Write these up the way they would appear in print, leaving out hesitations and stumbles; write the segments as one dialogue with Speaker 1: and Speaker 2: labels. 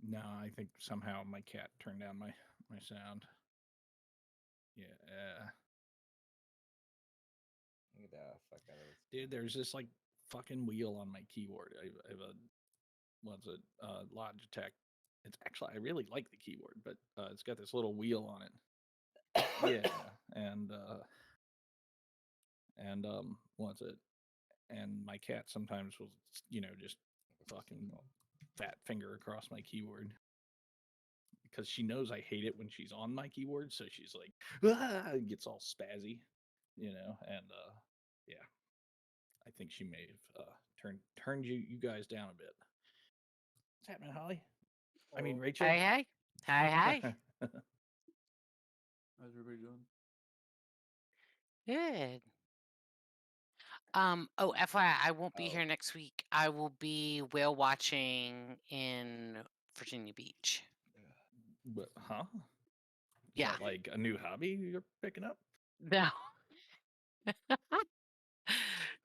Speaker 1: No, I think somehow my cat turned down my sound. Yeah.
Speaker 2: Get the fuck out of this.
Speaker 1: Dude, there's this like fucking wheel on my keyboard. I have a Logitech. It's actually I really like the keyboard, but it's got this little wheel on it. Yeah, and what's it? And my cat sometimes will, just fucking fat finger across my keyboard because she knows I hate it when she's on my keyboard. So she's like, gets all spazzy, and yeah, I think she may have turned you guys down a bit. What's happening, Holly? I mean,
Speaker 3: Oh,
Speaker 1: Rachel.
Speaker 4: Hey, hey. Hi, hi.
Speaker 3: how's everybody doing?
Speaker 4: Good. Oh, FYI, I won't be here next week. I will be whale watching in Virginia Beach.
Speaker 1: But, huh? Is
Speaker 4: Yeah.
Speaker 1: that like a new hobby you're picking up?
Speaker 4: No.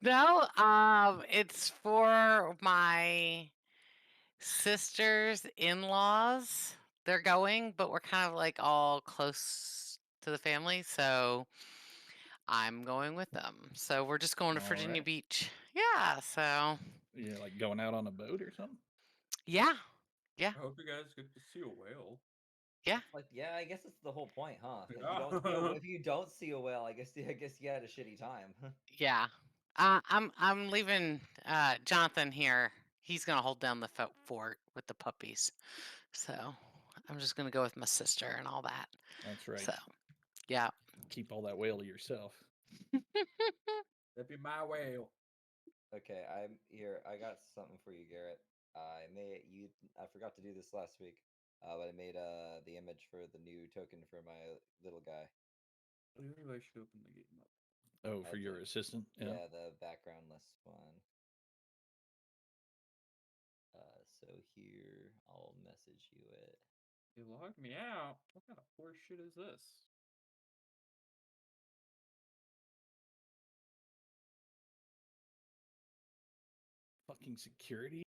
Speaker 4: No, it's for my sister's in-laws. They're going, but we're kind of like all close to the family, so I'm going with them. So we're just going to
Speaker 1: All
Speaker 4: Virginia
Speaker 1: right.
Speaker 4: Beach. Yeah, so
Speaker 1: You're like going out on a boat or something?
Speaker 4: yeah. Yeah.
Speaker 3: I hope you guys get to see a whale.
Speaker 4: Yeah.
Speaker 2: Like, yeah, I guess that's the whole point, huh? If you
Speaker 3: Yeah.
Speaker 2: don't see a, if you don't see a whale, I guess you had a shitty time.
Speaker 4: Yeah. I'm leaving Jonathan here. He's gonna hold down the fort with the puppies. So I'm just gonna go with my sister and all that.
Speaker 1: That's right.
Speaker 4: So yeah.
Speaker 1: Keep all that whale to yourself.
Speaker 3: That'd be my whale.
Speaker 2: Okay, I'm here. I got something for you, Garrett. I forgot to do this last week, but I made the image for the new token for my little guy.
Speaker 3: Maybe I should open the game up.
Speaker 1: Oh, for your assistant?
Speaker 2: Yeah, the backgroundless one. So here, I'll message you it.
Speaker 3: You logged me out. What kind of horse shit is this?
Speaker 1: Fucking security?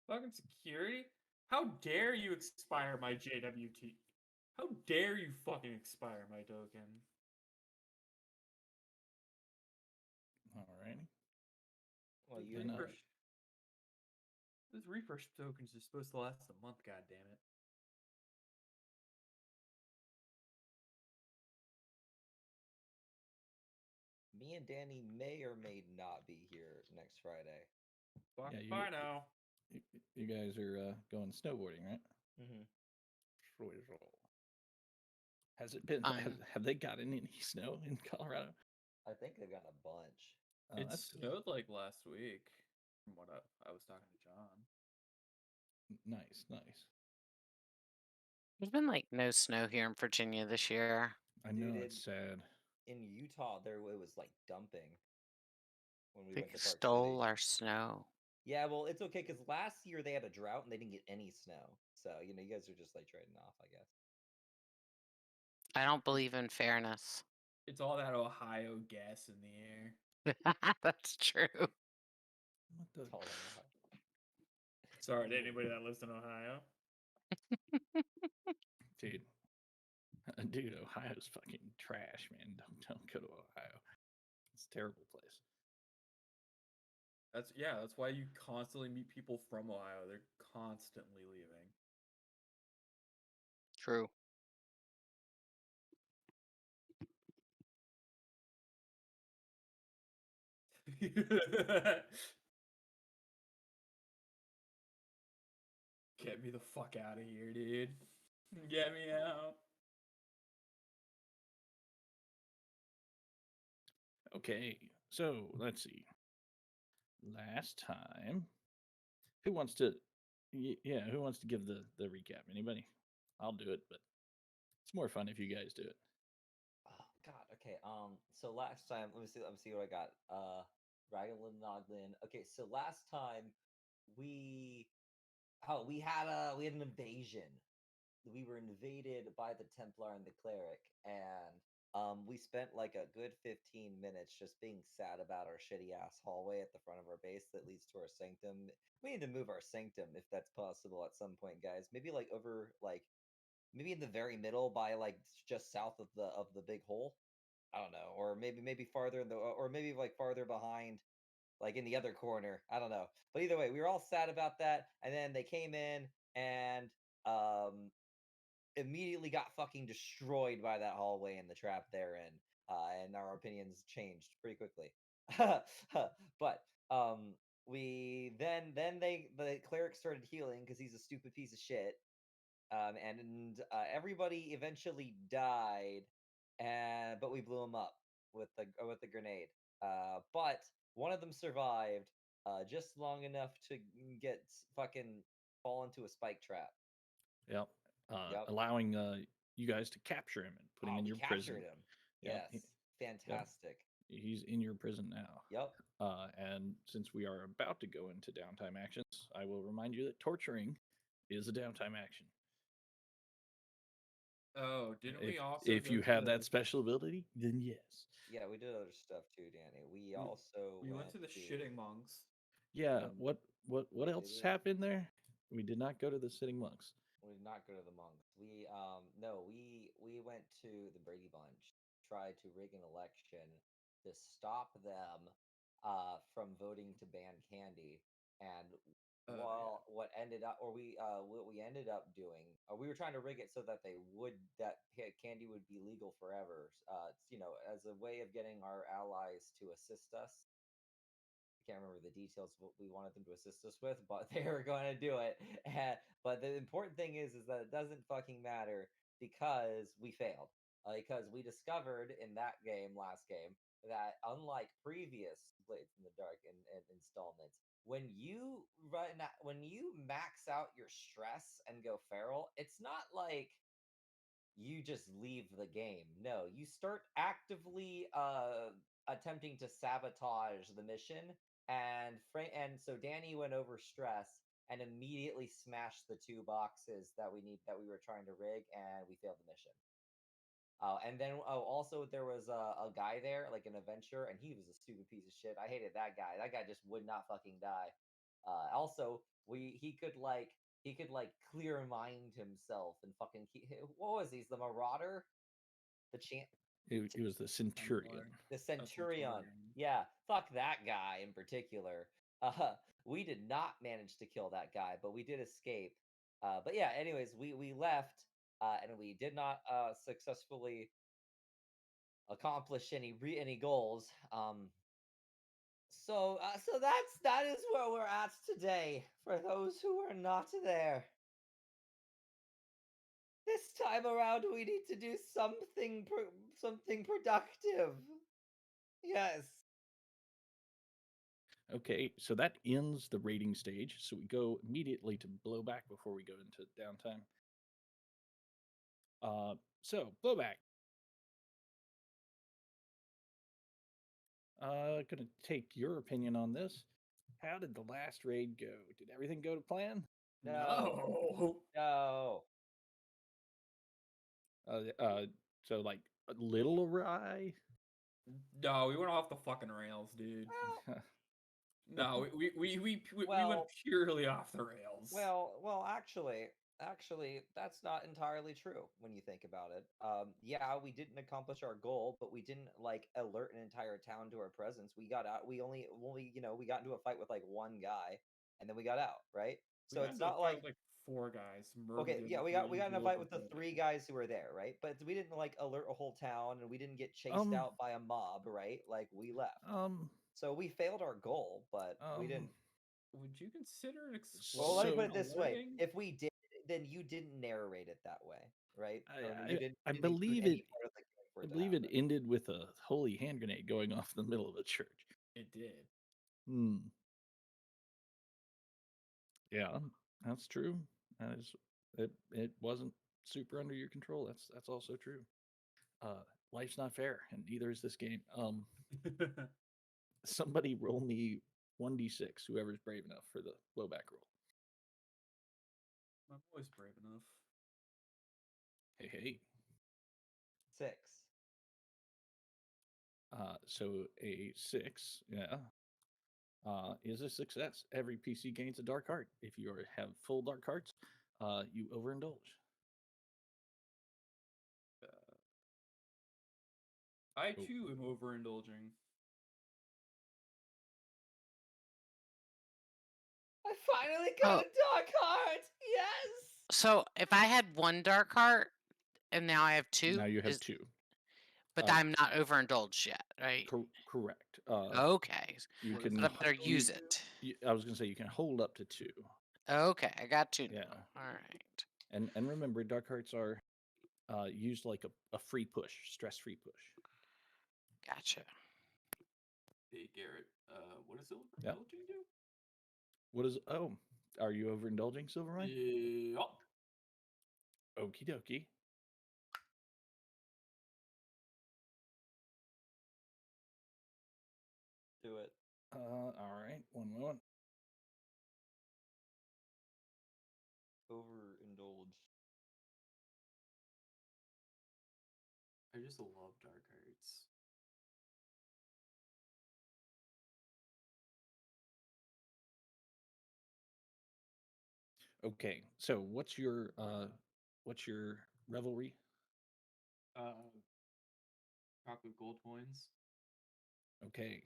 Speaker 3: Fucking security? How dare you expire my JWT? How dare you fucking expire my token?
Speaker 1: Alrighty.
Speaker 2: Well, you
Speaker 1: Then,
Speaker 3: Refresh. This refresh tokens are supposed to last a month, god damn it.
Speaker 2: me and Danny may or may not be here next Friday.
Speaker 3: Fuck
Speaker 1: Yeah,
Speaker 3: if I know.
Speaker 1: you guys are going snowboarding, right?
Speaker 2: Mm-hmm.
Speaker 1: Has it been? Have they gotten any snow in Colorado?
Speaker 2: I think they've gotten a bunch.
Speaker 3: It
Speaker 1: That's good.
Speaker 3: snowed like last week, from what I was talking to John.
Speaker 1: Nice, nice.
Speaker 4: There's been like no snow here in Virginia this year.
Speaker 1: I know it's sad.
Speaker 2: In Utah, it was like dumping when we
Speaker 4: They
Speaker 2: went to Park
Speaker 4: stole
Speaker 2: City.
Speaker 4: our snow.
Speaker 2: Yeah, well, it's okay because last year they had a drought and they didn't get any snow. So you guys are just like trading off, I guess.
Speaker 4: I don't believe in fairness.
Speaker 3: It's all that Ohio gas in the air.
Speaker 4: That's true.
Speaker 1: What the?
Speaker 3: Sorry to anybody that lives in Ohio.
Speaker 1: Dude, Ohio's fucking trash, man. Don't go to Ohio. It's a terrible place.
Speaker 3: That's why you constantly meet people from Ohio. They're constantly leaving.
Speaker 4: True.
Speaker 3: Get me the fuck out of here, dude. Get me out.
Speaker 1: Okay, so let's see. Last time, who wants to? Yeah, who wants to give the recap? Anybody? I'll do it, but it's more fun if you guys do it.
Speaker 2: Oh God. Okay. So last time, let me see what I got. Raglan Noglin. Okay. So last time we we had an invasion. We were invaded by the Templar and the cleric, and we spent like a good 15 minutes just being sad about our shitty ass hallway at the front of our base that leads to our sanctum. We need to move our sanctum if that's possible at some point, guys. Maybe like over like maybe in the very middle by like just south of the big hole. I don't know, or maybe farther in the or maybe like farther behind, like in the other corner. I don't know, but either way, we were all sad about that, and then they came in and um immediately got fucking destroyed by that hallway and the trap therein, and our opinions changed pretty quickly. But we then the cleric started healing because he's a stupid piece of shit, and everybody eventually died, and but we blew him up with the grenade. But one of them survived just long enough to get fucking fall into a spike trap.
Speaker 1: Yep.
Speaker 2: Yep.
Speaker 1: Allowing you guys to capture him and put him
Speaker 2: Oh,
Speaker 1: in
Speaker 2: we
Speaker 1: your prison.
Speaker 2: captured him.
Speaker 1: Yep.
Speaker 2: Yes, fantastic.
Speaker 1: He's in your prison now.
Speaker 2: Yep.
Speaker 1: And since we are about to go into downtime actions, I will remind you that torturing is a downtime action.
Speaker 3: Oh, didn't we also?
Speaker 1: If
Speaker 3: go
Speaker 1: you
Speaker 3: to
Speaker 1: have
Speaker 3: the-
Speaker 1: that special ability, then yes.
Speaker 2: Yeah, we did other stuff too, Danny. We
Speaker 3: We-
Speaker 2: also
Speaker 3: we went to the shitting monks.
Speaker 1: Yeah.
Speaker 2: Um,
Speaker 1: What
Speaker 2: we
Speaker 1: else
Speaker 2: did.
Speaker 1: happened there? We did not go to the sitting monks.
Speaker 2: We did not go to the monks. We no, we went to the Brady Bunch, tried to rig an election to stop them from voting to ban candy. And
Speaker 3: Yeah.
Speaker 2: what ended up or what we ended up doing, we were trying to rig it so that candy would be legal forever. As a way of getting our allies to assist us. I can't remember the details of what we wanted them to assist us with, but they were going to do it. But the important thing is that it doesn't fucking matter because we failed. Because we discovered in that game, last game, that unlike previous Blades in the Dark and installments, when you max out your stress and go feral, it's not like you just leave the game. No, you start actively attempting to sabotage the mission, and so Danny went over stress and immediately smashed the two boxes that we were trying to rig, and we failed the mission. And then also there was a guy there, like an adventurer, and he was a stupid piece of shit. I hated that guy. That guy just would not fucking die. Also, he could like clear mind himself and fucking what was he? The Marauder, the champ,
Speaker 1: It was the Centurion.
Speaker 2: the Centurion. Yeah, fuck that guy in particular. We did not manage to kill that guy, but we did escape. But yeah, anyways, we left, and we did not successfully accomplish any goals. So that is where we're at today. For those who are not there, this time around we need to do something productive. Yes.
Speaker 1: Okay, so that ends the raiding stage. So we go immediately to blowback before we go into downtime. So blowback. Gonna take your opinion on this. How did the last raid go? Did everything go to plan?
Speaker 2: No. No.
Speaker 1: So like a little awry.
Speaker 3: No, we went off the fucking rails, dude. No, we
Speaker 2: Well-
Speaker 3: went purely off the rails.
Speaker 2: Well, actually, that's not entirely true when you think about it. Yeah, we didn't accomplish our goal, but we didn't like alert an entire town to our presence. We got out. We only we got into a fight with like one guy, and then we got out, right?
Speaker 3: We
Speaker 2: So
Speaker 3: got
Speaker 2: it's
Speaker 3: into a
Speaker 2: not
Speaker 3: fight
Speaker 2: like
Speaker 3: with, like 4 guys.
Speaker 2: okay,
Speaker 3: murdered the
Speaker 2: yeah,
Speaker 3: other
Speaker 2: we
Speaker 3: 3,
Speaker 2: got in a
Speaker 3: blew
Speaker 2: fight
Speaker 3: up
Speaker 2: with
Speaker 3: the
Speaker 2: the 3
Speaker 3: building.
Speaker 2: guys who were there, right? But we didn't like alert a whole town, and we didn't get chased out by a mob, right? Like we left. So we failed our goal, but we didn't.
Speaker 3: Would you consider an
Speaker 2: Well, let me put it
Speaker 3: explosion
Speaker 2: this way:
Speaker 3: alerting?
Speaker 2: if we did, then you didn't narrate it that way, right? Or you didn't.
Speaker 1: I
Speaker 2: didn't include
Speaker 1: believe
Speaker 2: any
Speaker 1: it.
Speaker 2: part of the game for
Speaker 1: I
Speaker 2: it to
Speaker 1: believe it
Speaker 2: happen.
Speaker 1: ended with a holy hand grenade going off in the middle of a church.
Speaker 3: It did.
Speaker 1: Yeah, that's true. That is, it wasn't super under your control. That's also true. Life's not fair, and neither is this game. Somebody roll me 1d6, whoever's brave enough for the blowback roll.
Speaker 3: I'm always brave enough.
Speaker 1: Hey.
Speaker 2: 6.
Speaker 1: So a 6, yeah, is a success. Every PC gains a dark heart. If you have full dark hearts, you overindulge.
Speaker 3: I
Speaker 1: Oh.
Speaker 3: too am overindulging.
Speaker 2: I finally got
Speaker 4: Oh.
Speaker 2: a dark heart. Yes.
Speaker 4: So if I had one dark heart and now I have two,
Speaker 1: Now you have 2.
Speaker 4: but
Speaker 1: uh,
Speaker 4: I'm not overindulged yet, right?
Speaker 1: Correct.
Speaker 4: Okay.
Speaker 1: You
Speaker 3: What is
Speaker 1: can.
Speaker 4: But I better
Speaker 3: Hold
Speaker 4: use
Speaker 3: two?
Speaker 4: it.
Speaker 1: I was gonna say you can hold up to 2.
Speaker 4: Okay, I got two
Speaker 1: Yeah.
Speaker 4: now. All right.
Speaker 1: And remember, dark hearts are used like a free push, stress-free push.
Speaker 4: Gotcha.
Speaker 3: Hey Garrett, what does
Speaker 1: Yep.
Speaker 3: overindulging do?
Speaker 1: What is? Oh, are you overindulging, Silvermine?
Speaker 3: Yeah.
Speaker 1: Okie dokie.
Speaker 2: Do it.
Speaker 1: All right. One moment.
Speaker 2: Overindulge.
Speaker 3: I just love dark hearts.
Speaker 1: Okay. So what's your revelry?
Speaker 3: Chocolate gold coins.
Speaker 1: Okay.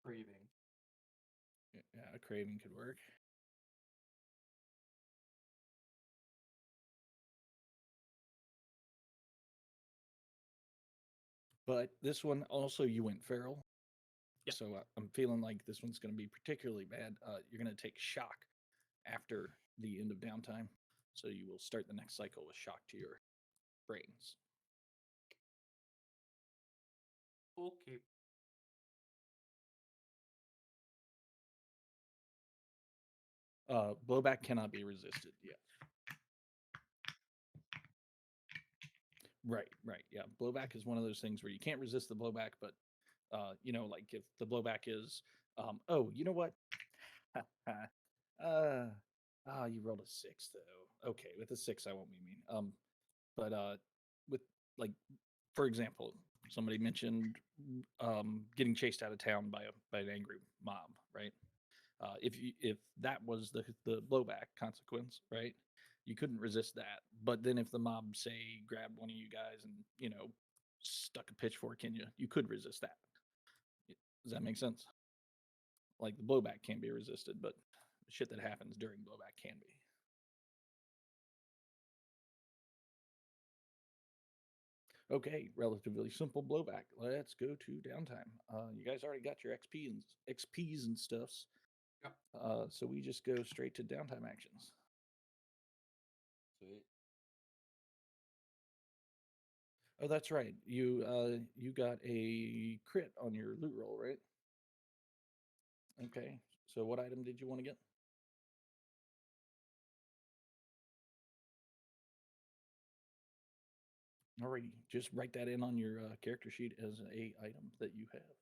Speaker 3: Craving.
Speaker 1: Yeah, craving could work. But this one also, you went feral.
Speaker 3: Yeah.
Speaker 1: So I'm feeling like this one's going to be particularly bad. You're going to take shock after the end of downtime. So you will start the next cycle with shock to your brains.
Speaker 3: Okay.
Speaker 1: Blowback cannot be resisted. Yeah. Right. Yeah. Blowback is one of those things where you can't resist the blowback, but like if the blowback is, oh, you know what? You rolled a 6 though. Okay, with a 6, I won't be mean. But with like, for example, somebody mentioned getting chased out of town by an angry mob, right? If that was the blowback consequence, right? You couldn't resist that. But then if the mob say grabbed one of you guys and stuck a pitchfork in you, you could resist that. Does that make sense? Like the blowback can't be resisted, but the shit that happens during blowback can be. Okay, relatively simple blowback. Let's go to downtime. You guys already got your XPs and stuffs.
Speaker 3: Yep.
Speaker 1: So we just go straight to downtime actions.
Speaker 2: Sweet.
Speaker 1: Oh, that's right. You got a crit on your loot roll, right? Okay. So what item did you want to get? Alrighty, just write that in on your character sheet as a item that you have.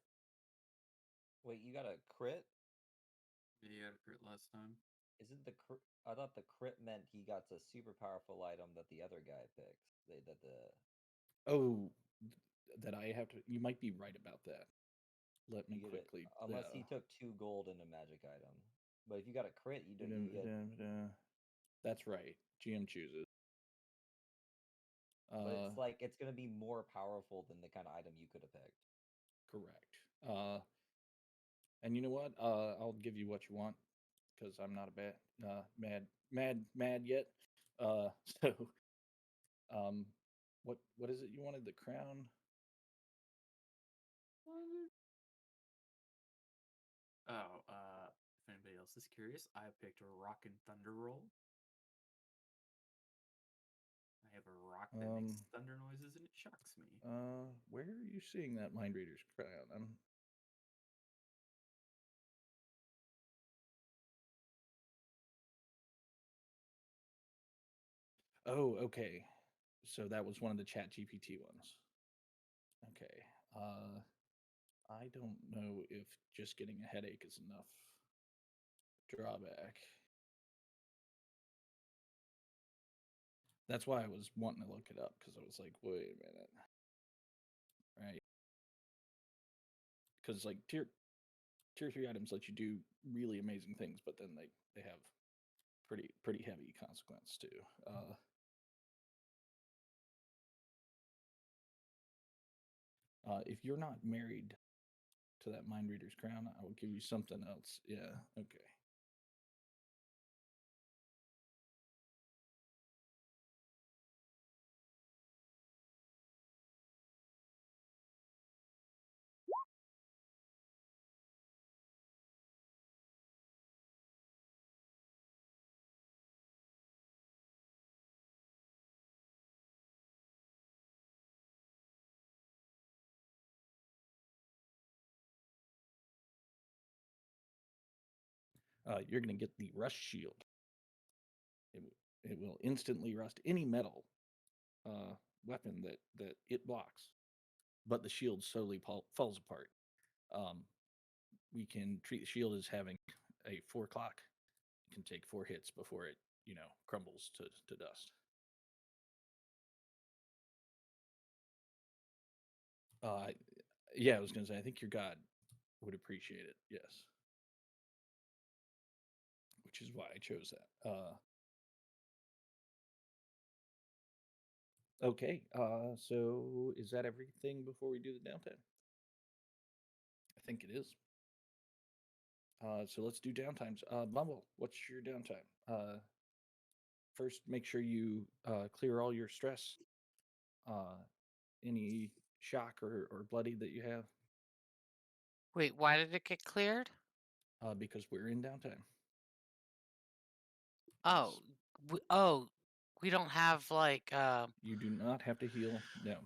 Speaker 2: Wait, you got a crit?
Speaker 3: Yeah, you had a crit last time.
Speaker 2: Isn't the crit? I thought the crit meant he got a super powerful item that the other guy picks.
Speaker 1: Oh, that I have to. You might be right about that. Let me
Speaker 2: You get it
Speaker 1: quickly.
Speaker 2: unless he took 2 gold in a magic item. But if you got a crit, you get.
Speaker 1: That's right. GM chooses.
Speaker 2: But it's like it's gonna be more powerful than the kind of item you could have picked.
Speaker 1: Correct. And you know what? I'll give you what you want because I'm not a bad mad yet. So, what is it you wanted? The crown.
Speaker 3: Oh, if anybody else is curious, I picked a Rock and Thunder roll. I have a rock that makes thunder noises and it shocks me.
Speaker 1: Where are you seeing that Mind Reader's crown? Oh, okay. So that was one of the Chat GPT ones. Okay. I don't know if just getting a headache is enough drawback. That's why I was wanting to look it up, because I was like, wait a minute, right? Because like tier 3 items let you do really amazing things, but then they have pretty heavy consequence too. If you're not married to that Mind Reader's crown, I will give you something else. Yeah, okay. You're going to get the Rust Shield. It will instantly rust any metal weapon that it blocks, but the shield slowly falls apart. We can treat the shield as having a 4 clock. It can take 4 hits before it, crumbles to dust. Yeah, I was going to say, I think your god would appreciate it. Yes. Which is why I chose that. Okay, so is that everything before we do the downtime? I think it is. So let's do downtimes. Bumble, what's your downtime? First, make sure you clear all your stress. Any shock or bloody that you have,
Speaker 4: Wait, why did it get cleared?
Speaker 1: because we're in downtime.
Speaker 4: Oh, we don't have like.
Speaker 1: You do not have to heal. No.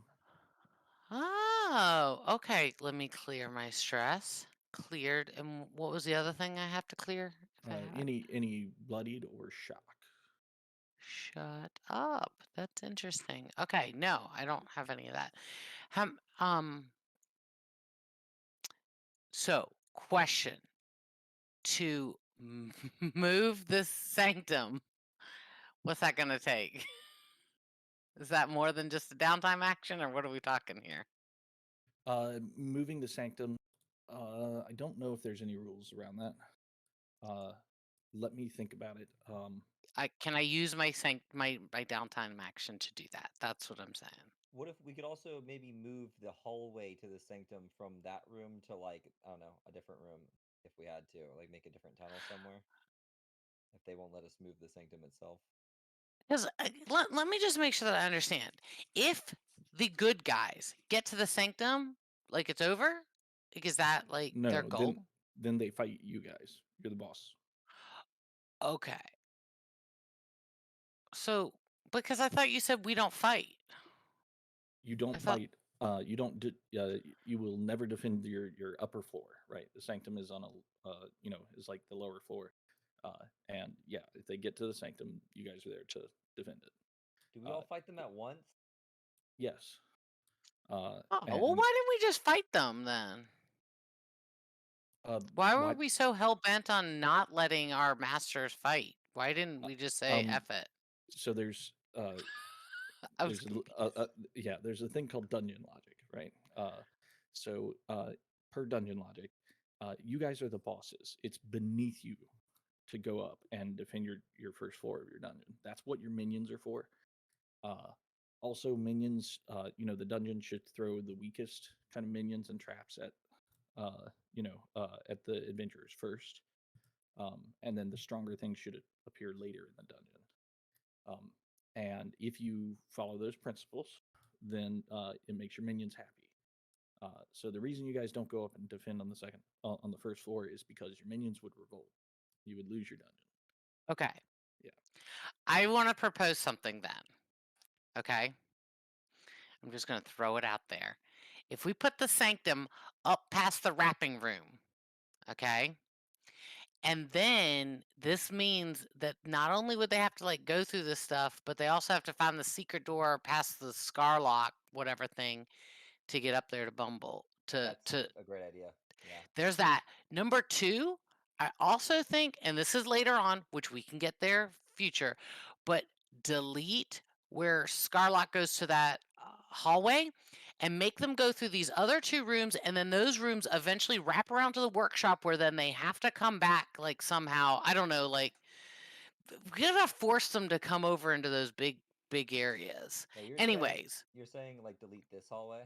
Speaker 4: Oh, okay. Let me clear my stress. Cleared, and what was the other thing I have to clear? If I had?
Speaker 1: Any bloodied or shock.
Speaker 4: Shut up. That's interesting. Okay, no, I don't have any of that. So question to move this sanctum, what's that gonna take? Is that more than just a downtime action, or what are we talking here?
Speaker 1: Moving the sanctum. I don't know if there's any rules around that. Let me think about it.
Speaker 4: Can I use my downtime action to do that? That's what I'm saying.
Speaker 2: What if we could also maybe move the hallway to the sanctum from that room to, like, I don't know, a different room if we had to, like make a different tunnel somewhere? If they won't let us move the sanctum itself.
Speaker 4: Because let me just make sure that I understand. If the good guys get to the sanctum, like it's over, like, is that like their
Speaker 1: No,
Speaker 4: goal?
Speaker 1: then they fight you guys. You're the boss.
Speaker 4: Okay. So, because I thought you said we don't fight.
Speaker 1: You don't
Speaker 4: thought-
Speaker 1: fight. You don't. You will never defend your upper floor, right? The sanctum is on a, is like the lower floor, and yeah, if they get to the sanctum, you guys are there to defend it.
Speaker 2: Do we all fight them at once?
Speaker 1: Yes.
Speaker 4: Oh, well, why didn't we just fight them then? Why were we so hell bent on not letting our masters fight? Why didn't we just say F it?
Speaker 1: So there's there's there's a thing called dungeon logic, right? So per dungeon logic, you guys are the bosses. It's beneath you to go up and defend your first floor of your dungeon. That's what your minions are for. Also, minions, the dungeon should throw the weakest kind of minions and traps at at the adventurers first, and then the stronger things should appear later in the dungeon. And if you follow those principles, then it makes your minions happy. So the reason you guys don't go up and defend on the first floor is because your minions would revolt. You would lose your dungeon.
Speaker 4: Okay.
Speaker 1: Yeah.
Speaker 4: I want to propose something then. Okay. I'm just going to throw it out there. If we put the sanctum up past the wrapping room, okay? And then this means that not only would they have to like go through this stuff, but they also have to find the secret door past the Scarlock, whatever thing, to get up there to Bumble.
Speaker 2: That's a great idea. Yeah.
Speaker 4: There's that. Number 2, I also think, and this is later on, which we can get there future, but delete where Scarlock goes to that hallway, and make them go through these other 2 rooms, and then those rooms eventually wrap around to the workshop where then they have to come back like somehow. I don't know, like we gotta force them to come over into those big areas.
Speaker 2: Yeah,
Speaker 4: Anyways,
Speaker 2: you're saying like delete this hallway.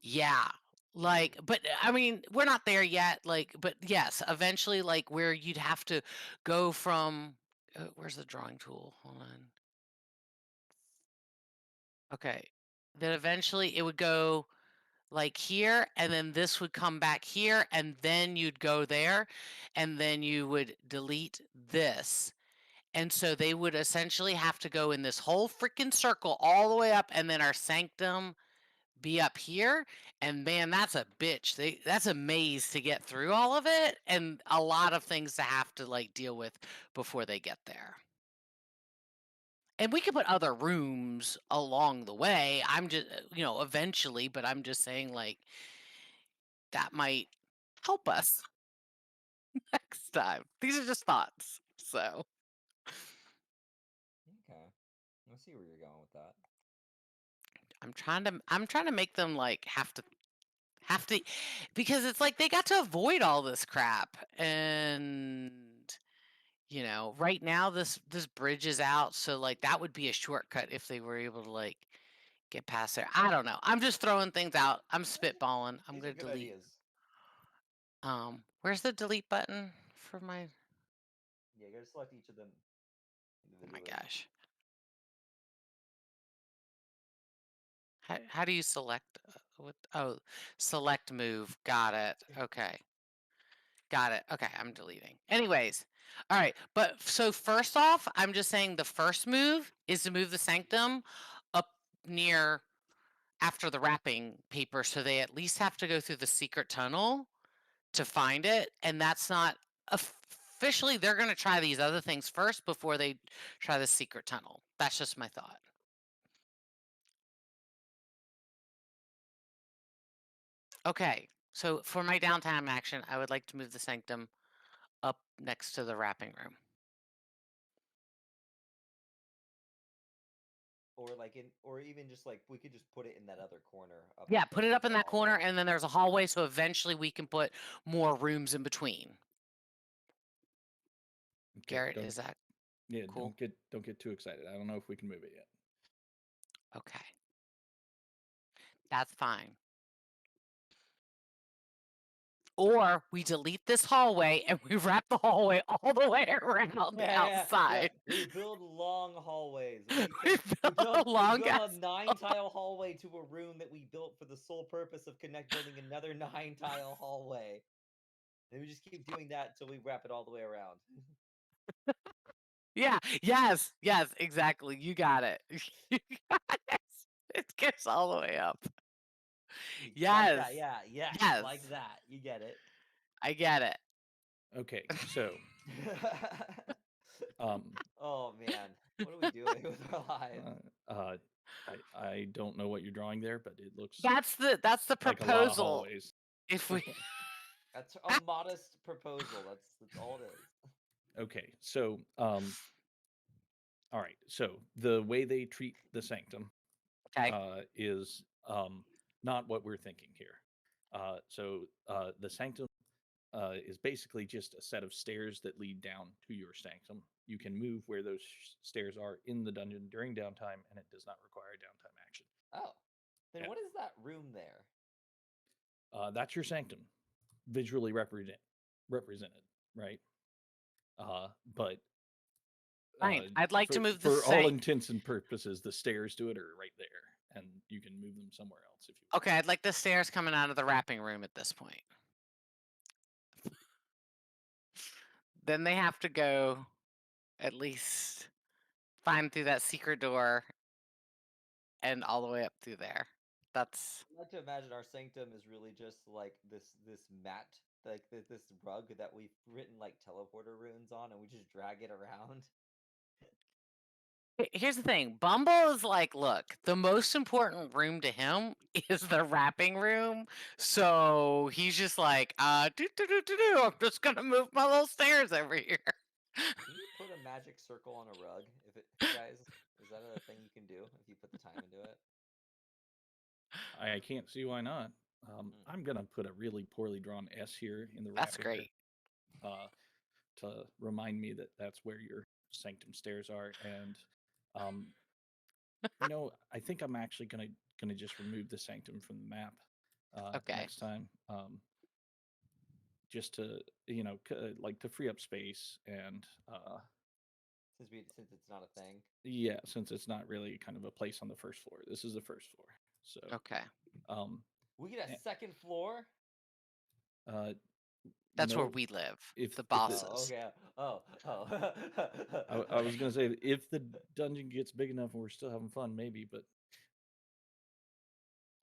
Speaker 4: yeah. Like, but I mean, we're not there yet. Like, but yes, eventually, like where you'd have to go from. Where's the drawing tool? Hold on. Okay. Then eventually it would go like here, and then this would come back here, and then you'd go there, and then you would delete this. And so they would essentially have to go in this whole freaking circle all the way up, and then our sanctum be up here. And man, that's a bitch. That's a maze to get through all of it, and a lot of things to have to like deal with before they get there. And we could put other rooms along the way. I'm just, eventually, but I'm just saying, like, that might help us next time. These are just thoughts. So,
Speaker 2: Okay, let's see where you're going with that.
Speaker 4: I'm trying to make them like have to because it's like they got to avoid all this crap. And right now this bridge is out, so like that would be a shortcut if they were able to like get past there. I don't know. I'm just throwing things out. I'm spitballing. I'm
Speaker 2: These
Speaker 4: gonna
Speaker 2: are good
Speaker 4: delete.
Speaker 2: ideas.
Speaker 4: Where's the delete button for my?
Speaker 2: Yeah, you gotta select each of them
Speaker 4: Oh my
Speaker 2: individually.
Speaker 4: gosh. How do you select? Select move. Got it. Okay. Got it. Okay, I'm deleting. Anyways, all right. But so first off, I'm just saying the first move is to move the sanctum up near after the wrapping paper, so they at least have to go through the secret tunnel to find it. And that's not officially, they're going to try these other things first before they try the secret tunnel. That's just my thought. Okay, so for my downtime action, I would like to move the sanctum up next to the wrapping room.
Speaker 2: Or even just like we could just put it in that other corner.
Speaker 4: Yeah,
Speaker 2: at the
Speaker 4: put it
Speaker 2: end
Speaker 4: up
Speaker 2: of
Speaker 4: in
Speaker 2: the
Speaker 4: that corner,
Speaker 2: hallway.
Speaker 4: and then there's a hallway, so eventually we can put more rooms in between.
Speaker 1: Okay,
Speaker 4: Garrett, is that
Speaker 1: Yeah,
Speaker 4: cool?
Speaker 1: don't get too excited. I don't know if we can move it yet.
Speaker 4: Okay. That's fine. Or we delete this hallway and we wrap the hallway all the way around the outside.
Speaker 2: We build long hallways.
Speaker 4: We build a long
Speaker 2: we build
Speaker 4: ass-
Speaker 2: a 9-tile hallway to a room that we built for the sole purpose of building another 9-tile hallway. And we just keep doing that until we wrap it all the way around.
Speaker 4: Yeah, yes, exactly. You got it. You got it. It gets all the way up.
Speaker 2: Like
Speaker 4: Yes.
Speaker 2: that, yeah,
Speaker 4: Yes.
Speaker 2: like that. You get it.
Speaker 4: I get it.
Speaker 1: Okay, so
Speaker 2: oh man, what are we doing with our lives?
Speaker 1: I don't know what you're drawing there, but it looks
Speaker 4: That's the
Speaker 1: like a lot of
Speaker 4: proposal.
Speaker 1: hallways.
Speaker 4: If we
Speaker 2: That's a modest proposal. That's all it is.
Speaker 1: Okay, so all right. So the way they treat the sanctum
Speaker 4: Okay.
Speaker 1: is not what we're thinking here. The sanctum is basically just a set of stairs that lead down to your sanctum. You can move where those stairs are in the dungeon during downtime, and it does not require a downtime action.
Speaker 2: Oh, then
Speaker 1: Yeah.
Speaker 2: what is that room there?
Speaker 1: That's your sanctum, visually represented, right? But
Speaker 4: Fine. I'd like to move the
Speaker 1: for all intents and purposes, the stairs to it are right there, and you can move them somewhere else if you want.
Speaker 4: Okay, I'd like the stairs coming out of the wrapping room at this point. Then they have to go at least find through that secret door and all the way up through there. That's
Speaker 2: I like to imagine our sanctum is really just like this mat, like this rug that we've written like teleporter runes on, and we just drag it around.
Speaker 4: Here's the thing. Bumble is like, look, the most important room to him is the wrapping room. So he's just like, I'm just gonna move my little stairs over here.
Speaker 2: Can you put a magic circle on a rug, guys? Is that a thing you can do if you put the time into it?
Speaker 1: I can't see why not. I'm gonna put a really poorly drawn S here in the
Speaker 4: That's
Speaker 1: wrapping here,
Speaker 4: great.
Speaker 1: to remind me that that's where your sanctum stairs are. And I think I'm actually gonna just remove the sanctum from the map
Speaker 4: Okay.
Speaker 1: next time, just to like to free up space and
Speaker 2: Since it's not a thing.
Speaker 1: yeah, since it's not really kind of a place on the first floor. This is the first floor, so
Speaker 4: Okay.
Speaker 2: We get a
Speaker 1: Eh.
Speaker 2: second floor.
Speaker 4: That's where
Speaker 1: no,
Speaker 4: we live.
Speaker 1: if
Speaker 4: The
Speaker 1: the-
Speaker 4: bosses.
Speaker 2: Oh, okay. Oh.
Speaker 1: I was gonna say if the dungeon gets big enough and we're still having fun, maybe, but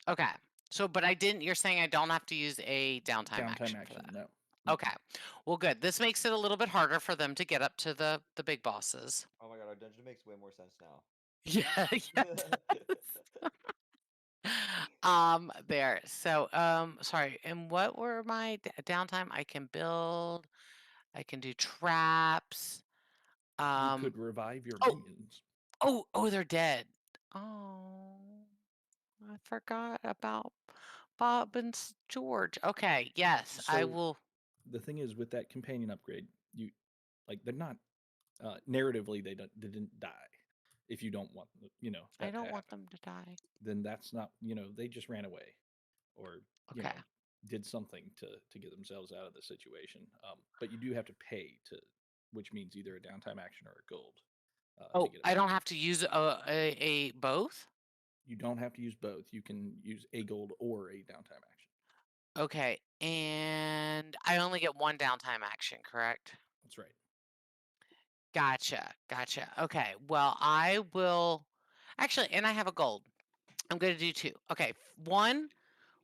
Speaker 4: Okay. So, but you're saying I don't have to use a downtime
Speaker 1: downtime
Speaker 4: action for
Speaker 1: action,
Speaker 4: that.
Speaker 1: no.
Speaker 4: Okay. Well, good. This makes it a little bit harder for them to get up to the big bosses.
Speaker 2: Oh my god, our dungeon makes way more sense now.
Speaker 4: Yeah. There. So, sorry. And what were my downtime? I can build. I can do traps.
Speaker 1: You could revive your
Speaker 4: oh.
Speaker 1: minions.
Speaker 4: Oh, they're dead. Oh, I forgot about Bob and George. Okay, yes, I
Speaker 1: So-
Speaker 4: will.
Speaker 1: The thing is, with that companion upgrade, they're not narratively they didn't die. If you don't want
Speaker 4: I
Speaker 1: that to
Speaker 4: don't want
Speaker 1: happen,
Speaker 4: them to die.
Speaker 1: then that's not they just ran away, or
Speaker 4: Okay.
Speaker 1: did something to get themselves out of the situation. But you do have to pay to, which means either a downtime action or a gold.
Speaker 4: Oh,
Speaker 1: to get
Speaker 4: I
Speaker 1: it.
Speaker 4: don't have to use a both.
Speaker 1: You don't have to use both. You can use a gold or a downtime action.
Speaker 4: Okay, and I only get one downtime action, correct?
Speaker 1: That's right.
Speaker 4: Gotcha. Okay, well, I will actually, and I have a gold. I'm going to do two. Okay, one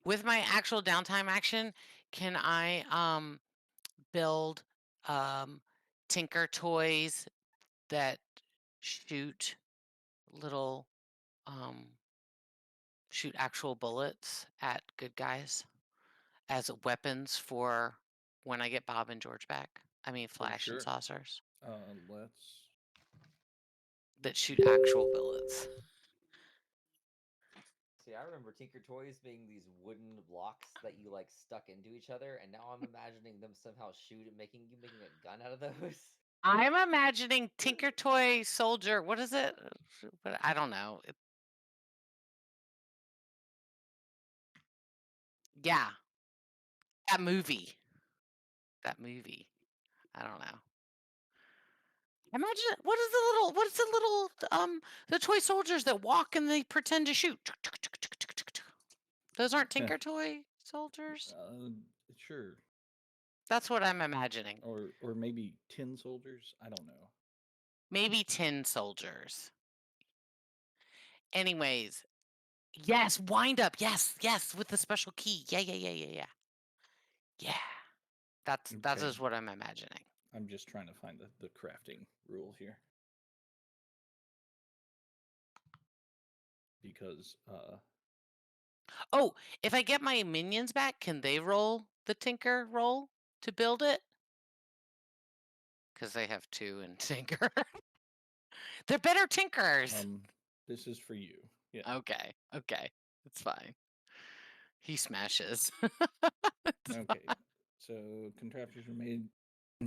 Speaker 4: with my actual downtime action. Can I build Tinker toys that shoot little shoot actual bullets at good guys as weapons for when I get Bob and George back? I mean, Flash
Speaker 1: sure.
Speaker 4: and Saucers
Speaker 1: Let's.
Speaker 4: that shoot actual bullets.
Speaker 2: See, I remember Tinker Toys being these wooden blocks that you like stuck into each other, and now I'm imagining them somehow making a gun out of those.
Speaker 4: I'm imagining Tinker Toy Soldier. What is it? I don't know. Yeah, that movie. I don't know. Imagine what's the little the toy soldiers that walk and they pretend to shoot. Those aren't Tinker Toy soldiers.
Speaker 1: Sure.
Speaker 4: That's what I'm imagining.
Speaker 1: Or maybe tin soldiers. I don't know.
Speaker 4: Maybe tin soldiers. Anyways, yes, wind up. Yes, with the special key. Yeah. That
Speaker 1: Okay.
Speaker 4: is what I'm imagining.
Speaker 1: I'm just trying to find the crafting rule here. Because
Speaker 4: Oh, if I get my minions back, can they roll the Tinker roll to build it? Because they have 2 in Tinker. They're better Tinkers.
Speaker 1: this is for you. Yeah.
Speaker 4: Okay, it's fine. He smashes. It's
Speaker 1: Okay. So contraptions are made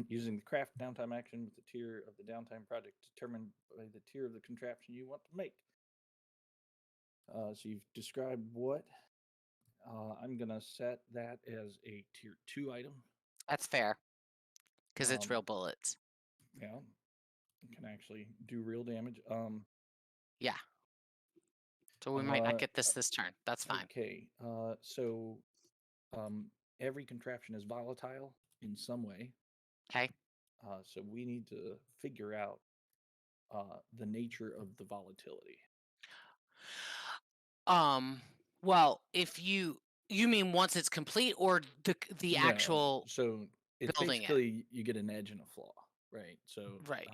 Speaker 1: using the craft downtime action with the tier of the downtime project determined by the tier of the contraption you want to make. So you've described what. I'm gonna set that as a tier 2 item.
Speaker 4: That's fair. Because it's
Speaker 1: Um,
Speaker 4: real bullets.
Speaker 1: Yeah, it can actually do real damage.
Speaker 4: Yeah. So we might not get this turn. That's fine.
Speaker 1: Okay. So every contraption is volatile in some way.
Speaker 4: Okay.
Speaker 1: So we need to figure out the nature of the volatility.
Speaker 4: Well, if you mean once it's complete or the
Speaker 1: No,
Speaker 4: actual
Speaker 1: so it's
Speaker 4: building it?
Speaker 1: basically you get an edge and a flaw, right? So
Speaker 4: Right.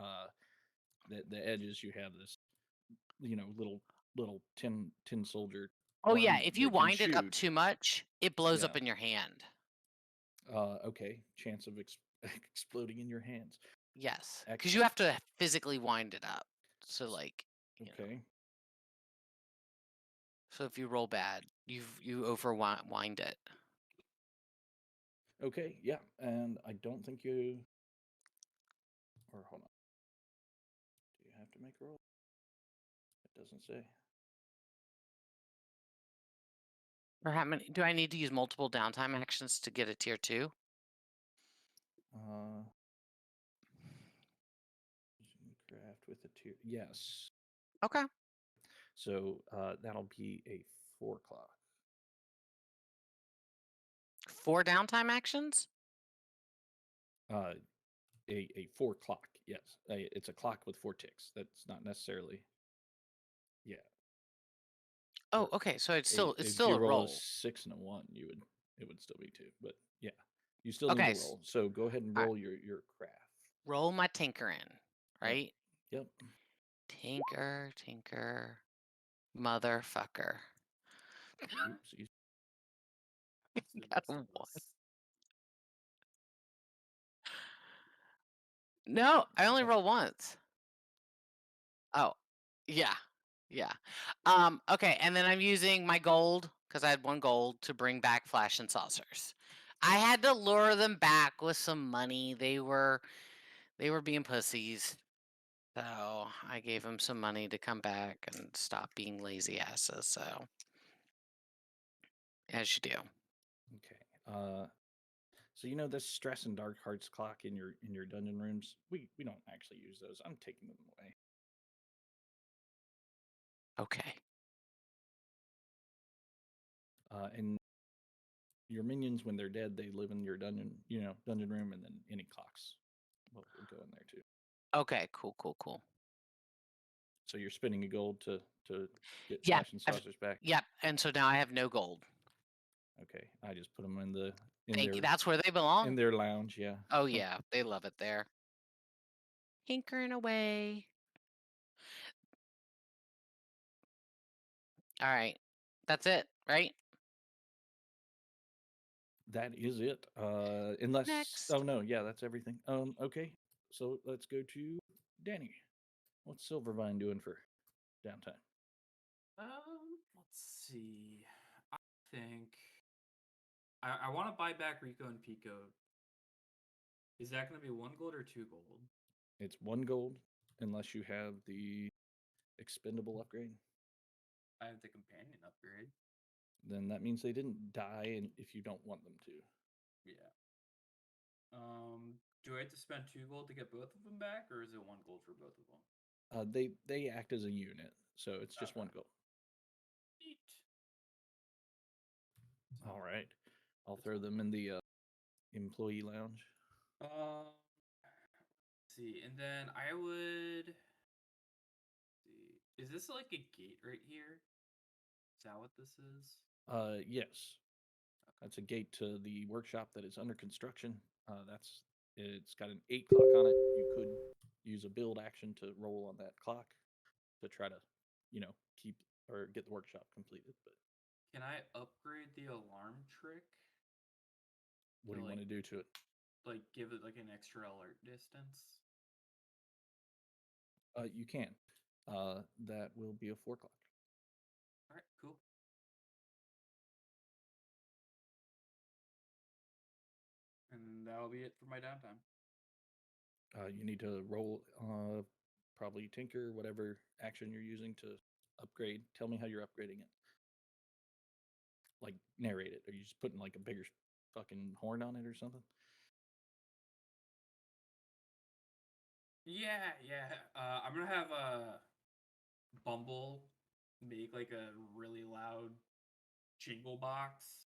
Speaker 1: The edges you have this, little tin soldier.
Speaker 4: Oh yeah,
Speaker 1: arm
Speaker 4: if you
Speaker 1: that can
Speaker 4: wind it up
Speaker 1: shoot.
Speaker 4: too much, it blows up
Speaker 1: Yeah.
Speaker 4: in your hand.
Speaker 1: Okay, chance of exploding in your hands.
Speaker 4: Yes. Because you have to physically wind it up. So like you know.
Speaker 1: Okay.
Speaker 4: So if you roll bad, you overwind it.
Speaker 1: Okay. Yeah. And I don't think you. Or hold on. Do you have to make a roll? It doesn't say.
Speaker 4: Or how many? Do I need to use multiple downtime actions to get a tier 2?
Speaker 1: Craft with a tier. Yes.
Speaker 4: Okay.
Speaker 1: So that'll be a 4 o'clock.
Speaker 4: 4 downtime actions?
Speaker 1: A 4 clock. Yes. It's a clock with 4 ticks. That's not necessarily. Yeah.
Speaker 4: Oh,
Speaker 1: Or
Speaker 4: okay. So it's
Speaker 1: if
Speaker 4: still
Speaker 1: you
Speaker 4: a
Speaker 1: roll a
Speaker 4: roll.
Speaker 1: 6 and a 1, it would still be 2. But yeah, you still need
Speaker 4: Okay.
Speaker 1: to roll. So go ahead and
Speaker 4: All right.
Speaker 1: roll your craft.
Speaker 4: Roll my tinker in, right?
Speaker 1: Yep.
Speaker 4: Tinker, motherfucker.
Speaker 1: Oopsies.
Speaker 4: Got a 1. No, I only roll once. Oh, yeah. Yeah. Okay, and then I'm using my gold, because I had 1 gold, to bring back Flash and Saucers. I had to lure them back with some money. They were being pussies. So I gave them some money to come back and stop being lazy asses. So as you do.
Speaker 1: Okay. So you know this stress and dark hearts clock in your dungeon rooms? We don't actually use those. I'm taking them away.
Speaker 4: Okay.
Speaker 1: And your minions, when they're dead, they live in your dungeon room, and then any clocks will go in there too.
Speaker 4: Okay, cool.
Speaker 1: So you're spending a gold to get
Speaker 4: Yeah,
Speaker 1: Flash and Saucers back.
Speaker 4: Yep. And so now I have no gold.
Speaker 1: Okay, I just put them in
Speaker 4: Thank you.
Speaker 1: their
Speaker 4: That's where they belong.
Speaker 1: in their lounge. Yeah.
Speaker 4: Oh yeah, they love it there. Tinkering away. All right. That's it, right?
Speaker 1: That is it. Unless
Speaker 4: Next.
Speaker 1: oh no, yeah, that's everything. Okay. So let's go to Danny. What's Silvervine doing for downtime?
Speaker 3: Let's see. I think I want to buy back Rico and Pico. Is that going to be 1 gold or 2 gold?
Speaker 1: It's 1 gold unless you have the expendable upgrade.
Speaker 3: I have the companion upgrade.
Speaker 1: Then that means they didn't die, and if you don't want them to.
Speaker 3: Yeah. Do I have to spend 2 gold to get both of them back, or is it 1 gold for both of them?
Speaker 1: They act as a unit, so it's just 1 gold.
Speaker 3: Neat.
Speaker 1: All right, I'll throw them in the employee lounge.
Speaker 3: Let's see, and then I would see. Is this like a gate right here? Is that what this is?
Speaker 1: Yes, that's a gate to the workshop that is under construction. It's got an 8 clock on it. You could use a build action to roll on that clock to try to, keep or get the workshop completed. But
Speaker 3: Can I upgrade the alarm trick?
Speaker 1: what do you want to do to it?
Speaker 3: Like give it like an extra alert distance?
Speaker 1: You can. That will be a 4 o'clock.
Speaker 3: All right, cool. And that'll be it for my downtime.
Speaker 1: You need to roll probably tinker, whatever action you're using to upgrade. Tell me how you're upgrading it. Like narrate it. Are you just putting like a bigger fucking horn on it or something?
Speaker 3: Yeah. I'm gonna have a Bumble make like a really loud jingle box.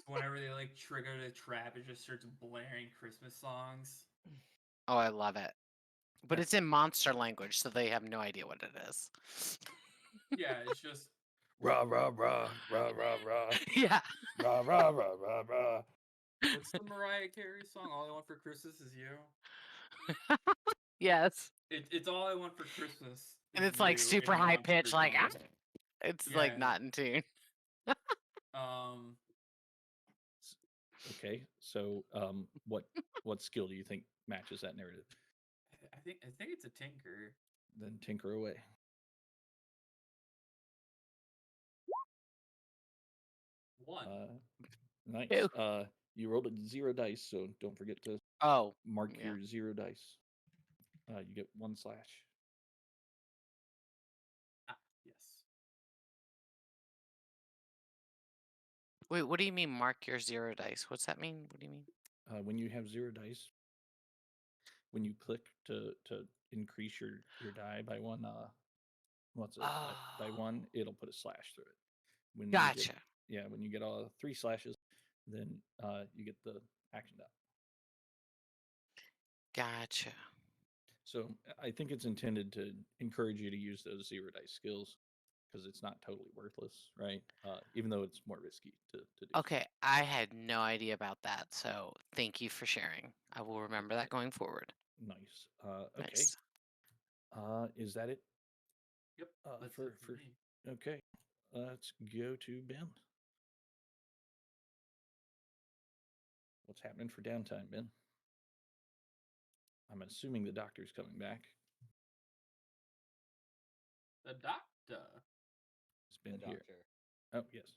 Speaker 3: Whenever they like trigger the trap, it just starts blaring Christmas songs.
Speaker 4: Oh, I love it. But it's in monster language, so they have no idea what it is.
Speaker 3: Yeah, it's just
Speaker 1: Rah rah rah rah rah rah.
Speaker 4: Yeah.
Speaker 1: Rah rah rah rah rah.
Speaker 3: what's the Mariah Carey song? All I Want for Christmas is You.
Speaker 4: Yes.
Speaker 3: It's all I want for Christmas.
Speaker 4: And
Speaker 3: is
Speaker 4: it's like
Speaker 3: you
Speaker 4: super
Speaker 3: in
Speaker 4: high
Speaker 3: monster
Speaker 4: pitched, like
Speaker 3: tones.
Speaker 4: it's
Speaker 3: Yeah.
Speaker 4: like not in tune.
Speaker 1: Okay, so what skill do you think matches that narrative?
Speaker 3: I think it's a tinker.
Speaker 1: Then tinker away.
Speaker 3: One.
Speaker 1: Nice.
Speaker 4: Ew.
Speaker 1: You rolled a 0 dice, so don't forget to
Speaker 4: Oh,
Speaker 1: mark
Speaker 4: yeah.
Speaker 1: your 0 dice. You get 1 slash.
Speaker 3: Yes.
Speaker 4: Wait, what do you mean mark your 0 dice? What's that mean? What do you mean?
Speaker 1: When you have 0 dice, when you click to increase your die by 1, by 1, it'll put a slash through it. When you get,
Speaker 4: Gotcha.
Speaker 1: when you get all 3 slashes, then you get the action die.
Speaker 4: Gotcha.
Speaker 1: So I think it's intended to encourage you to use those 0 dice skills because it's not totally worthless, right? Even though it's more risky to do.
Speaker 4: Okay, I had no idea about that, so thank you for sharing. I will remember that going forward.
Speaker 1: Nice. Okay.
Speaker 4: Nice.
Speaker 1: Is that it?
Speaker 3: Yep. That's
Speaker 1: For
Speaker 3: it for me.
Speaker 1: okay. Let's go to Ben. What's happening for downtime, Ben? I'm assuming the doctor's coming back.
Speaker 3: The doctor.
Speaker 1: It's been
Speaker 2: The
Speaker 1: here.
Speaker 2: doctor.
Speaker 1: Oh, yes.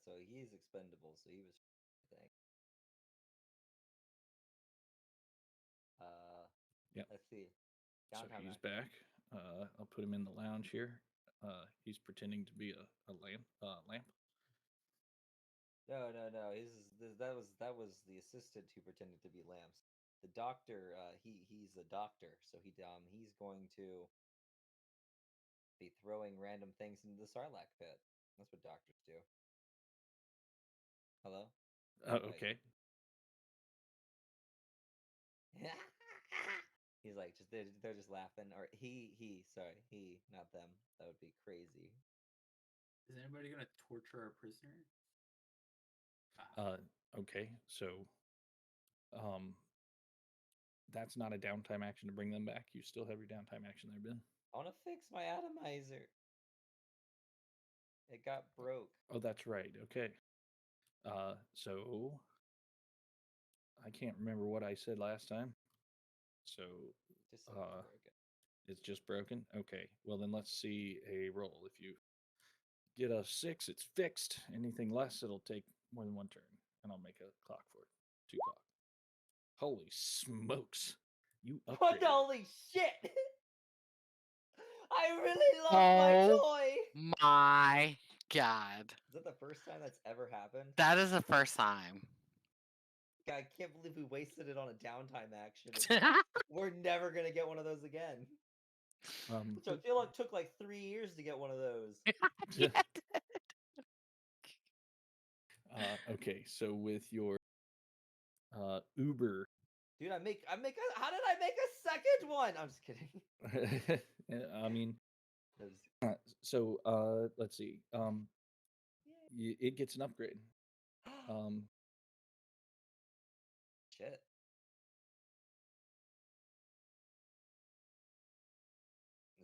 Speaker 2: So he's expendable. So he was, I think.
Speaker 1: Yep.
Speaker 2: Let's see.
Speaker 1: So
Speaker 2: Downtime
Speaker 1: he's
Speaker 2: action.
Speaker 1: back. I'll put him in the lounge here. He's pretending to be a lamp.
Speaker 2: No. That was the assistant who pretended to be lamps. The doctor, he's a doctor, so he's going to be throwing random things into the Sarlacc pit. That's what doctors do. Hello?
Speaker 1: Okay.
Speaker 2: He's like, they're just laughing, or sorry, he, not them. That would be crazy.
Speaker 3: Is anybody gonna torture our prisoner?
Speaker 1: Okay. So, that's not a downtime action to bring them back. You still have your downtime action there, Ben.
Speaker 2: I want to fix my atomizer. It got broke.
Speaker 1: Oh, that's right. Okay. So I can't remember what I said last time. So
Speaker 2: Just said it was broken.
Speaker 1: it's just broken. Okay. Well, then let's see a roll. If you get a 6, it's fixed. Anything less, it'll take more than 1 turn, and I'll make a clock for it. 2 clock. Holy smokes! You upgraded.
Speaker 2: What the holy shit! I really love my
Speaker 4: Oh.
Speaker 2: toy.
Speaker 4: My God.
Speaker 2: Is that the first time that's ever happened?
Speaker 4: That is the first time.
Speaker 2: God, I can't believe we wasted it on a downtime action. We're never gonna get one of those again. Which I feel like took like 3 years to get one of those.
Speaker 4: Yeah.
Speaker 1: Okay, so with your Uber,
Speaker 2: Dude, how did I make a second one? I'm just kidding.
Speaker 1: I mean, so let's see. It gets an upgrade.
Speaker 2: Shit.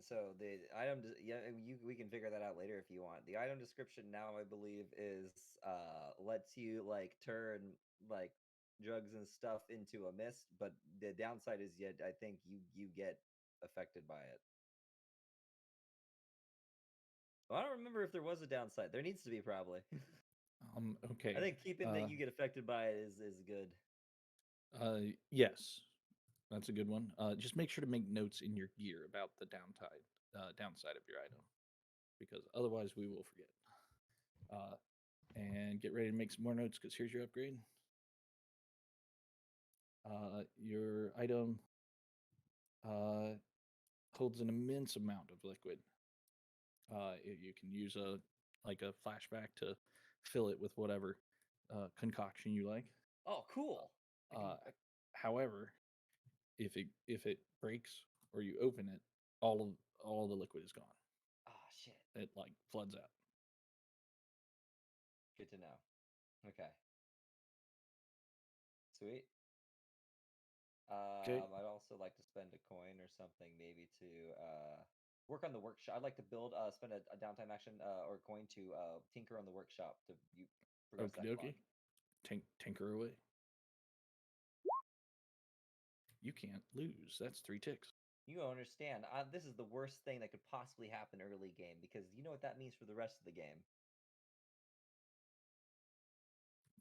Speaker 2: So the item, we can figure that out later if you want. The item description now, I believe, is lets you like turn like drugs and stuff into a mist, but the downside is yet I think you get affected by it. Well, I don't remember if there was a downside. There needs to be probably.
Speaker 1: Okay.
Speaker 2: I think keeping that you get affected by it is good.
Speaker 1: Yes, that's a good one. Just make sure to make notes in your gear about the downside of your item, because otherwise we will forget. And get ready to make some more notes because here's your upgrade. Your item holds an immense amount of liquid. You can use a flashback to fill it with whatever concoction you like.
Speaker 2: Oh, cool.
Speaker 1: However, if it breaks or you open it, all the liquid is gone.
Speaker 2: Oh shit.
Speaker 1: It like floods out.
Speaker 2: Good to know. Okay. Sweet.
Speaker 1: Okay.
Speaker 2: I'd also like to spend a coin or something maybe to work on the workshop. I'd like to spend a downtime action or coin to tinker on the workshop to progress that clock.
Speaker 1: Tinker away. You can't lose. That's 3 ticks.
Speaker 2: You don't understand. This is the worst thing that could possibly happen early game because you know what that means for the rest of the game.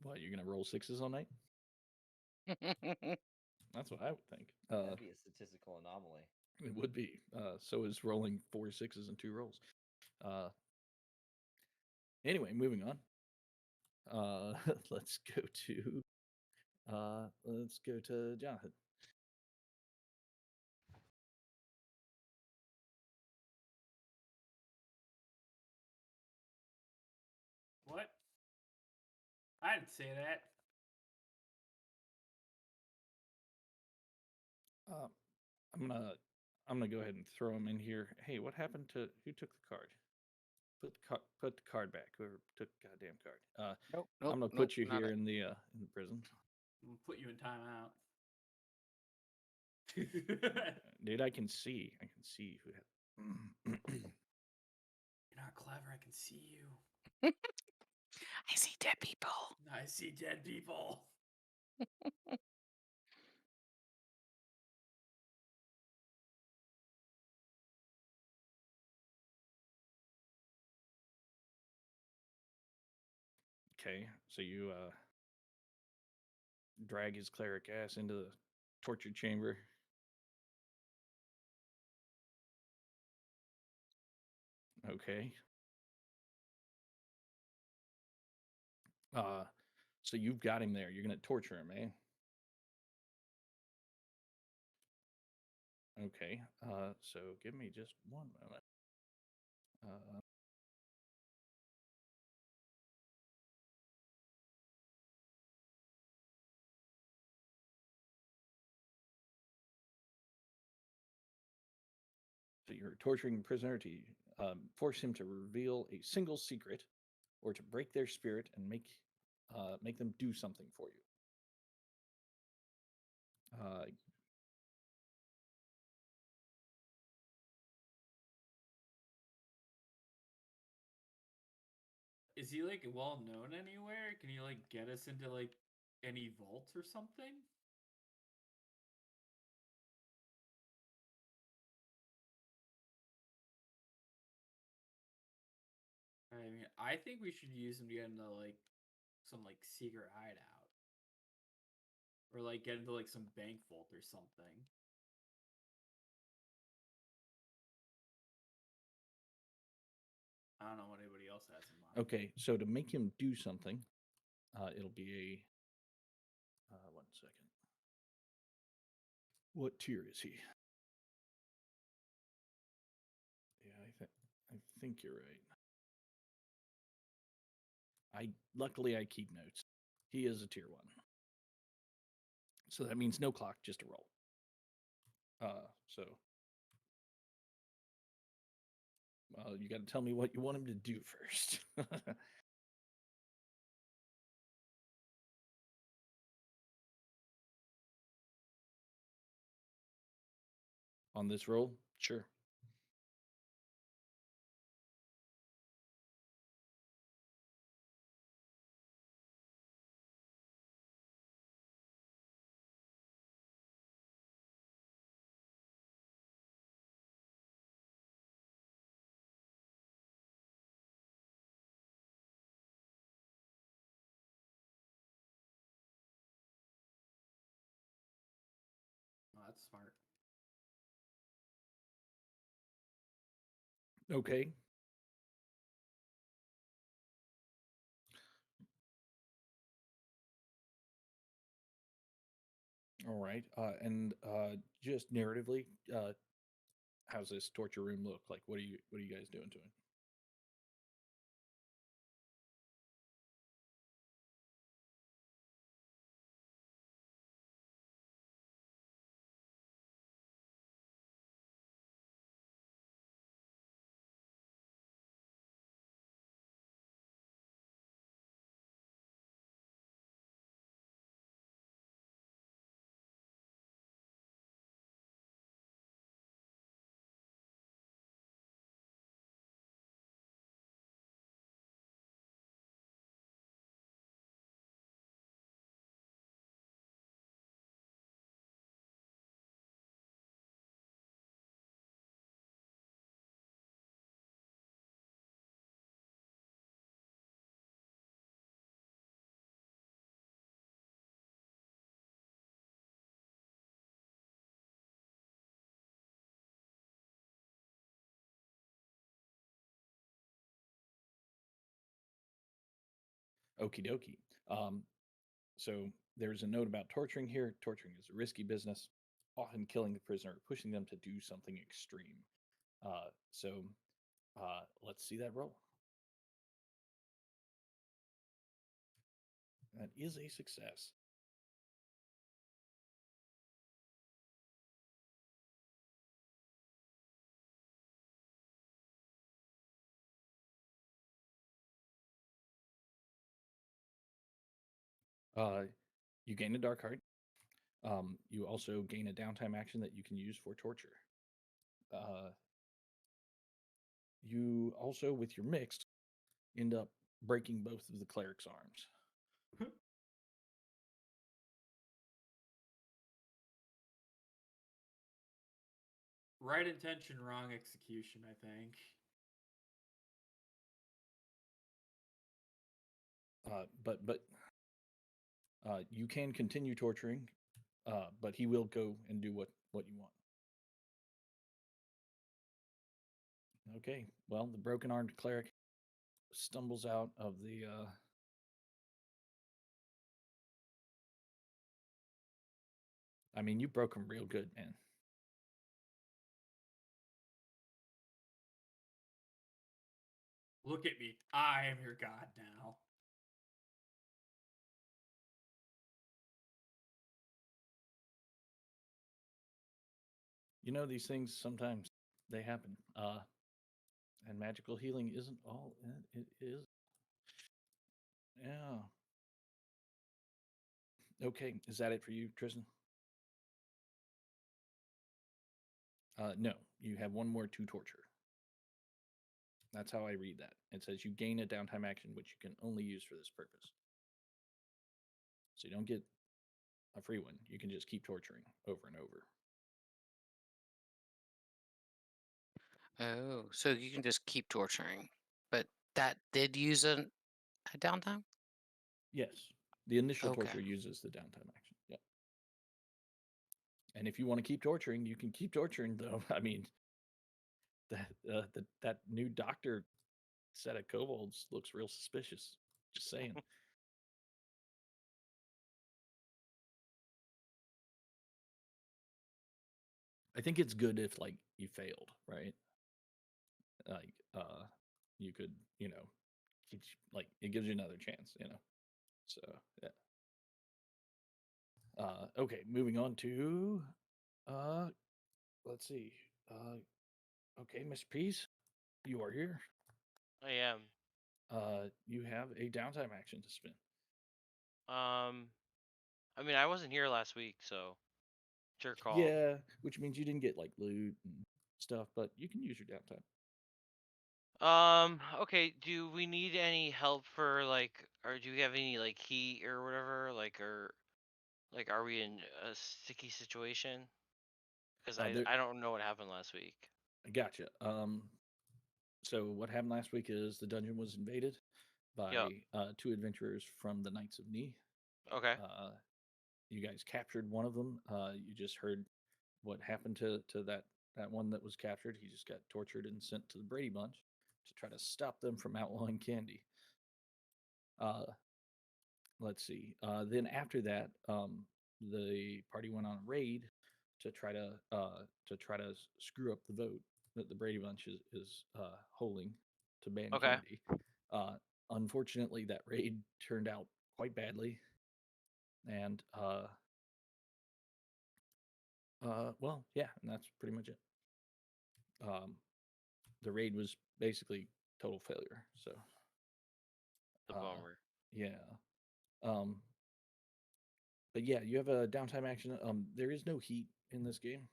Speaker 1: What, you're gonna roll 6s all night? That's what I would think.
Speaker 2: That'd be a statistical anomaly.
Speaker 1: It would be. So is rolling 4 6s and 2 rolls. Anyway, moving on. Let's go to Jonathan.
Speaker 3: What? I didn't say that.
Speaker 1: I'm gonna go ahead and throw him in here. Hey, what happened to who took the card? Put the card back. Whoever took the goddamn card.
Speaker 4: Nope,
Speaker 1: I'm gonna put you here in the prison.
Speaker 3: I'm gonna put you in timeout.
Speaker 1: Dude, I can see who.
Speaker 3: You're not clever. I can see you.
Speaker 4: I see dead people.
Speaker 3: I see dead people.
Speaker 1: Okay, so you drag his cleric ass into the torture chamber. Okay. So you've got him there. You're gonna torture him, eh? Okay. So give me just one moment. So you're torturing a prisoner to force him to reveal a single secret, or to break their spirit and make them do something for you.
Speaker 3: Is he like well known anywhere? Can he like get us into like any vaults or something? I mean, I think we should use him to get into like some like secret hideout, or like get into like some bank vault or something. I don't know what anybody else has in mind.
Speaker 1: Okay, so to make him do something, it'll be a 1 second. What tier is he? Yeah, I think you're right. Luckily I keep notes. He is a tier 1. So that means no clock, just a roll. So you got to tell me what you want him to do first. On this roll? Sure.
Speaker 3: Oh, that's smart.
Speaker 1: Okay. All right. And just narratively, how's this torture room look? Like, what are you guys doing to him? Okie dokie. So there's a note about torturing here. Torturing is a risky business, often killing the prisoner, pushing them to do something extreme. So let's see that roll. That is a success. You gain a dark heart. You also gain a downtime action that you can use for torture. You also, with your mixed, end up breaking both of the cleric's arms.
Speaker 3: Right intention, wrong execution, I think.
Speaker 1: But you can continue torturing, but he will go and do what you want. Okay. Well, the broken armed cleric stumbles out of the. I mean, you broke him real good, man.
Speaker 3: Look at me. I am your god now.
Speaker 1: You know, these things sometimes they happen. And magical healing isn't all it is. Yeah. Okay, is that it for you, Tristan? No, you have one more to torture. That's how I read that. It says you gain a downtime action, which you can only use for this purpose. So you don't get a free one. You can just keep torturing over and over.
Speaker 4: Oh, so you can just keep torturing, but that did use a downtime.
Speaker 1: Yes, the initial
Speaker 4: Okay.
Speaker 1: torture uses the downtime action. Yeah. And if you want to keep torturing, you can keep torturing. Though I mean, that new doctor set of kobolds looks real suspicious. Just saying. I think it's good if like you failed, right? Like you could, like it gives you another chance, So yeah. Okay, moving on to let's see. Okay, Miss Peace, you are here.
Speaker 5: I am.
Speaker 1: You have a downtime action to spend.
Speaker 5: I mean, I wasn't here last week, so it's your call.
Speaker 1: Yeah, which means you didn't get like loot and stuff, but you can use your downtime.
Speaker 5: Okay, do we need any help for like, or do we have any like heat or whatever? Like, are we in a sticky situation? Because
Speaker 1: There,
Speaker 5: I don't know what happened last week.
Speaker 1: I gotcha. So what happened last week is the dungeon was invaded by
Speaker 5: Yep.
Speaker 1: two adventurers from the Knights of Ni.
Speaker 5: Okay.
Speaker 1: You guys captured one of them. You just heard what happened to that one that was captured. He just got tortured and sent to the Brady Bunch to try to stop them from outlawing candy. Let's see. Then after that, the party went on a raid to try to screw up the vote that the Brady Bunch is holding to ban
Speaker 5: Okay.
Speaker 1: candy. Unfortunately, that raid turned out quite badly, and well, yeah, and that's pretty much it. The raid was basically total failure. So,
Speaker 5: The bummer.
Speaker 1: yeah. But yeah, you have a downtime action. There is no heat in this game.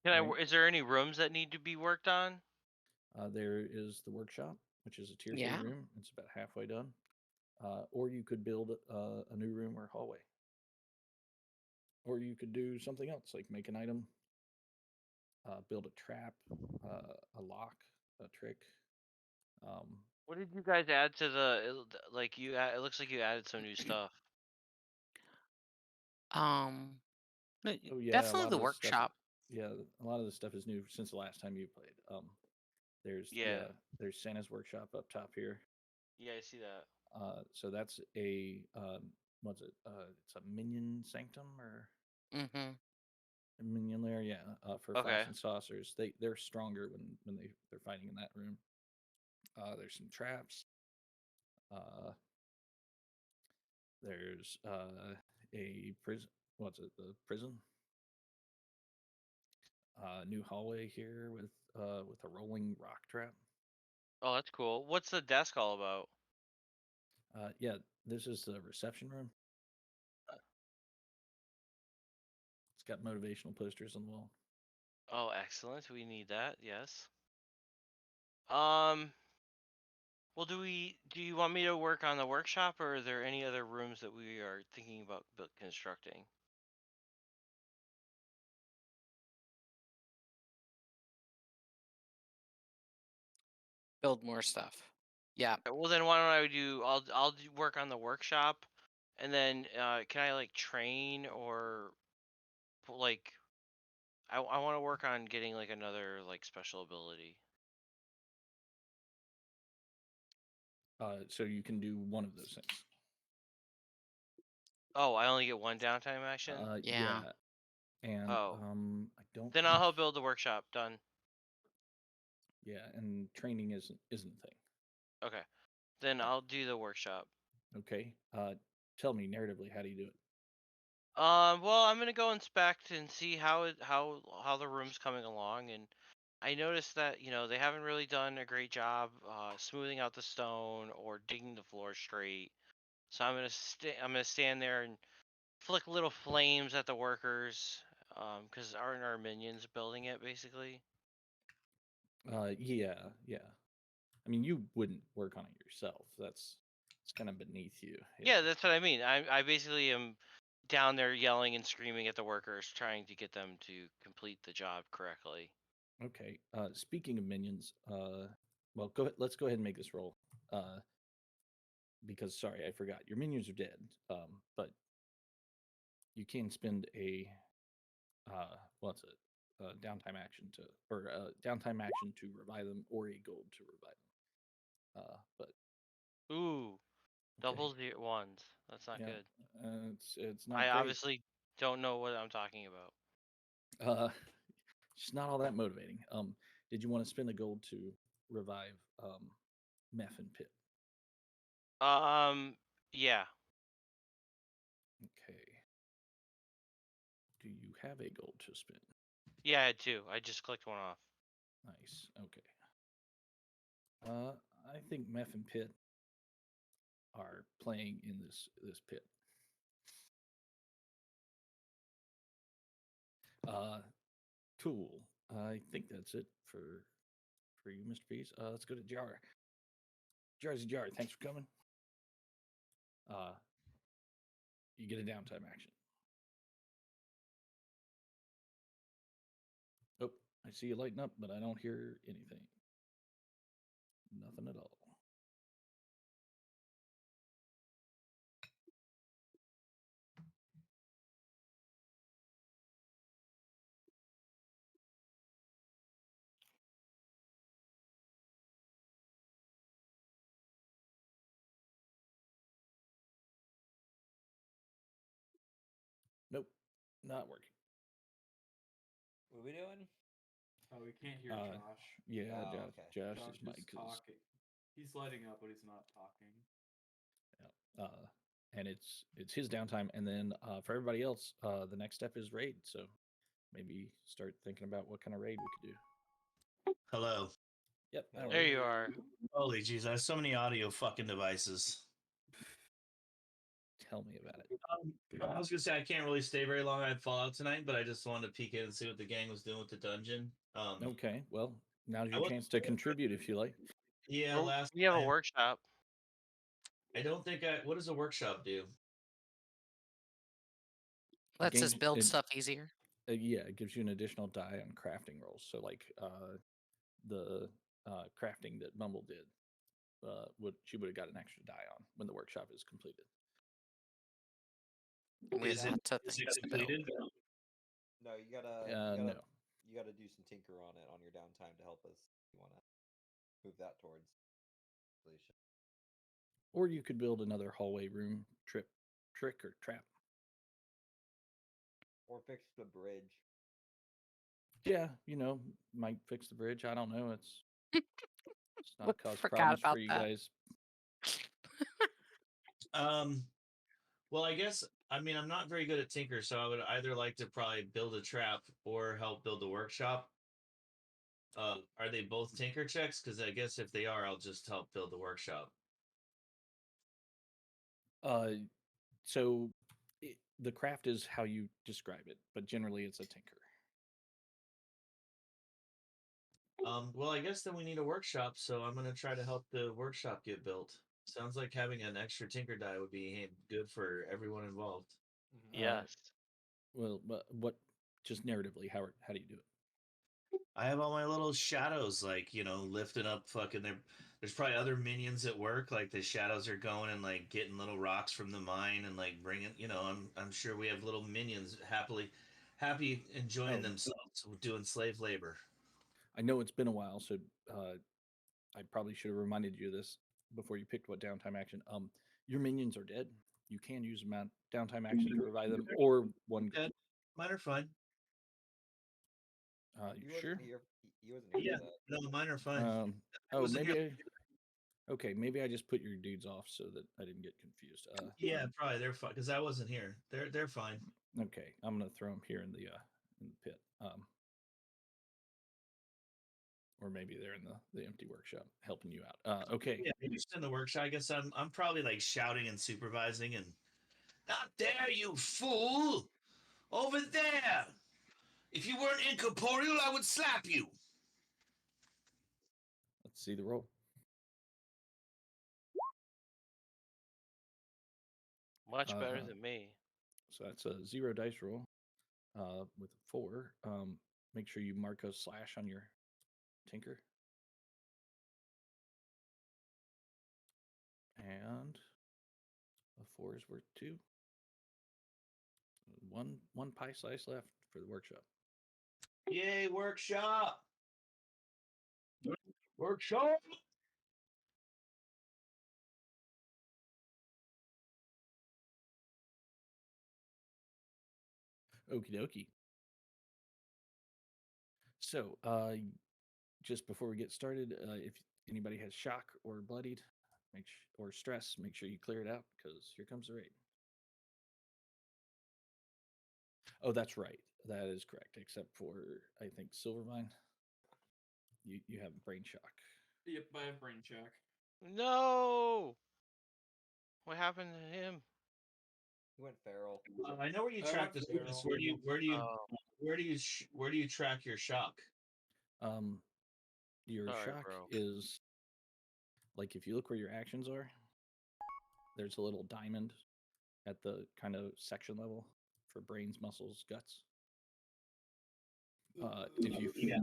Speaker 5: Can
Speaker 1: Right.
Speaker 5: Is there any rooms that need to be worked on?
Speaker 1: There is the workshop, which is a tier 3
Speaker 4: Yeah.
Speaker 1: room. It's about halfway done. Or you could build a new room or hallway. Or you could do something else, like make an item, build a trap, a lock, a trick.
Speaker 5: What did you guys add to like you? It looks like you added some new stuff.
Speaker 4: But
Speaker 1: Oh yeah, a
Speaker 4: definitely
Speaker 1: lot
Speaker 4: the
Speaker 1: of this stuff.
Speaker 4: workshop.
Speaker 1: Yeah, a lot of this stuff is new since the last time you played. There's
Speaker 5: Yeah.
Speaker 1: there's Santa's workshop up top here.
Speaker 5: Yeah, I see that.
Speaker 1: So that's a what's it? It's a minion sanctum or
Speaker 4: Mm-hmm.
Speaker 1: a minion lair, yeah. For
Speaker 5: Okay.
Speaker 1: flash and saucers, they're stronger when they're fighting in that room. There's some traps. There's a prison. What's it? The prison. New hallway here with a rolling rock trap.
Speaker 5: Oh, that's cool. What's the desk all about?
Speaker 1: Yeah, this is the reception room. It's got motivational posters on the wall.
Speaker 5: Oh, excellent. We need that. Yes. Well, do you want me to work on the workshop, or are there any other rooms that we are thinking about constructing?
Speaker 4: Build more stuff. Yeah.
Speaker 5: Well, then why don't I do? I'll work on the workshop, and then can I like train or like I want to work on getting like another like special ability.
Speaker 1: So you can do one of those things.
Speaker 5: Oh, I only get one downtime action.
Speaker 4: Yeah.
Speaker 1: And
Speaker 5: Oh.
Speaker 1: I don't.
Speaker 5: Then I'll help build the workshop. Done.
Speaker 1: Yeah, and training isn't a thing.
Speaker 5: Okay. Then I'll do the workshop.
Speaker 1: Okay. Tell me narratively, how do you do it?
Speaker 5: Well, I'm gonna go inspect and see how the room's coming along, and I noticed that they haven't really done a great job smoothing out the stone or digging the floor straight. So I'm gonna stand there and flick little flames at the workers, because aren't our minions building it basically?
Speaker 1: Yeah. I mean, you wouldn't work on it yourself. It's kind of beneath you.
Speaker 5: Yeah, that's what I mean. I basically am down there yelling and screaming at the workers, trying to get them to complete the job correctly.
Speaker 1: Okay. Speaking of minions, well, go ahead. Let's go ahead and make this roll. Because sorry, I forgot. Your minions are dead. But you can spend a what's it? Downtime action downtime action to revive them, or a gold to revive them. But
Speaker 5: Ooh,
Speaker 1: okay.
Speaker 5: double zero ones. That's not
Speaker 1: Yeah,
Speaker 5: good.
Speaker 1: it's not
Speaker 5: I
Speaker 1: great.
Speaker 5: obviously don't know what I'm talking about.
Speaker 1: It's not all that motivating. Did you want to spend the gold to revive Meth and Pit?
Speaker 5: Yeah.
Speaker 1: Okay. Do you have a gold to spend?
Speaker 5: Yeah, I had two. I just clicked one off.
Speaker 1: Nice. Okay. I think Meth and Pit are playing in this pit. Cool. I think that's it for you, Mr. Peace. Let's go to Jar. Jarzy Jar, thanks for coming. You get a downtime action. Oh, I see you lighting up, but I don't hear anything. Nothing at all. Nope, not working.
Speaker 2: What are we doing?
Speaker 3: Oh, we can't hear Josh.
Speaker 1: Yeah,
Speaker 2: Oh,
Speaker 1: Josh,
Speaker 2: okay.
Speaker 1: Josh's
Speaker 3: Josh
Speaker 1: mic
Speaker 3: is
Speaker 1: is
Speaker 3: talking. He's lighting up, but he's not talking.
Speaker 1: yeah. And it's his downtime, and then for everybody else, the next step is raid. So maybe start thinking about what kind of raid we could do.
Speaker 6: Hello.
Speaker 1: Yep, that
Speaker 5: There
Speaker 1: works.
Speaker 5: you are.
Speaker 6: Holy jeez, I have so many audio fucking devices.
Speaker 1: Tell me about it.
Speaker 6: I was gonna say I can't really stay very long on Fallout tonight, but I just wanted to peek in and see what the gang was doing with the dungeon.
Speaker 1: Okay, well, now's
Speaker 6: I
Speaker 1: your
Speaker 6: was-
Speaker 1: chance to contribute if you like.
Speaker 6: Yeah,
Speaker 5: Well,
Speaker 6: last
Speaker 5: we have a
Speaker 6: time-
Speaker 5: workshop.
Speaker 6: I don't think what does a workshop do?
Speaker 4: Lets us
Speaker 1: Gain-
Speaker 4: build
Speaker 1: it-
Speaker 4: stuff easier.
Speaker 1: Yeah, it gives you an additional die on crafting rolls. So like the crafting that Bumble did, she would have got an extra die on when the workshop is completed.
Speaker 4: We'd
Speaker 6: Is
Speaker 4: have
Speaker 6: it,
Speaker 4: to
Speaker 6: is
Speaker 4: think
Speaker 6: it
Speaker 4: still.
Speaker 6: completed?
Speaker 2: No, you gotta,
Speaker 1: No.
Speaker 2: you gotta do some tinker on it on your downtime to help us. You wanna move that towards completion.
Speaker 1: Or you could build another hallway room trick or trap.
Speaker 2: Or fix the bridge.
Speaker 1: Yeah, might fix the bridge. I don't know. It's not
Speaker 4: What-
Speaker 1: cause
Speaker 4: forgot
Speaker 1: problems
Speaker 4: about
Speaker 1: for you
Speaker 4: that.
Speaker 1: guys.
Speaker 6: Well, I guess I'm not very good at tinker, so I would either like to probably build a trap or help build a workshop. Are they both tinker checks? Because I guess if they are, I'll just help build the workshop.
Speaker 1: So the craft is how you describe it, but generally it's a tinker.
Speaker 6: Well, I guess then we need a workshop, so I'm gonna try to help the workshop get built. Sounds like having an extra tinker die would be good for everyone involved.
Speaker 5: Yes.
Speaker 1: Well, but what? Just narratively, how do you do it?
Speaker 6: I have all my little shadows, like lifting up fucking there. There's probably other minions at work, like the shadows are going and like getting little rocks from the mine and like bringing. I'm sure we have little minions happy enjoying
Speaker 1: Oh.
Speaker 6: themselves doing slave labor.
Speaker 1: I know it's been a while, so I probably should have reminded you of this before you picked what downtime action. Your minions are dead. You can use downtime action to revive them, or one.
Speaker 6: Dead. Mine are fine.
Speaker 1: You
Speaker 2: wasn't
Speaker 1: sure?
Speaker 2: here- He wasn't here
Speaker 6: Yeah,
Speaker 2: for that.
Speaker 6: no, mine are fine.
Speaker 1: Oh,
Speaker 6: wasn't
Speaker 1: maybe.
Speaker 6: here-
Speaker 1: Okay, maybe I just put your dudes off so that I didn't get confused.
Speaker 6: Yeah, probably they're fine because I wasn't here. They're fine.
Speaker 1: Okay, I'm gonna throw them here in the pit. Or maybe they're in the empty workshop helping you out. Okay.
Speaker 6: Yeah, maybe just in the workshop. I guess I'm probably like shouting and supervising and not there, you fool! Over there! If you weren't incorporeal, I would slap you.
Speaker 1: Let's see the roll.
Speaker 5: Much better
Speaker 1: Uh-huh.
Speaker 5: than me.
Speaker 1: So that's a 0 dice roll with a 4. Make sure you mark a slash on your tinker. And a 4 is worth 2. One pie slice left for the workshop.
Speaker 6: Yay, workshop! Workshop!
Speaker 1: Okie dokie. So, just before we get started, if anybody has shock or bloodied, or stress, make sure you clear it out because here comes the raid. Oh, that's right. That is correct, except for I think Silvermine. You have brain shock.
Speaker 3: Yep, I have brain shock.
Speaker 5: No. What happened to him?
Speaker 2: He went feral.
Speaker 6: I know where you
Speaker 3: I
Speaker 6: track
Speaker 3: went
Speaker 6: this.
Speaker 3: feral.
Speaker 6: Where do you track your shock?
Speaker 1: Your
Speaker 5: Sorry,
Speaker 1: shock
Speaker 5: bro.
Speaker 1: is like if you look where your actions are, there's a little diamond at the kind of section level for brains, muscles, guts. If you
Speaker 6: Yeah.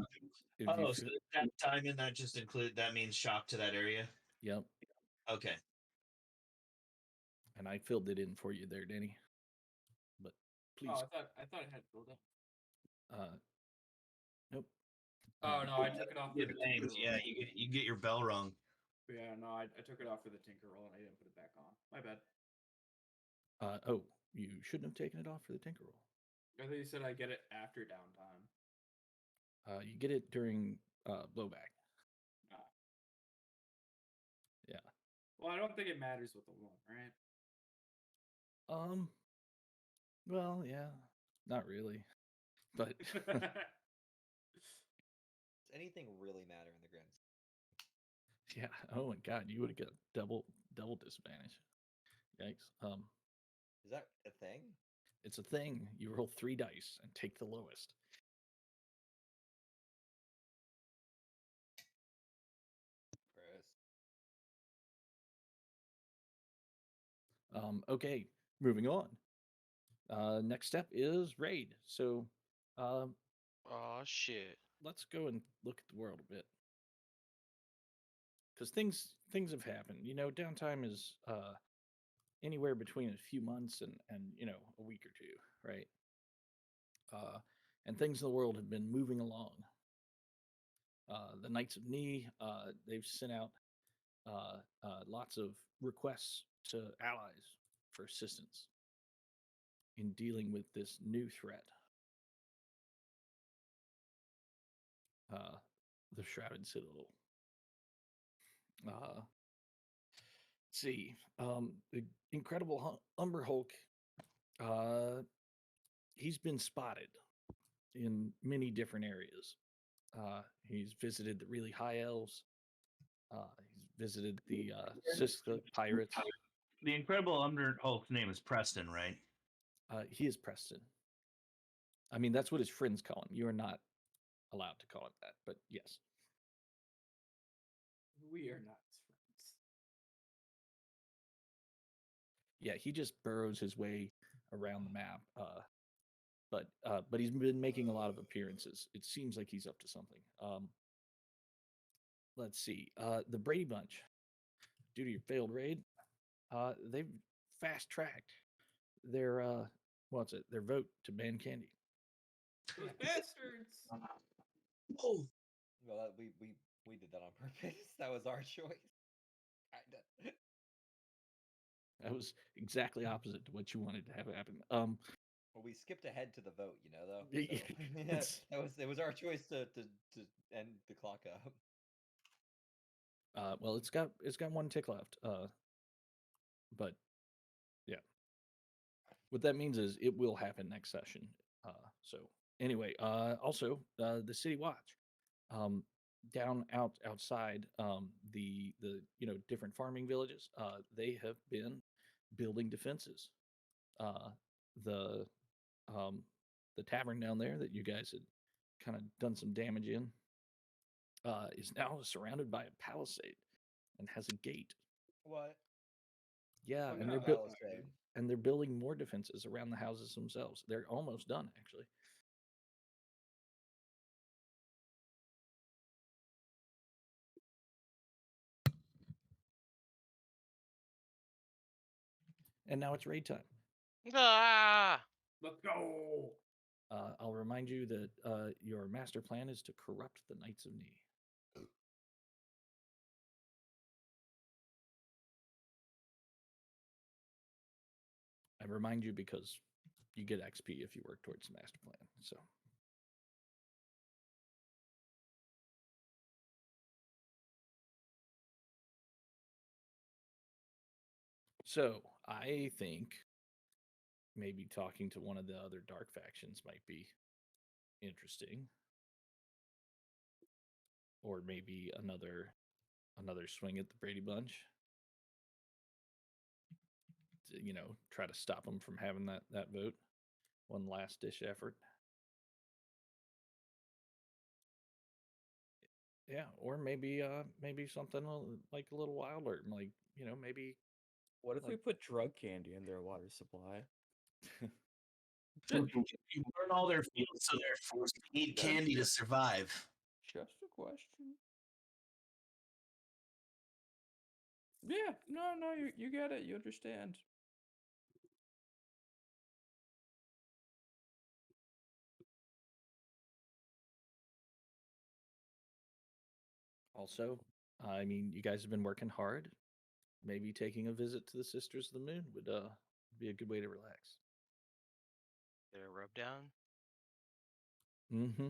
Speaker 1: if
Speaker 6: Oh,
Speaker 1: you
Speaker 6: so
Speaker 1: feel,
Speaker 6: that diamond that means shock to that area.
Speaker 1: yep,
Speaker 6: Okay.
Speaker 1: and I filled it in for you there, Danny. But please,
Speaker 3: Oh, I thought it had filled up.
Speaker 1: nope.
Speaker 3: Oh no, I took it off for the tinker roll.
Speaker 6: Yeah, you get your bell rung.
Speaker 3: Yeah, no, I took it off for the tinker roll and I didn't put it back on. My bad.
Speaker 1: Oh, you shouldn't have taken it off for the tinker roll.
Speaker 3: I thought you said I get it after downtime.
Speaker 1: You get it during blowback.
Speaker 3: Ah.
Speaker 1: Yeah.
Speaker 3: Well, I don't think it matters with the one, right?
Speaker 1: Well, yeah, not really, but
Speaker 2: Does anything really matter in the grand scheme?
Speaker 1: yeah. Oh my God, you would have got double disadvantage. Yikes.
Speaker 2: Is that a thing?
Speaker 1: It's a thing. You roll 3 dice and take the lowest.
Speaker 2: Chris.
Speaker 1: Okay, moving on. Next step is raid. So,
Speaker 5: Oh shit.
Speaker 1: let's go and look at the world a bit. Because things have happened. Downtime is anywhere between a few months and a week or two, right? And things in the world have been moving along. The Knights of Ni, they've sent out lots of requests to allies for assistance in dealing with this new threat. The Shrouded Citadel. Let's see. The Incredible Umber Hulk. He's been spotted in many different areas. He's visited the really high elves. He's visited the Siska pirates.
Speaker 6: The Incredible Umber Hulk's name is Preston, right?
Speaker 1: He is Preston. I mean, that's what his friends call him. You are not allowed to call him that, but yes.
Speaker 3: We are not friends.
Speaker 1: Yeah, he just burrows his way around the map. But he's been making a lot of appearances. It seems like he's up to something. Let's see. The Brady Bunch, due to your failed raid, they've fast tracked their their vote to ban candy.
Speaker 3: Those bastards.
Speaker 6: Oh,
Speaker 2: Well, we did that on purpose. That was our choice. Kinda.
Speaker 1: That was exactly opposite to what you wanted to have happen.
Speaker 2: Well, we skipped ahead to the vote, though.
Speaker 1: Yeah,
Speaker 2: So,
Speaker 1: it's-
Speaker 2: it was our choice to end the clock up.
Speaker 1: well, it's got one tick left. But yeah, what that means is it will happen next session. So anyway, also the City Watch, down outside the different farming villages, they have been building defenses. The tavern down there that you guys had kind of done some damage in is now surrounded by a palisade and has a gate.
Speaker 2: What?
Speaker 1: Yeah,
Speaker 2: What
Speaker 1: and
Speaker 2: kind
Speaker 1: they're
Speaker 2: of
Speaker 1: built.
Speaker 2: balustrade?
Speaker 1: And they're building more defenses around the houses themselves. They're almost done, actually. And now it's raid time.
Speaker 5: Ah!
Speaker 3: Let's go.
Speaker 1: I'll remind you that your master plan is to corrupt the Knights of Knee. I remind you because you get XP if you work towards the master plan. So I think maybe talking to one of the other dark factions might be interesting. Or maybe another swing at the Brady Bunch. To, try to stop them from having that vote. One last dish effort. Yeah, or maybe something like a little wilder, like maybe.
Speaker 7: What if we
Speaker 1: like-
Speaker 7: put drug candy in their water supply?
Speaker 6: you burn all their fields, so they're forced to eat candy to survive.
Speaker 7: Just a question. Yeah, no, you get it. You understand.
Speaker 1: Also, I mean, you guys have been working hard. Maybe taking a visit to the Sisters of the Moon would be a good way to relax.
Speaker 5: Get a rub down.
Speaker 1: Mm-hmm.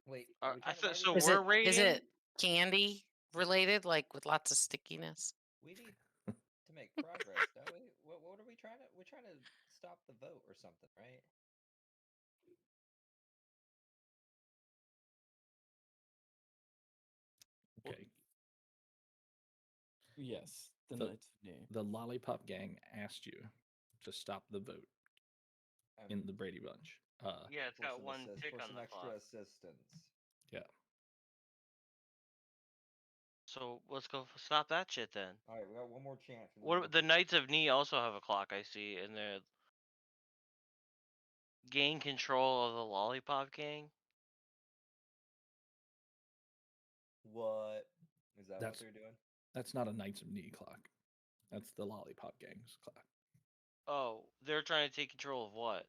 Speaker 2: Wait,
Speaker 5: I
Speaker 2: we kinda-
Speaker 5: thought
Speaker 2: why
Speaker 5: so.
Speaker 2: we-
Speaker 4: Is
Speaker 5: We're
Speaker 4: it
Speaker 5: raiding.
Speaker 4: is it candy related, like with lots of stickiness?
Speaker 2: We need to make progress, don't we? What are we trying to? We're trying to stop the vote or something, right?
Speaker 1: Okay.
Speaker 7: Yes, the
Speaker 1: So-
Speaker 7: Knights of Knee.
Speaker 1: The Lollipop Gang asked you to stop the vote in the Brady Bunch.
Speaker 5: Yeah, it's
Speaker 2: For
Speaker 5: got
Speaker 2: some
Speaker 5: one
Speaker 2: assist-
Speaker 5: tick
Speaker 2: for
Speaker 5: on
Speaker 2: some
Speaker 5: the
Speaker 2: extra
Speaker 5: clock.
Speaker 2: assistance.
Speaker 5: So let's go stop that shit then.
Speaker 2: All right, we got one more chance. and then
Speaker 5: What
Speaker 2: we'll
Speaker 5: the
Speaker 2: do-
Speaker 5: Knights of Knee also have a clock I see, and they gain control of the Lollipop Gang.
Speaker 2: What is that?
Speaker 1: That's-
Speaker 2: What they're doing?
Speaker 1: That's not a Knights of Knee clock. That's the Lollipop Gang's clock.
Speaker 5: Oh, they're trying to take control of what?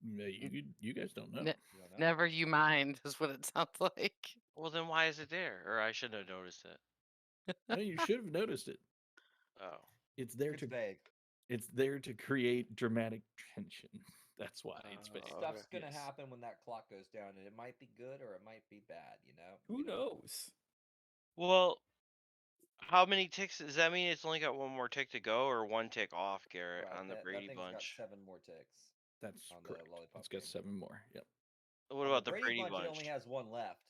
Speaker 1: You guys don't know.
Speaker 4: Ne-
Speaker 2: You don't know?
Speaker 4: Never you mind is what it sounds like.
Speaker 5: Well, then why is it there? Or I shouldn't have noticed it.
Speaker 1: No, you should have noticed it.
Speaker 5: Oh.
Speaker 1: It's there
Speaker 2: It's
Speaker 1: to
Speaker 2: vague.
Speaker 1: it's there to create dramatic tension. That's why it's vague.
Speaker 5: Oh,
Speaker 2: Stuff's
Speaker 5: okay.
Speaker 2: gonna
Speaker 1: Yes.
Speaker 2: happen when that clock goes down, and it might be good or it might be bad. You know.
Speaker 7: Who knows?
Speaker 5: Well, how many ticks does that mean? It's only got one more tick to go, or one tick off, Garrett,
Speaker 2: Right,
Speaker 5: on the
Speaker 2: that
Speaker 5: Brady
Speaker 2: thing's
Speaker 5: Bunch?
Speaker 2: got 7 more ticks.
Speaker 1: That's
Speaker 2: On the
Speaker 1: correct.
Speaker 2: lollipop
Speaker 1: It's got
Speaker 2: game.
Speaker 1: 7 more. Yep.
Speaker 5: What
Speaker 2: On
Speaker 5: about the
Speaker 2: Brady
Speaker 5: Brady
Speaker 2: Bunch,
Speaker 5: Bunch?
Speaker 2: it only has 1 left.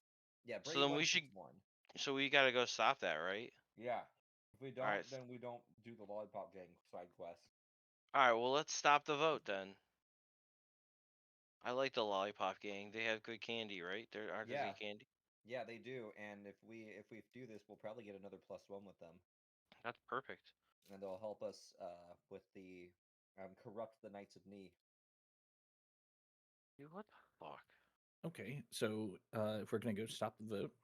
Speaker 2: Yeah,
Speaker 5: So
Speaker 2: Brady
Speaker 5: then we
Speaker 2: Bunch
Speaker 5: should.
Speaker 2: gets 1.
Speaker 5: So we gotta go stop that, right?
Speaker 2: Yeah. If we don't,
Speaker 5: Alright.
Speaker 2: then we don't do the lollipop gang side quest.
Speaker 5: All right. Well, let's stop the vote then. I like the Lollipop Gang. They have good candy, right? They're artisan
Speaker 2: Yeah.
Speaker 5: candy.
Speaker 2: Yeah, they do. And if we do this, we'll probably get another +1 with them,
Speaker 5: That's perfect.
Speaker 2: and they'll help us with the corrupt the Knights of Knee.
Speaker 5: Dude, what the fuck?
Speaker 1: Okay. So if we're gonna go stop the vote,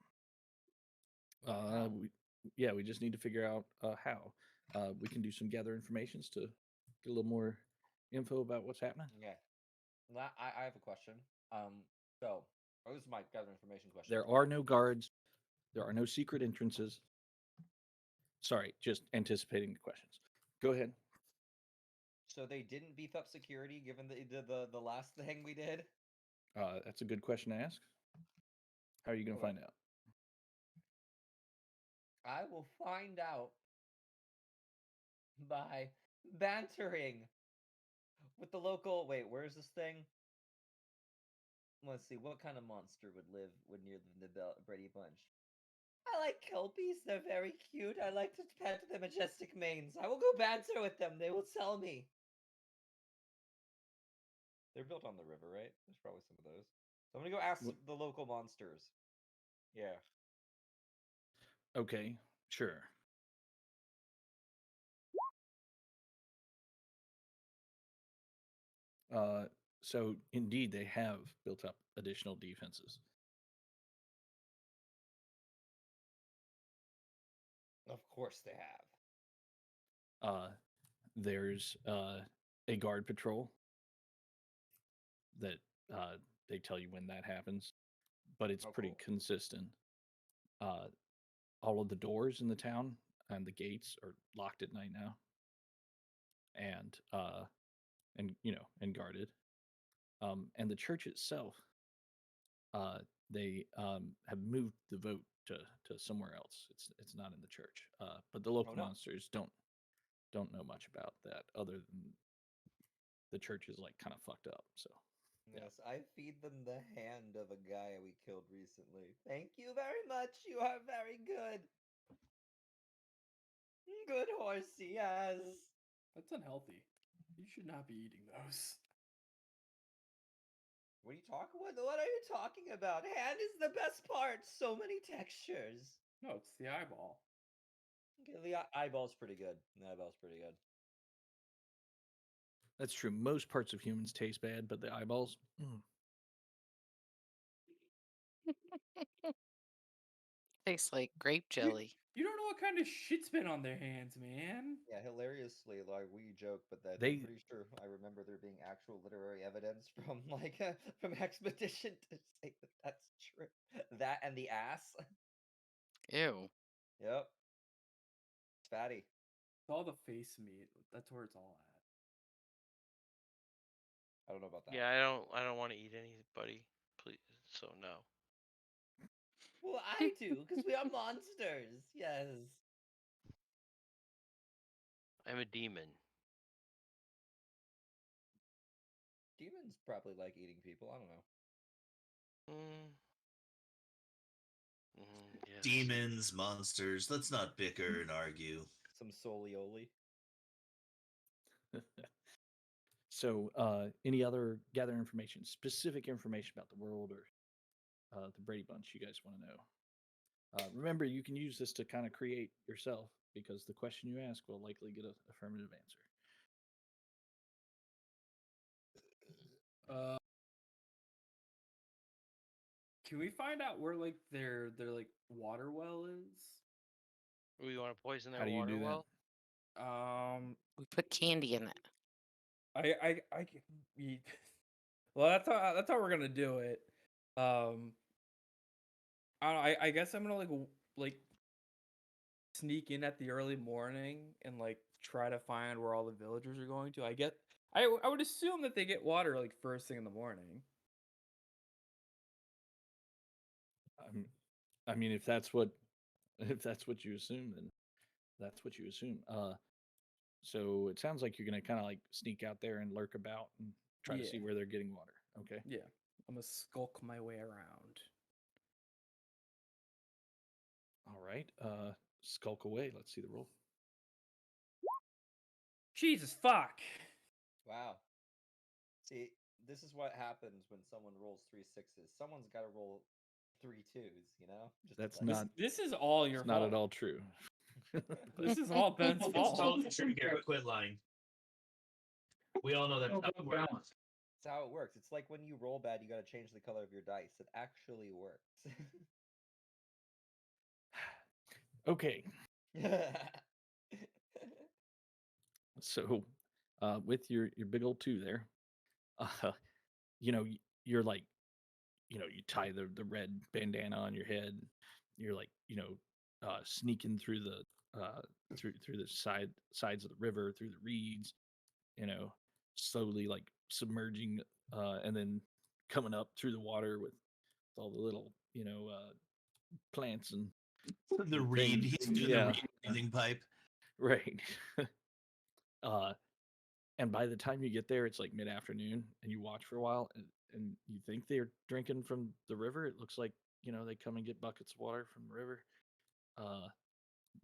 Speaker 2: How?
Speaker 1: we just need to figure out how. We can do some gather informations to get a little more info about what's happening.
Speaker 2: Yeah. I have a question. So this is my gather information question.
Speaker 1: There are no guards. There are no secret entrances. Sorry, just anticipating the questions. Go ahead.
Speaker 2: So they didn't beef up security given the last thing we did.
Speaker 1: That's a good question to ask. How are you going to
Speaker 2: Okay.
Speaker 1: find out?
Speaker 2: I will find out by bantering with the local. Wait, where's this thing? Let's see. What kind of monster would live near the Brady Bunch? I like kelpies. They're very cute. I like to pet their majestic manes. I will go banter with them. They will tell me. They're built on the river, right? There's probably some of those. So I'm gonna go ask the local monsters. Yeah.
Speaker 1: Okay, sure. So indeed, they have built up additional defenses.
Speaker 2: Of course they have.
Speaker 1: There's a guard patrol that they tell you when that happens, but it's
Speaker 2: Oh,
Speaker 1: pretty
Speaker 2: cool.
Speaker 1: consistent. All of the doors in the town and the gates are locked at night now, and guarded. And the church itself, they have moved the vote to somewhere else. It's not in the church. But the local
Speaker 2: no.
Speaker 1: monsters don't know much about that, other than the church is like kind of fucked up. So yeah.
Speaker 2: Yes, I feed them the hand of a guy we killed recently. Thank you very much. You are very good. Good horsey, yes.
Speaker 7: That's unhealthy. You should not be eating those.
Speaker 2: What are you talking about? What are you talking about? Hand is the best part. So many textures.
Speaker 7: No, it's the eyeball.
Speaker 2: Okay, the eyeball's pretty good. The eyeball's pretty good.
Speaker 1: That's true. Most parts of humans taste bad, but the eyeballs.
Speaker 4: Tastes like grape jelly.
Speaker 7: You don't know what kind of shit's been on their hands, man.
Speaker 2: Yeah, hilariously, like we joke, but that
Speaker 1: They-
Speaker 2: I'm pretty sure I remember there being actual literary evidence from from Expedition to say that that's true. That and the ass.
Speaker 4: Ew.
Speaker 2: Yep. It's fatty.
Speaker 7: It's all the face meat. That's where it's all at.
Speaker 2: I don't know about that.
Speaker 5: Yeah, I don't want to eat anybody, please. So no.
Speaker 2: Well, I do because we are monsters. Yes.
Speaker 5: I'm a demon.
Speaker 2: Demons probably like eating people. I don't know.
Speaker 5: Yes.
Speaker 6: Demons, monsters. Let's not bicker and argue.
Speaker 2: Some solioli.
Speaker 1: So, any other gather information, specific information about the world or the Brady Bunch you guys want to know? Remember, you can use this to kind of create yourself, because the question you ask will likely get an affirmative answer.
Speaker 7: Can we find out where like their like water well is?
Speaker 5: We want to poison their
Speaker 1: How do you
Speaker 5: water
Speaker 1: do that?
Speaker 5: well?
Speaker 4: We put candy in it.
Speaker 7: I can eat. Well, that's how we're gonna do it. I don't know, I guess I'm gonna like sneak in at the early morning and like try to find where all the villagers are going to. I would assume that they get water like first thing in the morning.
Speaker 1: I mean, if that's what you assume, then that's what you assume. So it sounds like you're gonna kind of like sneak out there and lurk about and try to see
Speaker 7: Yeah.
Speaker 1: where they're getting water. Okay.
Speaker 7: Yeah, I'm gonna skulk my way around.
Speaker 1: All right. Skulk away. Let's see the roll.
Speaker 7: Jesus fuck!
Speaker 2: Wow. See, this is what happens when someone rolls 3 6s. Someone's got to roll 3 2s. You know. Just to
Speaker 1: That's
Speaker 2: tell you.
Speaker 1: not.
Speaker 7: This is all your
Speaker 1: It's not
Speaker 7: fault.
Speaker 1: at all true.
Speaker 7: This is all Ben's
Speaker 6: It's
Speaker 7: fault.
Speaker 6: totally true, Garrett. Quit lying. We all know that's how it works.
Speaker 2: That's how it works. It's like when you roll bad, you got to change the color of your dice. It actually works.
Speaker 1: Okay. So, with your big old 2 there, you know, you're like, you tie the red bandana on your head. You're like, sneaking through the through the sides of the river, through the reeds, slowly like submerging, and then coming up through the water with all the little, plants and
Speaker 6: The reed.
Speaker 1: things.
Speaker 6: He's doing
Speaker 1: Yeah.
Speaker 6: the reed breathing pipe.
Speaker 1: Right. And by the time you get there, it's like mid-afternoon, and you watch for a while, and you think they're drinking from the river. It looks like, they come and get buckets of water from the river.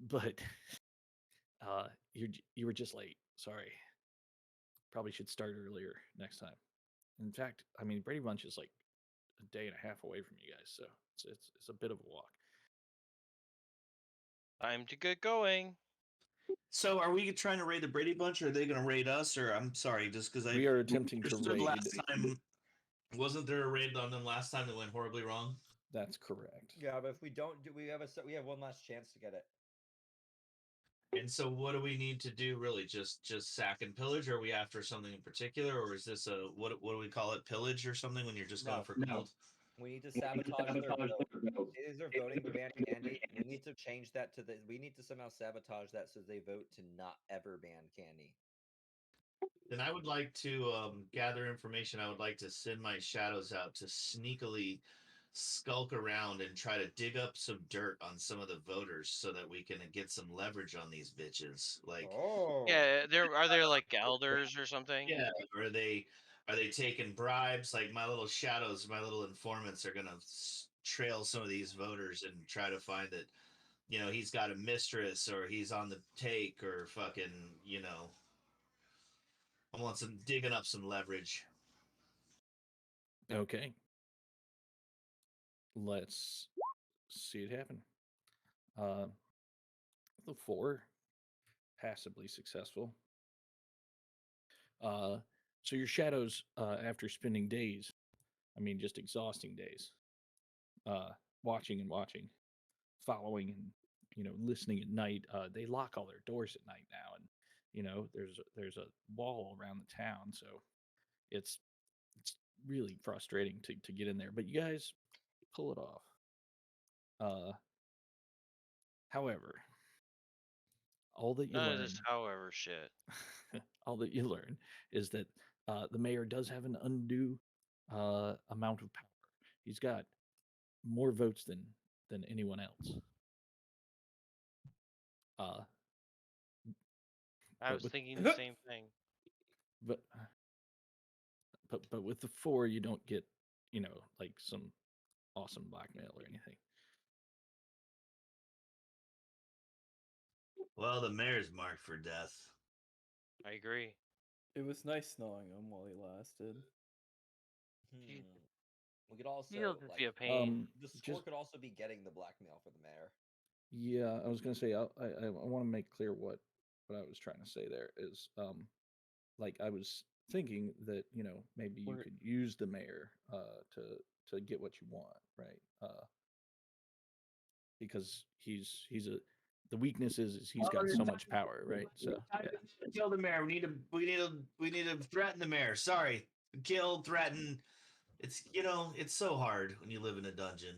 Speaker 1: But you were just late. Sorry. Probably should start earlier next time. In fact, I mean, Brady Bunch is like a day and a half away from you guys, so it's a bit of a walk.
Speaker 5: Time to get going.
Speaker 6: So, are we trying to raid the Brady Bunch, or are they going to raid us? Or I'm sorry, just because
Speaker 1: We are attempting to
Speaker 6: understood
Speaker 1: raid.
Speaker 6: last time. Wasn't there a raid on them last time that went horribly wrong?
Speaker 1: That's correct.
Speaker 2: Yeah, but if we don't do, we have one last chance to get it.
Speaker 6: And so, what do we need to do? Really, just sack and pillage? Or are we after something in particular, or is this a what do we call it? Pillage or something when you're just going for gold?
Speaker 2: We need to sabotage their vote. It is their voting to ban candy. We need to change that to the. We need to somehow sabotage that so they vote to not ever ban candy.
Speaker 6: Then I would like to gather information. I would like to send my shadows out to sneakily skulk around and try to dig up some dirt on some of the voters so that we can get some leverage on these bitches. Like,
Speaker 2: Oh.
Speaker 5: Yeah, are there like elders or something?
Speaker 6: yeah, are they taking bribes? Like my little shadows, my little informants are gonna trail some of these voters and try to find that, he's got a mistress or he's on the take or fucking, I want some digging up some leverage.
Speaker 1: Okay. Let's see it happen. The 4, passably successful. So your shadows, after spending days, I mean, just exhausting days, watching and watching, following and listening at night. They lock all their doors at night now, and there's a wall around the town, so it's really frustrating to get in there. But you guys pull it off. However, all that you
Speaker 5: None of
Speaker 1: learn,
Speaker 5: this, however, shit.
Speaker 1: all that you learn is that the mayor does have an undue amount of power. He's got more votes than anyone else.
Speaker 5: I was thinking the same thing.
Speaker 1: But with the 4, you don't get like some awesome blackmail or anything.
Speaker 6: Well, the mayor's marked for death.
Speaker 5: I agree.
Speaker 7: It was nice knowing him while he lasted.
Speaker 2: We could also
Speaker 5: He'll just be a pain.
Speaker 2: the score could also be getting the blackmail for the mayor.
Speaker 1: Yeah, I was gonna say I want to make clear what I was trying to say there is like I was thinking that maybe you could use the mayor to get what you want, right? Because the weakness is he's got so much power, right? So yeah.
Speaker 6: Kill the mayor. We need to threaten the mayor. Sorry, kill, threaten. It's it's so hard when you live in a dungeon.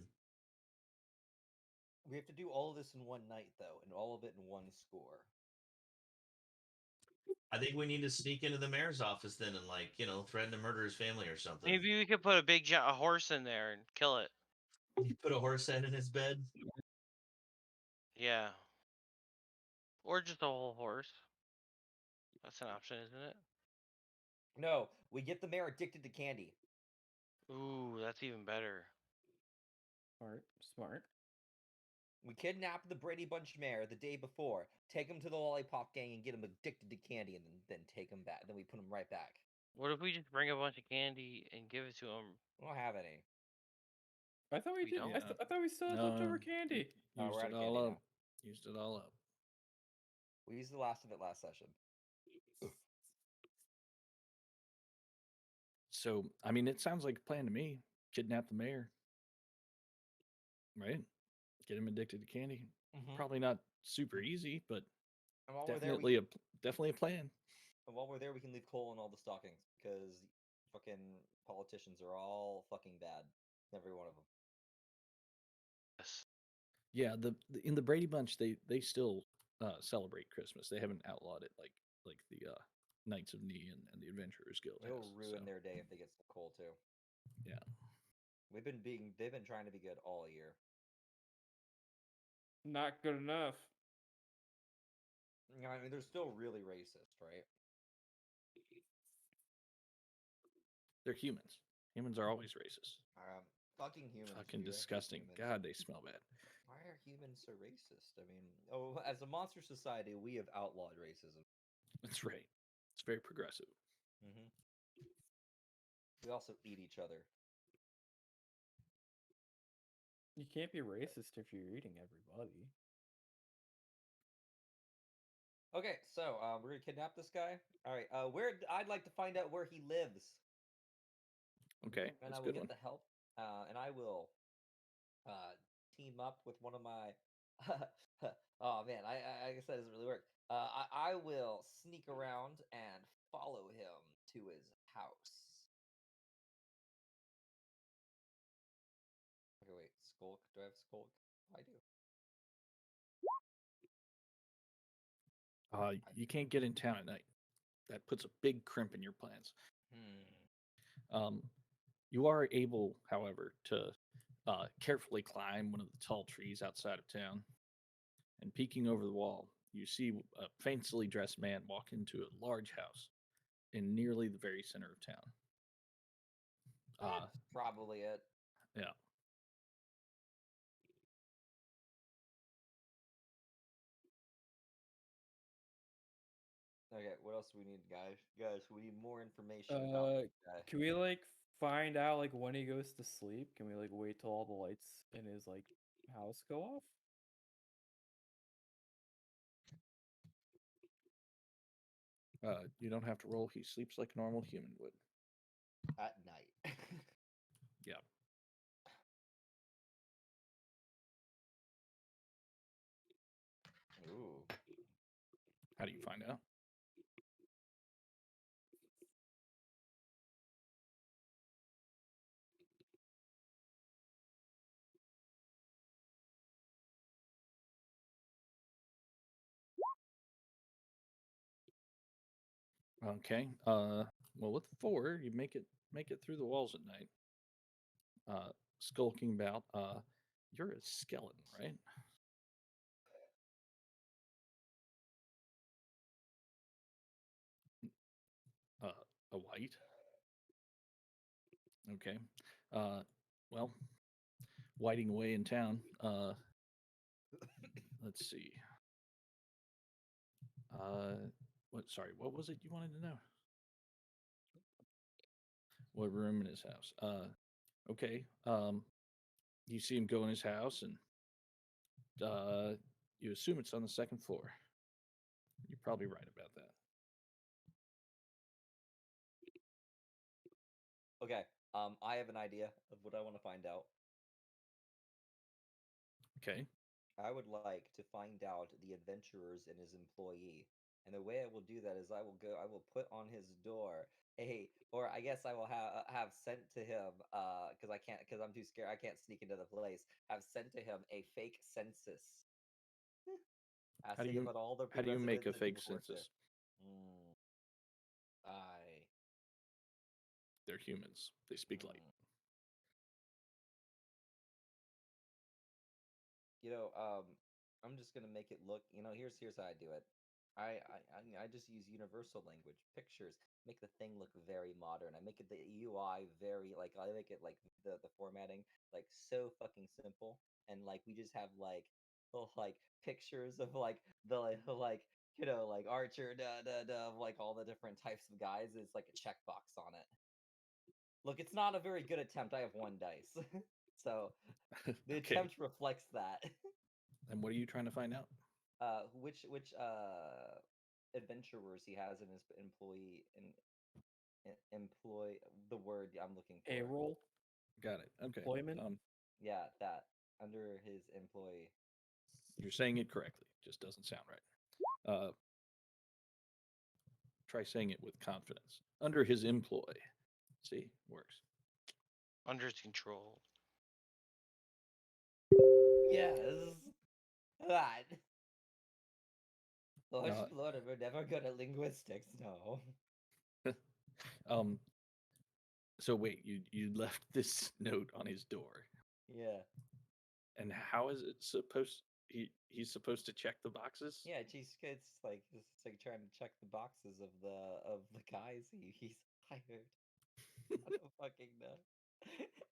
Speaker 2: We have to do all of this in one night, though, and all of it in one score.
Speaker 6: I think we need to sneak into the mayor's office then and, like, you know, threaten to murder his family or something.
Speaker 5: Maybe we could put a horse in there and kill it.
Speaker 6: You put a horse head in his bed.
Speaker 5: Yeah. Or just a whole horse. That's an option, isn't it?
Speaker 2: No, we get the mayor addicted to candy.
Speaker 5: Ooh, that's even better.
Speaker 7: Smart.
Speaker 2: We kidnap the Brady Bunch mayor the day before, take him to the Lollipop Gang, and get him addicted to candy, and then take him back. Then we put him right back.
Speaker 5: What if we just bring a bunch of candy and give it to him?
Speaker 2: We don't have any.
Speaker 7: I thought we
Speaker 5: We
Speaker 7: did.
Speaker 5: don't?
Speaker 7: I thought we still had leftover candy.
Speaker 2: Oh,
Speaker 1: Used
Speaker 2: we're out
Speaker 1: it
Speaker 2: of
Speaker 1: all
Speaker 2: candy
Speaker 1: up. Used it all up.
Speaker 2: We used the last of it last session.
Speaker 1: So, I mean, it sounds like a plan to me. Kidnap the mayor. Right? Get him addicted to candy.
Speaker 2: Mhm.
Speaker 1: Probably not super easy, but
Speaker 2: And while we're there,
Speaker 1: definitely a plan.
Speaker 2: and while we're there, we can leave coal in all the stockings because fucking politicians are all fucking bad. Every one of them.
Speaker 5: Yes.
Speaker 1: Yeah, in the Brady Bunch, they still celebrate Christmas. They haven't outlawed it like the Knights of Knee and the Adventurers Guild
Speaker 2: It'll
Speaker 1: has.
Speaker 2: ruin
Speaker 1: so,
Speaker 2: their day if they get some coal too.
Speaker 1: Yeah.
Speaker 2: They've been trying to be good all year.
Speaker 7: Not good enough.
Speaker 2: I mean, they're still really racist, right?
Speaker 1: They're humans. Humans are always racist.
Speaker 2: Fucking humans.
Speaker 1: Fucking
Speaker 2: dude. I hate
Speaker 1: disgusting.
Speaker 2: humans.
Speaker 1: God, they smell bad.
Speaker 2: Why are humans so racist? I mean, as a monster society, we have outlawed racism.
Speaker 1: That's right. It's very progressive.
Speaker 2: Mm-hmm. We also eat each other.
Speaker 7: You can't be racist if you're eating everybody.
Speaker 2: Okay, so we're gonna kidnap this guy. All right, I'd like to find out where he lives,
Speaker 1: Okay,
Speaker 2: and
Speaker 1: that's
Speaker 2: I
Speaker 1: a
Speaker 2: will
Speaker 1: good
Speaker 2: get
Speaker 1: one.
Speaker 2: the help. And I will team up with one of my. Oh man, I guess that doesn't really work. I will sneak around and follow him to his house. Okay, wait, skulk. Do I have skulk? I do.
Speaker 1: You can't get in town at night. That puts a big crimp in your plans. You are able, however, to carefully climb one of the tall trees outside of town. And peeking over the wall, you see a fancily dressed man walk into a large house in nearly the very center of town.
Speaker 2: That's probably it.
Speaker 1: Yeah.
Speaker 2: Okay, what else do we need, guys? Guys, we need more information about this guy.
Speaker 7: Can we like find out like when he goes to sleep? Can we like wait till all the lights in his like house go off?
Speaker 1: You don't have to roll. He sleeps like a normal human would.
Speaker 2: At night.
Speaker 1: Yeah.
Speaker 2: Ooh.
Speaker 1: How do you find out? Okay. Well, with 4, you make it through the walls at night. Skulking about. You're a skeleton, right? A white. Okay. Well, whiting away in town. Let's see. What was it you wanted to know? What room in his house? Okay. You see him go in his house, and you assume it's on the second floor. You're probably right about that.
Speaker 2: Okay. I have an idea of what I want to find out.
Speaker 1: Okay.
Speaker 2: I would like to find out the adventurers and his employee And the way I will do that is I will put on his door or I guess I will have sent to him because I'm too scared, I can't sneak into the place. Have sent to him a fake census, asking about all the
Speaker 1: how do you make a
Speaker 2: residents that
Speaker 1: fake
Speaker 2: people work there.
Speaker 1: census?
Speaker 2: I
Speaker 1: They're humans. They speak light.
Speaker 2: I'm just gonna make it look. Here's how I do it. I just use universal language, pictures, make the thing look very modern. I make it the UI very I make it like the formatting like so fucking simple, and like we just have little pictures of like Archer, of like all the different types of guys. It's like a checkbox on it. Look, it's not a very good attempt. I have 1 dice, so the
Speaker 1: Okay.
Speaker 2: attempt reflects that.
Speaker 1: And what are you trying to find out?
Speaker 2: Which adventurers he has in his employ the word I'm looking for.
Speaker 7: Payroll.
Speaker 1: Got it. Okay.
Speaker 7: Employment?
Speaker 2: Yeah, that under his employee.
Speaker 1: You're saying it correctly. Just doesn't sound right. Try saying it with confidence. Under his employ. See, works.
Speaker 5: Under his control.
Speaker 2: Yes. That. Lord,
Speaker 1: Uh,
Speaker 2: Lord, we're never good at linguistics, no.
Speaker 1: So wait, you left this note on his door,
Speaker 2: Yeah.
Speaker 1: and how is it supposed? He's supposed to check the boxes.
Speaker 2: Yeah, it's like trying to check the boxes of the guys he's hired. I don't fucking know.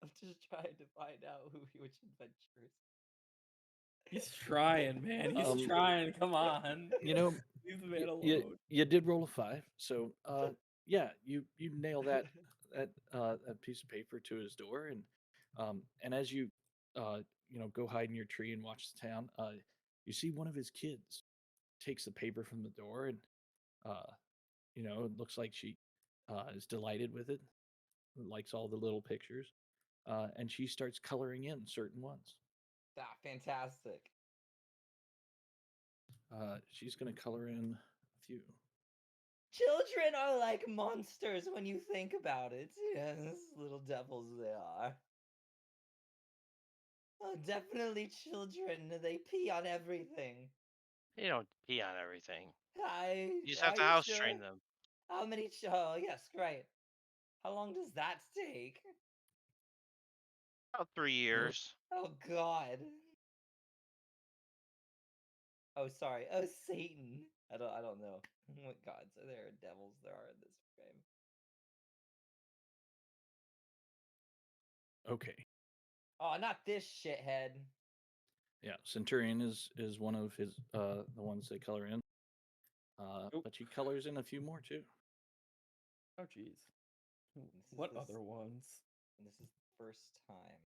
Speaker 2: I'm just trying to find out which adventurers.
Speaker 7: He's trying, man. He's trying. Come on.
Speaker 1: You know,
Speaker 7: Leave the man alone.
Speaker 1: you did roll a 5, so yeah, you nail that that piece of paper to his door, and as you go hide in your tree and watch the town, you see one of his kids takes the paper from the door, and it looks like she is delighted with it, likes all the little pictures, and she starts coloring in certain ones.
Speaker 2: Ah, fantastic.
Speaker 1: She's gonna color in a few.
Speaker 2: Children are like monsters when you think about it. Yes, little devils they are. Oh, definitely children. They pee on everything.
Speaker 5: You don't pee on everything. You just
Speaker 2: Are
Speaker 5: have to
Speaker 2: you
Speaker 5: house
Speaker 2: sure?
Speaker 5: train them.
Speaker 2: How many? Oh, yes, great. How long does that take?
Speaker 5: About 3 years.
Speaker 2: Oh God. Oh, sorry. Oh, Satan. I don't know. What gods are there? Devils there are in this game.
Speaker 1: Okay.
Speaker 2: Oh, not this shithead.
Speaker 1: Yeah, Centurion is one of his the ones they color in. But she colors in a few more too.
Speaker 7: Oh, jeez.
Speaker 2: This
Speaker 7: What
Speaker 2: is
Speaker 7: other ones?
Speaker 2: This is the first time.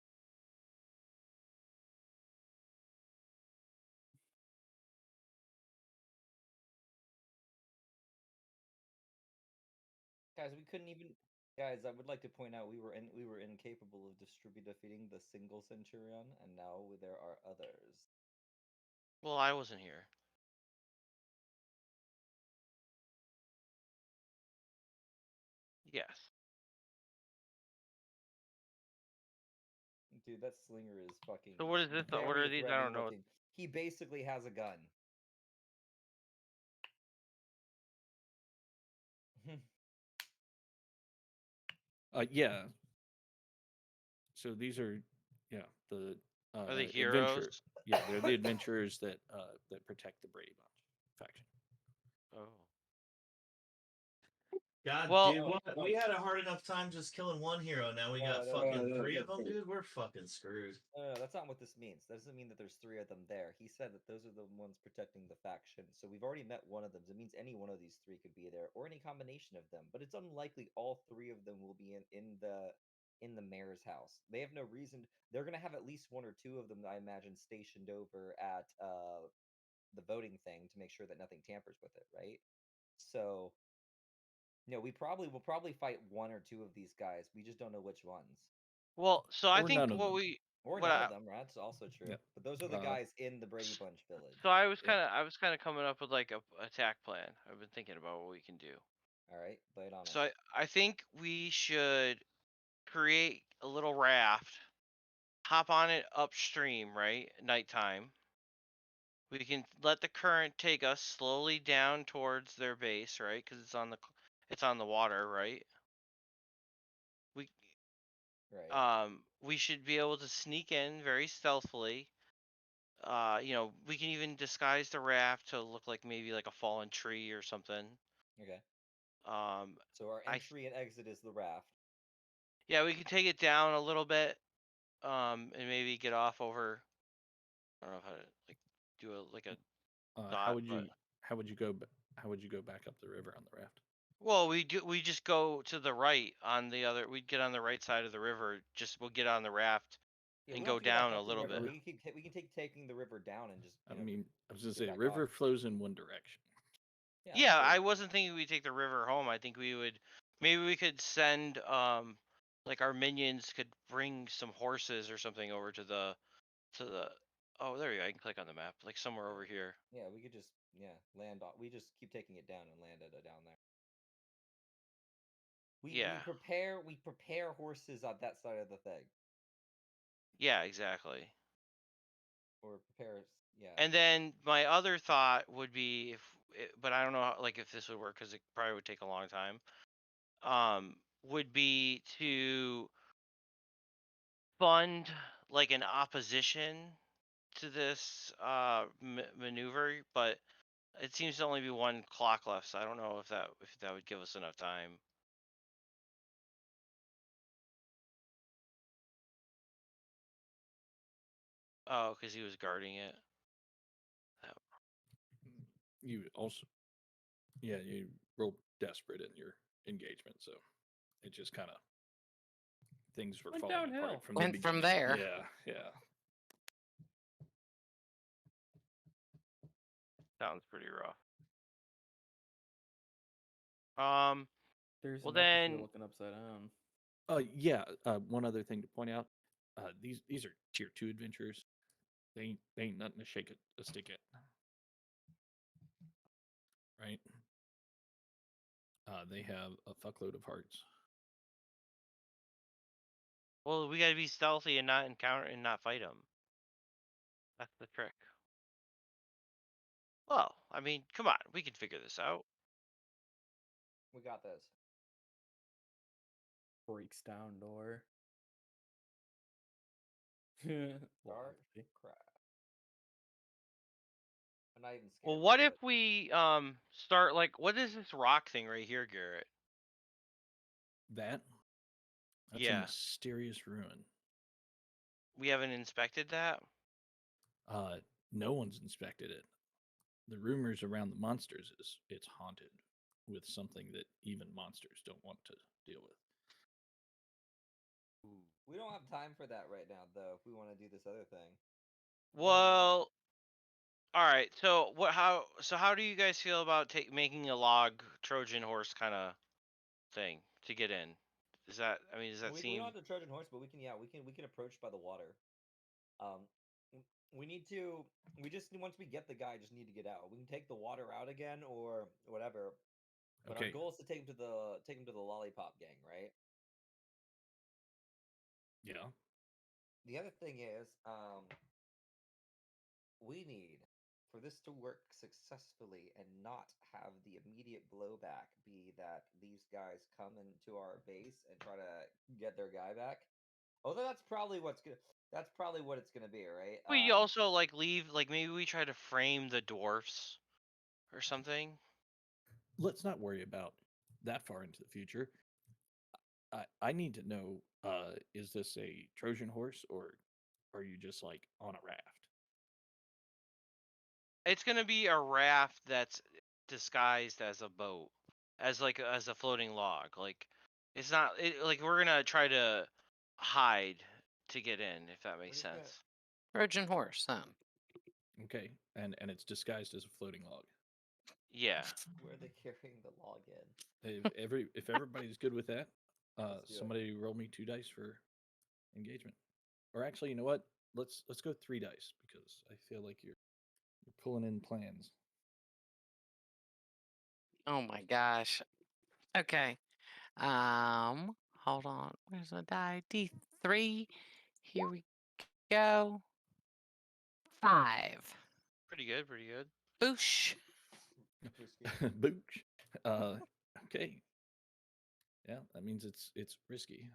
Speaker 2: Guys, we couldn't even. Guys, I would like to point out we were incapable of defeating the single Centurion, and now there are others.
Speaker 5: Well, I wasn't here. Yes.
Speaker 2: Dude, that slinger is fucking.
Speaker 5: So what is this? What
Speaker 2: very
Speaker 5: are these? I
Speaker 2: threatening
Speaker 5: don't know.
Speaker 2: looking. He basically has a gun.
Speaker 1: Yeah. So these are the
Speaker 5: Are they
Speaker 1: adventure.
Speaker 5: heroes?
Speaker 1: Yeah, they're the adventurers that protect the Brady Bunch faction.
Speaker 5: Oh.
Speaker 6: God,
Speaker 5: Well-
Speaker 6: dude, we had a hard enough time just killing one hero. Now we got fucking 3 of them, dude. We're fucking screwed.
Speaker 2: No, that's not what this means. That doesn't mean that there's 3 of them there. He said that those are the ones protecting the faction. So we've already met one of them. So it means any one of these 3 could be there, or any combination of them. But it's unlikely all 3 of them will be in the mayor's house. They have no reason. They're gonna have at least 1 or 2 of them, I imagine, stationed over at the voting thing to make sure that nothing tampers with it, right? So we'll probably fight 1 or 2 of these guys. We just don't know which ones.
Speaker 5: Well, so I
Speaker 1: Or
Speaker 5: think
Speaker 1: none of
Speaker 5: what
Speaker 1: them.
Speaker 5: we
Speaker 2: Or
Speaker 5: what
Speaker 2: none
Speaker 5: I,
Speaker 2: of them. That's also true.
Speaker 1: Yep.
Speaker 2: But those are the guys in the Brady Bunch village.
Speaker 5: so I was
Speaker 1: Yeah.
Speaker 5: kind of coming up with like a attack plan. I've been thinking about what we can do.
Speaker 2: All right, lay it on
Speaker 5: So
Speaker 2: us.
Speaker 5: I think we should create a little raft, hop on it upstream, right? Nighttime. We can let the current take us slowly down towards their base, right? Because it's on the water, right? We
Speaker 2: Right.
Speaker 5: we should be able to sneak in very stealthily. We can even disguise the raft to look like maybe like a fallen tree or something.
Speaker 2: Okay.
Speaker 5: Um,
Speaker 2: So our
Speaker 5: I th-
Speaker 2: entry and exit is the raft.
Speaker 5: yeah, we can take it down a little bit, and maybe get off over. I don't know how to like do a
Speaker 1: How
Speaker 5: dot,
Speaker 1: would
Speaker 5: but
Speaker 1: you how would you go how would you go back up the river on the raft?
Speaker 5: well, we just go to the right on the other. We'd get on the right side of the river. We'll get on the raft
Speaker 2: Yeah,
Speaker 5: and
Speaker 2: we don't
Speaker 5: go
Speaker 2: have to go back
Speaker 5: down a
Speaker 2: up the
Speaker 5: little
Speaker 2: river.
Speaker 5: bit.
Speaker 2: We can take taking the river down and just.
Speaker 1: I
Speaker 2: You know,
Speaker 1: mean, I was gonna
Speaker 2: get
Speaker 1: say
Speaker 2: back
Speaker 1: river
Speaker 2: off.
Speaker 1: flows in one direction.
Speaker 5: Yeah,
Speaker 2: so-
Speaker 5: I wasn't thinking we'd take the river home. I think maybe we could send like our minions could bring some horses or something over to the oh, there you go. I can click on the map, like somewhere over here.
Speaker 2: Yeah, we could just land off. We just keep taking it down and land it down there.
Speaker 5: Yeah.
Speaker 2: We prepare horses on that side of the thing,
Speaker 5: Yeah, exactly.
Speaker 2: or prepare. Yeah.
Speaker 5: And then my other thought would be but I don't know like if this would work because it probably would take a long time. Would be to fund like an opposition to this maneuver, but it seems to only be one clock left, so I don't know if that would give us enough time. Oh, because he was guarding it.
Speaker 1: You also, yeah, you roll desperate in your engagement, so it just kind of things were
Speaker 7: Went
Speaker 1: falling
Speaker 7: downhill.
Speaker 1: apart from
Speaker 4: Went
Speaker 1: the
Speaker 4: from
Speaker 1: beginning.
Speaker 4: there.
Speaker 1: Yeah, yeah.
Speaker 5: Sounds pretty rough. Um,
Speaker 7: There's
Speaker 5: Well,
Speaker 7: an episode
Speaker 5: then-
Speaker 7: looking upside down.
Speaker 1: Yeah. One other thing to point out: these are tier 2 adventures. They ain't nothing to shake a stick at, right? They have a fuckload of hearts.
Speaker 5: well, we gotta be stealthy and not encounter and not fight them. That's the trick. Well, I mean, come on, we can figure this out.
Speaker 2: We got this.
Speaker 7: Breaks down door.
Speaker 2: Start
Speaker 7: Lovely.
Speaker 2: crap. I'm not even scared.
Speaker 5: Well,
Speaker 2: of
Speaker 5: what
Speaker 2: it.
Speaker 5: if we start like what is this rock thing right here, Garrett?
Speaker 1: That's
Speaker 5: Yeah.
Speaker 1: a mysterious ruin.
Speaker 5: We haven't inspected that.
Speaker 1: No one's inspected it. The rumors around the monsters is it's haunted with something that even monsters don't want to deal with.
Speaker 2: We don't have time for that right now, though. If we want to do this other thing.
Speaker 5: Well, all right. So how do you guys feel about making a log Trojan horse kind of thing to get in? Does that
Speaker 2: we
Speaker 5: seem
Speaker 2: don't have the Trojan horse, but we can approach by the water. We need to. We just once we get the guy, just need to get out. We can take the water out again or whatever. But
Speaker 1: Okay.
Speaker 2: our goal is to take him to the lollipop gang, right?
Speaker 1: Yeah.
Speaker 2: The other thing is, we need for this to work successfully and not have the immediate blowback be that these guys come into our base and try to get their guy back. Although that's probably what it's gonna be, right?
Speaker 5: we also like leave like maybe we try to frame the dwarfs or something?
Speaker 1: Let's not worry about that far into the future. I need to know, is this a Trojan horse or are you just like on a raft?
Speaker 5: It's gonna be a raft that's disguised as a boat, as a floating log. Like it's not like we're gonna try to hide to get in, if that makes
Speaker 2: just gonna-
Speaker 5: sense.
Speaker 4: Trojan horse, then.
Speaker 1: Okay. And it's disguised as a floating log.
Speaker 5: Yeah.
Speaker 2: Where are they carrying the log in?
Speaker 1: If everybody's good with that,
Speaker 2: Let's do it.
Speaker 1: somebody roll me 2 dice for engagement. Or actually, you know what? Let's go 3 dice because I feel like you're pulling in plans.
Speaker 4: Oh my gosh. Okay. Hold on. Where's my die? D3. Here we go. 5.
Speaker 5: Pretty good, pretty good.
Speaker 4: Boosh.
Speaker 2: Risky.
Speaker 1: Booch. Okay. Yeah, that means it's risky.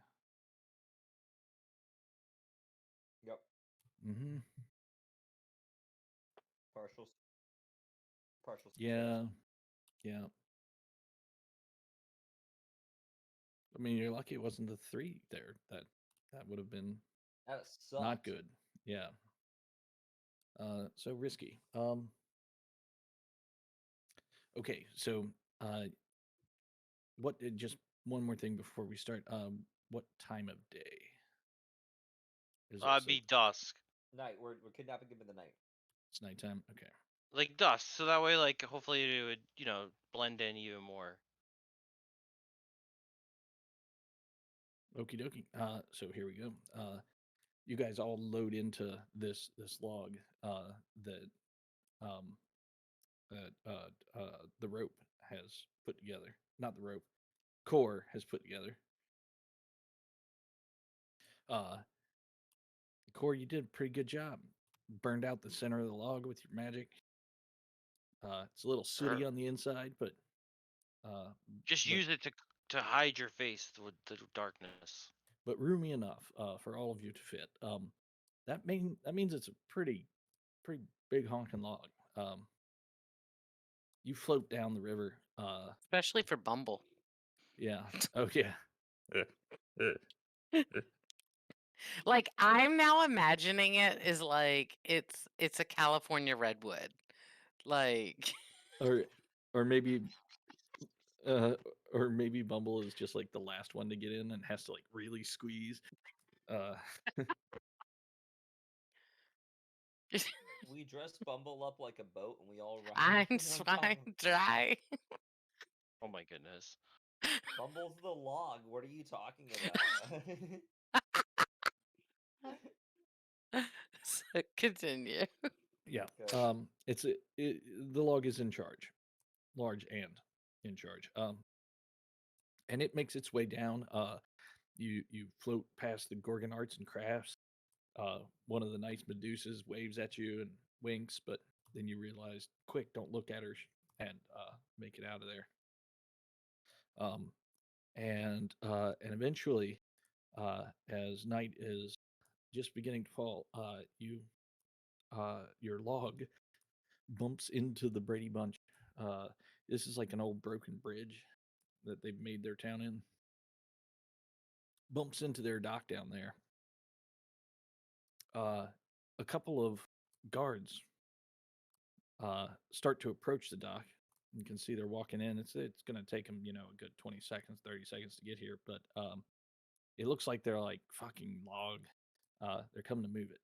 Speaker 2: Yep.
Speaker 1: Mm-hmm.
Speaker 2: Partial. Partial.
Speaker 1: Yeah. Yeah. I mean, you're lucky it wasn't the 3 there. That would have been
Speaker 2: That sucks.
Speaker 1: not good. Yeah. So risky. Okay, so what? Just one more thing before we start. What time of day? Is
Speaker 5: It'd be dusk.
Speaker 2: Night. We're kidnapping him in the night.
Speaker 1: It's nighttime. Okay.
Speaker 5: Like dusk, so that way, like, hopefully it would, blend in even more.
Speaker 1: Okie dokie. So here we go. You guys all load into this log that um the rope has put together. Not the rope. Core has put together. Core, you did a pretty good job. Burned out the center of the log with your magic. It's a little sooty
Speaker 5: Sure.
Speaker 1: on the inside, but
Speaker 5: Just
Speaker 1: but-
Speaker 5: use it to hide your face with the darkness.
Speaker 1: but roomy enough for all of you to fit. That means it's a pretty big honking log. You float down the river.
Speaker 4: Especially for Bumble.
Speaker 1: Yeah. Oh yeah.
Speaker 4: Like I'm now imagining it is like it's a California redwood. Like
Speaker 1: or maybe uh or maybe Bumble is just like the last one to get in and has to like really squeeze.
Speaker 2: We dress Bumble up like a boat, and we all ride.
Speaker 4: I'm
Speaker 2: on
Speaker 4: swine
Speaker 2: top.
Speaker 4: dry.
Speaker 5: Oh my goodness.
Speaker 2: Bumble's the log. What are you talking about?
Speaker 4: So continue.
Speaker 1: Yeah.
Speaker 2: Good.
Speaker 1: The log is in charge. Large and in charge. And it makes its way down. You float past the Gorgon Arts and Crafts. One of the nice Medusas waves at you and winks, but then you realize, quick, don't look at her, and make it out of there. And eventually, as night is just beginning to fall, your log bumps into the Brady Bunch. This is like an old broken bridge that they've made their town in. Bumps into their dock down there. A couple of guards start to approach the dock. You can see they're walking in. It's going to take them, a good 20 seconds, 30 seconds to get here, but it looks like they're like fucking log. They're coming to move it.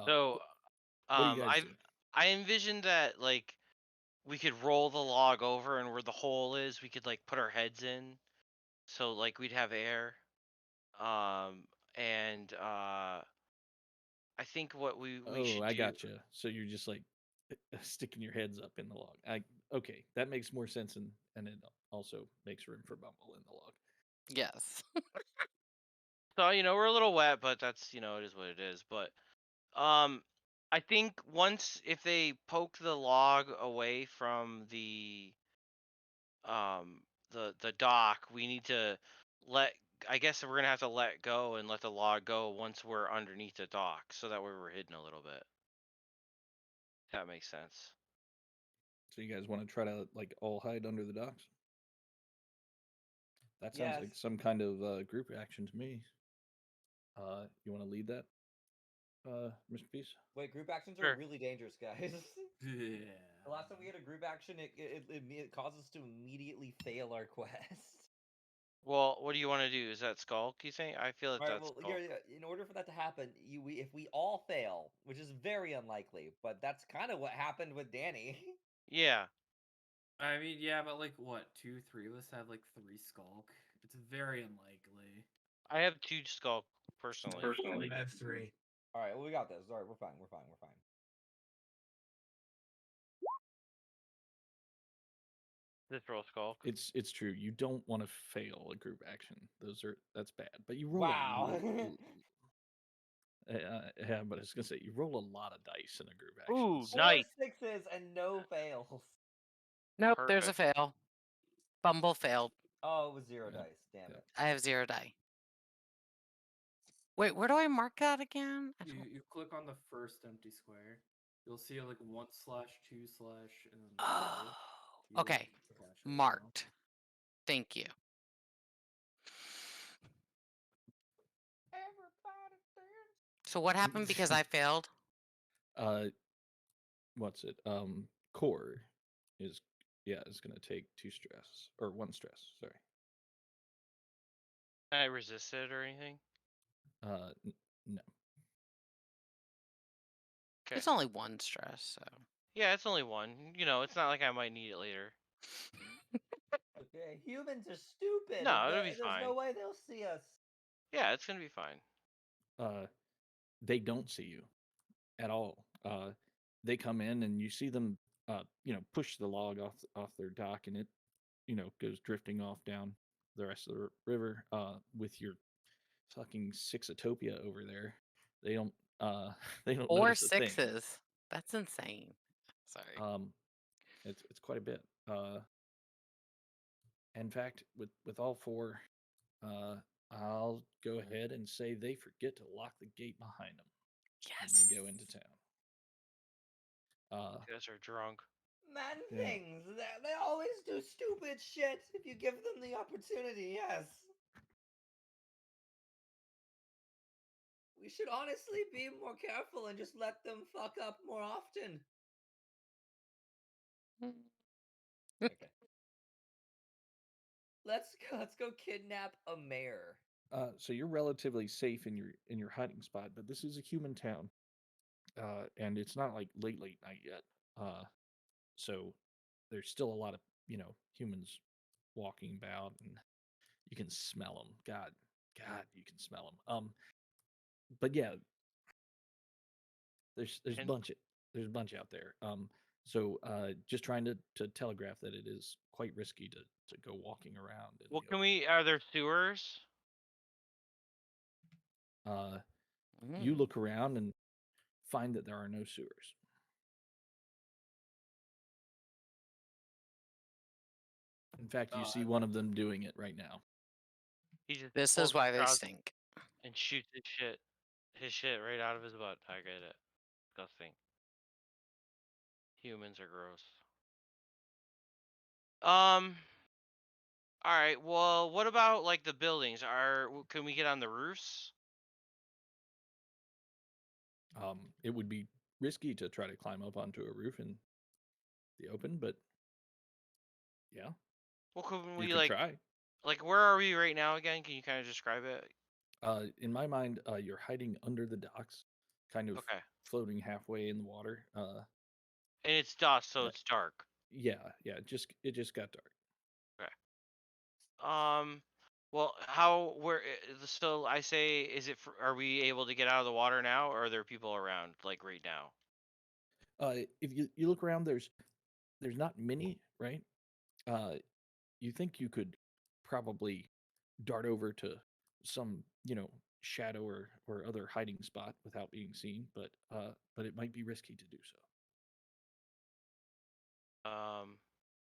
Speaker 5: So,
Speaker 1: what do you guys do?
Speaker 5: I envisioned that, like, we could roll the log over, and where the hole is, we could, like, put our heads in, so, like, we'd have air. And I think what we should
Speaker 1: I
Speaker 5: do.
Speaker 1: gotcha. So you're just like sticking your heads up in the log. Okay, that makes more sense, and it also makes room for Bumble in the log.
Speaker 4: Yes.
Speaker 5: So, we're a little wet, but that's, it is what it is. But I think once if they poke the log away from the dock, we need to I guess we're gonna have to let go and let the log go once we're underneath the dock, so that way we're hidden a little bit. If that makes sense.
Speaker 1: So you guys want to try to like all hide under the docks? That sounds like
Speaker 2: Yes.
Speaker 1: some kind of group action to me. You want to lead that, Mr. Peace?
Speaker 2: Wait, group actions
Speaker 5: Sure.
Speaker 2: are really dangerous, guys.
Speaker 3: Yeah.
Speaker 2: The last time we had a group action, it caused us to immediately fail our quest.
Speaker 5: Well, what do you want to do? Is that skulk? You think? I feel that
Speaker 2: All right,
Speaker 5: that's
Speaker 2: well,
Speaker 5: skulk.
Speaker 2: in order for that to happen, if we all fail, which is very unlikely, but that's kind of what happened with Danny.
Speaker 5: Yeah.
Speaker 3: I mean, yeah, but like what, 2, 3 of us have like 3 skulk. It's very unlikely.
Speaker 5: I have 2 skull personally.
Speaker 6: I have 3.
Speaker 2: All right, well, we got this. All right, we're fine. We're fine. We're fine.
Speaker 5: Just roll skull.
Speaker 1: It's true. You don't want to fail a group action. That's bad. But you roll.
Speaker 2: Wow.
Speaker 1: Yeah, but I was gonna say you roll a lot of dice in a group action.
Speaker 5: Ooh,
Speaker 1: so-
Speaker 2: 4
Speaker 5: nice.
Speaker 2: 6s and no fails.
Speaker 4: Nope, there's a
Speaker 5: Perfect.
Speaker 4: fail. Bumble failed.
Speaker 2: Oh, it was 0
Speaker 1: Yeah,
Speaker 2: dice. Damn
Speaker 1: yeah.
Speaker 2: it.
Speaker 4: I have 0 die. Wait, where do I mark that again? I don't-
Speaker 3: You click on the first empty square. You'll see like 1/2/, 2/ and then the
Speaker 4: Oh,
Speaker 3: row. You
Speaker 4: okay.
Speaker 3: attach it as well.
Speaker 4: Marked. Thank you.
Speaker 2: Everybody dance.
Speaker 4: So what happened because I failed?
Speaker 1: What's it? Core is gonna take 2 stress or 1 stress. Sorry.
Speaker 5: Can I resist it or anything?
Speaker 1: No.
Speaker 5: Okay.
Speaker 4: It's only 1 stress, so.
Speaker 5: Yeah, it's only 1. You know, it's not like I might need it later.
Speaker 2: Okay, humans are stupid.
Speaker 5: No, it'll be
Speaker 2: There's
Speaker 5: fine.
Speaker 2: no way they'll see us.
Speaker 5: Yeah, it's gonna be fine.
Speaker 1: They don't see you at all. They come in and you see them, push the log off their dock, and it, goes drifting off down the rest of the river. With your fucking Sixotopia over there, they don't. They don't
Speaker 4: 4
Speaker 1: notice a thing.
Speaker 4: 6s. That's insane. Sorry.
Speaker 1: It's quite a bit. In fact, with all 4, I'll go ahead and say they forget to lock the gate behind them when
Speaker 4: Yes.
Speaker 1: they go into town.
Speaker 5: You guys are drunk.
Speaker 2: Man
Speaker 1: Yeah.
Speaker 2: things. They always do stupid shit if you give them the opportunity, yes. We should honestly be more careful and just let them fuck up more often. Okay. Let's go kidnap a mayor.
Speaker 1: So you're relatively safe in your hiding spot, but this is a human town, and it's not like late night yet. So there's still a lot of humans walking about, and you can smell them. God, you can smell them. But yeah, there's a
Speaker 5: And-
Speaker 1: bunch out there. So just trying to telegraph that it is quite risky to go walking around. in
Speaker 5: Well,
Speaker 1: the
Speaker 5: can
Speaker 1: open.
Speaker 5: we? Are there sewers?
Speaker 1: You
Speaker 4: Mm.
Speaker 1: look around and find that there are no sewers. In fact, you see one of them doing it right now.
Speaker 5: He just
Speaker 4: This
Speaker 5: pulls
Speaker 4: is why
Speaker 5: his
Speaker 4: they
Speaker 5: straws
Speaker 4: stink.
Speaker 5: and shoots his shit right out of his butt. I get it. Disgusting. Humans are gross. All right. Well, what about like the buildings? Can we get on the roofs?
Speaker 1: It would be risky to try to climb up onto a roof in the open, but yeah,
Speaker 5: Well, can
Speaker 1: you
Speaker 5: we
Speaker 1: could try.
Speaker 5: like where are we right now again? Can you kind of describe it?
Speaker 1: In my mind, you're hiding under the docks, kind of
Speaker 5: Okay.
Speaker 1: floating halfway in the water.
Speaker 5: And it's dusk, so
Speaker 1: Yeah.
Speaker 5: it's dark.
Speaker 1: Yeah. It just got dark.
Speaker 5: Well, so I say, are we able to get out of the water now, or are there people around like right now?
Speaker 1: If you look around, there's not many, right? You think you could probably dart over to some shadow or other hiding spot without being seen, but it might be risky to do so.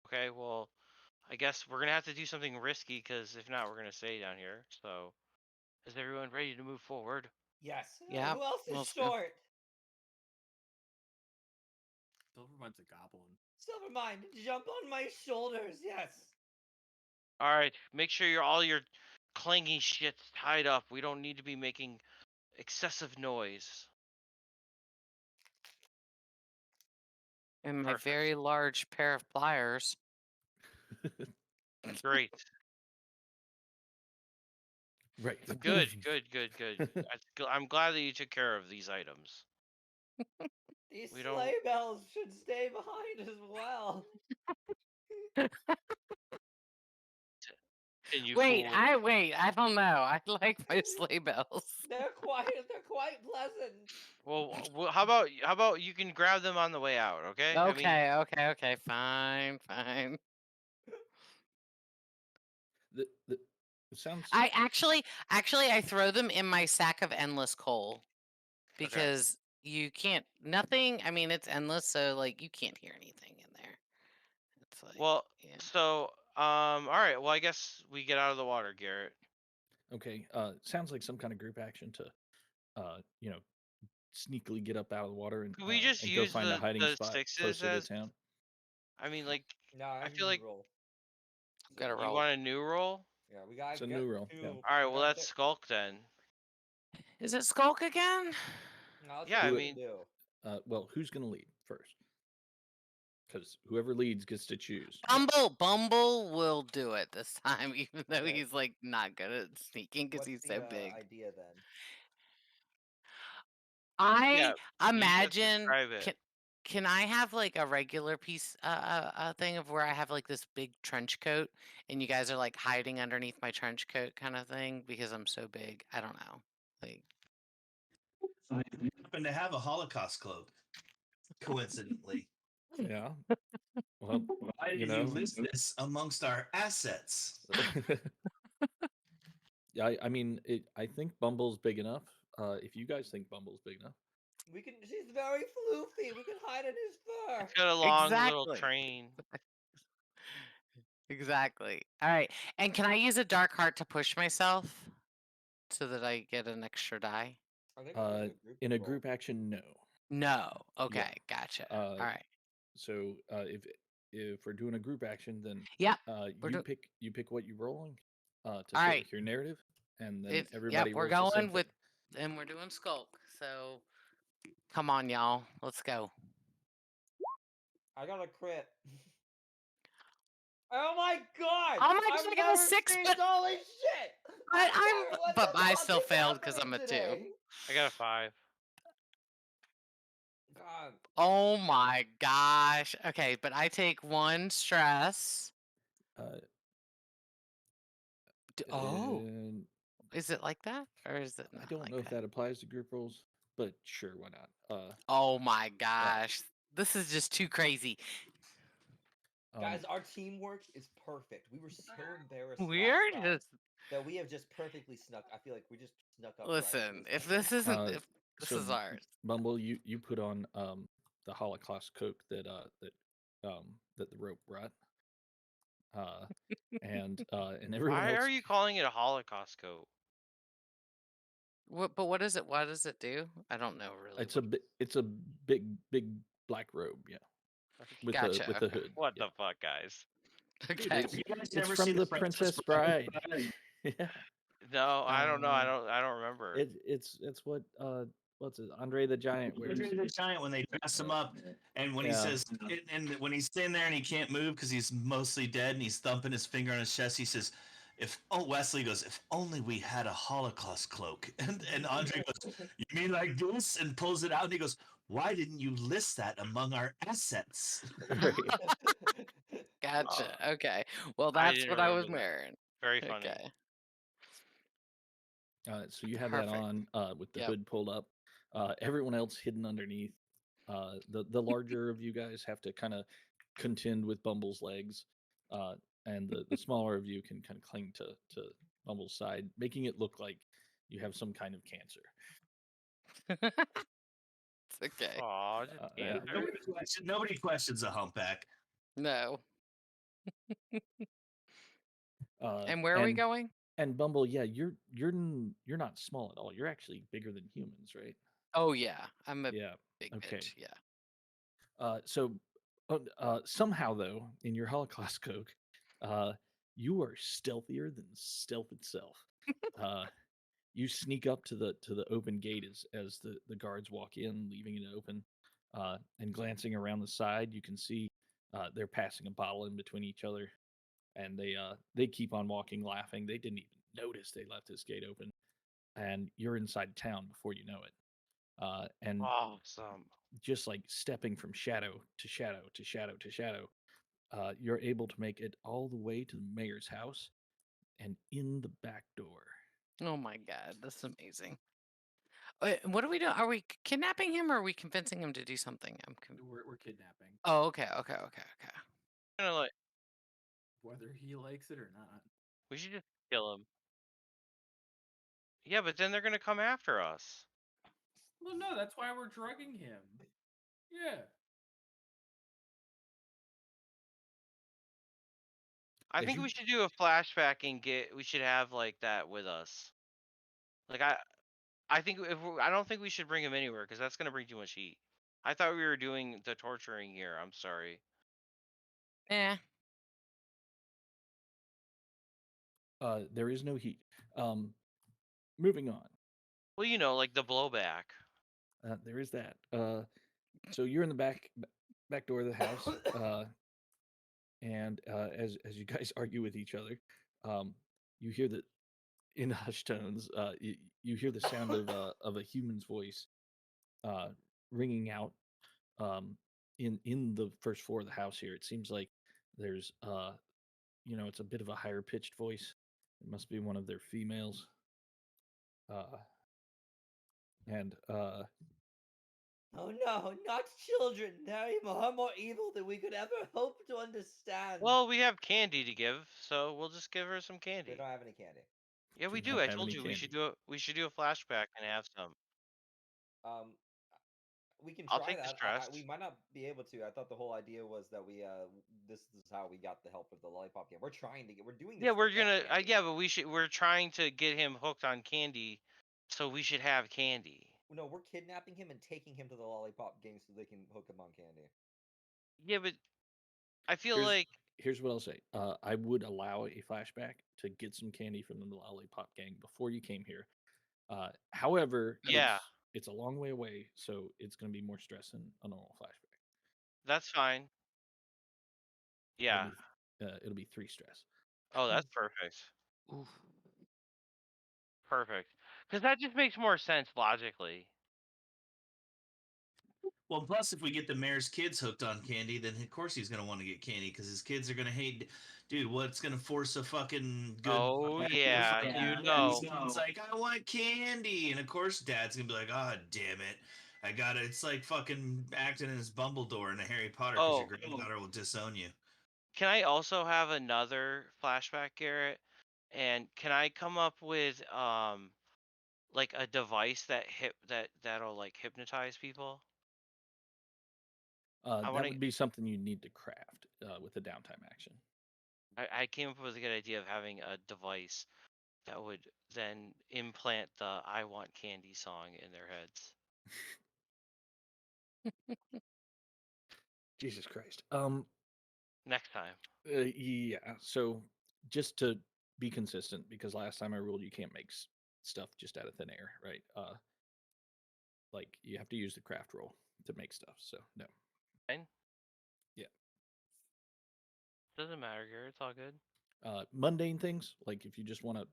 Speaker 5: Okay, well, I guess we're gonna have to do something risky because if not, we're gonna stay down here. So, is everyone ready to move forward?
Speaker 2: Yes.
Speaker 4: Yeah,
Speaker 2: Who else is
Speaker 4: let's go.
Speaker 2: short?
Speaker 3: Silvermine's a goblin.
Speaker 2: Silvermine, jump on my shoulders. Yes.
Speaker 5: All right, make sure all your clanging shit's tied up. We don't need to be making excessive noise.
Speaker 4: And my
Speaker 5: Perfect.
Speaker 4: very large pair of pliers.
Speaker 5: Great.
Speaker 1: Right.
Speaker 5: Good. I'm glad that you took care of these items.
Speaker 2: These
Speaker 5: We don't-
Speaker 2: sleigh bells should stay behind as well.
Speaker 5: Can you
Speaker 4: Wait,
Speaker 5: fool?
Speaker 4: I don't know. I like my sleigh bells.
Speaker 2: They're quite pleasant.
Speaker 5: Well, how about you can grab them on the way out? Okay. I mean,
Speaker 4: Okay, fine.
Speaker 1: The it sounds
Speaker 4: I actually I throw them in my sack of endless coal
Speaker 5: okay.
Speaker 4: because you can't nothing. I mean, it's endless, so like you can't hear anything in there. It's like,
Speaker 5: Well,
Speaker 4: yeah.
Speaker 5: so all right. Well, I guess we get out of the water, Garrett.
Speaker 1: okay. Sounds like some kind of group action to, you know, sneakily get up out of the water
Speaker 5: Could we just
Speaker 1: and go
Speaker 5: use
Speaker 1: find a hiding
Speaker 5: the
Speaker 1: spot
Speaker 5: sixes
Speaker 1: closer to
Speaker 5: as?
Speaker 1: town.
Speaker 5: I mean, like,
Speaker 2: No,
Speaker 5: I
Speaker 2: have
Speaker 5: feel
Speaker 2: you
Speaker 5: like
Speaker 2: roll.
Speaker 4: Gotta
Speaker 5: you
Speaker 4: roll.
Speaker 5: want a new roll.
Speaker 2: Yeah, we gotta
Speaker 1: It's a
Speaker 2: get
Speaker 1: new roll, yeah.
Speaker 2: to.
Speaker 5: All right.
Speaker 2: we
Speaker 5: Well,
Speaker 2: gotta
Speaker 5: that's
Speaker 2: get-
Speaker 5: Skulk then.
Speaker 4: Is it Skulk again?
Speaker 2: No, let's
Speaker 5: Yeah,
Speaker 2: see
Speaker 5: I
Speaker 2: what we
Speaker 5: mean-
Speaker 2: can do.
Speaker 1: Well, who's gonna lead first? Because whoever leads gets to choose.
Speaker 4: Bumble will do it this time, even though
Speaker 2: Okay.
Speaker 4: he's like not good at sneaking because
Speaker 2: What's
Speaker 4: he's
Speaker 2: the
Speaker 4: so big.
Speaker 2: idea then?
Speaker 4: I
Speaker 5: Yeah, you
Speaker 4: imagine.
Speaker 5: describe it.
Speaker 4: Can I have like a regular piece, thing of where I have like this big trench coat, and you guys are like hiding underneath my trench coat, kind of thing, because I'm so big. I don't know. Like,
Speaker 6: I happen to have a Holocaust cloak, coincidentally.
Speaker 1: Yeah. Well,
Speaker 6: Why did
Speaker 1: you
Speaker 6: you
Speaker 1: know.
Speaker 6: list this amongst our assets?
Speaker 1: Yeah, I mean, I think Bumble's big enough. If you guys think Bumble's big enough,
Speaker 2: We can. She's very floofy. We can hide in his fur.
Speaker 5: It's got a long little
Speaker 4: Exactly.
Speaker 5: train.
Speaker 4: exactly. All right. And can I use a dark heart to push myself so that I get an extra die?
Speaker 2: I think we're doing
Speaker 1: in a
Speaker 2: roll.
Speaker 1: group action, no.
Speaker 4: No. Okay. Gotcha. All
Speaker 1: Uh,
Speaker 4: right.
Speaker 1: So if we're doing a group action, then
Speaker 4: Yep.
Speaker 1: you pick what you're rolling to fit
Speaker 4: Alright.
Speaker 1: with your narrative, and then
Speaker 4: Yep.
Speaker 1: everybody
Speaker 4: We're
Speaker 1: rolls the same
Speaker 4: going with,
Speaker 1: thing.
Speaker 4: and we're doing Skulk. So, come on, y'all. Let's go.
Speaker 2: I got a crit. Oh my god!
Speaker 4: Oh my
Speaker 2: I've
Speaker 4: God, I got a
Speaker 2: never
Speaker 4: 6,
Speaker 2: seen-
Speaker 4: but-
Speaker 2: holy shit!
Speaker 4: But
Speaker 2: Garrett, what
Speaker 4: but
Speaker 2: the
Speaker 4: I
Speaker 2: fuck
Speaker 4: still
Speaker 2: is
Speaker 4: failed because I'm
Speaker 2: happening
Speaker 4: a 2.
Speaker 2: today?
Speaker 5: I got a 5.
Speaker 2: God.
Speaker 4: Oh my gosh. Okay, but I take 1 stress. Oh,
Speaker 1: And
Speaker 4: is it like that, or is it not
Speaker 1: I don't
Speaker 4: like
Speaker 1: know if that applies to group rolls, but sure, why not?
Speaker 4: Oh my gosh, this is just too crazy.
Speaker 2: Guys, our teamwork is perfect. We were so embarrassed
Speaker 4: Weird.
Speaker 2: last time that we have just perfectly snuck. I feel like we just snuck up. right
Speaker 4: Listen,
Speaker 2: into
Speaker 4: if this isn't,
Speaker 1: Uh,
Speaker 4: if this
Speaker 1: so
Speaker 4: is ours.
Speaker 1: Bumble, you put on the Holocaust coat that the rope brought. And everyone
Speaker 5: Why
Speaker 1: else.
Speaker 5: are you calling it a Holocaust coat?
Speaker 4: What? But what is it? What does it do? I don't know really.
Speaker 1: It's a big black robe, yeah, with
Speaker 4: Gotcha,
Speaker 1: the
Speaker 4: okay.
Speaker 1: hood.
Speaker 5: What
Speaker 1: yeah.
Speaker 5: the fuck, guys?
Speaker 4: Okay.
Speaker 1: It's,
Speaker 6: You guys
Speaker 1: it's
Speaker 6: never
Speaker 1: from
Speaker 6: see
Speaker 1: the Princess Bride. yeah,
Speaker 5: No, I don't know. I don't remember.
Speaker 1: it's what what's it? Andre the Giant wears.
Speaker 6: Andre the Giant, when they dress him up, and when he
Speaker 1: Yeah.
Speaker 6: says, and when he's sitting there and he can't move because he's mostly dead, and he's thumping his finger on his chest, he says, Wesley goes, if only we had a Holocaust cloak. And Andre goes, you mean like this? And pulls it out, and he goes, why didn't you list that among our assets?
Speaker 1: Right.
Speaker 4: Gotcha. Okay. Well,
Speaker 5: I
Speaker 4: that's
Speaker 5: didn't
Speaker 4: what I was
Speaker 5: remember that.
Speaker 4: wearing.
Speaker 5: Very funny.
Speaker 4: Okay.
Speaker 1: So you have that
Speaker 4: Perfect.
Speaker 1: on with the
Speaker 4: Yep.
Speaker 1: hood pulled up. Everyone else hidden underneath. The larger of you guys have to kind of contend with Bumble's legs, and the smaller of you can kind of cling to Bumble's side, making it look like you have some kind of cancer.
Speaker 4: It's okay.
Speaker 5: Aw, just
Speaker 1: Yeah.
Speaker 5: cancer.
Speaker 6: Nobody questions a humpback.
Speaker 4: No.
Speaker 1: Uh,
Speaker 4: And where are we going?
Speaker 1: And Bumble, yeah, you're not small at all. You're actually bigger than humans, right?
Speaker 4: Oh yeah, I'm a
Speaker 1: Yeah.
Speaker 4: big
Speaker 1: okay.
Speaker 4: bitch. Yeah.
Speaker 1: So somehow though, in your Holocaust coke, you are stealthier than stealth itself. You sneak up to the open gate as the guards walk in, leaving it open, and glancing around the side, you can see they're passing a bottle in between each other, and they keep on walking, laughing. They didn't even notice they left this gate open, and you're inside town before you know it. And
Speaker 5: Awesome.
Speaker 1: just like stepping from shadow to shadow to shadow to shadow, you're able to make it all the way to the mayor's house. and in the back door.
Speaker 4: Oh my god, this is amazing. What are we doing? Are we kidnapping him or are we convincing him to do something?
Speaker 7: We're kidnapping,
Speaker 4: Oh, okay, okay, okay, okay.
Speaker 5: Kinda like
Speaker 7: whether he likes it or not.
Speaker 5: we should just kill him. Yeah, but then they're gonna come after us.
Speaker 7: Well, no, that's why we're drugging him. Yeah.
Speaker 5: I
Speaker 1: As
Speaker 5: think
Speaker 1: you-
Speaker 5: we should do a flashback and we should have like that with us. Like I think I don't think we should bring him anywhere because that's gonna bring too much heat. I thought we were doing the torturing here. I'm sorry.
Speaker 4: Yeah.
Speaker 1: There is no heat. Moving on.
Speaker 5: Well, you know, like the blowback.
Speaker 1: There is that. So you're in the back door of the house, and as you guys argue with each other, you hear that in hushed tones. You hear the sound of a human's voice, ringing out, in the first floor of the house. Here, it seems like there's it's a bit of a higher pitched voice. It must be one of their females. And
Speaker 2: Oh no, not children! They're far more evil than we could ever hope to understand.
Speaker 5: Well, we have candy to give, so we'll just give her some
Speaker 2: we
Speaker 5: candy.
Speaker 2: don't have any candy.
Speaker 5: Yeah, we
Speaker 1: do
Speaker 5: do.
Speaker 1: not
Speaker 5: I
Speaker 1: have
Speaker 5: told
Speaker 1: any
Speaker 5: you we should
Speaker 1: candy.
Speaker 5: do a flashback and have some.
Speaker 2: Um, we can
Speaker 5: I'll
Speaker 2: try
Speaker 5: take the
Speaker 2: that.
Speaker 5: stress.
Speaker 2: We might not be able to. I thought the whole idea was that this is how we got the help with the lollipop game. We're doing this.
Speaker 5: Yeah,
Speaker 2: to
Speaker 5: we're
Speaker 2: get
Speaker 5: gonna.
Speaker 2: candy.
Speaker 5: Yeah, but we're trying to get him hooked on candy, so we should have candy.
Speaker 2: No, we're kidnapping him and taking him to the lollipop game so they can hook him on candy.
Speaker 5: Yeah, but I feel
Speaker 1: Here's-
Speaker 5: like
Speaker 1: Here's what I'll say. I would allow a flashback to get some candy from the lollipop gang before you came here. However,
Speaker 5: Yeah.
Speaker 1: it's a long way away, so it's going to be more stress than a normal flashback.
Speaker 5: that's fine. Yeah.
Speaker 1: It'll be 3 stress.
Speaker 5: Oh, that's perfect.
Speaker 4: Oof.
Speaker 5: Perfect. Because that just makes more sense logically.
Speaker 6: Well, plus if we get the mayor's kids hooked on candy, then of course he's gonna want to get candy because his kids are gonna hate. Dude, what's gonna force a fucking good?
Speaker 5: Oh, yeah, you know.
Speaker 6: It's like I want candy, and of course Dad's gonna be like, "Ah, damn it, I got it." It's like fucking acting as Dumbledore in a Harry Potter because your granddaughter will disown you.
Speaker 5: Can I also have another flashback, Garrett? And can I come up with like a device that'll like hypnotize people?
Speaker 1: That
Speaker 5: wanna-
Speaker 1: would be something you need to craft with a downtime action.
Speaker 5: I came up with a good idea of having a device that would then implant the "I want candy" song in their heads.
Speaker 1: Jesus Christ.
Speaker 5: Next time.
Speaker 1: Yeah. So just to be consistent, because last time I ruled you can't make stuff just out of thin air, right? Like you have to use the craft roll to make stuff. So no.
Speaker 5: Fine.
Speaker 1: Yeah.
Speaker 5: Doesn't matter, Garrett. It's all good.
Speaker 1: Mundane things, like if you just want a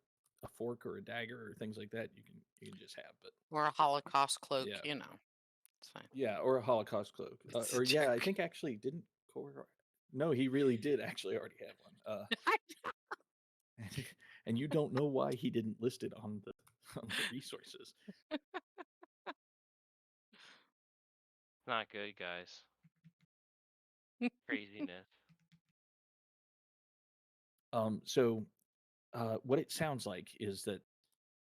Speaker 1: fork or a dagger or things like that, you can just have. But
Speaker 4: Or a Holocaust cloak,
Speaker 1: Yeah.
Speaker 4: you know. It's fine.
Speaker 1: yeah, or a Holocaust cloak,
Speaker 4: It's a
Speaker 1: or yeah, I
Speaker 4: joke.
Speaker 1: think actually didn't Cor. No, he really did actually already have one. And you don't know why he didn't list it on the resources.
Speaker 5: Not good, guys. Craziness.
Speaker 1: So what it sounds like is that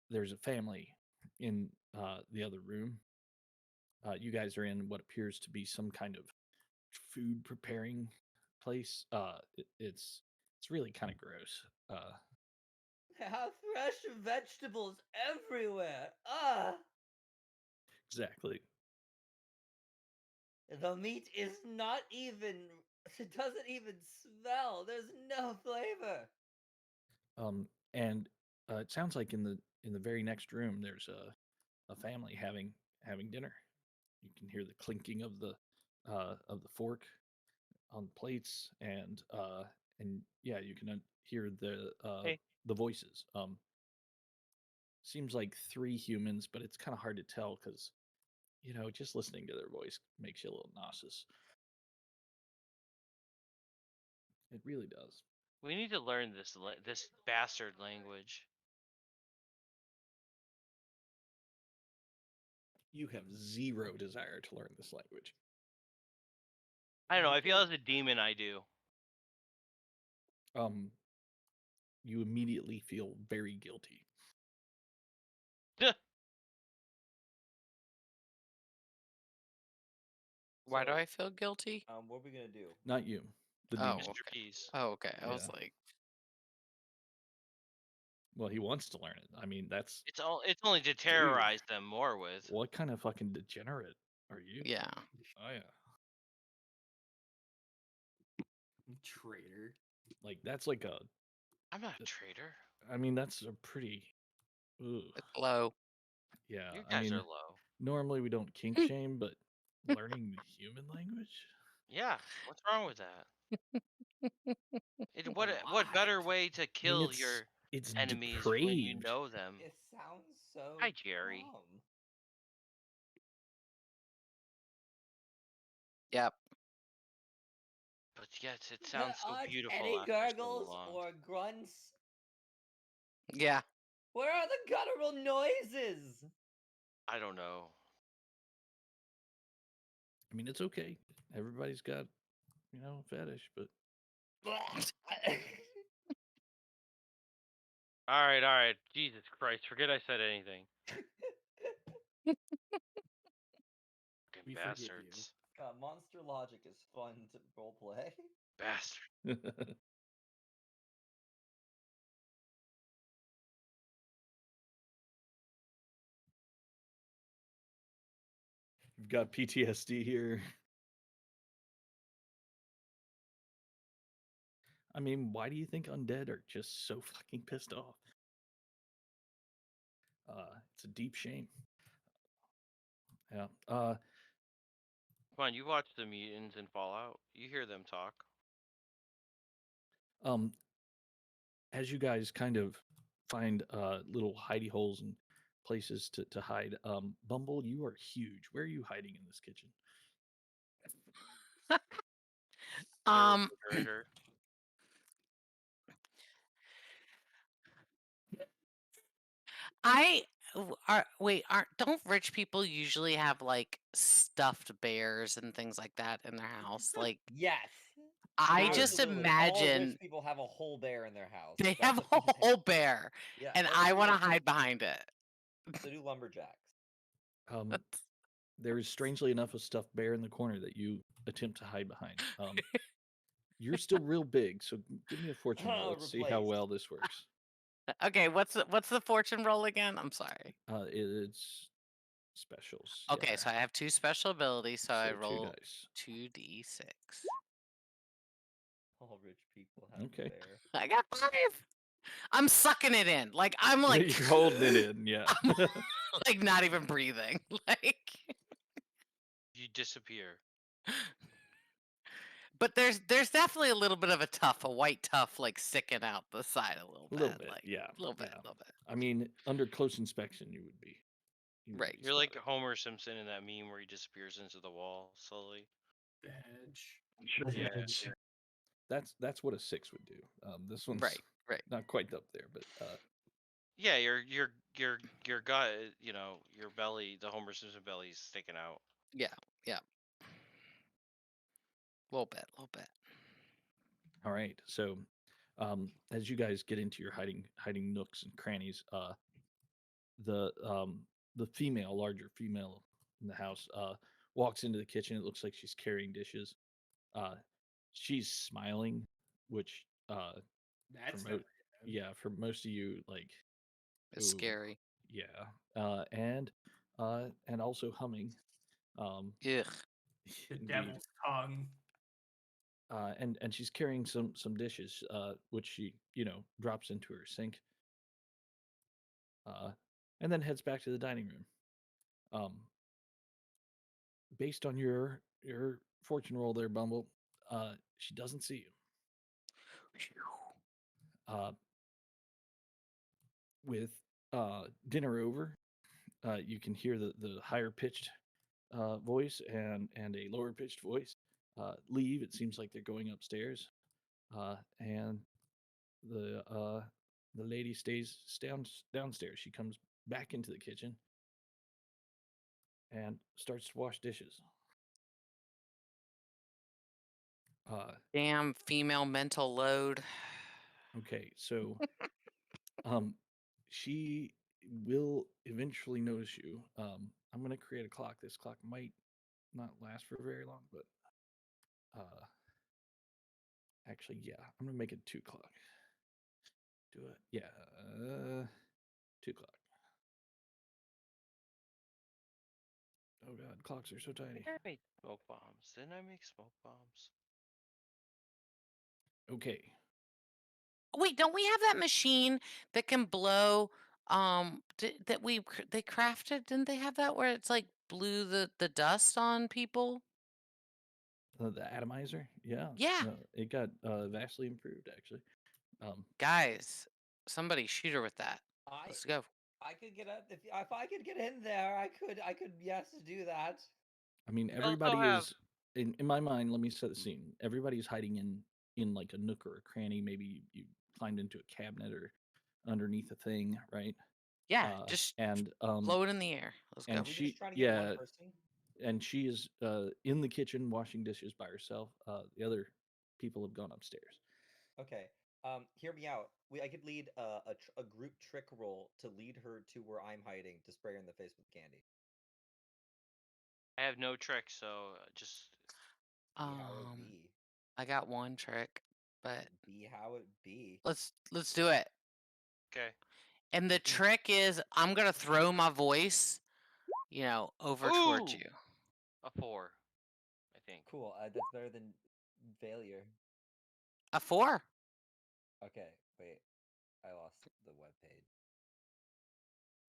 Speaker 1: there's a family in the other room. You guys are in what appears to be some kind of food preparing place. It's really kind of gross.
Speaker 2: They have fresh vegetables everywhere. Ah,
Speaker 1: Exactly.
Speaker 2: the meat is not even. It doesn't even smell. There's no flavor.
Speaker 1: And it sounds like in the very next room there's a family having dinner. You can hear the clinking of the fork on the plates, and yeah, you can hear
Speaker 5: Hey.
Speaker 1: the voices. Seems like 3 humans, but it's kind of hard to tell because just listening to their voice makes you a little nauseous. It really does.
Speaker 5: We need to learn this bastard language.
Speaker 1: You have zero desire to learn this language.
Speaker 5: I don't know. I feel as a demon, I do.
Speaker 1: You immediately feel very guilty.
Speaker 4: Why do
Speaker 2: So,
Speaker 4: I feel guilty?
Speaker 2: what are we gonna do?
Speaker 1: Not you. The
Speaker 4: Oh,
Speaker 1: demon.
Speaker 5: Mr.
Speaker 4: okay.
Speaker 5: Peas.
Speaker 4: Oh, okay. I was
Speaker 1: Yeah.
Speaker 4: like,
Speaker 1: Well, he wants to learn it. I mean, that's
Speaker 5: It's only to terrorize them more with.
Speaker 1: what kind of fucking degenerate are you?
Speaker 4: yeah.
Speaker 1: Oh yeah.
Speaker 3: Traitor.
Speaker 1: Like that's like a.
Speaker 5: I'm not a traitor.
Speaker 1: I mean, that's a pretty. Ugh.
Speaker 4: It's low.
Speaker 1: Yeah.
Speaker 5: You
Speaker 1: I
Speaker 5: guys
Speaker 1: mean,
Speaker 5: are low.
Speaker 1: normally we don't kink shame, but learning the human language.
Speaker 5: Yeah. What's wrong with that? What
Speaker 3: lot.
Speaker 5: better way to
Speaker 1: I mean,
Speaker 5: kill your
Speaker 1: it's
Speaker 5: enemies
Speaker 1: depraved.
Speaker 5: when you know them?
Speaker 2: It sounds so.
Speaker 5: Hi, Jerry.
Speaker 2: dumb.
Speaker 4: Yep.
Speaker 5: But yes, it sounds so
Speaker 2: There aren't
Speaker 5: beautiful
Speaker 2: any
Speaker 5: after so
Speaker 2: gurgles
Speaker 5: long.
Speaker 2: or grunts.
Speaker 4: Yeah.
Speaker 2: Where are the guttural noises?
Speaker 5: I don't know.
Speaker 1: I mean, it's okay. Everybody's got, a fetish, but
Speaker 5: All right. Jesus Christ, forget I said anything. Fucking
Speaker 7: We forgive you.
Speaker 5: bastards.
Speaker 2: Monster Logic is fun to roleplay.
Speaker 5: Bastard.
Speaker 1: you've got PTSD here. I mean, why do you think undead are just so fucking pissed off? It's a deep shame. Yeah.
Speaker 5: Come on, you watch the mutants in Fallout. You hear them talk.
Speaker 1: As you guys kind of find little hidey holes and places to hide, Bumble, you are huge. Where are you hiding in this kitchen?
Speaker 5: Refrigerator.
Speaker 4: Don't rich people usually have like stuffed bears and things like that in their house? Like,
Speaker 2: Yes.
Speaker 4: I just
Speaker 2: Absolutely. All
Speaker 4: imagine
Speaker 2: rich people have a whole bear in their house.
Speaker 4: they
Speaker 2: That's
Speaker 4: have a
Speaker 2: thing they-
Speaker 4: whole bear,
Speaker 2: Yeah,
Speaker 4: and
Speaker 2: every
Speaker 4: I want to
Speaker 2: single-
Speaker 4: hide behind it.
Speaker 2: So do lumberjacks.
Speaker 1: There is strangely enough a stuffed bear in the corner that you attempt to hide behind. You're still real big, so give me a fortune roll. Let's see how
Speaker 2: Replaced.
Speaker 1: well this works.
Speaker 4: Okay, what's the fortune roll again? I'm sorry.
Speaker 1: It's specials.
Speaker 4: Okay,
Speaker 1: yeah.
Speaker 4: so I have 2 special abilities, so I
Speaker 1: So 2
Speaker 4: roll
Speaker 1: dice.
Speaker 4: 2d6.
Speaker 2: All rich people have
Speaker 1: Okay.
Speaker 2: a bear.
Speaker 4: I got 5. I'm sucking it in. Like I'm like
Speaker 1: You're holding it in, yeah.
Speaker 4: like not even breathing. Like
Speaker 5: You disappear.
Speaker 4: but there's definitely a little bit of a white tuft like sticking out the side a little bit. Like,
Speaker 1: yeah.
Speaker 4: a little bit,
Speaker 1: yeah.
Speaker 4: a little bit.
Speaker 1: I mean, under close inspection, you would be.
Speaker 4: Right.
Speaker 5: You're like
Speaker 1: spotted.
Speaker 5: Homer Simpson in that meme where he disappears into the wall slowly.
Speaker 3: The hedge.
Speaker 5: Yeah.
Speaker 1: That's what a 6 would do. This one's
Speaker 4: Right.
Speaker 1: not quite up there, but
Speaker 5: Yeah, your gut, your belly, the Homer Simpson belly is sticking out.
Speaker 4: Yeah. Little bit.
Speaker 1: all right. So, as you guys get into your hiding nooks and crannies, the larger female in the house, walks into the kitchen. It looks like she's carrying dishes. She's smiling, which
Speaker 3: That's
Speaker 1: mo-
Speaker 3: never good.
Speaker 1: yeah, for most of you, like
Speaker 4: It's
Speaker 1: ooh,
Speaker 4: scary.
Speaker 1: yeah, and also humming.
Speaker 4: Ugh.
Speaker 3: The
Speaker 1: Indeed.
Speaker 3: devil's tongue.
Speaker 1: And she's carrying some dishes, which she drops into her sink, and then heads back to the dining room. Based on your fortune roll there, Bumble, she doesn't see you. With dinner over, you can hear the higher pitched voice and a lower pitched voice leave. It seems like they're going upstairs, and the lady stays downstairs. She comes back into the kitchen and starts to wash dishes.
Speaker 4: Damn female mental load.
Speaker 1: Okay, so she will eventually notice you. I'm gonna create a clock. This clock might not last for very long, but actually, yeah, I'm gonna make it 2 o'clock. Do it, yeah, 2 o'clock. Oh god, clocks are so
Speaker 5: I
Speaker 1: tiny.
Speaker 5: think I made smoke bombs. Didn't I make smoke bombs?
Speaker 1: Okay,
Speaker 4: Wait, don't we have that machine that can blow? That they crafted. Didn't they have that where it's like blew the dust on people?
Speaker 1: the atomizer, yeah,
Speaker 4: Yeah,
Speaker 1: it got vastly improved actually.
Speaker 4: guys, somebody shoot her with that.
Speaker 2: I
Speaker 4: Let's go.
Speaker 2: I could get up if I could get in there. I could yes do that.
Speaker 1: I mean,
Speaker 5: We also
Speaker 1: everybody
Speaker 5: have
Speaker 1: is in my mind. Let me set the scene. Everybody's hiding in like a nook or a cranny. Maybe you climbed into a cabinet or underneath a thing, right?
Speaker 4: Yeah, just
Speaker 1: and
Speaker 4: blow it in the air. Let's go.
Speaker 1: and
Speaker 2: We're
Speaker 1: she
Speaker 2: just trying to get one
Speaker 1: yeah,
Speaker 2: person.
Speaker 1: and she is in the kitchen washing dishes by herself. The other people have gone upstairs.
Speaker 2: Okay. Hear me out. I could lead a group trick roll to lead her to where I'm hiding to spray her in the face with candy.
Speaker 5: I have no tricks, so just
Speaker 2: Be how it
Speaker 4: Um,
Speaker 2: be.
Speaker 4: I got one trick, but
Speaker 2: Be how it be.
Speaker 4: let's do it.
Speaker 5: okay.
Speaker 4: And the
Speaker 2: We can-
Speaker 4: trick is I'm gonna throw my voice, over towards
Speaker 5: Ooh!
Speaker 4: you.
Speaker 5: A 4, I think.
Speaker 2: Cool. That's better than failure.
Speaker 4: A 4.
Speaker 2: Okay. Wait. I lost the web page.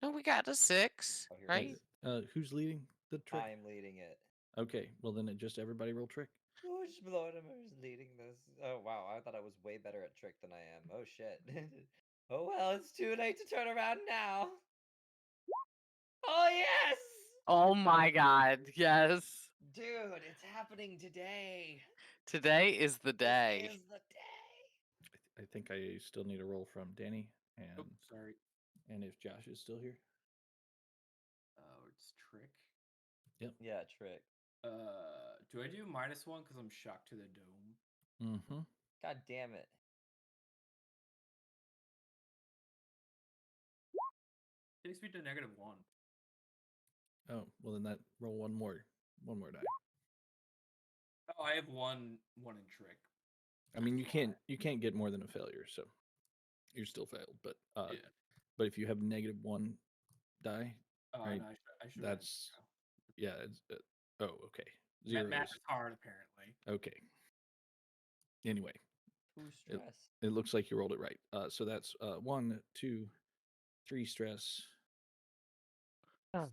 Speaker 4: No, we got a 6,
Speaker 2: Oh, here it
Speaker 4: right?
Speaker 2: is.
Speaker 1: Who's leading the trick?
Speaker 2: I'm leading it.
Speaker 1: Okay, well then just everybody roll trick.
Speaker 2: Who's Blodimer's leading this? Oh wow, I thought I was way better at trick than I am. Oh shit. Oh well, it's too late to turn around now. Oh yes!
Speaker 4: Oh my god, yes.
Speaker 2: Dude, it's happening today.
Speaker 4: Today is the day.
Speaker 2: This is the day.
Speaker 1: I think I still need a roll from Danny and
Speaker 3: Oh, sorry.
Speaker 1: and if Josh is still here.
Speaker 3: It's trick.
Speaker 2: Yeah, trick.
Speaker 3: Do I do -1 because I'm shocked to the dome?
Speaker 1: Mm-hmm.
Speaker 2: God damn it.
Speaker 3: Takes me to -1.
Speaker 1: Oh, well then that roll one more die.
Speaker 3: Oh, I have one in trick.
Speaker 1: I mean, you can't get more than a failure, so you're still failed. But
Speaker 3: Yeah.
Speaker 1: but if you have -1 die,
Speaker 3: Oh,
Speaker 1: right,
Speaker 3: no, I should.
Speaker 1: that's yeah. It's, oh, okay. Zero.
Speaker 3: Math is hard, apparently.
Speaker 1: Okay. Anyway,
Speaker 2: Who's stress?
Speaker 1: it looks like you rolled it right. So that's 1, 2, 3 stress.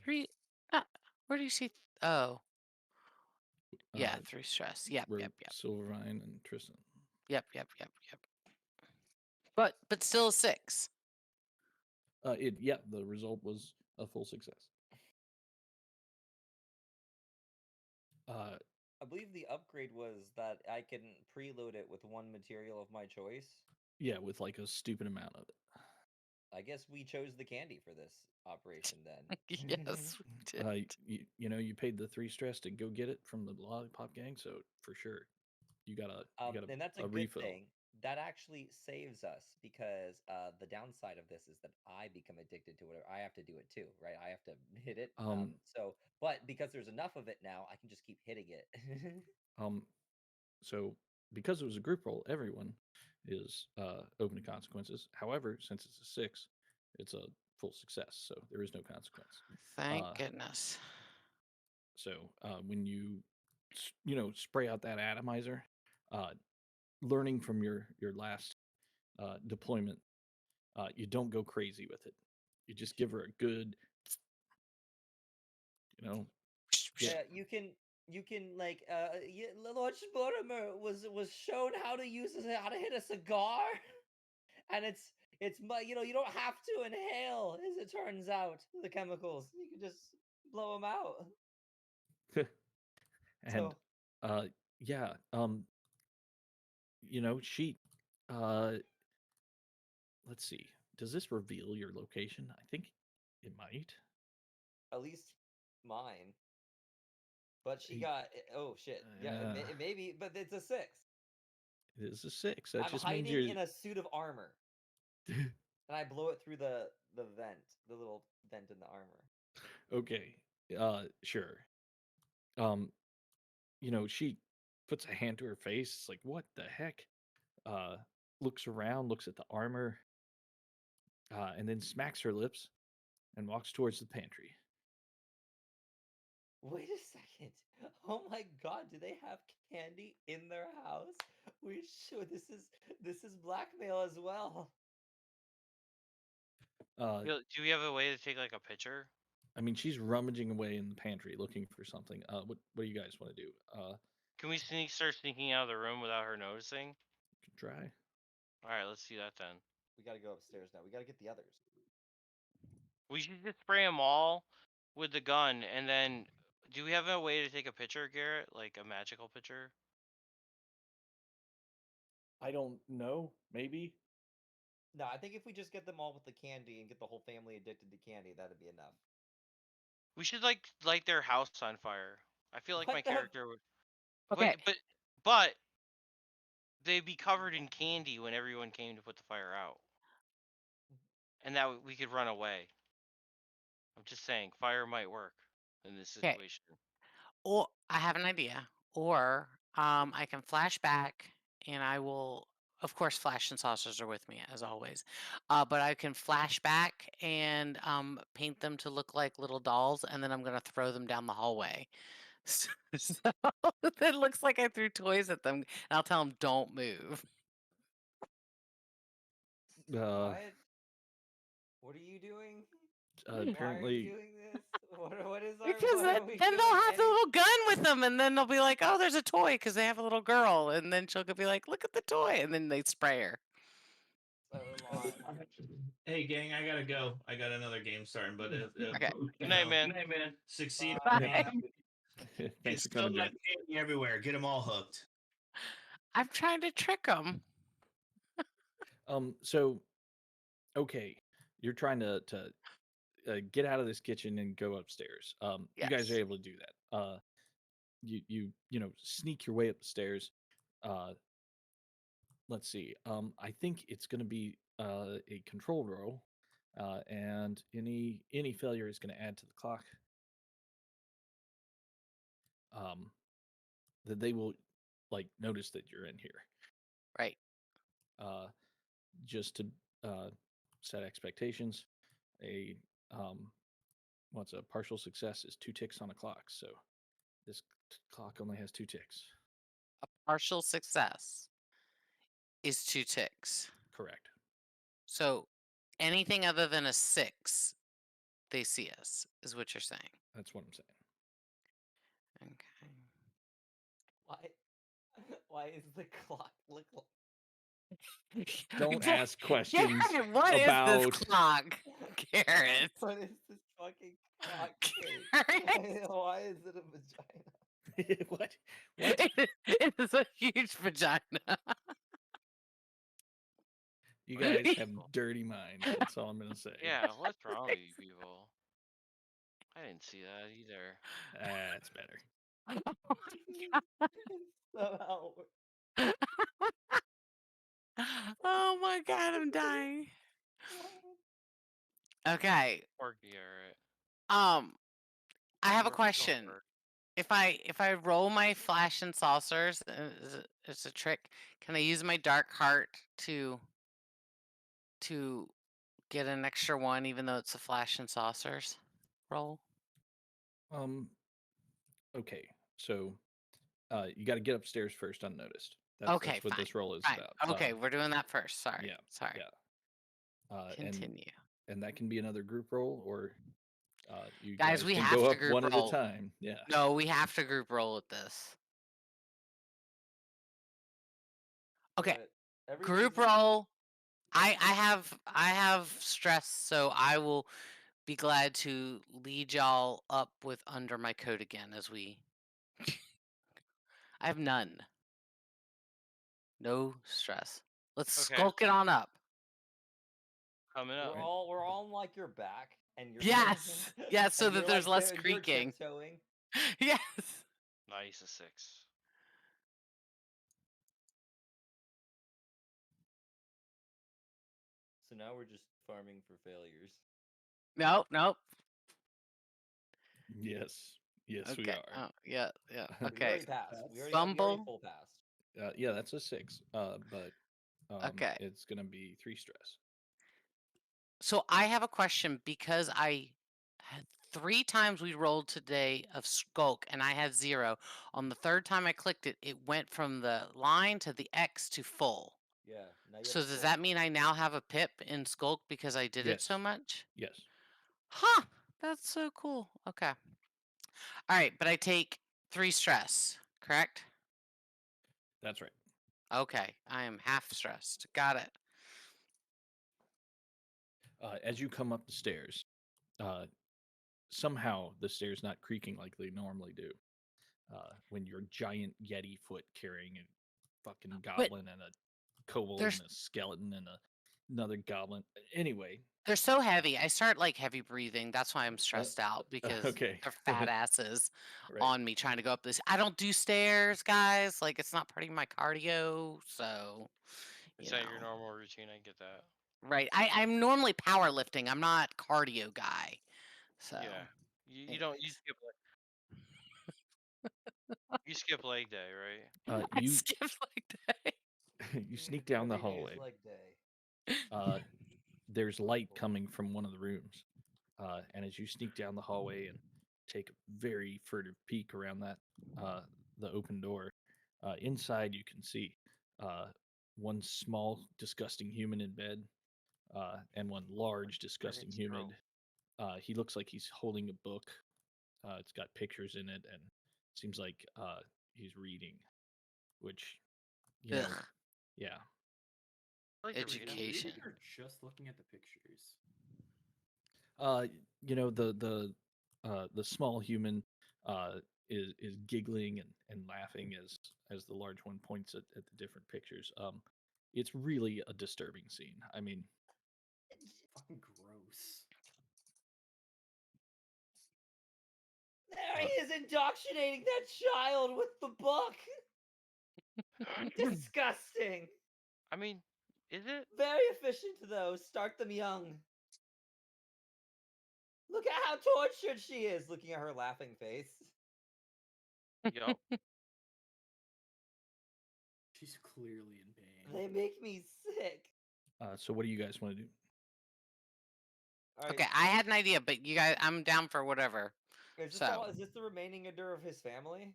Speaker 4: 3. Where do you see? Oh, yeah, 3 stress. Yep.
Speaker 1: Silvervine and Tristan.
Speaker 4: Yep. But still a 6.
Speaker 1: The result was a full success.
Speaker 2: I believe the upgrade was that I can preload it with one material of my choice.
Speaker 1: Yeah, with like a stupid amount of it.
Speaker 2: I guess we chose the candy for this operation then.
Speaker 4: Yes, we did.
Speaker 1: You paid the 3 stress to go get it from the Lollipop Gang, so for sure you got
Speaker 2: And that's a good
Speaker 1: refill.
Speaker 2: thing. That actually saves us because the downside of this is that I become addicted to whatever. I have to do it too, right? I have to hit it. But because there's enough of it now, I can just keep hitting it.
Speaker 1: So because it was a group roll, everyone is open to consequences. However, since it's a 6, it's a full success, so there is no consequence.
Speaker 4: Thank goodness.
Speaker 1: So when you spray out that atomizer, learning from your last deployment, you don't go crazy with it. You just give her a good,
Speaker 2: Yeah, you can like Lord Mortimer was shown how to how to hit a cigar, and it's you don't have to inhale, as it turns out, the chemicals. You can just blow them out.
Speaker 1: and she let's see. Does this reveal your location? I think it might.
Speaker 2: At least mine. But she
Speaker 1: Hey,
Speaker 2: got oh shit. Yeah,
Speaker 1: uh,
Speaker 2: it may be, but it's a 6.
Speaker 1: It is a 6. That
Speaker 2: I'm
Speaker 1: just means
Speaker 2: hiding
Speaker 1: you're.
Speaker 2: in a suit of armor, and I blow it through the vent, the little vent in the armor.
Speaker 1: Okay. Sure. She puts a hand to her face. It's like, what the heck? Uh, looks around, looks at the armor, and then smacks her lips and walks towards the pantry.
Speaker 2: Wait a second. Oh my god, do they have candy in their house? We should. This is blackmail as well.
Speaker 5: Do we have a way to take like a picture?
Speaker 1: I mean, she's rummaging away in the pantry looking for something. What do you guys want to do?
Speaker 5: Can we start sneaking out of the room without her noticing?
Speaker 1: You can try.
Speaker 5: All right, let's see that then.
Speaker 2: We gotta go upstairs now. We gotta get the others.
Speaker 5: We should just spray them all with the gun, and then do we have a way to take a picture, Garrett? Like a magical picture?
Speaker 1: I don't know. Maybe.
Speaker 2: No, I think if we just get them all with the candy and get the whole family addicted to candy, that'd be enough.
Speaker 5: We should like light their house on fire. I feel like
Speaker 2: What
Speaker 5: my
Speaker 2: the-
Speaker 5: character would.
Speaker 4: Okay.
Speaker 5: But they'd be covered in candy when everyone came to put the fire out, and that we could run away. I'm just saying, fire might work in this
Speaker 4: Okay.
Speaker 5: situation.
Speaker 4: Or I have an idea. Or I can flash back, and I will, of course, flash and saucers are with me as always. But I can flash back and paint them to look like little dolls, and then I'm gonna throw them down the hallway. So it looks like I threw toys at them, and I'll tell them don't move.
Speaker 1: Uh,
Speaker 2: What are you doing? Why are you
Speaker 1: apparently,
Speaker 2: doing this? What is our?
Speaker 4: Because
Speaker 2: what are we
Speaker 4: then
Speaker 2: doing?
Speaker 4: they'll have the
Speaker 2: Any-
Speaker 4: little gun with them, and then they'll be like, "Oh, there's a toy," because they have a little girl, and then she'll be like, "Look at the toy," and then they spray her.
Speaker 2: So long.
Speaker 6: Hey gang, I gotta go. I got another game starting, but if
Speaker 4: Okay.
Speaker 5: Good night, man.
Speaker 6: Good night, man. Succeed.
Speaker 2: Bye.
Speaker 6: man.
Speaker 1: thanks
Speaker 6: It's
Speaker 1: for
Speaker 6: still
Speaker 1: coming,
Speaker 6: got
Speaker 1: Jen.
Speaker 6: candy everywhere. Get them all hooked.
Speaker 4: I'm trying to trick them.
Speaker 1: So, okay, you're trying to get out of this kitchen and go upstairs. You guys are
Speaker 4: Yes.
Speaker 1: able to do that. You sneak your way up the stairs. Let's see. I think it's going to be a control roll, and any failure is going to add to the clock. That they will like notice that you're in here.
Speaker 4: Right.
Speaker 1: Just to set expectations, a what's a partial success is 2 ticks on a clock. So this clock only has 2 ticks.
Speaker 4: A partial success is 2 ticks.
Speaker 1: Correct.
Speaker 4: So anything other than a 6, they see us, is what you're saying.
Speaker 1: That's what I'm saying.
Speaker 4: Okay.
Speaker 2: Why is the clock look like?
Speaker 1: Don't
Speaker 4: Yeah,
Speaker 1: ask questions
Speaker 4: Garrett, what is
Speaker 1: about
Speaker 4: this clock, Garrett?
Speaker 2: What is this fucking clock thing?
Speaker 4: Garrett,
Speaker 2: Why is it a vagina?
Speaker 1: what?
Speaker 4: it is a huge vagina.
Speaker 1: You guys have dirty minds. That's all I'm gonna say.
Speaker 5: Yeah, what's wrong with you people? I didn't see that either.
Speaker 1: That's better.
Speaker 2: Somehow.
Speaker 4: Oh my god, I'm dying. Okay.
Speaker 5: Poor Garrett.
Speaker 4: I have a
Speaker 5: Work so
Speaker 4: question.
Speaker 5: hard.
Speaker 4: If I roll my flash and saucers, it's a trick. Can I use my dark heart to get an extra one, even though it's a flash and saucers roll?
Speaker 1: Okay. So, you got to get upstairs first unnoticed.
Speaker 4: Okay,
Speaker 1: that's what
Speaker 4: fine,
Speaker 1: this roll is
Speaker 4: fine.
Speaker 1: about.
Speaker 4: Okay, we're doing that first. Sorry.
Speaker 1: yeah,
Speaker 4: Sorry.
Speaker 1: Yeah.
Speaker 4: Continue.
Speaker 1: And that can be another group roll, or you
Speaker 4: Guys, we
Speaker 1: can
Speaker 4: have
Speaker 1: go
Speaker 4: to
Speaker 1: up
Speaker 4: group
Speaker 1: one
Speaker 4: roll.
Speaker 1: at a time. Yeah.
Speaker 4: No, we have to group roll with this. Okay,
Speaker 2: But
Speaker 4: group
Speaker 2: everybody's-
Speaker 4: roll. I have stress, so I will be glad to lead y'all up with under my coat again as we. I have none. No stress. Let's
Speaker 5: Okay.
Speaker 4: skulk it on up.
Speaker 5: coming
Speaker 2: We're
Speaker 5: up.
Speaker 1: Right.
Speaker 2: all on like your back, and you're
Speaker 4: Yes. Yeah, so
Speaker 2: and
Speaker 4: that
Speaker 2: you're,
Speaker 4: there's
Speaker 2: like,
Speaker 4: less
Speaker 2: you're
Speaker 4: creaking.
Speaker 2: tiptoeing.
Speaker 4: Yes.
Speaker 5: Nice, a 6.
Speaker 2: So now we're just farming for failures.
Speaker 4: Nope. Nope.
Speaker 1: Yes. Yes, we
Speaker 4: Okay.
Speaker 1: are.
Speaker 4: Oh, yeah. Yeah.
Speaker 2: We
Speaker 4: Okay.
Speaker 2: already passed. We already
Speaker 4: Bumble.
Speaker 2: full passed.
Speaker 1: Yeah, that's a 6. But
Speaker 4: Okay.
Speaker 1: it's gonna be 3 stress.
Speaker 4: So I have a question because I had 3 times we rolled today of skulk and I had 0. On the third time I clicked it, it went from the line to the X to full.
Speaker 2: Yeah. Now you
Speaker 4: So
Speaker 2: have
Speaker 4: does
Speaker 2: full.
Speaker 4: that mean I now have a pip in skulk because I did it so
Speaker 1: Yes.
Speaker 4: much?
Speaker 1: Yes,
Speaker 4: Huh. That's so cool. Okay. All right, but I take 3 stress, correct?
Speaker 1: that's right.
Speaker 4: Okay. I am half stressed. Got it.
Speaker 1: As you come up the stairs, somehow the stairs not creaking like they normally do. When your giant yeti foot carrying a fucking goblin and a kobold
Speaker 4: there's-
Speaker 1: and a skeleton and another goblin. Anyway,
Speaker 4: They're so heavy. I start like heavy breathing. That's why I'm stressed out because
Speaker 1: okay.
Speaker 4: they're fat asses
Speaker 1: Right.
Speaker 4: on me trying to go up this. I don't do stairs, guys. Like it's not part of my cardio. So,
Speaker 5: Is
Speaker 4: you
Speaker 5: that your
Speaker 4: know.
Speaker 5: normal routine? I get that.
Speaker 4: Right. I'm normally powerlifting. I'm not cardio guy. So
Speaker 5: Yeah. You don't you skip you skip leg day, right?
Speaker 4: I
Speaker 1: You
Speaker 4: skip like that.
Speaker 1: you sneak down the
Speaker 2: Every day is
Speaker 1: hallway.
Speaker 2: leg day.
Speaker 1: There's light coming from one of the rooms, and as you sneak down the hallway and take a very furtive peek around that the open door, inside you can see one small, disgusting human in bed, and one large, disgusting human. He looks like he's holding a book. It's got pictures in it, and seems like he's reading, which, you know,
Speaker 4: Ugh.
Speaker 1: yeah.
Speaker 5: I like to read 'em.
Speaker 4: Education.
Speaker 7: Or just looking at the pictures.
Speaker 1: You know, the small human is giggling and laughing as the large one points at the different pictures. It's really a disturbing scene. I mean,
Speaker 7: Fucking gross.
Speaker 2: There he is indoctrinating that child with the book. Disgusting.
Speaker 5: I mean, is it?
Speaker 2: Very efficient though. Start them young. Look at how tortured she is, looking at her laughing face.
Speaker 5: Yup.
Speaker 7: She's clearly in pain.
Speaker 2: They make me sick.
Speaker 1: so what do you guys want to do?
Speaker 2: All right,
Speaker 4: Okay, I had an idea, but you guys, I'm down for whatever.
Speaker 2: is this,
Speaker 4: so-
Speaker 2: is this the remaining Adur of his family?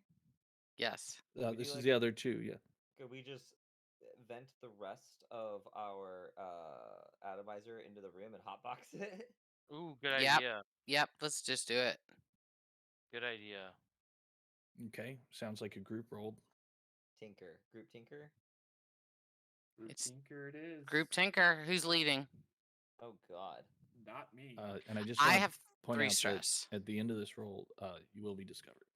Speaker 4: Yes.
Speaker 2: we do,
Speaker 1: This is
Speaker 2: like-
Speaker 1: the other two. Yeah.
Speaker 2: Could we just vent the rest of our atomizer into the room and hotbox it?
Speaker 5: Ooh, good
Speaker 4: Yep.
Speaker 5: idea.
Speaker 4: Yep. Let's just do it.
Speaker 5: Good idea.
Speaker 1: Okay. Sounds like a group roll.
Speaker 2: Tinker. Group Tinker?
Speaker 7: Group
Speaker 4: It's
Speaker 7: Tinker it is.
Speaker 4: Group Tinker. Who's leading?
Speaker 2: Oh god.
Speaker 7: Not me.
Speaker 1: And I just
Speaker 4: I
Speaker 1: wanna
Speaker 4: have
Speaker 1: point
Speaker 4: 3
Speaker 1: out that
Speaker 4: stress.
Speaker 1: at the end of this roll, you will be discovered.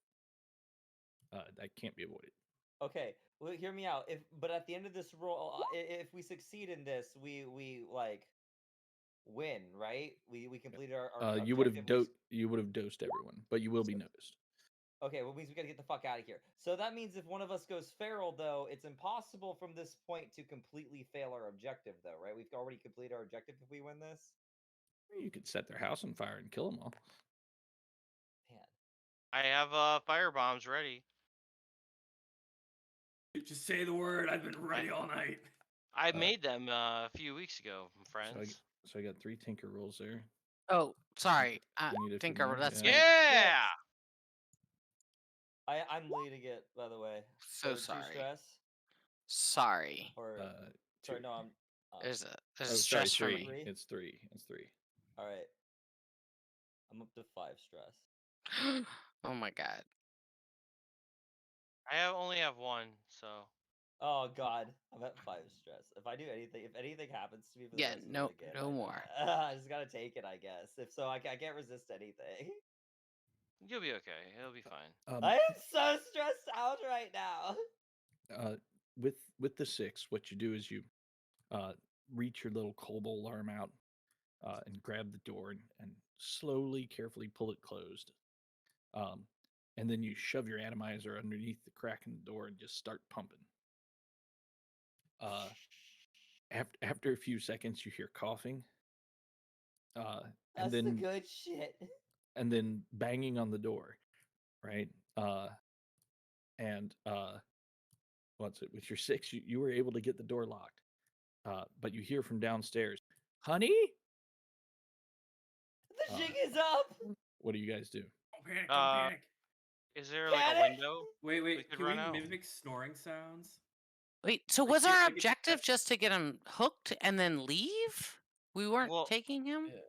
Speaker 1: That can't be avoided.
Speaker 2: Okay, well, hear me out. But at the end of this roll, if we succeed in this, we like win, right? We completed our
Speaker 1: You would have
Speaker 2: objective, we
Speaker 1: you would have dosed everyone, but you will be noticed.
Speaker 2: Okay, well, means we gotta get the fuck out of here. So that means if one of us goes feral, though, it's impossible from this point to completely fail our objective, though, right? We've already completed our objective if we win this.
Speaker 1: You could set their house on fire and kill them all.
Speaker 2: Man,
Speaker 5: I have fire bombs ready.
Speaker 7: Just say the word. I've been ready all night.
Speaker 5: I made them a few weeks ago, friends.
Speaker 1: So I got 3 tinker rolls there.
Speaker 4: Oh, sorry.
Speaker 1: You need it for
Speaker 4: Tinker,
Speaker 1: me?
Speaker 4: that's
Speaker 1: Yeah.
Speaker 4: fine.
Speaker 5: Yeah.
Speaker 2: I'm leading it, by the way.
Speaker 4: So
Speaker 2: Or two
Speaker 4: sorry.
Speaker 2: Stress,
Speaker 4: Sorry.
Speaker 2: or sorry,
Speaker 1: Two.
Speaker 2: no, I'm.
Speaker 4: There's a
Speaker 1: Oh, sorry,
Speaker 4: stress for
Speaker 1: 3.
Speaker 4: me.
Speaker 2: Three?
Speaker 1: It's 3. It's 3.
Speaker 2: All right. I'm up to 5 stress.
Speaker 4: Oh my god.
Speaker 5: I only have 1, so
Speaker 2: Oh god, I'm at 5 stress. If anything happens to me for the
Speaker 4: Yeah,
Speaker 2: rest of
Speaker 4: no-
Speaker 2: the game,
Speaker 4: no more.
Speaker 2: I just gotta take it, I guess. If so, I can't resist anything.
Speaker 5: you'll be okay. It'll be fine.
Speaker 2: I am so stressed out right now.
Speaker 1: With the 6, what you do is you reach your little kobold arm out, and grab the door and slowly, carefully pull it closed. And then you shove your atomizer underneath the crack in the door and just start pumping. After a few seconds, you hear coughing.
Speaker 2: That's
Speaker 1: And
Speaker 2: the
Speaker 1: then
Speaker 2: good shit.
Speaker 1: and then banging on the door, right? And what's it? With your 6, you were able to get the door locked. But you hear from downstairs, honey.
Speaker 2: The jig is up.
Speaker 1: What do you guys do?
Speaker 3: Don't panic! Don't
Speaker 5: Uh,
Speaker 3: panic!
Speaker 5: Is there like a
Speaker 2: Panic!
Speaker 5: window?
Speaker 3: Wait,
Speaker 5: we
Speaker 3: wait.
Speaker 5: could
Speaker 3: Can we
Speaker 5: run out.
Speaker 3: mimic snoring sounds?
Speaker 4: Wait, so
Speaker 3: I
Speaker 4: was
Speaker 3: can't-
Speaker 4: our
Speaker 3: I can-
Speaker 4: objective just to get him hooked and then leave? We weren't
Speaker 5: Well,
Speaker 4: taking him?
Speaker 3: Yeah.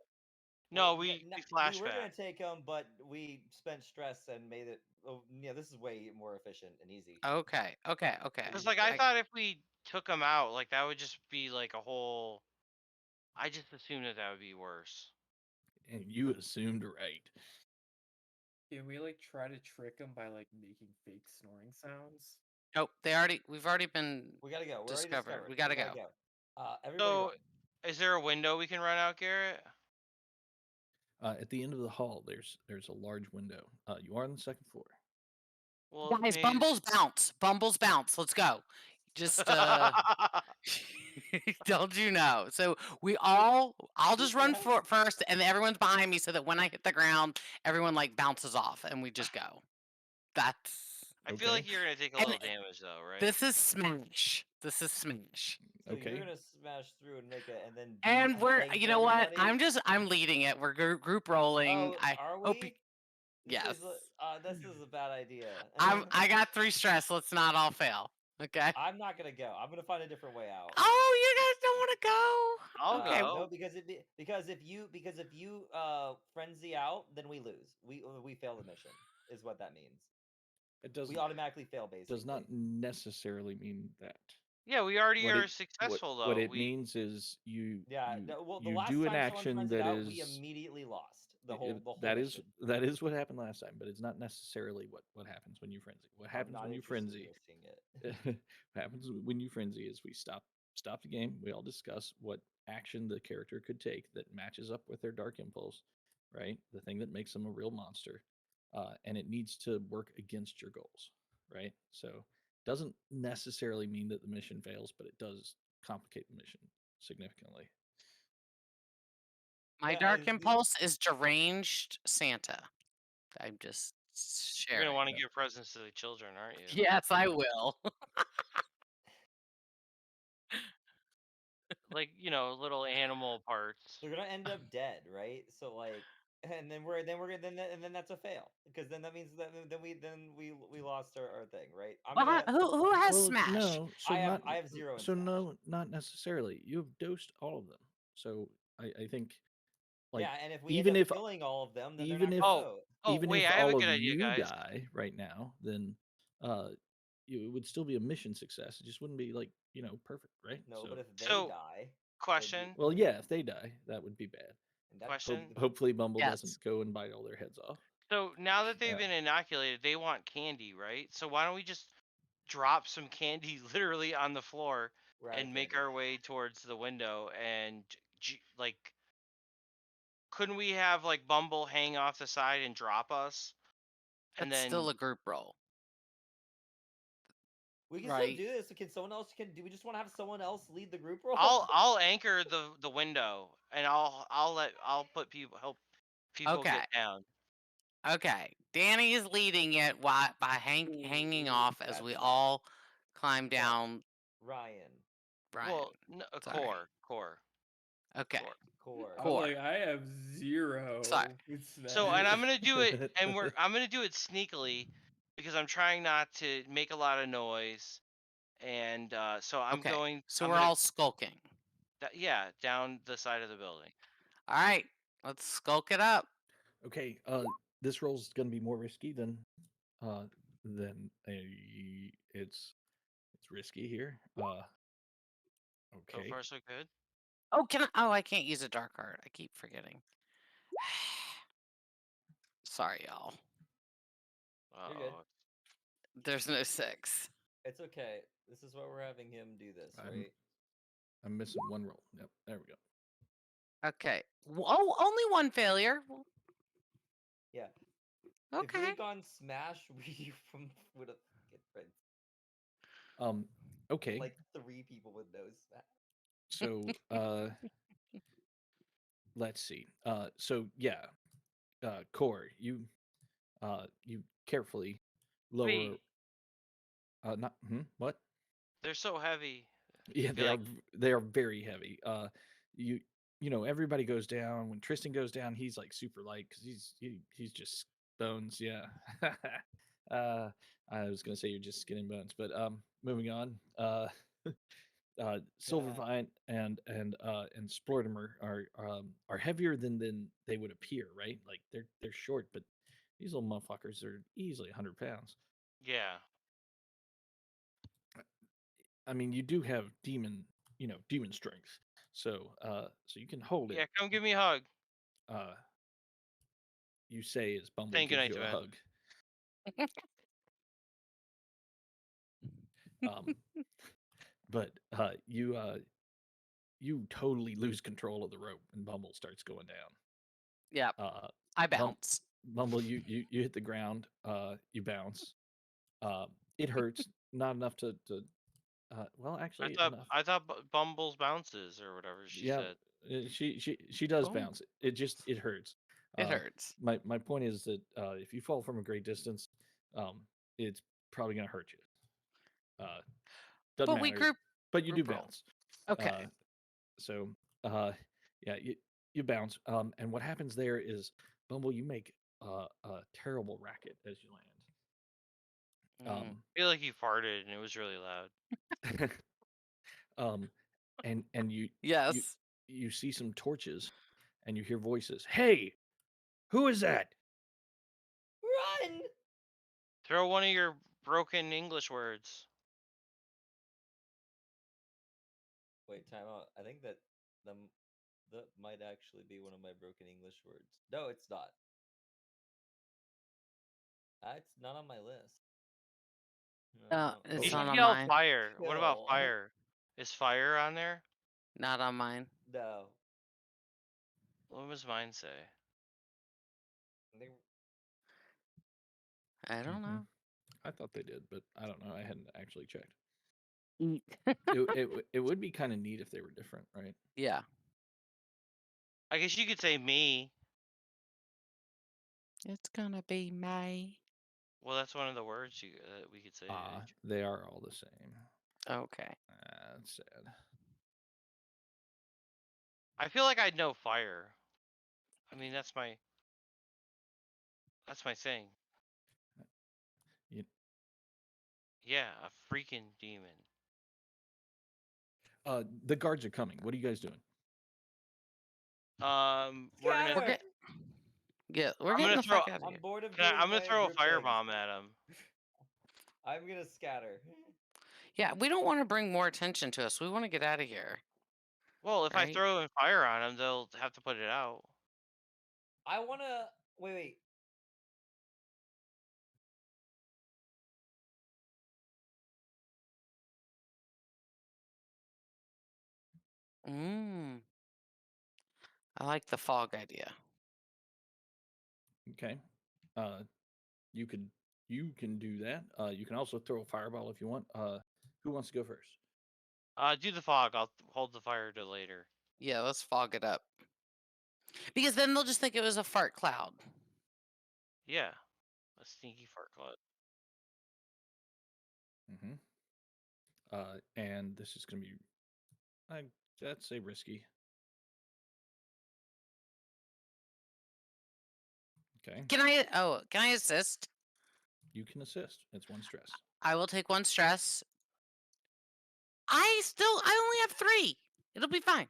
Speaker 5: No,
Speaker 2: Well,
Speaker 5: we
Speaker 2: yeah,
Speaker 5: we
Speaker 2: we were gonna
Speaker 5: flashback.
Speaker 2: take them, but we spent stress and made it. Oh, yeah, this is way more efficient and easy.
Speaker 4: Okay, okay, okay.
Speaker 5: Because like I thought if we took him out, like that would just be like a whole. I just assumed that would be worse.
Speaker 1: And you assumed right.
Speaker 7: Can we like try to trick them by like making fake snoring sounds?
Speaker 4: Nope, we've already been
Speaker 2: We gotta go. We're already
Speaker 4: discovered.
Speaker 2: discovered.
Speaker 4: We gotta go.
Speaker 2: Everybody
Speaker 5: So,
Speaker 2: run.
Speaker 5: is there a window we can run out, Garrett?
Speaker 1: At the end of the hall, there's a large window. You are on the second floor.
Speaker 5: Well,
Speaker 4: Guys,
Speaker 5: maybe-
Speaker 4: Bumbles bounce. Bumbles bounce. Let's go. Just don't you know? So I'll just run for it first and everyone's behind me so that when I hit the ground, everyone like bounces off and we just go. That's
Speaker 5: I feel like
Speaker 1: Okay.
Speaker 5: you're gonna take a
Speaker 4: And
Speaker 5: little damage though, right?
Speaker 4: this is Smash. This is Smash.
Speaker 2: So
Speaker 1: Okay.
Speaker 2: you're gonna smash through and make it, and then.
Speaker 4: And we're
Speaker 2: thank
Speaker 4: you know what?
Speaker 2: everybody?
Speaker 4: I'm leading it. We're group rolling.
Speaker 2: Oh,
Speaker 4: I
Speaker 2: are
Speaker 4: hope
Speaker 2: we?
Speaker 4: you- yes.
Speaker 2: This is a bad idea.
Speaker 4: I got 3 stress. Let's not all fail. Okay.
Speaker 2: I'm not gonna go. I'm gonna find a different way out.
Speaker 4: Oh, you guys don't want to go?
Speaker 5: I'll
Speaker 4: okay.
Speaker 5: go.
Speaker 2: No, because if you frenzy out, then we lose. We fail the mission. Is what that means.
Speaker 1: It does
Speaker 2: We automatically fail. Basically,
Speaker 1: does not necessarily mean that.
Speaker 5: Yeah, we already
Speaker 1: What
Speaker 5: are
Speaker 1: it-
Speaker 5: successful though.
Speaker 1: What it
Speaker 5: we,
Speaker 1: means is you
Speaker 2: Yeah.
Speaker 1: you,
Speaker 2: No, well, the
Speaker 1: you
Speaker 2: last
Speaker 1: do an
Speaker 2: time
Speaker 1: action
Speaker 2: someone frenzied
Speaker 1: that
Speaker 2: out,
Speaker 1: is
Speaker 2: we immediately lost the
Speaker 1: it-
Speaker 2: whole.
Speaker 1: it-
Speaker 2: The whole
Speaker 1: that is
Speaker 2: mission.
Speaker 1: that is what happened last time, but it's not necessarily what happens when you frenzy. What
Speaker 2: I'm
Speaker 1: happens
Speaker 2: not
Speaker 1: when you
Speaker 2: interested in
Speaker 1: frenzy?
Speaker 2: risking it.
Speaker 1: What happens when you frenzy is we stop the game. We all discuss what action the character could take that matches up with their dark impulse, right? The thing that makes them a real monster, and it needs to work against your goals, right? So doesn't necessarily mean that the mission fails, but it does complicate the mission significantly.
Speaker 4: My
Speaker 2: Yeah,
Speaker 4: dark
Speaker 2: and we-
Speaker 4: impulse is deranged Santa. I'm just
Speaker 5: you're
Speaker 4: sharing.
Speaker 5: gonna want to give presents to the children, aren't you?
Speaker 4: Yes, I will.
Speaker 5: Like little animal parts.
Speaker 2: They're gonna end up dead, right? So like, and then we're gonna and then that's a fail because then that means that then we lost our thing, right? I'm
Speaker 4: Well,
Speaker 2: gonna,
Speaker 4: who has
Speaker 1: Well,
Speaker 4: Smash?
Speaker 1: no, so
Speaker 2: I have
Speaker 1: not,
Speaker 2: I have 0 in
Speaker 1: so
Speaker 2: Smash.
Speaker 1: no, not necessarily. You have dosed all of them. So I think, like,
Speaker 2: yeah, and if we
Speaker 1: even
Speaker 2: end up
Speaker 1: if
Speaker 2: killing all of them, then
Speaker 1: even
Speaker 2: they're
Speaker 1: if-
Speaker 2: not gonna vote.
Speaker 5: Oh
Speaker 1: even
Speaker 5: wait,
Speaker 1: if
Speaker 5: I have
Speaker 1: all
Speaker 5: a good
Speaker 1: of
Speaker 5: idea,
Speaker 1: you
Speaker 5: guys.
Speaker 1: die right now, then it would still be a mission success. It just wouldn't be like perfect, right?
Speaker 2: No, but if they
Speaker 5: So-
Speaker 2: die,
Speaker 5: Question.
Speaker 1: well, yeah, if they die, that would be bad.
Speaker 2: and that's
Speaker 5: Question.
Speaker 1: Hopefully, Bumble
Speaker 4: Yes.
Speaker 1: doesn't go and bite all their heads off.
Speaker 5: So now that they've
Speaker 1: Yeah.
Speaker 5: been inoculated, they want candy, right? So why don't we just drop some candy literally on the floor
Speaker 2: we're out of
Speaker 5: and make
Speaker 2: candy.
Speaker 5: our way towards the window and like couldn't we have like Bumble hang off the side and drop us? And
Speaker 4: That's
Speaker 5: then
Speaker 4: still a group roll.
Speaker 2: We can
Speaker 4: right.
Speaker 2: still do this. Can someone else? Do we just want to have someone else lead the group roll?
Speaker 5: I'll anchor the window and I'll put people help people
Speaker 4: Okay.
Speaker 5: get down.
Speaker 4: Okay, Danny is leading it by hanging
Speaker 2: Ooh,
Speaker 4: off as
Speaker 2: that's
Speaker 4: we
Speaker 2: nice.
Speaker 4: all climb
Speaker 2: Yeah.
Speaker 4: down.
Speaker 2: Ryan,
Speaker 4: Right.
Speaker 5: Well, no, a
Speaker 4: Sorry.
Speaker 5: core.
Speaker 4: Okay.
Speaker 2: core.
Speaker 7: I'm
Speaker 4: Core.
Speaker 7: like, I have 0.
Speaker 4: Sorry.
Speaker 7: with
Speaker 5: So
Speaker 7: Smash.
Speaker 5: and I'm gonna do it and I'm gonna do it sneakily because I'm trying not to make a lot of noise. And so I'm
Speaker 4: Okay,
Speaker 5: going
Speaker 4: So
Speaker 5: I'm
Speaker 4: we're
Speaker 5: gonna-
Speaker 4: all skulking.
Speaker 5: yeah, down the side of the building.
Speaker 4: All right, let's skulk it up.
Speaker 1: Okay, this roll's gonna be more risky than it's risky here.
Speaker 5: So
Speaker 1: Okay.
Speaker 5: far so good.
Speaker 4: Oh, I can't use a dark card. I keep forgetting. Sorry, y'all.
Speaker 2: You're good.
Speaker 5: Uh-oh.
Speaker 4: There's no 6.
Speaker 2: It's okay. This is why we're having him do this,
Speaker 1: I'm-
Speaker 2: right?
Speaker 1: I'm missing one roll. Yep, there we go.
Speaker 4: Okay. Oh, only one failure.
Speaker 2: Yeah. If we
Speaker 4: Okay.
Speaker 2: had gone Smash, we would have get friends.
Speaker 1: Okay.
Speaker 2: Like 3 people would know Smash.
Speaker 1: So let's see. So yeah, Core, you carefully lower.
Speaker 5: Heavy.
Speaker 1: Not what?
Speaker 5: They're so heavy.
Speaker 1: Yeah,
Speaker 5: feel like-
Speaker 1: they are very heavy. You everybody goes down. When Tristan goes down, he's like super light because he's just bones. Yeah. I was gonna say you're just skin and bones, but moving on. Silvervine and Splortimer are heavier than they would appear, right? Like they're short, but these little motherfuckers are easily 100 pounds.
Speaker 5: Yeah.
Speaker 1: I mean, you do have demon strength, so you can hold it.
Speaker 5: Yeah, come give me a hug.
Speaker 1: You say as Bumble
Speaker 5: Saying
Speaker 1: gives
Speaker 5: goodnight
Speaker 1: you
Speaker 5: to
Speaker 1: a
Speaker 5: it.
Speaker 1: hug. But you totally lose control of the rope, and Bumble starts going down.
Speaker 4: Yeah. I bounce.
Speaker 1: Bumble, you hit the ground. You bounce. It hurts. Not enough to. Well, actually, enough.
Speaker 5: I thought Bumble's bounces or whatever she
Speaker 1: Yeah,
Speaker 5: said.
Speaker 1: she does
Speaker 4: Oh.
Speaker 1: bounce. It hurts.
Speaker 4: It hurts.
Speaker 1: My point is that if you fall from a great distance, it's probably gonna hurt you. Doesn't
Speaker 4: But we
Speaker 1: matter,
Speaker 4: group.
Speaker 1: but you do
Speaker 4: group roll.
Speaker 1: bounce.
Speaker 4: Okay.
Speaker 1: So yeah, you bounce. And what happens there is, Bumble, you make a terrible racket as you land.
Speaker 5: I feel like you farted and it was really loud.
Speaker 1: And you
Speaker 4: Yes.
Speaker 1: you see some torches, and you hear voices. Hey, who is that?
Speaker 2: Run!
Speaker 5: Throw one of your broken English words.
Speaker 2: Wait, time out. I think that might actually be one of my broken English words. No, it's not. It's not on my list.
Speaker 4: It's
Speaker 5: You
Speaker 4: not
Speaker 5: should
Speaker 4: on
Speaker 5: yell
Speaker 4: mine.
Speaker 5: fire. What about
Speaker 2: Kill.
Speaker 5: fire? Is fire on there?
Speaker 4: Not on mine.
Speaker 2: No.
Speaker 5: What does mine say?
Speaker 2: I think
Speaker 4: I don't know.
Speaker 1: I thought they did, but I don't know. I hadn't actually checked.
Speaker 4: Eat.
Speaker 1: It would be kind of neat if they were different, right?
Speaker 4: Yeah.
Speaker 5: I guess you could say me.
Speaker 4: It's gonna be May.
Speaker 5: Well, that's one of the words we could say.
Speaker 1: They are all the same.
Speaker 4: Okay.
Speaker 1: That's sad.
Speaker 5: I feel like I'd know fire. I mean, that's my thing.
Speaker 1: You-
Speaker 5: Yeah, a freaking demon.
Speaker 1: The guards are coming. What are you guys doing?
Speaker 5: We're gonna.
Speaker 2: Scatter!
Speaker 4: Yeah, we're
Speaker 5: I'm
Speaker 4: getting
Speaker 5: gonna
Speaker 4: the fuck
Speaker 5: throw-
Speaker 4: out of
Speaker 2: I'm
Speaker 4: here.
Speaker 2: bored of
Speaker 5: I'm gonna
Speaker 2: being
Speaker 5: throw a
Speaker 2: group things.
Speaker 5: firebomb at him.
Speaker 2: I'm gonna scatter.
Speaker 4: Yeah, we don't want to bring more attention to us. We want to get out of here.
Speaker 5: Well, if I
Speaker 4: Right.
Speaker 5: throw fire on him, they'll have to put it out.
Speaker 2: I wanna wait.
Speaker 4: I like the fog idea.
Speaker 1: Okay. You can do that. You can also throw a fireball if you want. Who wants to go first?
Speaker 5: Do the fog. I'll hold the fire to later.
Speaker 4: Yeah, let's fog it up. Because then they'll just think it was a fart cloud.
Speaker 5: Yeah, a sneaky fart cloud.
Speaker 1: And this is gonna be, I'd say, risky. Okay.
Speaker 4: Can I assist?
Speaker 1: You can assist. It's 1 stress.
Speaker 4: I will take 1 stress. I only have 3. It'll be fine.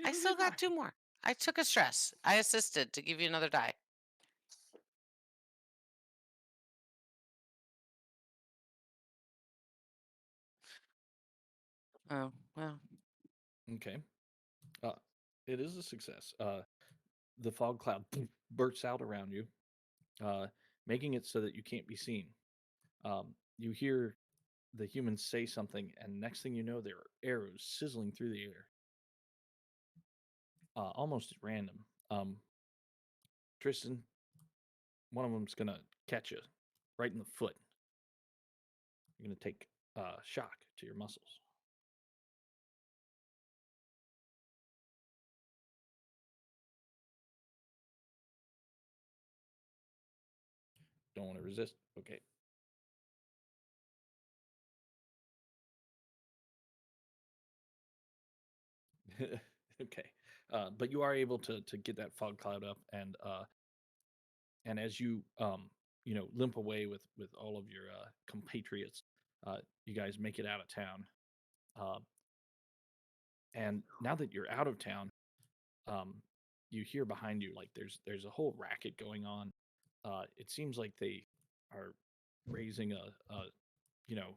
Speaker 4: I still got 2 more. I took a stress. I assisted to give you another die. Oh, well.
Speaker 1: Okay. It is a success. The fog cloud bursts out around you, making it so that you can't be seen. You hear the humans say something, and next thing you know, there are arrows sizzling through the air. almost at random. Tristan, one of them's gonna catch you right in the foot. You're gonna take shock to your muscles. Don't want to resist. Okay. Okay. But you are able to get that fog cloud up, and as you limp away with all of your compatriots, you guys make it out of town. And now that you're out of town, you hear behind you like there's a whole racket going on. It seems like they are raising you know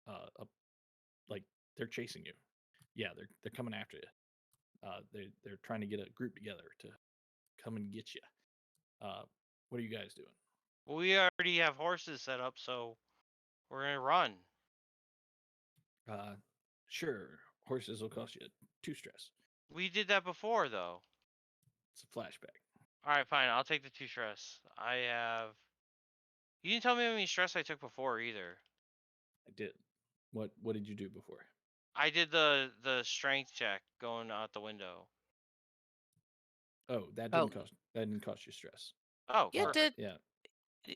Speaker 1: a like they're chasing you. Yeah, they're coming after you. They're trying to get a group together to come and get you. What are you guys doing?
Speaker 5: We already have horses set up, so we're gonna run.
Speaker 1: Sure, horses will cost you 2 stress.
Speaker 5: We did that before, though.
Speaker 1: It's a flashback.
Speaker 5: All right, fine. I'll take the 2 stress. I have. You didn't tell me how many stress I took before either.
Speaker 1: I did. What did you do before?
Speaker 5: I did the strength check going out the window.
Speaker 1: Oh, that
Speaker 4: Oh.
Speaker 1: didn't cost you stress.
Speaker 5: Oh,
Speaker 4: Yeah, it
Speaker 5: perfect.
Speaker 4: did.
Speaker 1: Yeah.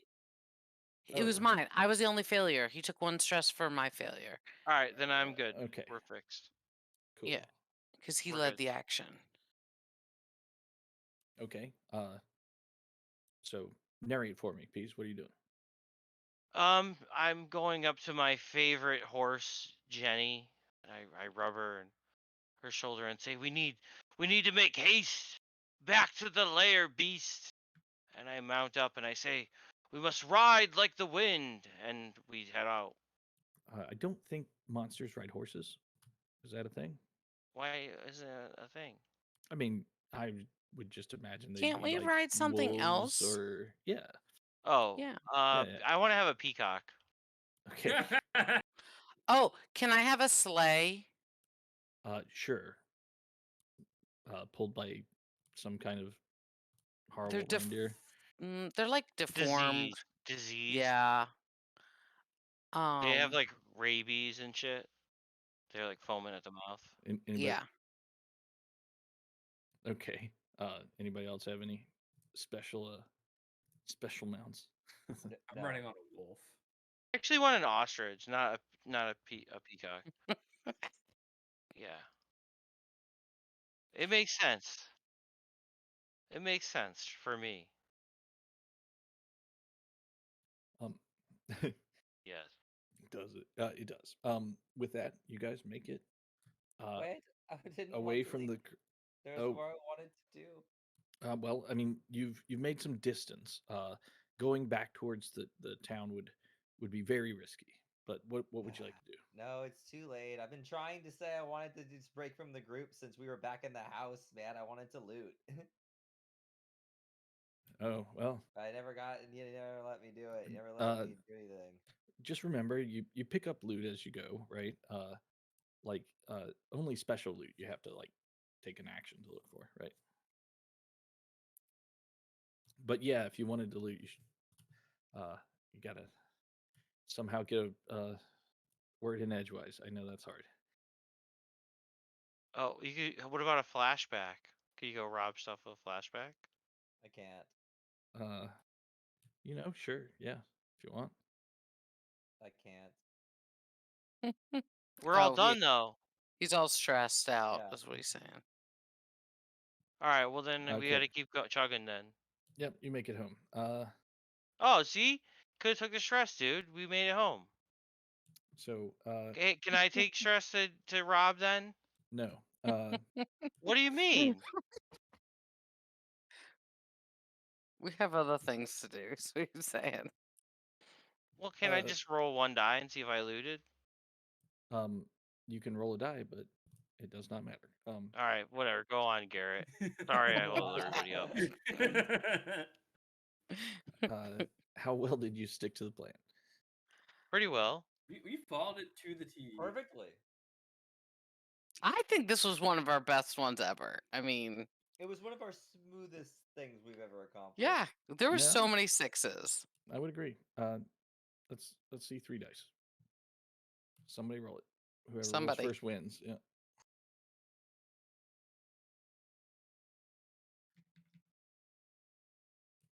Speaker 4: It was mine. I was the only failure. He took 1 stress for my failure.
Speaker 5: All right, then I'm good.
Speaker 1: Okay.
Speaker 5: We're fixed.
Speaker 1: Cool.
Speaker 4: Yeah. Because he
Speaker 5: We're
Speaker 4: led
Speaker 5: good.
Speaker 4: the action.
Speaker 1: Okay. So narrate for me, please. What are you doing?
Speaker 5: I'm going up to my favorite horse, Jenny. And I rub her shoulder and say, "We need to make haste back to the lair, beast." And I mount up and I say, "We must ride like the wind," and we head out.
Speaker 1: I don't think monsters ride horses. Is that a thing?
Speaker 5: Why isn't it a thing?
Speaker 1: I mean, I would just imagine they
Speaker 4: Can't we
Speaker 1: like
Speaker 4: ride something
Speaker 1: wolves
Speaker 4: else?
Speaker 1: or yeah.
Speaker 5: Oh,
Speaker 4: Yeah.
Speaker 1: Yeah.
Speaker 5: I want to have a peacock.
Speaker 1: Okay.
Speaker 4: Oh, can I have a sleigh?
Speaker 1: Sure. Pulled by some kind of horrible
Speaker 4: They're
Speaker 1: reindeer.
Speaker 4: they're like deformed.
Speaker 5: Disease.
Speaker 4: Yeah.
Speaker 5: They have like rabies and shit. They're like foaming at the mouth.
Speaker 1: Anybody?
Speaker 4: Yeah.
Speaker 1: Okay. Anybody else have any special mounts?
Speaker 7: I'm running on a wolf.
Speaker 5: I actually want an ostrich, not a peacock. Yeah. It makes sense. It makes sense for me. Yes.
Speaker 1: Does it? It does. With that, you guys make it
Speaker 2: Wait, I didn't
Speaker 1: away
Speaker 2: want to
Speaker 1: from
Speaker 2: leave.
Speaker 1: the.
Speaker 2: There's
Speaker 1: oh.
Speaker 2: more I wanted to do.
Speaker 1: Well, I mean, you've made some distance. Going back towards the town would be very risky. But what would you like to do?
Speaker 2: No, it's too late. I've been trying to say I wanted to just break from the group since we were back in the house, man. I wanted to loot.
Speaker 1: Oh well.
Speaker 2: I never got. You never let me do it. You never let me do anything.
Speaker 1: Just remember, you pick up loot as you go, right? Only special loot you have to like take an action to look for, right? But yeah, if you wanted to loot, you should. You gotta somehow get a word in edgewise. I know that's hard.
Speaker 5: Oh, you could. What about a flashback? Could you go rob stuff with a flashback?
Speaker 2: I can't.
Speaker 1: Sure, yeah, if you want.
Speaker 2: I can't.
Speaker 5: We're all
Speaker 4: Oh,
Speaker 5: done though.
Speaker 4: He's all stressed out.
Speaker 2: Yeah.
Speaker 4: That's what he's saying.
Speaker 5: All right. Well, then we
Speaker 1: Okay.
Speaker 5: got to keep chugging then.
Speaker 1: Yep, you make it home.
Speaker 5: Oh, see, could have took the stress, dude. We made it home.
Speaker 1: So
Speaker 5: Hey, can I take stress to rob then?
Speaker 1: no.
Speaker 5: What do you mean?
Speaker 4: We have other things to do. So he's saying.
Speaker 5: Well, can I just roll 1 die and see if I looted?
Speaker 1: You can roll a die, but it does not matter.
Speaker 5: All right, whatever. Go on, Garrett. Sorry, I hold everybody up.
Speaker 1: How well did you stick to the plan?
Speaker 5: Pretty well.
Speaker 7: We followed it to the T.
Speaker 2: Perfectly.
Speaker 4: I think this was one of our best ones ever. I mean,
Speaker 2: It was one of our smoothest things we've ever accomplished.
Speaker 4: yeah, there were so
Speaker 1: Yeah.
Speaker 4: many sixes.
Speaker 1: I would agree. Let's see 3 dice. Somebody roll it. Whoever
Speaker 4: Somebody.
Speaker 1: rolls first wins. Yeah.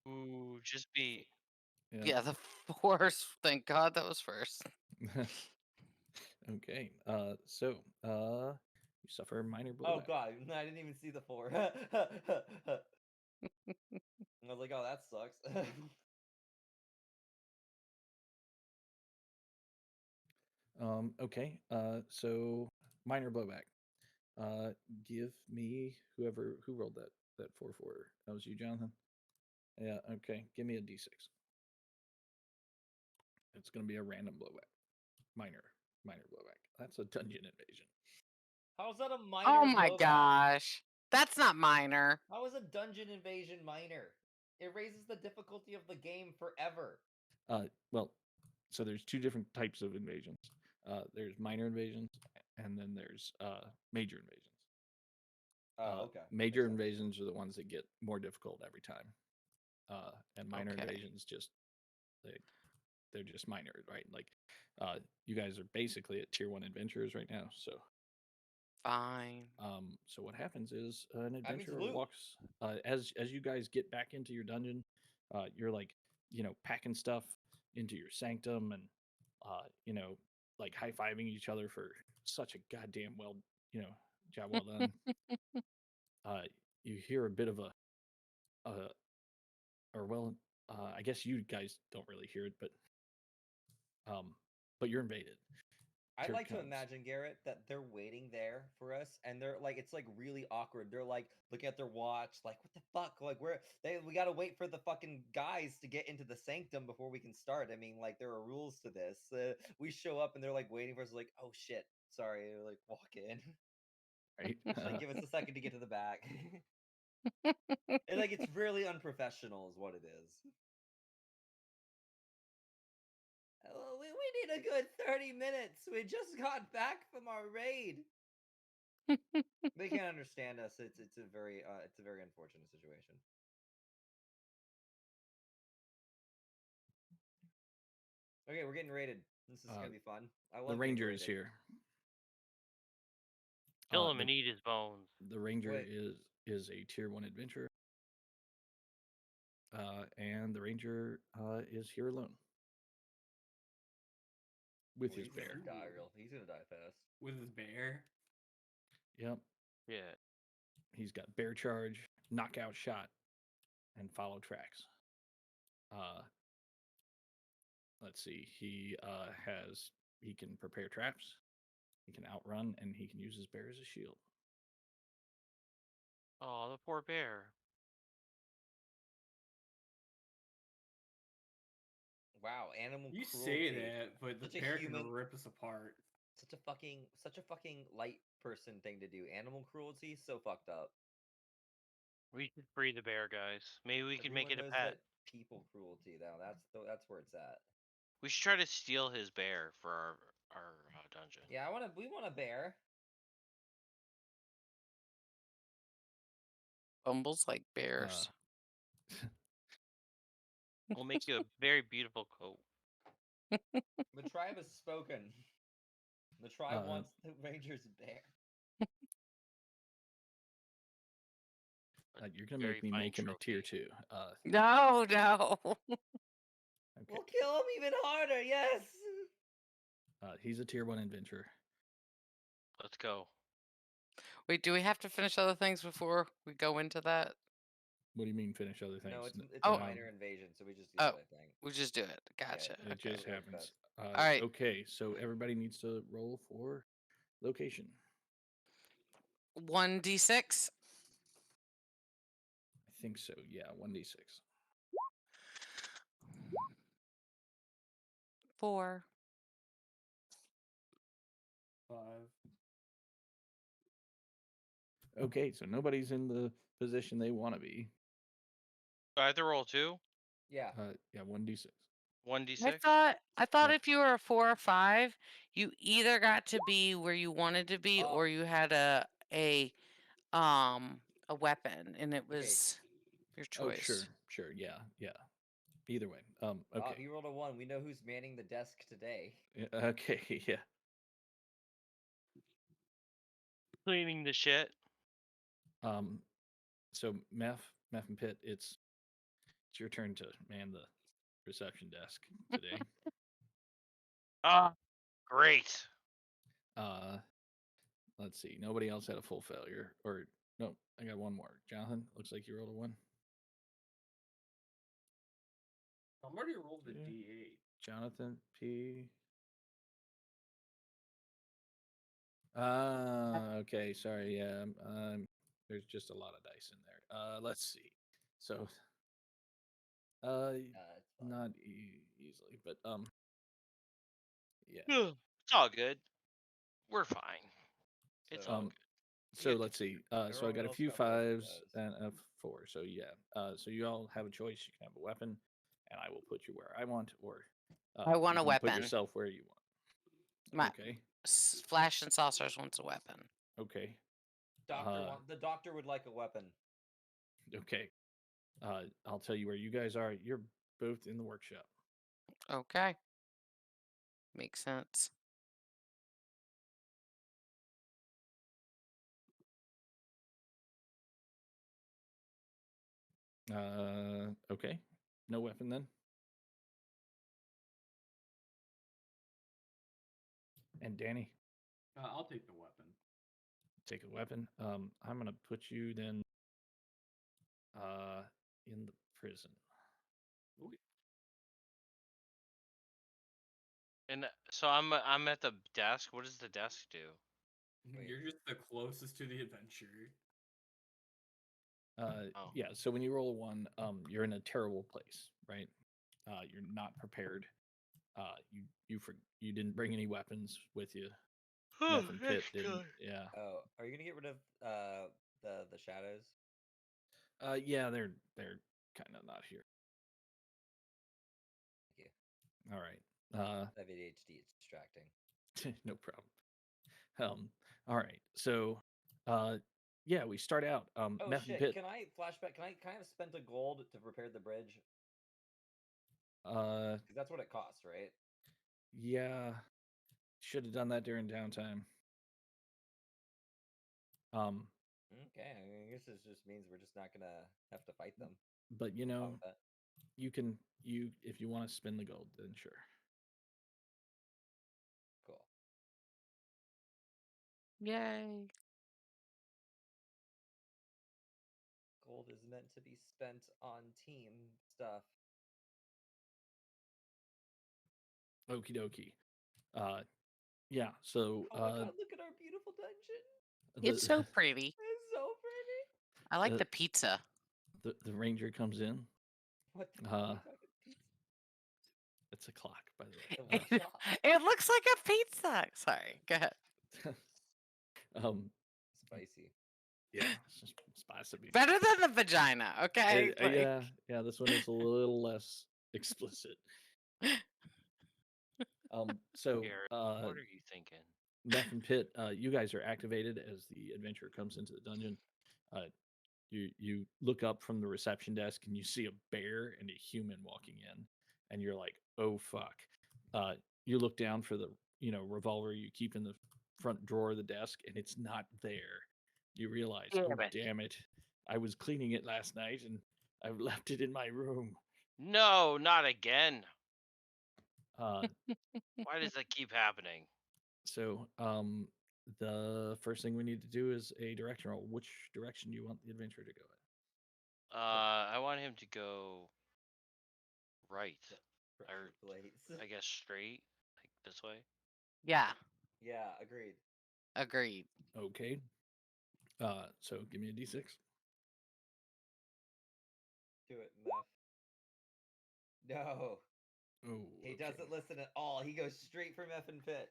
Speaker 5: Ooh, just be.
Speaker 4: Yeah, the fours. Thank God that was first.
Speaker 1: Okay. So you suffer minor blowback.
Speaker 2: Oh god, I didn't even see the 4. I was like, oh, that sucks.
Speaker 1: Okay. So minor blowback. Give me who rolled that 4-4. That was you, Jonathan. Yeah. Okay. Give me a d6. It's going to be a random blowback. Minor blowback. That's a dungeon invasion.
Speaker 2: How's that a minor
Speaker 4: Oh my
Speaker 2: blowback?
Speaker 4: gosh. That's not minor.
Speaker 2: How is a dungeon invasion minor? It raises the difficulty of the game forever.
Speaker 1: Well, so there's 2 different types of invasions. There's minor invasions, and then there's major invasions.
Speaker 2: Oh, okay.
Speaker 1: Major
Speaker 2: Makes sense.
Speaker 1: invasions are the ones that get more difficult every time, and minor
Speaker 4: Okay.
Speaker 1: invasions just they're just minor, right? Like you guys are basically at tier 1 adventurers right now. So
Speaker 4: Fine.
Speaker 1: so what happens is an
Speaker 2: That means
Speaker 1: adventurer
Speaker 2: loot.
Speaker 1: walks as you guys get back into your dungeon. You're like packing stuff into your sanctum and like high-fiving each other for such a goddamn job well done. You hear a bit of I guess you guys don't really hear it, but you're invaded.
Speaker 2: I'd
Speaker 1: Here it
Speaker 2: like to
Speaker 1: comes.
Speaker 2: imagine, Garrett, that they're waiting there for us, and they're like, it's like really awkward. They're like looking at their watch, like, what the fuck? Like, we gotta wait for the fucking guys to get into the sanctum before we can start. I mean, like, there are rules to this. We show up and they're like waiting for us, like, oh shit, sorry, like walk in.
Speaker 1: Right?
Speaker 2: Like, give us a second to get to the back. And like, it's really unprofessional, is what it is. We need a good 30 minutes. We just got back from our raid. They can't understand us. It's a very unfortunate situation. Okay, we're getting raided. This is gonna be fun. I love
Speaker 1: The
Speaker 2: getting
Speaker 1: ranger is
Speaker 2: raided.
Speaker 1: here.
Speaker 5: Kill him and eat his bones.
Speaker 1: The ranger
Speaker 2: Wait.
Speaker 1: is a tier 1 adventurer. And the ranger is here alone with his
Speaker 2: He's
Speaker 1: bear.
Speaker 2: gonna die He's gonna die fast.
Speaker 3: With his bear.
Speaker 1: Yep.
Speaker 5: Yeah.
Speaker 1: He's got bear charge, knockout shot, and follow tracks. Let's see. He can prepare traps, he can outrun, and he can use his bear as a shield.
Speaker 5: Oh, the poor bear.
Speaker 2: Wow, animal
Speaker 3: You
Speaker 2: cruelty.
Speaker 3: say that, but the
Speaker 2: Such a
Speaker 3: bear
Speaker 2: human-
Speaker 3: can rip us apart.
Speaker 2: Such a fucking light person thing to do. Animal cruelty, so fucked up.
Speaker 5: We should free the bear, guys. Maybe we can make it a
Speaker 2: Everyone knows
Speaker 5: pet.
Speaker 2: that people cruelty, though. That's where it's at.
Speaker 5: We should try to steal his bear for our dungeon.
Speaker 2: Yeah, we want a bear.
Speaker 4: Bumbles like bears.
Speaker 5: We'll make you a very beautiful coat.
Speaker 2: The tribe has spoken. The tribe wants the ranger's bear.
Speaker 1: You're gonna
Speaker 5: Very
Speaker 1: make me
Speaker 5: fine
Speaker 1: make him a tier
Speaker 5: trophy.
Speaker 1: 2.
Speaker 4: No.
Speaker 1: Okay.
Speaker 2: We'll kill him even harder. Yes.
Speaker 1: He's a tier 1 adventurer.
Speaker 5: Let's go.
Speaker 4: Wait, do we have to finish other things before we go into that?
Speaker 1: What do you mean finish other things?
Speaker 2: No, it's
Speaker 4: Oh.
Speaker 2: a minor invasion, so we just do
Speaker 4: Oh.
Speaker 2: that, I think.
Speaker 4: We just do it. Gotcha.
Speaker 2: Yeah,
Speaker 1: It just
Speaker 2: Okay.
Speaker 1: happens.
Speaker 4: All right.
Speaker 1: Okay, so everybody needs to roll for location.
Speaker 4: 1d6.
Speaker 1: I think so. Yeah, 1d6.
Speaker 4: 4.
Speaker 3: 5.
Speaker 1: Okay, so nobody's in the position they want to be.
Speaker 5: Do I have to roll 2?
Speaker 2: Yeah.
Speaker 1: Yeah, 1d6.
Speaker 5: 1d6.
Speaker 4: I thought
Speaker 1: Yep.
Speaker 4: if you were a 4 or 5, you either got to be where you wanted to be,
Speaker 2: Oh.
Speaker 4: or you had a weapon, and it
Speaker 2: Okay.
Speaker 4: was your
Speaker 1: Oh,
Speaker 4: choice.
Speaker 1: sure, yeah. Either way.
Speaker 2: Oh,
Speaker 1: Okay.
Speaker 2: he rolled a 1. We know who's manning the desk today.
Speaker 1: Okay, yeah.
Speaker 5: Cleaning the shit.
Speaker 1: So Meth and Pitt, it's your turn to man the reception desk today.
Speaker 5: Ah, great.
Speaker 1: Let's see. Nobody else had a full failure, or no? I got one more. Jonathan, looks like you rolled a 1.
Speaker 3: I'm already rolled a
Speaker 1: Yeah.
Speaker 3: D8.
Speaker 1: Jonathan P. Okay. Sorry. Yeah. There's just a lot of dice in there. Let's see. So,
Speaker 2: It's fine.
Speaker 1: not easily, but yeah.
Speaker 5: It's all good. We're fine. It's
Speaker 2: So,
Speaker 5: all good.
Speaker 1: So
Speaker 5: get
Speaker 1: let's see. So I
Speaker 2: Everyone
Speaker 1: got a
Speaker 2: else
Speaker 1: few
Speaker 2: got both of
Speaker 1: 5s
Speaker 2: those.
Speaker 1: and a 4. So yeah. So you all have a choice. You can have a weapon, and I will put you where I want, or
Speaker 4: I want
Speaker 1: you
Speaker 4: a
Speaker 1: can put
Speaker 4: weapon.
Speaker 1: yourself where you want.
Speaker 4: My
Speaker 1: Okay.
Speaker 4: Flash and Saucers wants a weapon.
Speaker 1: Okay.
Speaker 2: the doctor would like a weapon.
Speaker 1: Okay. I'll tell you where you guys are. You're both in the workshop.
Speaker 4: Okay. Makes sense.
Speaker 1: Okay. No weapon then. And Danny,
Speaker 3: I'll take the weapon.
Speaker 1: take a weapon. I'm gonna put you then in the prison.
Speaker 5: And so I'm at the desk. What does the desk do?
Speaker 2: Wait.
Speaker 3: You're just the closest to the adventure.
Speaker 5: Oh.
Speaker 1: Yeah, so when you roll a 1, you're in a terrible place, right? You're not prepared. You didn't bring any weapons with you. Meth and Pitt didn't. Yeah.
Speaker 2: Oh, are you gonna get rid of the shadows?
Speaker 1: Yeah, they're kind of not here.
Speaker 2: Thank you.
Speaker 1: All right.
Speaker 2: I have ADHD. It's distracting.
Speaker 1: No problem. All right. So, yeah, we start out.
Speaker 2: Oh
Speaker 1: Meth and
Speaker 2: shit!
Speaker 1: Pitt.
Speaker 2: Can I flashback? Can I have spent a gold to repair the bridge?
Speaker 1: Uh,
Speaker 2: Because that's what it costs, right?
Speaker 1: yeah, should have done that during downtime.
Speaker 2: Okay. I guess this just means we're just not gonna have to fight them.
Speaker 1: But you
Speaker 2: Fine
Speaker 1: know,
Speaker 2: with that.
Speaker 1: you if you want to spend the gold, then sure.
Speaker 2: Cool.
Speaker 4: Yay.
Speaker 2: Gold is meant to be spent on team stuff.
Speaker 1: Okie dokie. Yeah. So,
Speaker 2: Oh my god! Look at our beautiful dungeon.
Speaker 4: It's so pretty.
Speaker 2: It's so pretty.
Speaker 4: I like
Speaker 1: Uh,
Speaker 4: the pizza.
Speaker 1: the ranger comes in.
Speaker 2: What the fuck are you talking pizza?
Speaker 1: It's a clock, by the
Speaker 2: The
Speaker 1: way.
Speaker 2: what shop?
Speaker 4: It looks like a pizza. Sorry, go ahead.
Speaker 2: Spicy.
Speaker 1: Yeah, it's just spicy.
Speaker 4: Better than the vagina, okay? Like-
Speaker 1: Yeah. This one is a little less explicit. So,
Speaker 5: Garrett, what are you thinking?
Speaker 1: Meth and Pitt, you guys are activated as the adventurer comes into the dungeon. You look up from the reception desk and you see a bear and a human walking in, and you're like, oh fuck. You look down for the revolver you keep in the front drawer of the desk, and it's not there. You realize, oh
Speaker 4: Damn it.
Speaker 1: damn it, I was cleaning it last night and I've left it in my room.
Speaker 5: No, not again.
Speaker 1: Uh,
Speaker 5: Why does that keep happening?
Speaker 1: so the first thing we need to do is a direction roll. Which direction do you want the adventurer to go in?
Speaker 5: I want him to go right, or
Speaker 2: Blades.
Speaker 5: I guess straight, like this way.
Speaker 4: Yeah,
Speaker 2: Yeah, agreed.
Speaker 4: agreed.
Speaker 1: Okay. So give me a d6.
Speaker 2: Do it, Meth. No.
Speaker 1: Oh,
Speaker 2: He doesn't listen at all. He goes straight for Meth and Pit.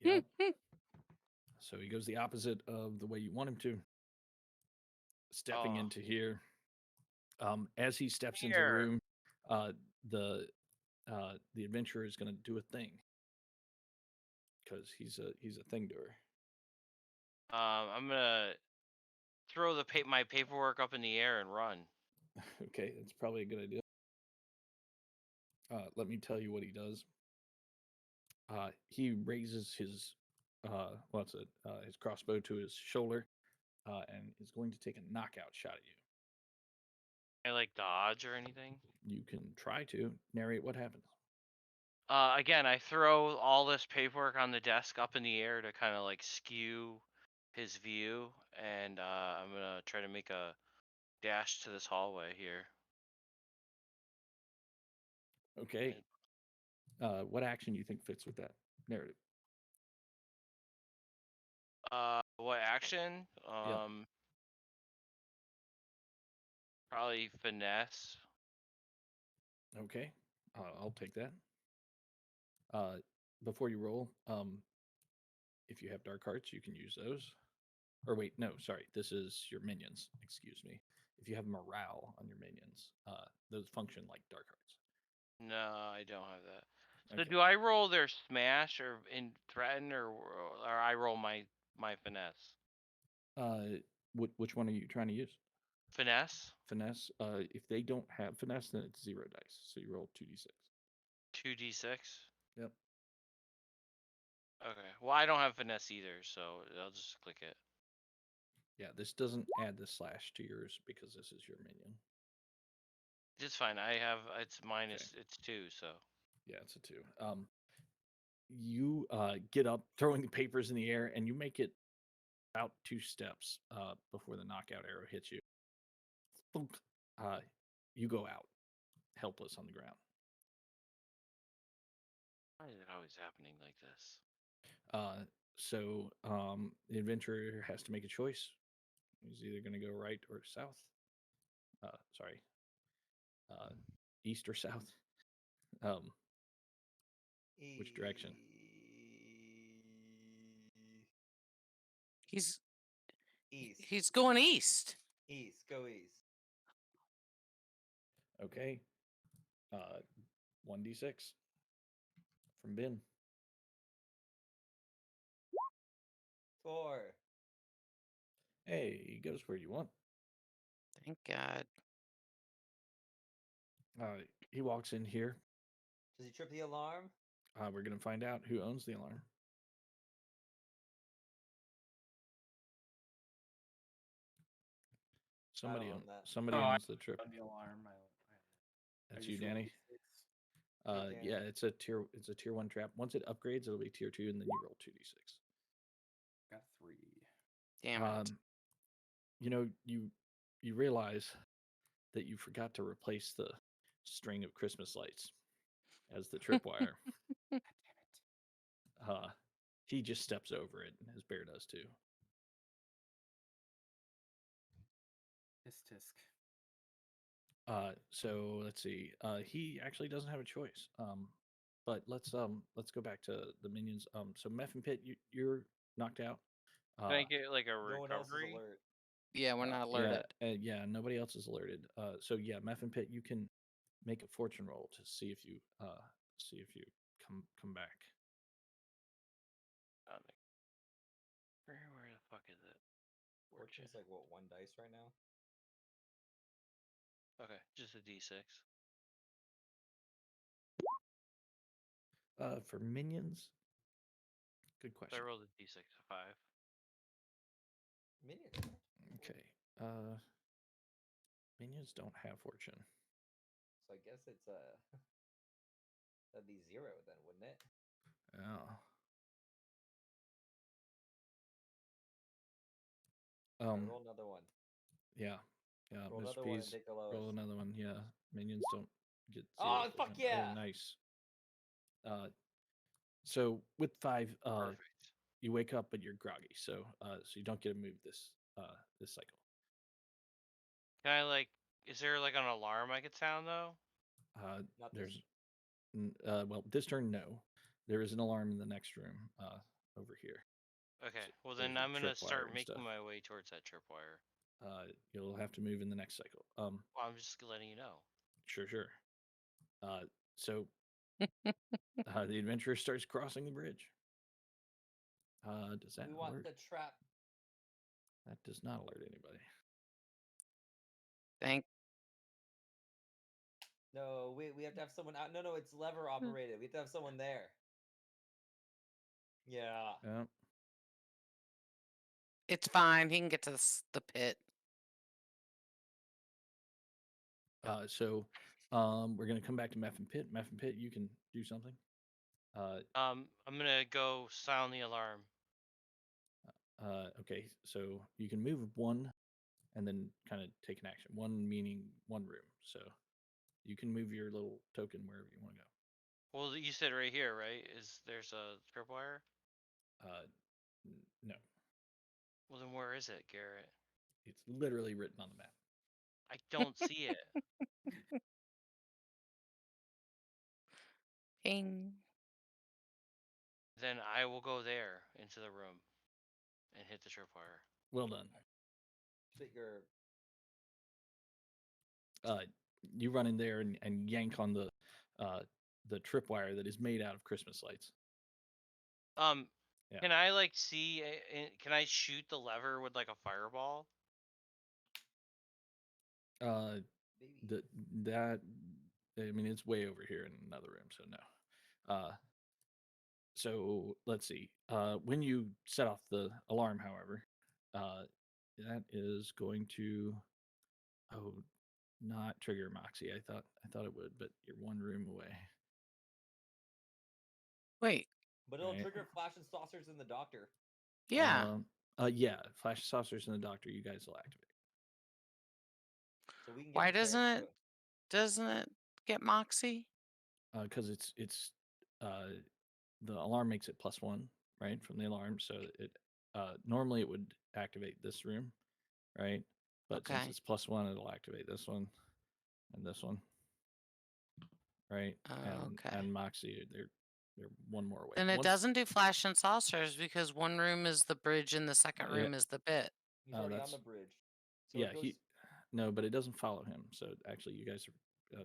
Speaker 1: Yep. So he goes the opposite of the way you want him to. Stepping into here. As he steps into the
Speaker 5: Here.
Speaker 1: room, the the adventurer is going to do a thing because he's a thing doer.
Speaker 5: I'm gonna throw my paperwork up in the air and run.
Speaker 1: Okay, that's probably a good idea. Let me tell you what he does. He raises his his crossbow to his shoulder, and is going to take a knockout shot at you.
Speaker 5: I like dodge or anything.
Speaker 1: You can try to narrate what happens.
Speaker 5: Again, I throw all this paperwork on the desk up in the air to kind of like skew his view, and I'm gonna try to make a dash to this hallway here.
Speaker 1: Okay. What action do you think fits with that narrative?
Speaker 5: What action? Probably finesse.
Speaker 1: Okay, I'll take that. Before you roll, if you have dark hearts, you can use those. Or wait, no, sorry, this is your minions. Excuse me. If you have morale on your minions, those function like dark hearts.
Speaker 5: No, I don't have that. So
Speaker 1: Okay.
Speaker 5: do I roll their smash or in threaten, or I roll my finesse?
Speaker 1: Which one are you trying to use?
Speaker 5: Finesse.
Speaker 1: Finesse. If they don't have finesse, then it's 0 dice. So you roll 2d6.
Speaker 5: 2d6.
Speaker 1: Yep.
Speaker 5: Okay. Well, I don't have finesse either, so I'll just click it.
Speaker 1: Yeah, this doesn't add the slash to yours because this is your minion.
Speaker 5: It's fine. I have it's minus. It's 2, so.
Speaker 1: Yeah, it's a 2. You get up, throwing the papers in the air, and you make it about 2 steps before the knockout arrow hits you. Thunk. You go out, helpless on the ground.
Speaker 5: Why is it always happening like this?
Speaker 1: So the adventurer has to make a choice. He's either going to go right or south. East or south. Which direction?
Speaker 2: East.
Speaker 4: He's going east.
Speaker 2: East. Go east.
Speaker 1: Okay. 1d6 from Ben.
Speaker 2: 4.
Speaker 1: Hey, he goes where you want.
Speaker 4: Thank God.
Speaker 1: He walks in here.
Speaker 2: Does he trip the alarm?
Speaker 1: We're going to find out who owns the alarm. Somebody
Speaker 2: own that.
Speaker 1: owns the trip.
Speaker 3: On the alarm.
Speaker 1: That's
Speaker 3: I
Speaker 1: you,
Speaker 3: just rolled
Speaker 1: Danny.
Speaker 3: D6.
Speaker 1: Yeah, it's a tier 1 trap. Once it upgrades, it'll be tier 2, and then you roll 2d6.
Speaker 3: Got 3.
Speaker 4: Damn it.
Speaker 1: You know, you realize that you forgot to replace the string of Christmas lights as the tripwire.
Speaker 3: God damn it.
Speaker 1: He just steps over it, and his bear does too.
Speaker 3: Tisk.
Speaker 1: So let's see. He actually doesn't have a choice. But let's go back to the minions. So Meth and Pit, you're knocked out.
Speaker 5: Can I get like a
Speaker 2: No one else is
Speaker 5: recovery?
Speaker 2: alert.
Speaker 4: Yeah, we're not alerted.
Speaker 1: Yeah, nobody else is alerted. So yeah, Meth and Pit, you can make a fortune roll to see if you come back.
Speaker 5: Where the fuck is it?
Speaker 2: Fortune's like what, 1 dice right now?
Speaker 5: Okay, just a d6.
Speaker 1: For minions, good
Speaker 5: So
Speaker 1: question.
Speaker 5: I rolled a d6, a 5.
Speaker 2: Minions.
Speaker 1: Okay. Minions don't have fortune.
Speaker 2: So I guess it's that'd be 0 then, wouldn't it?
Speaker 1: Oh.
Speaker 2: Roll another one.
Speaker 1: Yeah.
Speaker 2: Roll
Speaker 1: Mr.
Speaker 2: another one and
Speaker 1: Pease,
Speaker 2: take the lowest.
Speaker 1: roll another one. Yeah. Minions don't get 0
Speaker 2: Oh, fuck
Speaker 1: fortune.
Speaker 2: yeah!
Speaker 1: Oh, nice. So with 5,
Speaker 5: Perfect.
Speaker 1: you wake up, but you're groggy, so you don't get a move this cycle.
Speaker 5: Can I like? Is there like an alarm I could sound though?
Speaker 2: Not
Speaker 1: There's, well, this turn, no. There is an alarm in the next room, over here.
Speaker 5: Okay. Well
Speaker 1: there's
Speaker 5: then
Speaker 1: a
Speaker 5: I'm gonna
Speaker 1: tripwire
Speaker 5: start
Speaker 1: and
Speaker 5: making
Speaker 1: stuff.
Speaker 5: my way towards that tripwire.
Speaker 1: You'll have to move in the next cycle.
Speaker 5: Well, I'm just letting you know.
Speaker 1: Sure. So The adventurer starts crossing the bridge. Does that
Speaker 2: We want
Speaker 1: alert?
Speaker 2: the trap.
Speaker 1: That does not alert anybody.
Speaker 4: Thank.
Speaker 2: No, we have to have someone out. No, it's lever operated. We have to have someone there. Yeah.
Speaker 1: Yeah.
Speaker 4: It's fine. He can get to the pit.
Speaker 1: So we're gonna come back to Meth and Pit. Meth and Pit, you can do something.
Speaker 5: I'm gonna go sound the alarm.
Speaker 1: Okay, so you can move one and then kind of take an action. One meaning one room. So you can move your little token wherever you want to go.
Speaker 5: Well, you said right here, right? There's a tripwire?
Speaker 1: No,
Speaker 5: Well, then where is it, Garrett?
Speaker 1: it's literally written on the map.
Speaker 5: I don't see it.
Speaker 4: Ping.
Speaker 5: Then I will go there into the room and hit the tripwire.
Speaker 1: Well done.
Speaker 2: But you're
Speaker 1: You run in there and yank on the tripwire that is made out of Christmas lights. Yeah.
Speaker 5: Can I like see? Can I shoot the lever with like a fireball?
Speaker 2: baby.
Speaker 1: That I mean, it's way over here in another room, so no. So let's see. When you set off the alarm, however, that is going to not trigger Moxie. I thought it would, but you're one room away.
Speaker 4: Wait.
Speaker 2: But it'll
Speaker 1: Right.
Speaker 2: trigger flash and saucers in the doctor.
Speaker 4: Yeah.
Speaker 1: Yeah. Flash saucers in the doctor. You guys will activate.
Speaker 2: So we can get
Speaker 4: Why
Speaker 2: prepared for
Speaker 4: doesn't it get Moxie?
Speaker 1: Because it's the alarm makes it +1, right, from the alarm. So it normally it would activate this room, right? But since
Speaker 4: Okay.
Speaker 1: it's +1, it'll activate this one and this one, right?
Speaker 4: Okay.
Speaker 1: And Moxie, they're one more away.
Speaker 4: Then it
Speaker 1: Once-
Speaker 4: doesn't do flash and saucers because one room is the bridge and the second
Speaker 1: Yeah.
Speaker 4: room is the pit.
Speaker 2: He's already on
Speaker 1: that's-
Speaker 2: the bridge. So
Speaker 1: Yeah,
Speaker 2: it goes,
Speaker 1: no, but it doesn't follow him. So actually, you guys are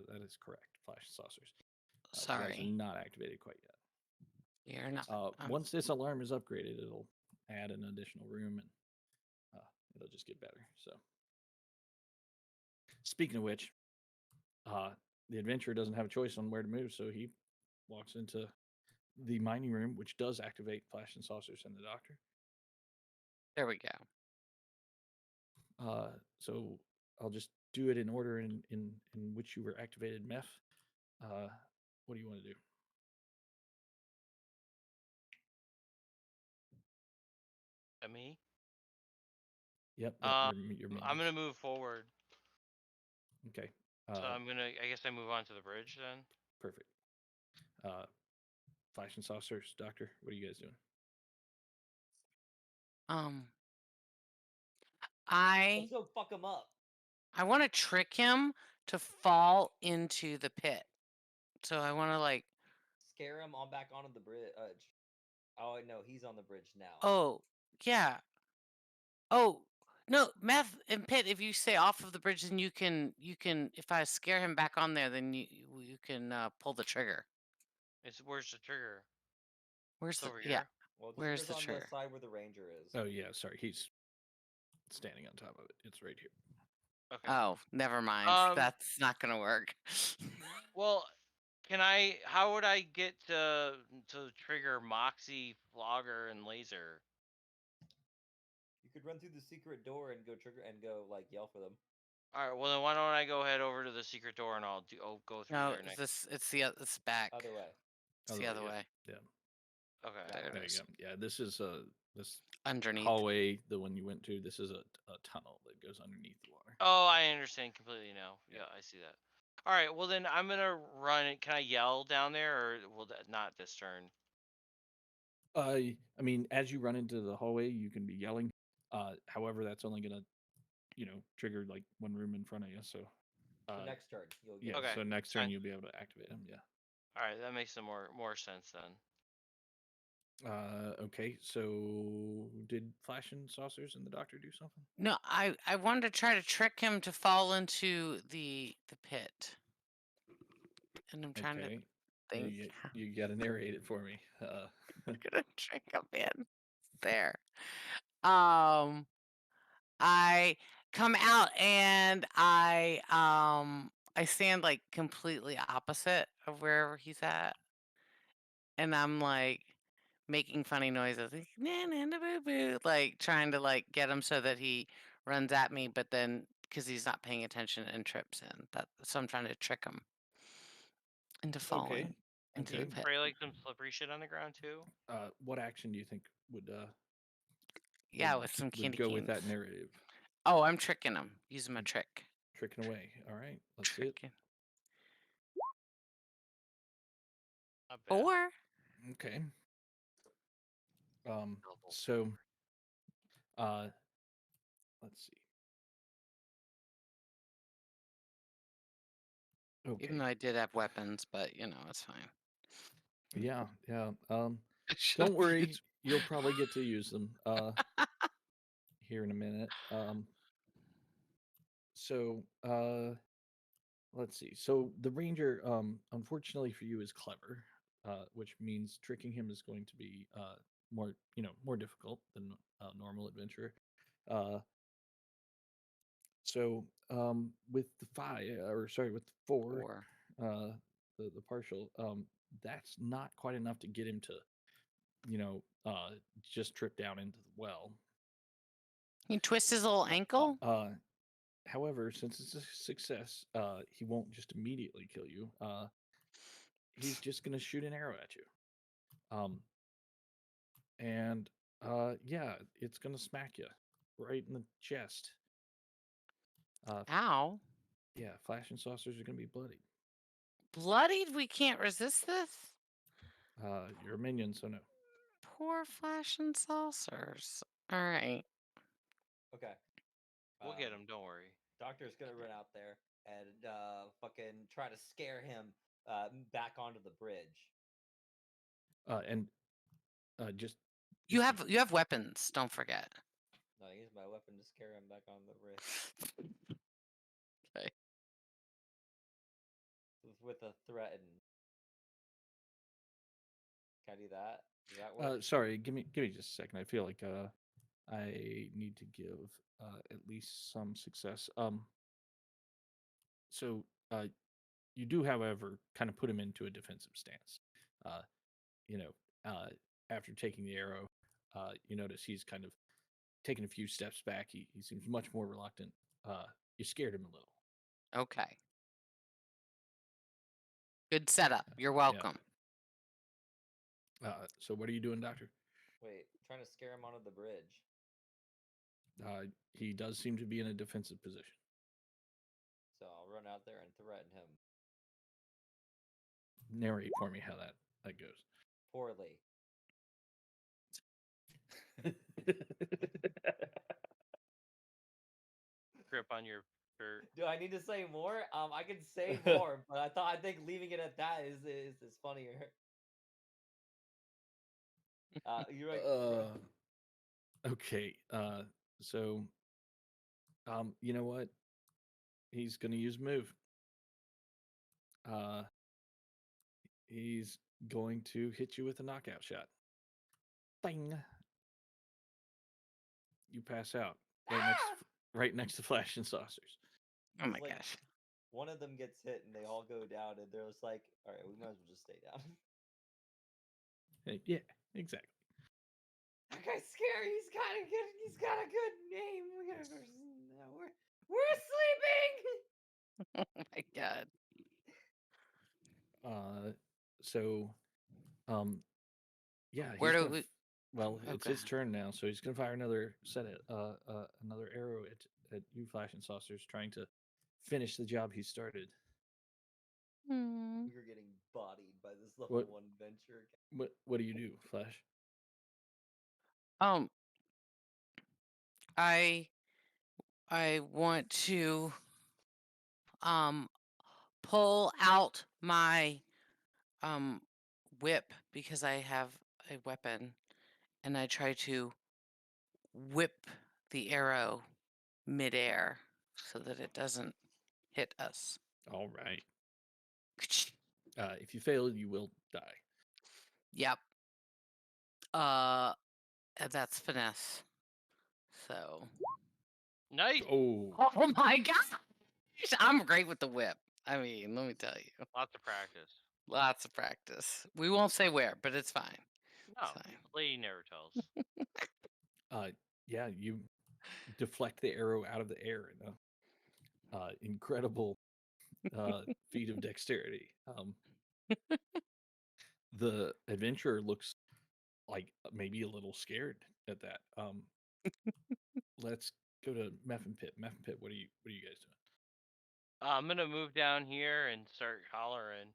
Speaker 1: that is correct. Flash saucers. You guys are
Speaker 4: Sorry.
Speaker 1: not activated quite yet.
Speaker 4: You're not.
Speaker 1: Once this alarm is upgraded, it'll add an additional room and it'll just get better. So, speaking of which, the adventurer doesn't have a choice on where to move, so he walks into the mining room, which does activate flash and saucers in the doctor.
Speaker 4: There we go.
Speaker 1: So I'll just do it in order in which you were activated, Meth. What do you want to do?
Speaker 5: Me?
Speaker 1: Yep. Your
Speaker 5: I'm gonna move forward.
Speaker 1: Okay.
Speaker 5: So I guess I move on to the bridge then.
Speaker 1: Perfect. Flash and saucers, Doctor. What are you guys doing?
Speaker 2: let's go fuck him up.
Speaker 4: I want to trick him to fall into the pit. So I want to like.
Speaker 2: Scare him on back onto the bridge. Oh no, he's on the bridge now.
Speaker 4: Oh yeah. Oh no, Meth and Pit. If you stay off of the bridge, then you can. If I scare him back on there, then you can pull the trigger.
Speaker 5: Where's the trigger?
Speaker 4: Where's
Speaker 5: It's
Speaker 4: the
Speaker 5: over
Speaker 4: yeah?
Speaker 5: here.
Speaker 2: Well, the
Speaker 4: Where's
Speaker 2: trigger's
Speaker 4: the
Speaker 2: on
Speaker 4: trigger?
Speaker 2: the side where the ranger is.
Speaker 1: Oh yeah, sorry. He's standing on top of it. It's right here.
Speaker 5: Okay.
Speaker 4: Oh, never mind. That's not gonna work.
Speaker 5: Well, how would I get to trigger Moxie, Flogger, and Laser?
Speaker 2: You could run through the secret door and go trigger and go like yell for them.
Speaker 5: All right. Well, then why don't I go head over to the secret door and I'll go through
Speaker 4: No,
Speaker 5: there next.
Speaker 4: it's back.
Speaker 2: Other way.
Speaker 4: It's the other way.
Speaker 1: Yeah.
Speaker 5: Okay.
Speaker 4: There
Speaker 1: There
Speaker 4: it
Speaker 1: you
Speaker 4: is.
Speaker 1: go. Yeah, this is this
Speaker 4: Underneath.
Speaker 1: hallway, the one you went to. This is a tunnel that goes underneath the water.
Speaker 5: Oh, I understand completely now.
Speaker 1: Yeah.
Speaker 5: Yeah, I see that. All right. Well, then I'm gonna run it. Can I yell down there, or will that not this turn?
Speaker 1: I mean, as you run into the hallway, you can be yelling. However, that's only gonna, trigger like one room in front of you. So,
Speaker 2: So next turn, you'll get
Speaker 1: yeah.
Speaker 5: Okay,
Speaker 1: So next turn
Speaker 5: fine.
Speaker 1: you'll be able to activate them. Yeah.
Speaker 5: All right, that makes some more sense then.
Speaker 1: Okay. So did Flash and Saucers and the Doctor do something?
Speaker 4: No, I wanted to try to trick him to fall into the pit. And I'm trying to.
Speaker 1: Okay.
Speaker 4: Thank
Speaker 1: You got to narrate it for me.
Speaker 4: I'm gonna drink a bit. There. I come out and I stand like completely opposite of wherever he's at, and I'm like making funny noises, like, "Na, na, na, boo, boo," like trying to like get him so that he runs at me, but then because he's not paying attention and trips in that, so I'm trying to trick him into falling into the
Speaker 1: Okay.
Speaker 4: pit.
Speaker 5: Spray like some slippery shit on the ground too.
Speaker 1: What action do you think would
Speaker 4: Yeah,
Speaker 1: would-
Speaker 4: with some
Speaker 1: would
Speaker 4: candy
Speaker 1: go
Speaker 4: canes.
Speaker 1: with that narrative?
Speaker 4: Oh, I'm tricking him. Using my trick.
Speaker 1: Tricking away. All right, let's see it.
Speaker 4: Tricking.
Speaker 5: Not bad.
Speaker 4: 4.
Speaker 1: Okay.
Speaker 5: Double.
Speaker 1: So, let's see. Okay.
Speaker 4: Even though I did have weapons, but you know, it's fine.
Speaker 1: Yeah, yeah.
Speaker 4: I should've
Speaker 1: Don't worry,
Speaker 4: used-
Speaker 1: you'll probably get to use them here in a minute. So, let's see. So the ranger, unfortunately for you, is clever, which means tricking him is going to be more, more difficult than a normal adventurer. So, with the 5, or sorry, with the 4,
Speaker 4: 4.
Speaker 1: the partial, that's not quite enough to get him to, just trip down into the well.
Speaker 4: He twists his little ankle.
Speaker 1: However, since it's a success, he won't just immediately kill you. He's just gonna shoot an arrow at you. And yeah, it's gonna smack you right in the chest.
Speaker 4: Ow.
Speaker 1: Yeah, flashing saucers are gonna be bloody.
Speaker 4: Bloodied? We can't resist this?
Speaker 1: You're a minion, so no.
Speaker 4: Poor flashing saucers. Alright.
Speaker 2: Okay.
Speaker 5: We'll get him. Don't worry.
Speaker 2: Doctor's gonna run out there and fucking try to scare him back onto the bridge.
Speaker 1: And just
Speaker 4: You have weapons, don't forget.
Speaker 2: No, I use my weapon to scare him back on the bridge.
Speaker 4: Okay.
Speaker 2: With a threaten. Can I do that? Does that work?
Speaker 1: sorry, give me just a second. I feel like I need to give at least some success. So you do, however, kind of put him into a defensive stance. You know, after taking the arrow, you notice he's kind of taken a few steps back. He seems much more reluctant. You scared him a little.
Speaker 4: Okay. Good setup. You're welcome.
Speaker 1: So what are you doing, Doctor?
Speaker 2: Wait, I'm trying to scare him onto the bridge.
Speaker 1: He does seem to be in a defensive position.
Speaker 2: So I'll run out there and threaten him
Speaker 1: Narrate for me how that goes.
Speaker 2: poorly.
Speaker 5: Grip on your shirt.
Speaker 2: Do I need to say more? I can say more, but I think leaving it at that is funnier. You're right.
Speaker 1: Okay. So, you know what? He's gonna use move. He's going to hit you with a knockout shot. Bang! You pass out right next to Flash and Saucers.
Speaker 4: Oh my
Speaker 2: It's like,
Speaker 4: gosh.
Speaker 2: one of them gets hit and they all go down, and they're just like, "All right, we might as well just stay down."
Speaker 1: Yeah, exactly.
Speaker 2: That guy's scary. He's got a good name. We're sleeping.
Speaker 4: Oh my god.
Speaker 1: So, yeah.
Speaker 4: Where
Speaker 1: he's
Speaker 4: do
Speaker 1: gonna
Speaker 4: we?
Speaker 1: f- Well, it's his
Speaker 4: Okay.
Speaker 1: turn now, so he's gonna fire another another arrow at you, Flash and Saucers, trying to finish the job he started.
Speaker 4: Hmm.
Speaker 2: We're getting bodied by this level
Speaker 1: What-
Speaker 2: 1 adventure.
Speaker 1: What do you do, Flash?
Speaker 4: I want to pull out my whip because I have a weapon, and I try to whip the arrow midair so that it doesn't hit us.
Speaker 1: All right. If you fail, you will die.
Speaker 4: Yep. And that's finesse. So.
Speaker 5: Nice.
Speaker 1: Oh,
Speaker 4: Oh my gosh! I'm great with the whip. I mean, let me tell you,
Speaker 5: Lots of practice.
Speaker 4: lots of practice. We won't say where, but it's fine.
Speaker 5: No,
Speaker 4: It's fine.
Speaker 5: the lady never tells.
Speaker 1: yeah, you deflect the arrow out of the air in a incredible feat of dexterity. The adventurer looks like maybe a little scared at that. Let's go to Meffin Pit. Meffin Pit, what are you guys doing?
Speaker 5: I'm gonna move down here and start hollering,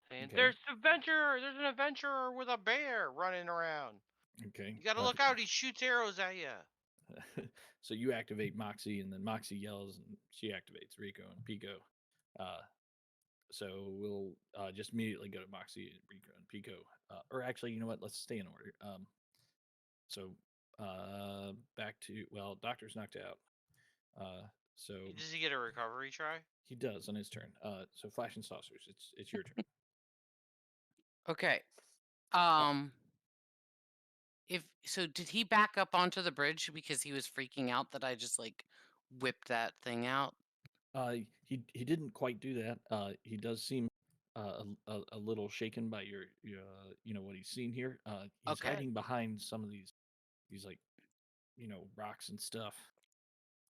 Speaker 5: saying,
Speaker 1: Okay.
Speaker 5: "There's an adventurer! There's an adventurer with a bear running around.
Speaker 1: Okay.
Speaker 5: You gotta look out! He shoots arrows at you."
Speaker 1: So you activate Moxie, and then Moxie yells, and she activates Rico and Pico. So we'll just immediately go to Moxie, Rico, and Pico. Or actually, you know what? Let's stay in order. So back to Doctor's knocked out. So
Speaker 5: Does he get a recovery try?
Speaker 1: he does on his turn. So Flash and Saucers, it's your turn.
Speaker 4: Okay. If so, did he back up onto the bridge because he was freaking out that I just like whipped that thing out?
Speaker 1: He didn't quite do that. He does seem a little shaken by your what he's seen here. He's
Speaker 4: Okay.
Speaker 1: hiding behind some of these like rocks and stuff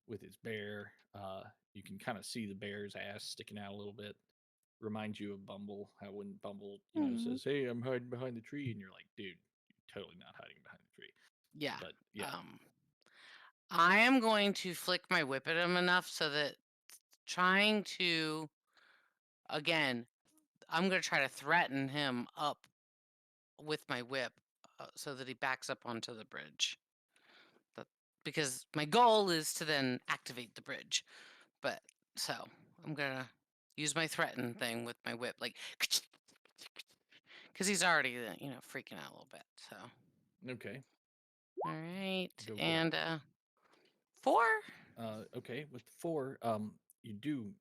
Speaker 1: with his bear. You can kind of see the bear's ass sticking out a little bit. Reminds you of Bumble. How when Bumble says, "Hey, I'm hiding behind the tree," and you're like, "Dude, you're totally not hiding behind the tree."
Speaker 4: Yeah.
Speaker 1: But yeah,
Speaker 4: I am going to flick my whip at him enough so that trying to, again, I'm going to try to threaten him up with my whip so that he backs up onto the bridge. Because my goal is to then activate the bridge. But so I'm going to use my threaten thing with my whip, like, because he's already, freaking out a little bit. So,
Speaker 1: okay.
Speaker 4: all right.
Speaker 1: Go for it.
Speaker 4: And 4.
Speaker 1: Okay, with 4, you do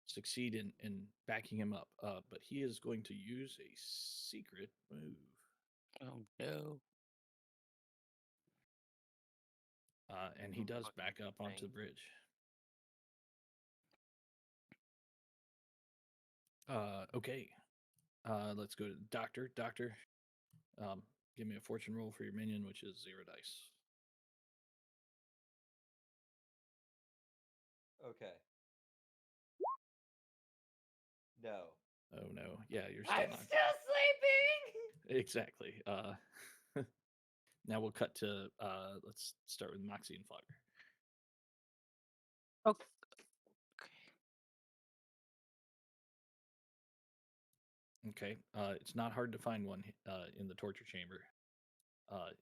Speaker 1: succeed in backing him up, but he is going to use a secret move.
Speaker 4: Oh, no.
Speaker 1: And he does
Speaker 5: Fucking
Speaker 1: back up onto
Speaker 5: thing.
Speaker 1: the bridge. Okay. Let's go to Doctor. Doctor, give me a fortune roll for your minion, which is 0 dice.
Speaker 2: Okay. No.
Speaker 1: Oh no. Yeah, you're still
Speaker 2: I'm
Speaker 1: not.
Speaker 2: still sleeping.
Speaker 1: Exactly. Now we'll cut to let's start with Moxie and Flogger.
Speaker 4: Okay.
Speaker 1: Okay. It's not hard to find one in the torture chamber.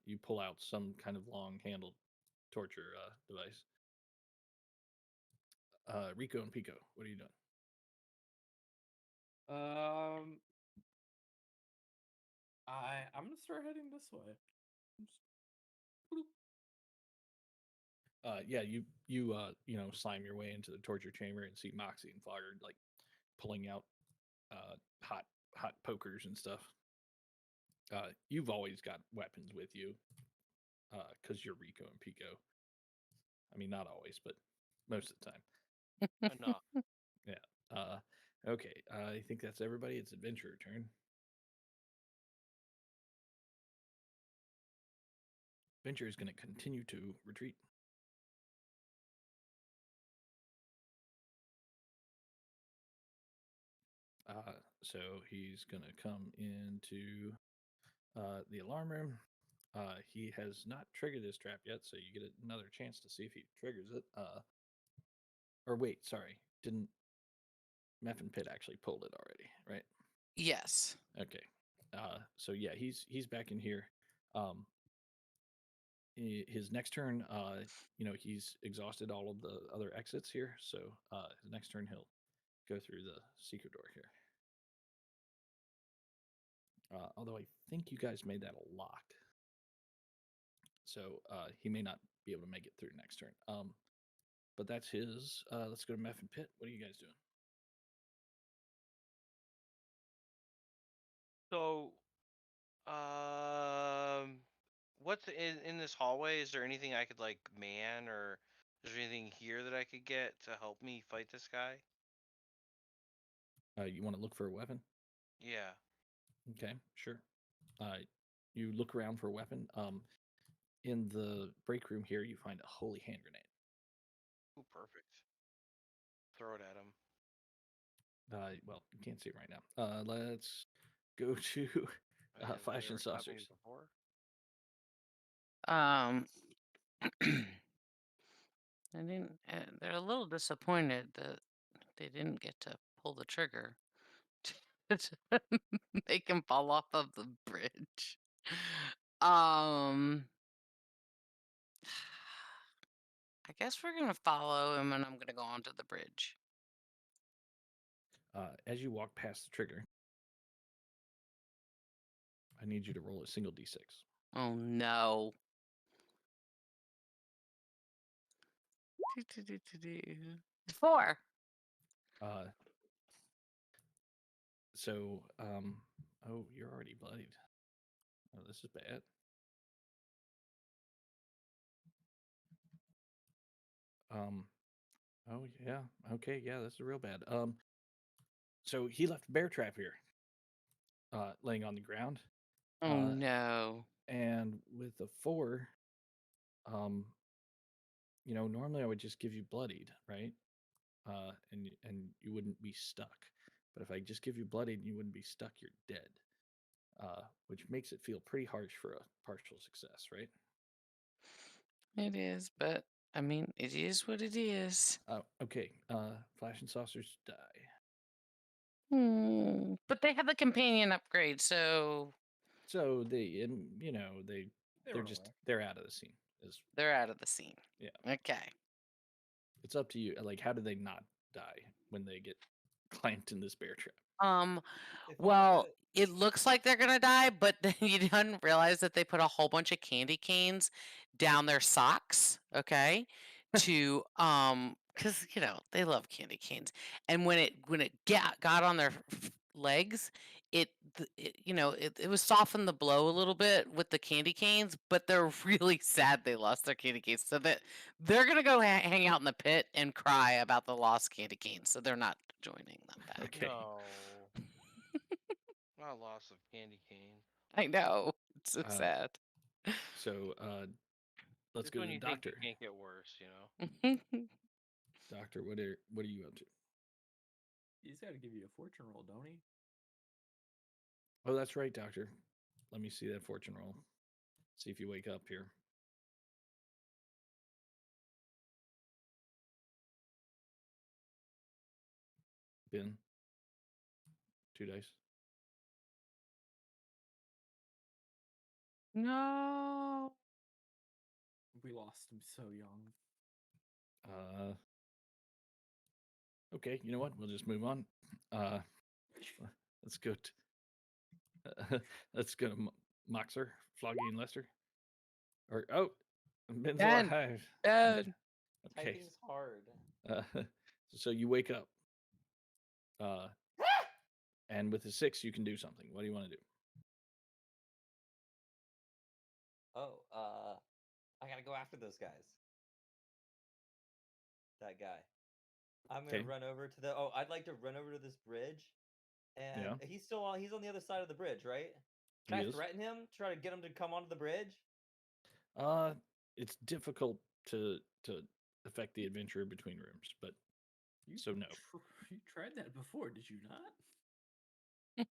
Speaker 1: You pull out some kind of long-handled torture device. Rico and Pico, what are you doing?
Speaker 7: I'm gonna start heading this way.
Speaker 1: Yeah, you slime your way into the torture chamber and see Moxie and Flogger like pulling out hot pokers and stuff. You've always got weapons with you because you're Rico and Pico. I mean, not always, but most of the time.
Speaker 5: Enough.
Speaker 1: Yeah. Okay. I think that's everybody. It's adventurer turn. Adventurer is going to continue to retreat. So he's going to come into the alarm room. He has not triggered this trap yet, so you get another chance to see if he triggers it. Or wait, sorry, didn't Meffin Pit actually pulled it already, right?
Speaker 4: Yes.
Speaker 1: Okay. So yeah, he's back in here. His next turn, he's exhausted all of the other exits here. So his next turn, he'll go through the secret door here. Although I think you guys made that locked. So he may not be able to make it through next turn. But that's his. Let's go to Meffin Pit. What are you guys doing?
Speaker 5: So, what's in this hallway? Is there anything I could like man, or is there anything here that I could get to help me fight this guy?
Speaker 1: You want to look for a weapon?
Speaker 5: Yeah.
Speaker 1: Okay, sure. You look around for a weapon. In the break room here, you find a holy hand grenade.
Speaker 5: Ooh, perfect. Throw it at him.
Speaker 1: Well, you can't see it right now. Let's go to
Speaker 5: Has it
Speaker 1: Flash and
Speaker 5: ever stopped me
Speaker 1: Saucers.
Speaker 5: before?
Speaker 4: I didn't. They're a little disappointed that they didn't get to pull the trigger to make him fall off of the bridge. I guess we're gonna follow him, and I'm gonna go onto the bridge.
Speaker 1: As you walk past the trigger, I need you to roll a single d6.
Speaker 4: Oh no. 4.
Speaker 1: So, oh, you're already bloodied. Oh, this is bad. Oh yeah, okay, yeah, this is real bad. So he left a bear trap here, laying on the ground,
Speaker 4: Oh no.
Speaker 1: and with a 4, normally I would just give you bloodied, right? And you wouldn't be stuck. But if I just give you bloodied and you wouldn't be stuck, you're dead. Which makes it feel pretty harsh for a partial success, right?
Speaker 4: It is, but I mean, it is what it is.
Speaker 1: Okay. Flash and Saucers die.
Speaker 4: But they have the companion upgrade, so
Speaker 1: So they're just
Speaker 7: away.
Speaker 1: they're out of the scene.
Speaker 4: they're out of the scene.
Speaker 1: Yeah.
Speaker 4: Okay.
Speaker 1: It's up to you. Like, how do they not die when they get clamped in this bear trap?
Speaker 2: They fall
Speaker 4: Well,
Speaker 2: into-
Speaker 4: it looks like they're gonna die, but then you didn't realize that they put a whole bunch of candy canes down their socks, okay? To because they love candy canes, and when it got on their legs, it was softened the blow a little bit with the candy canes, but they're really sad they lost their candy canes, so that they're gonna go hang out in the pit and cry about the lost candy canes, so they're not joining them back.
Speaker 1: Okay.
Speaker 5: No. Not loss of candy cane.
Speaker 4: I know. It's so sad.
Speaker 1: So let's
Speaker 5: Just
Speaker 1: go
Speaker 5: when
Speaker 1: to
Speaker 5: you
Speaker 1: the
Speaker 5: think
Speaker 1: doctor.
Speaker 5: it can't get worse, you know.
Speaker 1: Doctor, what are you up to?
Speaker 7: He's got to give you a fortune roll, don't he?
Speaker 1: Oh, that's right, doctor. Let me see that fortune roll. See if you wake up here. Ben. 2 dice.
Speaker 4: No.
Speaker 7: We lost him so young.
Speaker 1: Okay, you know what? We'll just move on. Let's go let's go to Moxer, Floggy, and Lester. Or Ben's
Speaker 4: Ben.
Speaker 1: alive.
Speaker 4: Ben.
Speaker 1: Okay.
Speaker 2: Typing's hard.
Speaker 1: So you wake up. And with a 6, you can do something. What do you want to do?
Speaker 2: Oh, I gotta go after those guys. That guy. I'm gonna
Speaker 1: Okay.
Speaker 2: run over to the. Oh, I'd like to run over to this bridge, and
Speaker 1: Yeah.
Speaker 2: he's on the other side of the bridge, right? Can
Speaker 1: He
Speaker 2: I
Speaker 1: is.
Speaker 2: threaten him? Try to get him to come onto the bridge?
Speaker 1: It's difficult to affect the adventure between rooms, but so no.
Speaker 7: You tried that before, did you not?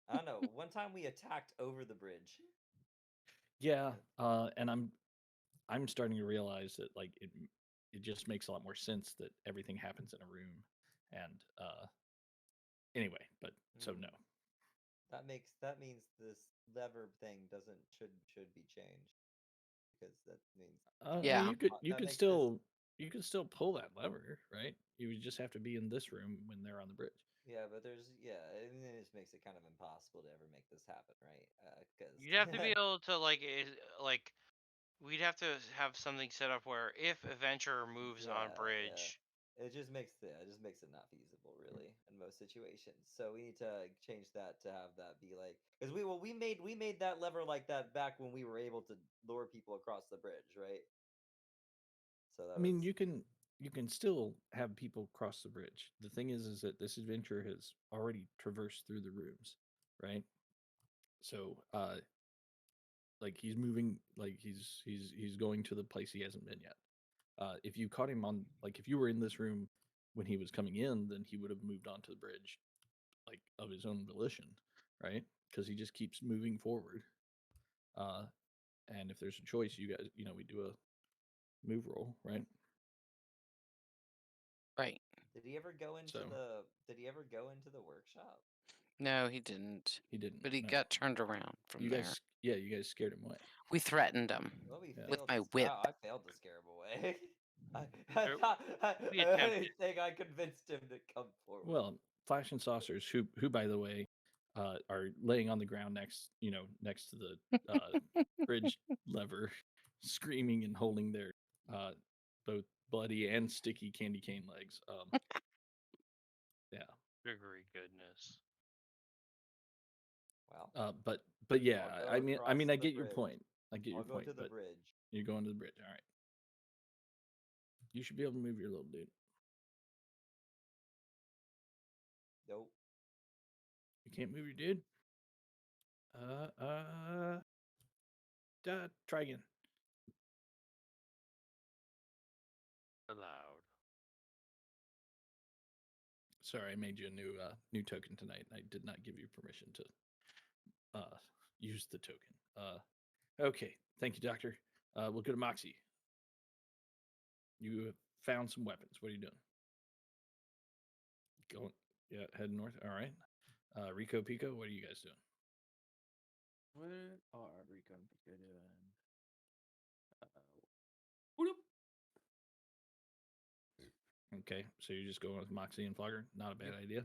Speaker 2: I don't know. One time we attacked over the bridge.
Speaker 1: Yeah, and I'm starting to realize that like it just makes a lot more sense that everything happens in a room, and anyway, but so no.
Speaker 2: That means this lever thing should be changed, because that means
Speaker 4: Yeah.
Speaker 1: You
Speaker 2: that
Speaker 1: could
Speaker 2: makes
Speaker 1: still you could still pull that lever, right? You would just have to be in this room when they're on the bridge.
Speaker 2: yeah, but it just makes it kind of impossible to ever make this happen, right? Because
Speaker 5: You'd have to be able to like we'd have to have something set up where if Adventurer moves on
Speaker 2: Yeah,
Speaker 5: bridge,
Speaker 2: It just makes it not feasible, really, in most situations. So we need to change that to have that be like, because we made that lever like that back when we were able to lure people across the bridge, right? So that
Speaker 1: I mean,
Speaker 2: was
Speaker 1: you can still have people cross the bridge. The thing is that this adventure has already traversed through the rooms, right? So, like he's moving, like he's going to the place he hasn't been yet. If you caught him on, like if you were in this room when he was coming in, then he would have moved onto the bridge, like of his own volition, right? Because he just keeps moving forward. And if there's a choice, you guys, we do a move roll, right?
Speaker 4: Right.
Speaker 2: Did he ever go into
Speaker 1: So-
Speaker 2: the workshop?
Speaker 4: No, he didn't.
Speaker 1: He didn't.
Speaker 4: But he
Speaker 1: no.
Speaker 4: got turned around from
Speaker 1: You
Speaker 4: there.
Speaker 1: guys, yeah, you guys scared him away.
Speaker 4: We threatened him.
Speaker 2: Well, we
Speaker 1: Yeah.
Speaker 4: With
Speaker 2: failed
Speaker 4: my
Speaker 2: to s-
Speaker 4: whip.
Speaker 2: I failed to scare him away.
Speaker 5: There- we attempted.
Speaker 2: think I convinced him to come forward.
Speaker 1: Well, Flash and Saucers, who by the way, are laying on the ground next to the bridge lever, screaming and holding their both bloody and sticky candy cane legs. Yeah.
Speaker 5: Sugary goodness.
Speaker 2: Wow.
Speaker 1: But yeah,
Speaker 2: I'll go
Speaker 1: I mean,
Speaker 2: across
Speaker 1: I
Speaker 2: the
Speaker 1: get your
Speaker 2: bridge.
Speaker 1: point. I get
Speaker 2: I'll
Speaker 1: your
Speaker 2: go
Speaker 1: point.
Speaker 2: to the
Speaker 1: But
Speaker 2: bridge.
Speaker 1: you're going to the bridge. All right. You should be able to move your little dude.
Speaker 2: Nope.
Speaker 1: You can't move your dude. Try again.
Speaker 5: Allowed.
Speaker 1: Sorry, I made you a new token tonight. I did not give you permission to use the token. Okay, thank you, Doctor. We'll go to Moxie. You have found some weapons. What are you doing? Going, yeah, heading north. All right. Rico Pico, what are you guys doing?
Speaker 7: What are Rico and Pico doing? Whoop.
Speaker 1: Okay, so you're just going with Moxie and Flogger. Not a bad idea.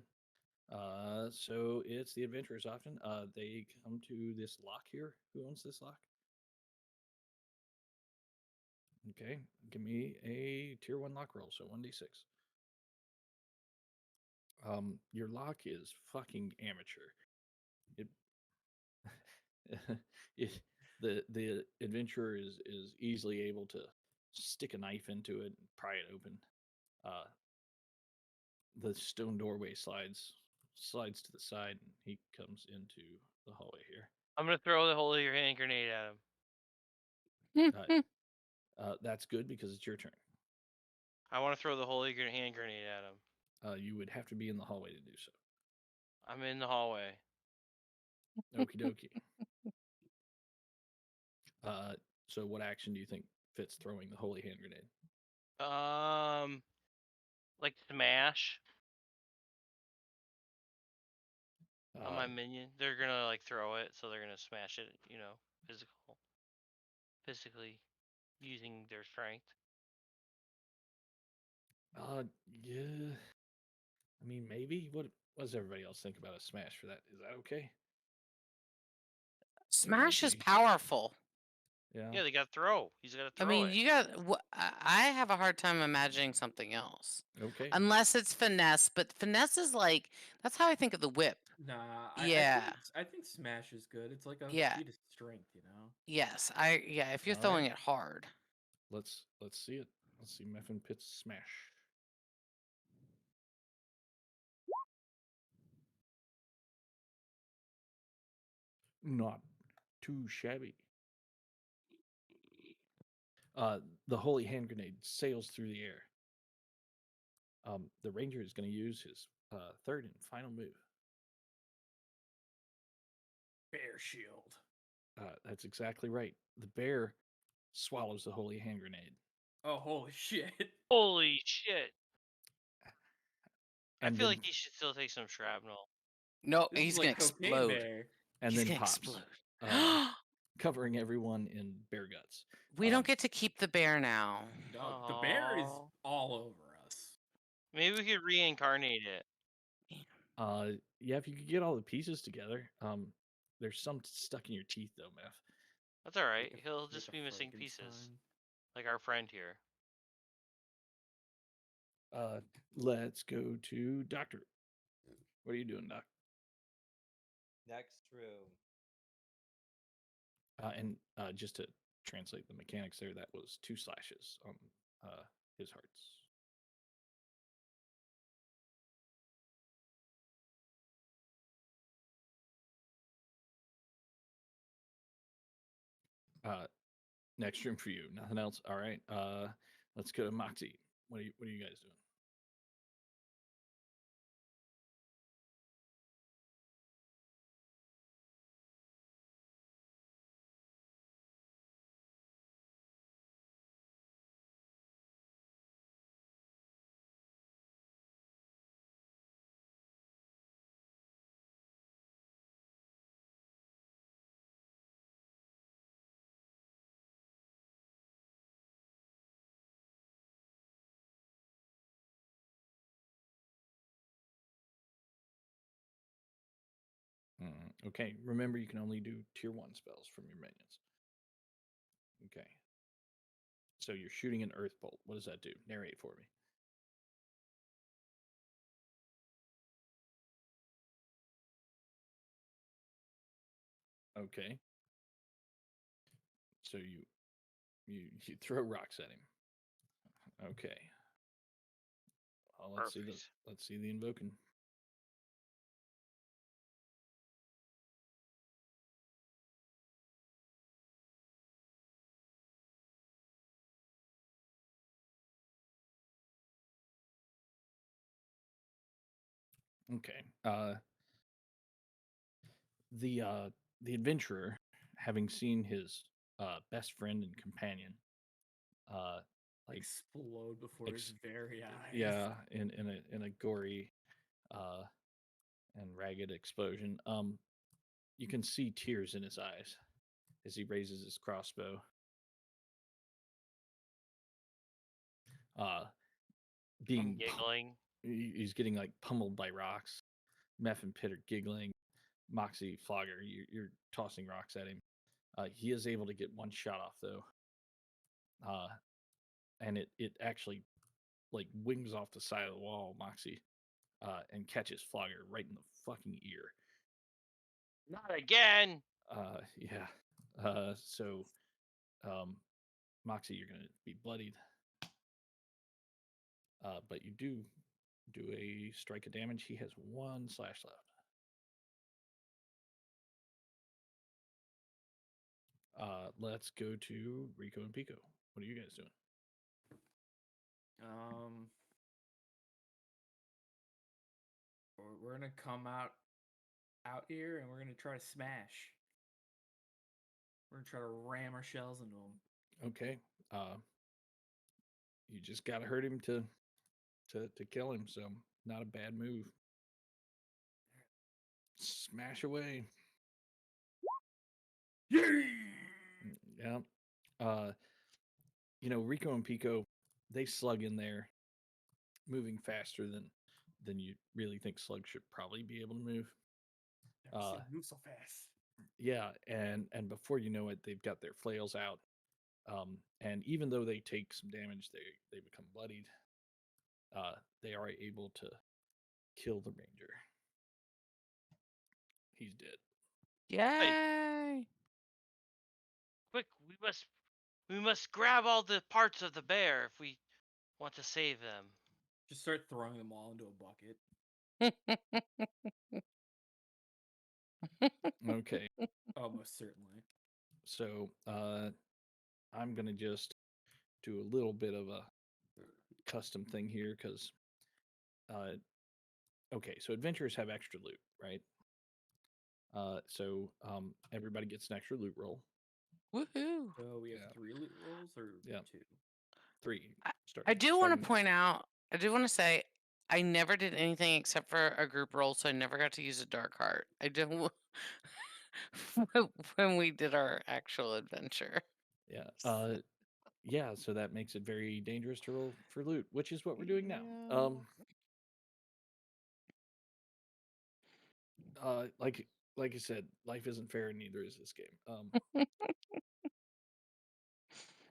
Speaker 1: So it's the adventurers often. They come to this lock here. Who owns this lock? Okay, give me a tier 1 lock roll, so 1d6. Your lock is fucking amateur. The adventurer is easily able to stick a knife into it and pry it open. The stone doorway slides to the side, and he comes into the hallway here.
Speaker 5: I'm gonna throw the holy hand grenade at him.
Speaker 1: That's good because it's your turn.
Speaker 5: I want to throw the holy hand grenade at him.
Speaker 1: You would have to be in the hallway to do so.
Speaker 5: I'm in the hallway.
Speaker 1: Okie dokie. So what action do you think fits throwing the holy hand grenade?
Speaker 5: Like smash on my
Speaker 1: Uh,
Speaker 5: minion. They're gonna like throw it, so they're gonna smash it. Physically using their strength.
Speaker 1: Yeah. I mean, maybe. What does everybody else think about a smash for that? Is that okay?
Speaker 4: Smash is
Speaker 1: be.
Speaker 4: powerful.
Speaker 1: Yeah.
Speaker 5: Yeah, they gotta throw. He's gotta
Speaker 4: I
Speaker 5: throw
Speaker 4: mean,
Speaker 5: it.
Speaker 4: you got. I have a hard time imagining something else,
Speaker 1: Okay.
Speaker 4: unless it's finesse. But finesse is like that's how I think of the whip.
Speaker 7: Nah.
Speaker 4: Yeah.
Speaker 7: I think smash is good. It's like a
Speaker 4: Yeah.
Speaker 7: feat of strength, you know.
Speaker 4: Yes, if you're
Speaker 1: All
Speaker 4: throwing
Speaker 1: right.
Speaker 4: it hard.
Speaker 1: Let's see it. Let's see Meffin Pitt's smash. Not too shabby. The holy hand grenade sails through the air. The ranger is going to use his third and final move.
Speaker 7: Bear shield.
Speaker 1: That's exactly right. The bear swallows the holy hand grenade.
Speaker 7: Oh, holy shit.
Speaker 5: Holy shit!
Speaker 1: And
Speaker 5: I feel
Speaker 1: then,
Speaker 5: like he should still take some shrapnel.
Speaker 4: No,
Speaker 7: This
Speaker 4: he's
Speaker 7: is
Speaker 4: gonna
Speaker 7: like Cocaine
Speaker 4: explode.
Speaker 7: Bear.
Speaker 1: and
Speaker 4: He's
Speaker 1: then
Speaker 4: gonna
Speaker 1: pops,
Speaker 4: explode.
Speaker 1: covering everyone in bear guts.
Speaker 4: We don't get to keep the bear now.
Speaker 7: No, the bear is
Speaker 5: Aw.
Speaker 7: all over us.
Speaker 5: Maybe we could reincarnate it.
Speaker 1: Yeah, if you could get all the pieces together. There's some stuck in your teeth though, Meth.
Speaker 5: That's all right.
Speaker 7: Like
Speaker 5: He'll
Speaker 7: like
Speaker 5: just
Speaker 7: a
Speaker 5: be missing pieces,
Speaker 7: Frankenstein.
Speaker 5: like our friend here.
Speaker 1: Let's go to Doctor. What are you doing, Doc?
Speaker 2: Next room.
Speaker 1: And just to translate the mechanics there, that was 2 slashes on his hearts. Next room for you. Nothing else. All right. Let's go to Moxie. What are you guys doing? Okay. Remember, you can only do tier 1 spells from your minions. Okay. So you're shooting an earth bolt. What does that do? Narrate for me. Okay. So you throw rocks at him. Okay. Let's see the invoking. Okay. The adventurer, having seen his best friend and companion, like
Speaker 7: Explode before his very eyes.
Speaker 1: yeah, in a gory, and ragged explosion. You can see tears in his eyes as he raises his crossbow. Being
Speaker 5: giggling.
Speaker 1: He's getting like pummeled by rocks. Meph and Pit are giggling. Moxie, Flogger, you're tossing rocks at him. He is able to get one shot off though, and it actually like wings off the side of the wall, Moxie, and catches Flogger right in the fucking ear.
Speaker 5: Not again.
Speaker 1: Yeah. So, Moxie, you're gonna be bloodied. But you do a strike of damage. He has 1 slash left. Let's go to Rico and Pico. What are you guys doing?
Speaker 7: We're gonna come out here and we're gonna try to smash. We're gonna try to ram our shells into him.
Speaker 1: Okay. You just gotta hurt him to kill him. So not a bad move. Smash away. Yeah. Rico and Pico, they slug in there, moving faster than you really think slugs should probably be able to move.
Speaker 7: Never seen him move so fast.
Speaker 1: Yeah, and before you know it, they've got their flails out. And even though they take some damage, they become bloodied. They are able to kill the ranger. He's dead.
Speaker 4: Yay!
Speaker 5: Quick, we must grab all the parts of the bear if we want to save them.
Speaker 7: Just start throwing them all into a bucket.
Speaker 1: Okay.
Speaker 7: Almost certainly.
Speaker 1: So I'm gonna just do a little bit of a custom thing here because okay, so adventurers have extra loot, right? So everybody gets an extra loot roll.
Speaker 4: Woohoo!
Speaker 7: So we have
Speaker 1: Yeah.
Speaker 7: 3 loot rolls or
Speaker 1: Yeah.
Speaker 7: 2?
Speaker 1: 3.
Speaker 4: I do want
Speaker 1: starting-
Speaker 4: to point out, I do want to say, I never did anything except for a group roll, so I never got to use a dark heart. I didn't when we did our actual adventure.
Speaker 1: Yeah. Yeah, so that makes it very dangerous to roll for loot, which is what we're doing now. Like I said, life isn't fair, and neither is this game.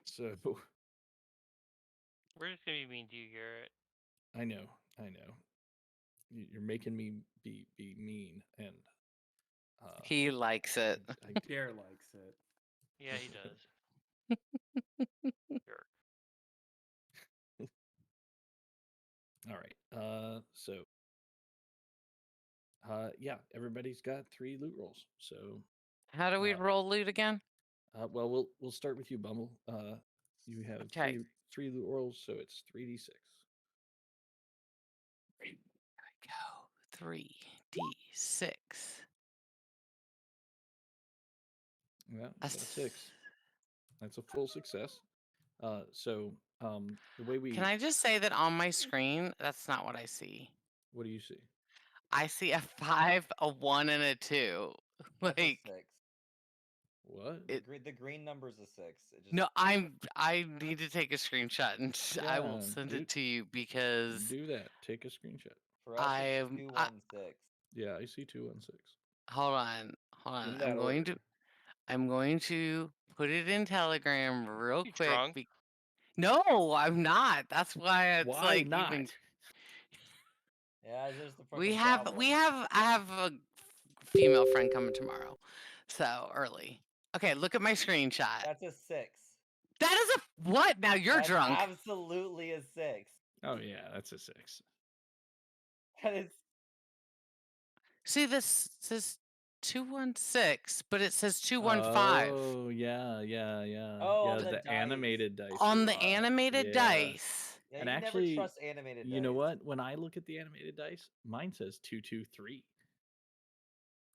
Speaker 1: So
Speaker 5: We're just gonna be mean to you, Garrett.
Speaker 1: I know. You're making me be mean, and
Speaker 4: He likes it.
Speaker 1: I
Speaker 7: Dare likes it.
Speaker 5: Yeah, he does. Jerk.
Speaker 1: all right. So yeah, everybody's got 3 loot rolls. So
Speaker 4: How do we
Speaker 1: Uh,
Speaker 4: roll loot again?
Speaker 1: well, we'll start with you, Bumble. You have
Speaker 4: Okay.
Speaker 1: three loot rolls, so it's 3d6.
Speaker 4: There we go. 3d6.
Speaker 1: Yeah, you
Speaker 4: That's
Speaker 1: got a 6. That's a full success. So the way we
Speaker 4: Can I just say that on my screen, that's not what I see.
Speaker 1: what do you see?
Speaker 4: I see a 5, a 1, and a 2.
Speaker 2: That's a
Speaker 4: Like
Speaker 2: 6.
Speaker 1: What?
Speaker 2: The green number's a 6. It just
Speaker 4: no, I need to take a screenshot and I will
Speaker 1: Yeah,
Speaker 4: send
Speaker 1: do-
Speaker 4: it to you because
Speaker 1: Do that. Take a screenshot.
Speaker 2: for us
Speaker 4: I
Speaker 2: it's
Speaker 4: am
Speaker 2: 216.
Speaker 1: Yeah, I see 216.
Speaker 4: hold on.
Speaker 2: In that order.
Speaker 4: I'm going to put it in Telegram real
Speaker 5: You
Speaker 4: quick.
Speaker 5: drunk?
Speaker 4: No, I'm not. That's why it's
Speaker 1: Why
Speaker 4: like
Speaker 1: not?
Speaker 4: even
Speaker 2: Yeah, there's the
Speaker 4: we
Speaker 2: fucking
Speaker 4: have
Speaker 2: problem.
Speaker 4: I have a female friend coming tomorrow. So early. Okay, look at my screenshot.
Speaker 2: That's a 6.
Speaker 4: That is a what? Now you're
Speaker 2: That's
Speaker 4: drunk.
Speaker 2: absolutely a 6.
Speaker 1: Oh yeah, that's a 6.
Speaker 2: That is
Speaker 4: See, this says 216, but it says 215
Speaker 1: Oh yeah.
Speaker 2: Oh,
Speaker 1: Yeah,
Speaker 2: on the
Speaker 1: the
Speaker 2: dice.
Speaker 1: animated dice.
Speaker 4: on
Speaker 1: are
Speaker 4: the
Speaker 1: wrong.
Speaker 4: animated
Speaker 1: Yeah.
Speaker 4: dice.
Speaker 2: Yeah,
Speaker 1: And
Speaker 2: you
Speaker 1: actually,
Speaker 2: never trust animated
Speaker 1: You know
Speaker 2: dice.
Speaker 1: what? When I look at the animated dice, mine says 223.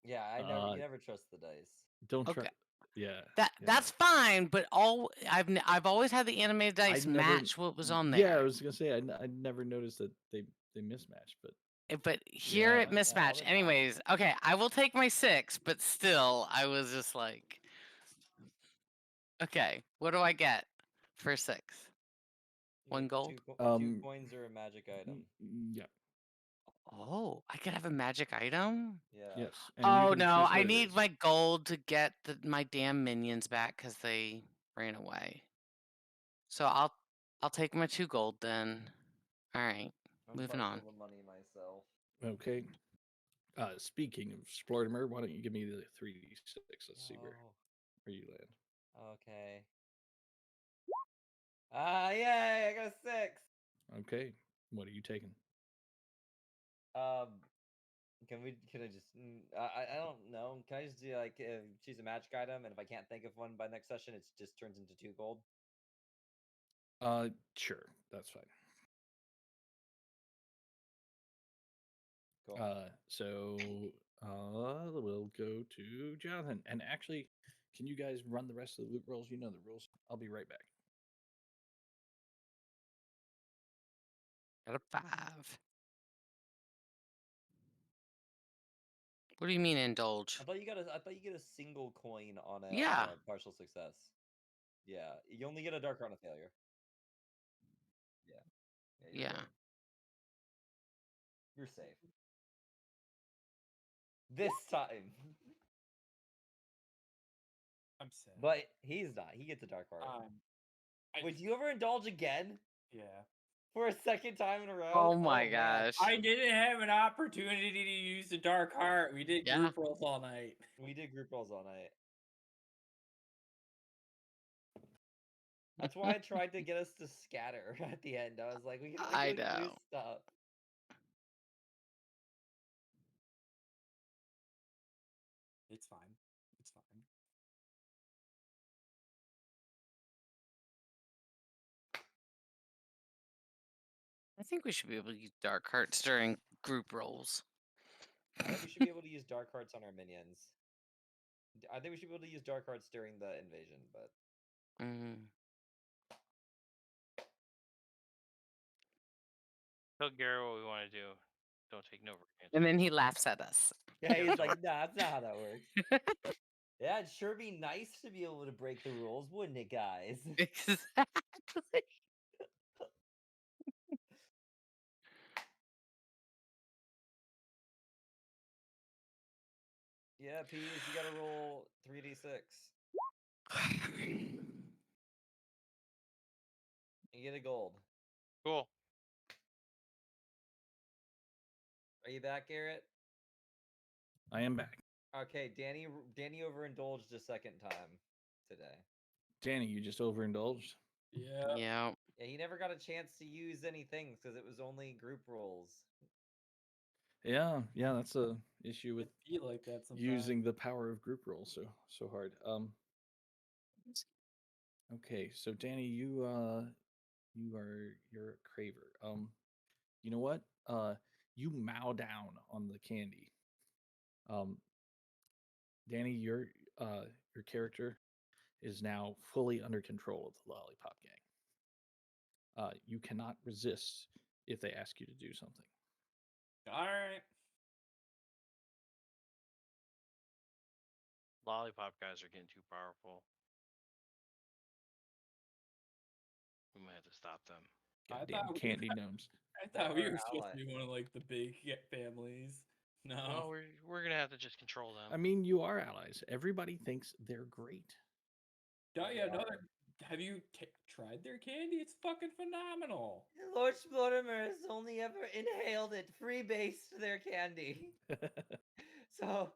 Speaker 2: Yeah, you never trust the dice.
Speaker 1: Don't
Speaker 4: Okay.
Speaker 1: try. Yeah.
Speaker 4: That's fine, but I've always had the animated
Speaker 1: I
Speaker 4: dice
Speaker 1: never-
Speaker 4: match what was on
Speaker 1: Yeah, I
Speaker 4: there.
Speaker 1: was gonna say I never noticed that they mismatched, but
Speaker 4: But here it
Speaker 1: Yeah.
Speaker 4: mismatched.
Speaker 2: the time.
Speaker 4: Anyways, okay, I will take my 6, but still, I was just like, okay, what do I get for 6?
Speaker 2: You
Speaker 4: One
Speaker 2: get
Speaker 4: gold?
Speaker 2: 2 coins or a magic item.
Speaker 1: yeah,
Speaker 4: Oh, I could have a magic item.
Speaker 2: Yeah.
Speaker 1: yes. And you
Speaker 4: Oh
Speaker 1: can
Speaker 4: no,
Speaker 1: choose
Speaker 4: I
Speaker 1: what it
Speaker 4: need
Speaker 1: is.
Speaker 4: my gold to get my damn minions back because they ran away. So I'll take my 2 gold then. All right,
Speaker 2: I'm
Speaker 4: moving
Speaker 2: partial
Speaker 4: on.
Speaker 2: to money myself.
Speaker 1: Okay. Speaking of Splortimer, why don't you give me the 3d6? Let's see where you land.
Speaker 2: Okay. Yay! I got a 6.
Speaker 1: Okay. What are you taking?
Speaker 2: Can I just? I don't know. Can I just do like choose a magic item, and if I can't think of one by next session, it just turns into 2 gold.
Speaker 1: Sure, that's fine.
Speaker 2: Cool.
Speaker 1: So we'll go to Jonathan. And actually, can you guys run the rest of the loot rolls? You know the rules. I'll be right back.
Speaker 4: Got a 5. What do you mean indulge?
Speaker 2: I thought you get a single coin on a
Speaker 4: Yeah.
Speaker 2: partial success. Yeah, you only get a dark card on a failure. You're
Speaker 4: Yeah.
Speaker 2: good. You're safe. This time.
Speaker 7: I'm sad.
Speaker 2: But he's not. He gets a dark card. Would you ever indulge again
Speaker 7: Yeah.
Speaker 2: for a second time in a row?
Speaker 4: Oh my
Speaker 2: man.
Speaker 4: gosh.
Speaker 7: I didn't have an opportunity to use the dark heart. We did
Speaker 4: Yeah.
Speaker 7: group rolls all night.
Speaker 2: We did group rolls all night. That's why I tried to get us to scatter at the end. I was like, we can
Speaker 4: I
Speaker 2: do
Speaker 4: know.
Speaker 2: stuff.
Speaker 7: It's fine. It's fine.
Speaker 4: I think we should be able to use dark hearts during group rolls.
Speaker 2: I think we should be able to use dark hearts on our minions. I think we should be able to use dark hearts during the invasion, but
Speaker 5: Tell Gary what we want to do. Don't take no for an
Speaker 4: And
Speaker 5: answer.
Speaker 4: then he laughs at us.
Speaker 2: yeah, he's like, nah, that's not how that works. Yeah, it'd sure be nice to be able to break the rules, wouldn't it, guys?
Speaker 4: Exactly.
Speaker 2: Yeah, Peas, you gotta roll 3d6. You get a gold.
Speaker 5: Cool.
Speaker 2: Are you back, Garrett?
Speaker 1: I am back.
Speaker 2: Okay, Danny overindulged a second time today.
Speaker 1: Danny, you just overindulged.
Speaker 3: Yeah.
Speaker 4: Yeah.
Speaker 2: Yeah, he never got a chance to use any things because it was only group roles.
Speaker 1: Yeah, that's a issue with
Speaker 3: Be like that sometimes.
Speaker 1: using the power of group roles so hard. Okay, so Danny, you're a craver. You know what? You mow down on the candy. Danny, your character is now fully under control of the Lollipop Gang. You cannot resist if they ask you to do something.
Speaker 3: All right.
Speaker 5: Lollipop guys are getting too powerful. We might have to stop them.
Speaker 3: I
Speaker 1: Goddamn
Speaker 3: thought we-
Speaker 1: candy gnomes.
Speaker 3: I thought we
Speaker 2: They're
Speaker 3: were
Speaker 2: our
Speaker 3: supposed
Speaker 2: ally.
Speaker 3: to be one of like the big families. No.
Speaker 5: Well, we're gonna have to just control them.
Speaker 1: I mean, you are allies. Everybody thinks they're great.
Speaker 3: Yeah, no, have you tried their candy? It's fucking phenomenal.
Speaker 2: Lord Spluttermer has only ever inhaled it, freebased their candy. So,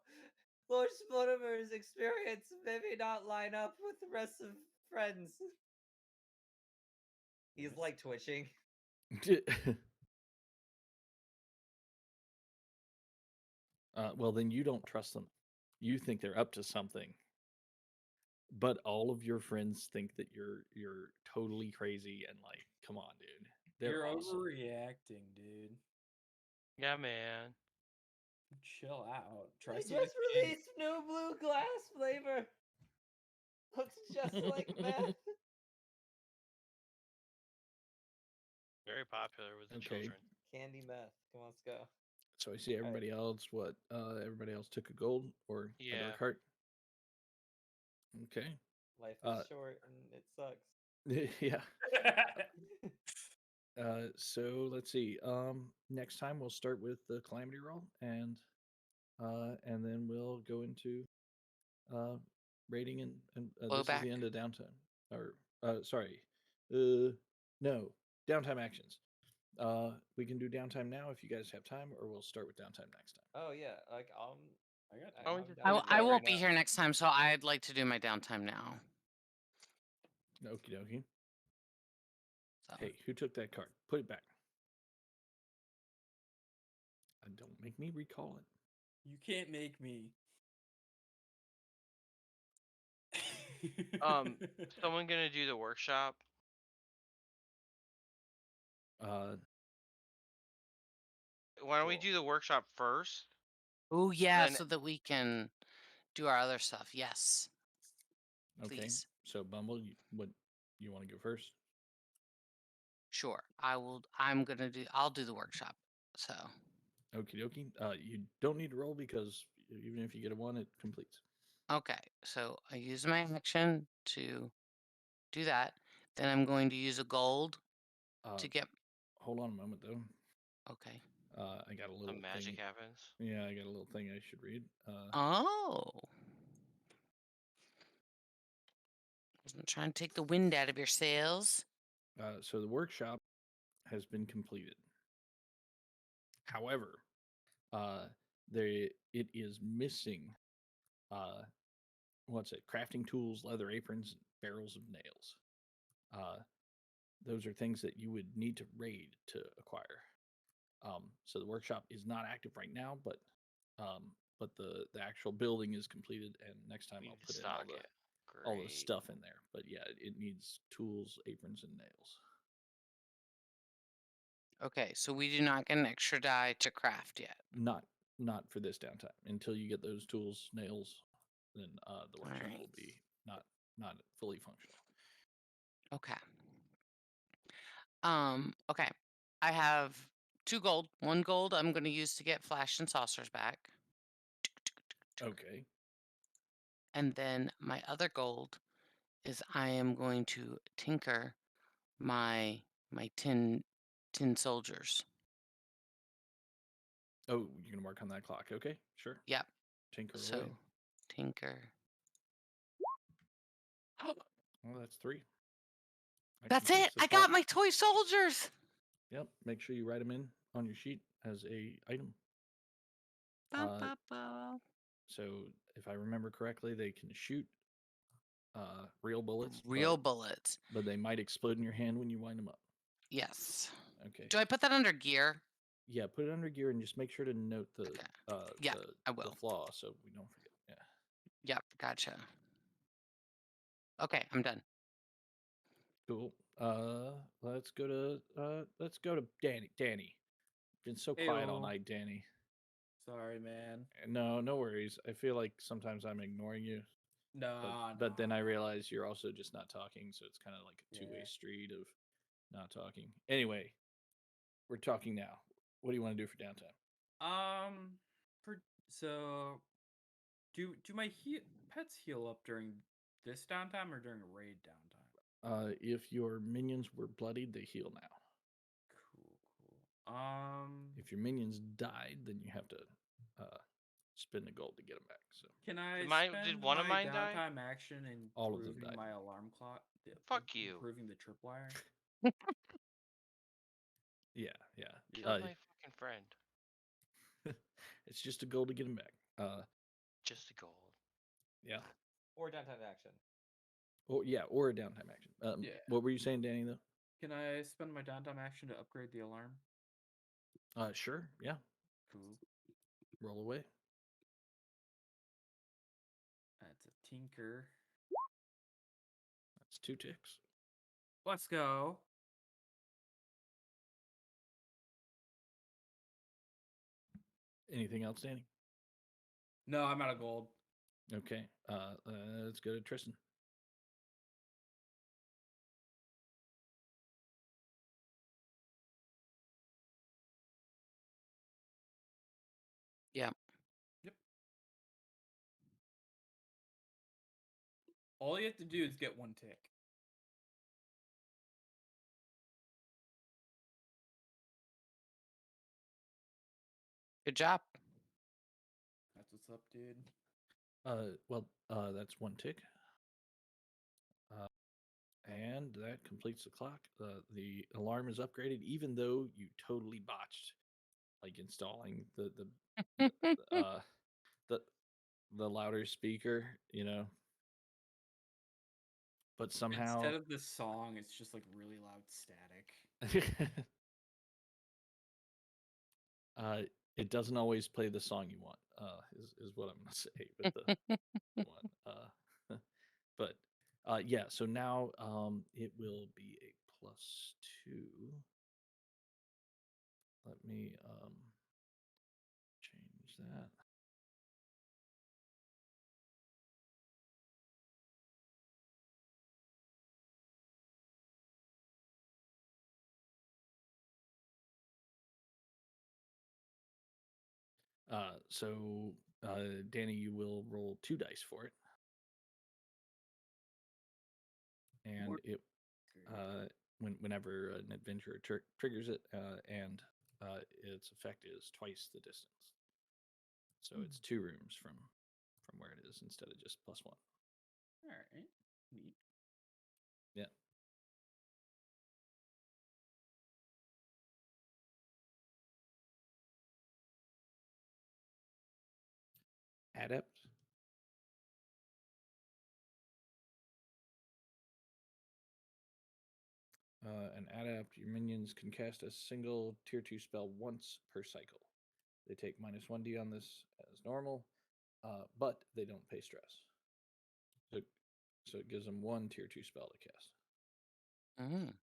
Speaker 2: Lord Spluttermer's experience maybe not line up with the rest of friends. He's like twitching.
Speaker 1: Well, then you don't trust them. You think they're up to something, but all of your friends think that you're totally crazy and like, come on, dude. They're
Speaker 3: You're
Speaker 1: awesome.
Speaker 3: overreacting, dude.
Speaker 5: Yeah, man.
Speaker 3: Chill out. Try
Speaker 2: They
Speaker 3: some of the
Speaker 2: just
Speaker 3: candy.
Speaker 2: released new blue glass flavor. Looks just like meth.
Speaker 5: Very popular with the
Speaker 1: Okay.
Speaker 5: children.
Speaker 2: Candy meth. Come on, let's go.
Speaker 1: So I see everybody else. What? Everybody else took a gold or a
Speaker 5: Yeah.
Speaker 1: dark heart. Okay.
Speaker 2: Life is short and it sucks.
Speaker 1: Yeah. So let's see. Next time we'll start with the calamity roll, and then we'll go into rating and this is
Speaker 4: Blowback.
Speaker 1: the end of downtime. Or sorry, no downtime actions. We can do downtime now if you guys have time, or we'll start with downtime next time.
Speaker 2: Oh yeah, like
Speaker 3: I got
Speaker 5: Oh,
Speaker 2: I'm
Speaker 5: we
Speaker 2: down with
Speaker 4: I
Speaker 2: that
Speaker 4: won't
Speaker 2: right
Speaker 4: be
Speaker 2: now.
Speaker 4: here next time, so I'd like to do my downtime now.
Speaker 1: Okie dokie.
Speaker 4: So.
Speaker 1: Hey, who took that card? Put it back. Don't make me recall it.
Speaker 3: You can't make me.
Speaker 5: Someone gonna do the workshop? Why don't we
Speaker 1: Cool.
Speaker 5: do the workshop first?
Speaker 4: Oh yeah,
Speaker 5: then-
Speaker 4: so that we can do our other stuff. Yes.
Speaker 1: Okay.
Speaker 4: Please.
Speaker 1: So Bumble, what you want to go first?
Speaker 4: Sure. I'll do the workshop. So
Speaker 1: Okie dokie. You don't need to roll because even if you get a 1, it completes.
Speaker 4: okay. So I use my action to do that. Then I'm going to use a gold to get
Speaker 1: Hold on a moment though.
Speaker 4: okay.
Speaker 1: I got a little
Speaker 5: Some magic
Speaker 1: thing.
Speaker 5: happens.
Speaker 1: Yeah, I got a little thing I should read.
Speaker 4: Oh. I'm trying to take the wind out of your sails.
Speaker 1: So the workshop has been completed. However, it is missing. What's it? Crafting tools, leather aprons, barrels of nails. Those are things that you would need to raid to acquire. So the workshop is not active right now, but the actual building is completed, and next time
Speaker 5: Need
Speaker 1: I'll
Speaker 5: to
Speaker 1: put in
Speaker 5: stock it.
Speaker 1: all the
Speaker 5: Great.
Speaker 1: stuff in there. But yeah, it needs tools, aprons, and nails.
Speaker 4: Okay, so we do not get an extra die to craft yet.
Speaker 1: Not for this downtime. Until you get those tools, nails, then the workshop will
Speaker 4: Alright.
Speaker 1: be not fully functional.
Speaker 4: Okay. Okay. I have 2 gold. 1 gold I'm going to use to get flash and saucers back.
Speaker 1: Okay.
Speaker 4: And then my other gold is I am going to tinker my tin soldiers.
Speaker 1: Oh, you're gonna work on that clock. Okay, sure.
Speaker 4: Yep.
Speaker 1: Tinker
Speaker 4: So
Speaker 1: away.
Speaker 4: tinker.
Speaker 1: Well, that's 3.
Speaker 4: That's it. I got my toy soldiers.
Speaker 1: Yep. Make sure you write them in on your sheet as a item.
Speaker 4: Ba-ba-ba.
Speaker 1: So if I remember correctly, they can shoot real bullets,
Speaker 4: Real bullets.
Speaker 1: but they might explode in your hand when you wind them up.
Speaker 4: Yes.
Speaker 1: Okay.
Speaker 4: Do I put that under gear?
Speaker 1: Yeah, put it under gear and just make sure to note the
Speaker 4: Okay. Yeah, I
Speaker 1: the
Speaker 4: will.
Speaker 1: flaw so we don't forget. Yeah.
Speaker 4: Yep, gotcha. Okay, I'm done.
Speaker 1: Cool. Let's go to Danny. Danny. Been so quiet all
Speaker 7: Ayo.
Speaker 1: night, Danny.
Speaker 7: Sorry, man.
Speaker 1: No, no worries. I feel like sometimes I'm ignoring you,
Speaker 7: No,
Speaker 1: but then
Speaker 7: no,
Speaker 1: I
Speaker 7: no.
Speaker 1: realize you're also just not talking, so it's kind of like a two-way
Speaker 7: Yeah.
Speaker 1: street of not talking. Anyway, we're talking now. What do you want to do for downtime?
Speaker 7: So do my pets heal up during this downtime or during raid downtime?
Speaker 1: If your minions were bloodied, they heal now.
Speaker 7: Cool.
Speaker 1: If your minions died, then you have to spend the gold to get them back. So
Speaker 7: Can I
Speaker 5: Did
Speaker 7: spend
Speaker 5: one of
Speaker 7: my
Speaker 5: mine die?
Speaker 7: downtime action in
Speaker 1: All of them
Speaker 7: improving
Speaker 1: died.
Speaker 7: my alarm clock?
Speaker 5: Fuck you.
Speaker 7: Improving the tripwire.
Speaker 1: yeah.
Speaker 5: Kill my fucking friend.
Speaker 1: It's just a gold to get them back.
Speaker 5: Just a gold.
Speaker 1: Yeah.
Speaker 2: Or downtime action.
Speaker 1: Or a downtime action.
Speaker 7: Yeah.
Speaker 1: What were you saying, Danny? Though.
Speaker 7: Can I spend my downtime action to upgrade the alarm?
Speaker 1: Sure. Yeah.
Speaker 7: Cool.
Speaker 1: Roll away.
Speaker 7: That's a tinker.
Speaker 1: That's 2 ticks.
Speaker 7: Let's go.
Speaker 1: Anything else, Danny?
Speaker 7: No, I'm out of gold.
Speaker 1: Okay. Let's go to Tristan.
Speaker 4: Yeah.
Speaker 7: Yep. All you have to do is get 1 tick.
Speaker 4: Good job.
Speaker 7: That's what's up, dude.
Speaker 1: That's 1 tick. And that completes the clock. The alarm is upgraded, even though you totally botched, like installing the louder speaker, But somehow,
Speaker 7: Instead of the song, it's just like really loud static.
Speaker 1: it doesn't always play the song you want. Is what I'm gonna say with the one. But yeah. So now it will be a +2. Let me change that. So Danny, you will roll 2 dice for it, and it whenever an adventurer triggers it, and its effect is twice the distance. So it's 2 rooms from where it is instead of just +1.
Speaker 7: All right. Neat.
Speaker 1: Yeah. Adept. An adept, your minions can cast a single tier 2 spell once per cycle. They take -1d on this as normal, but they don't pay stress. So it gives them 1 tier 2 spell to cast.
Speaker 4: Mm.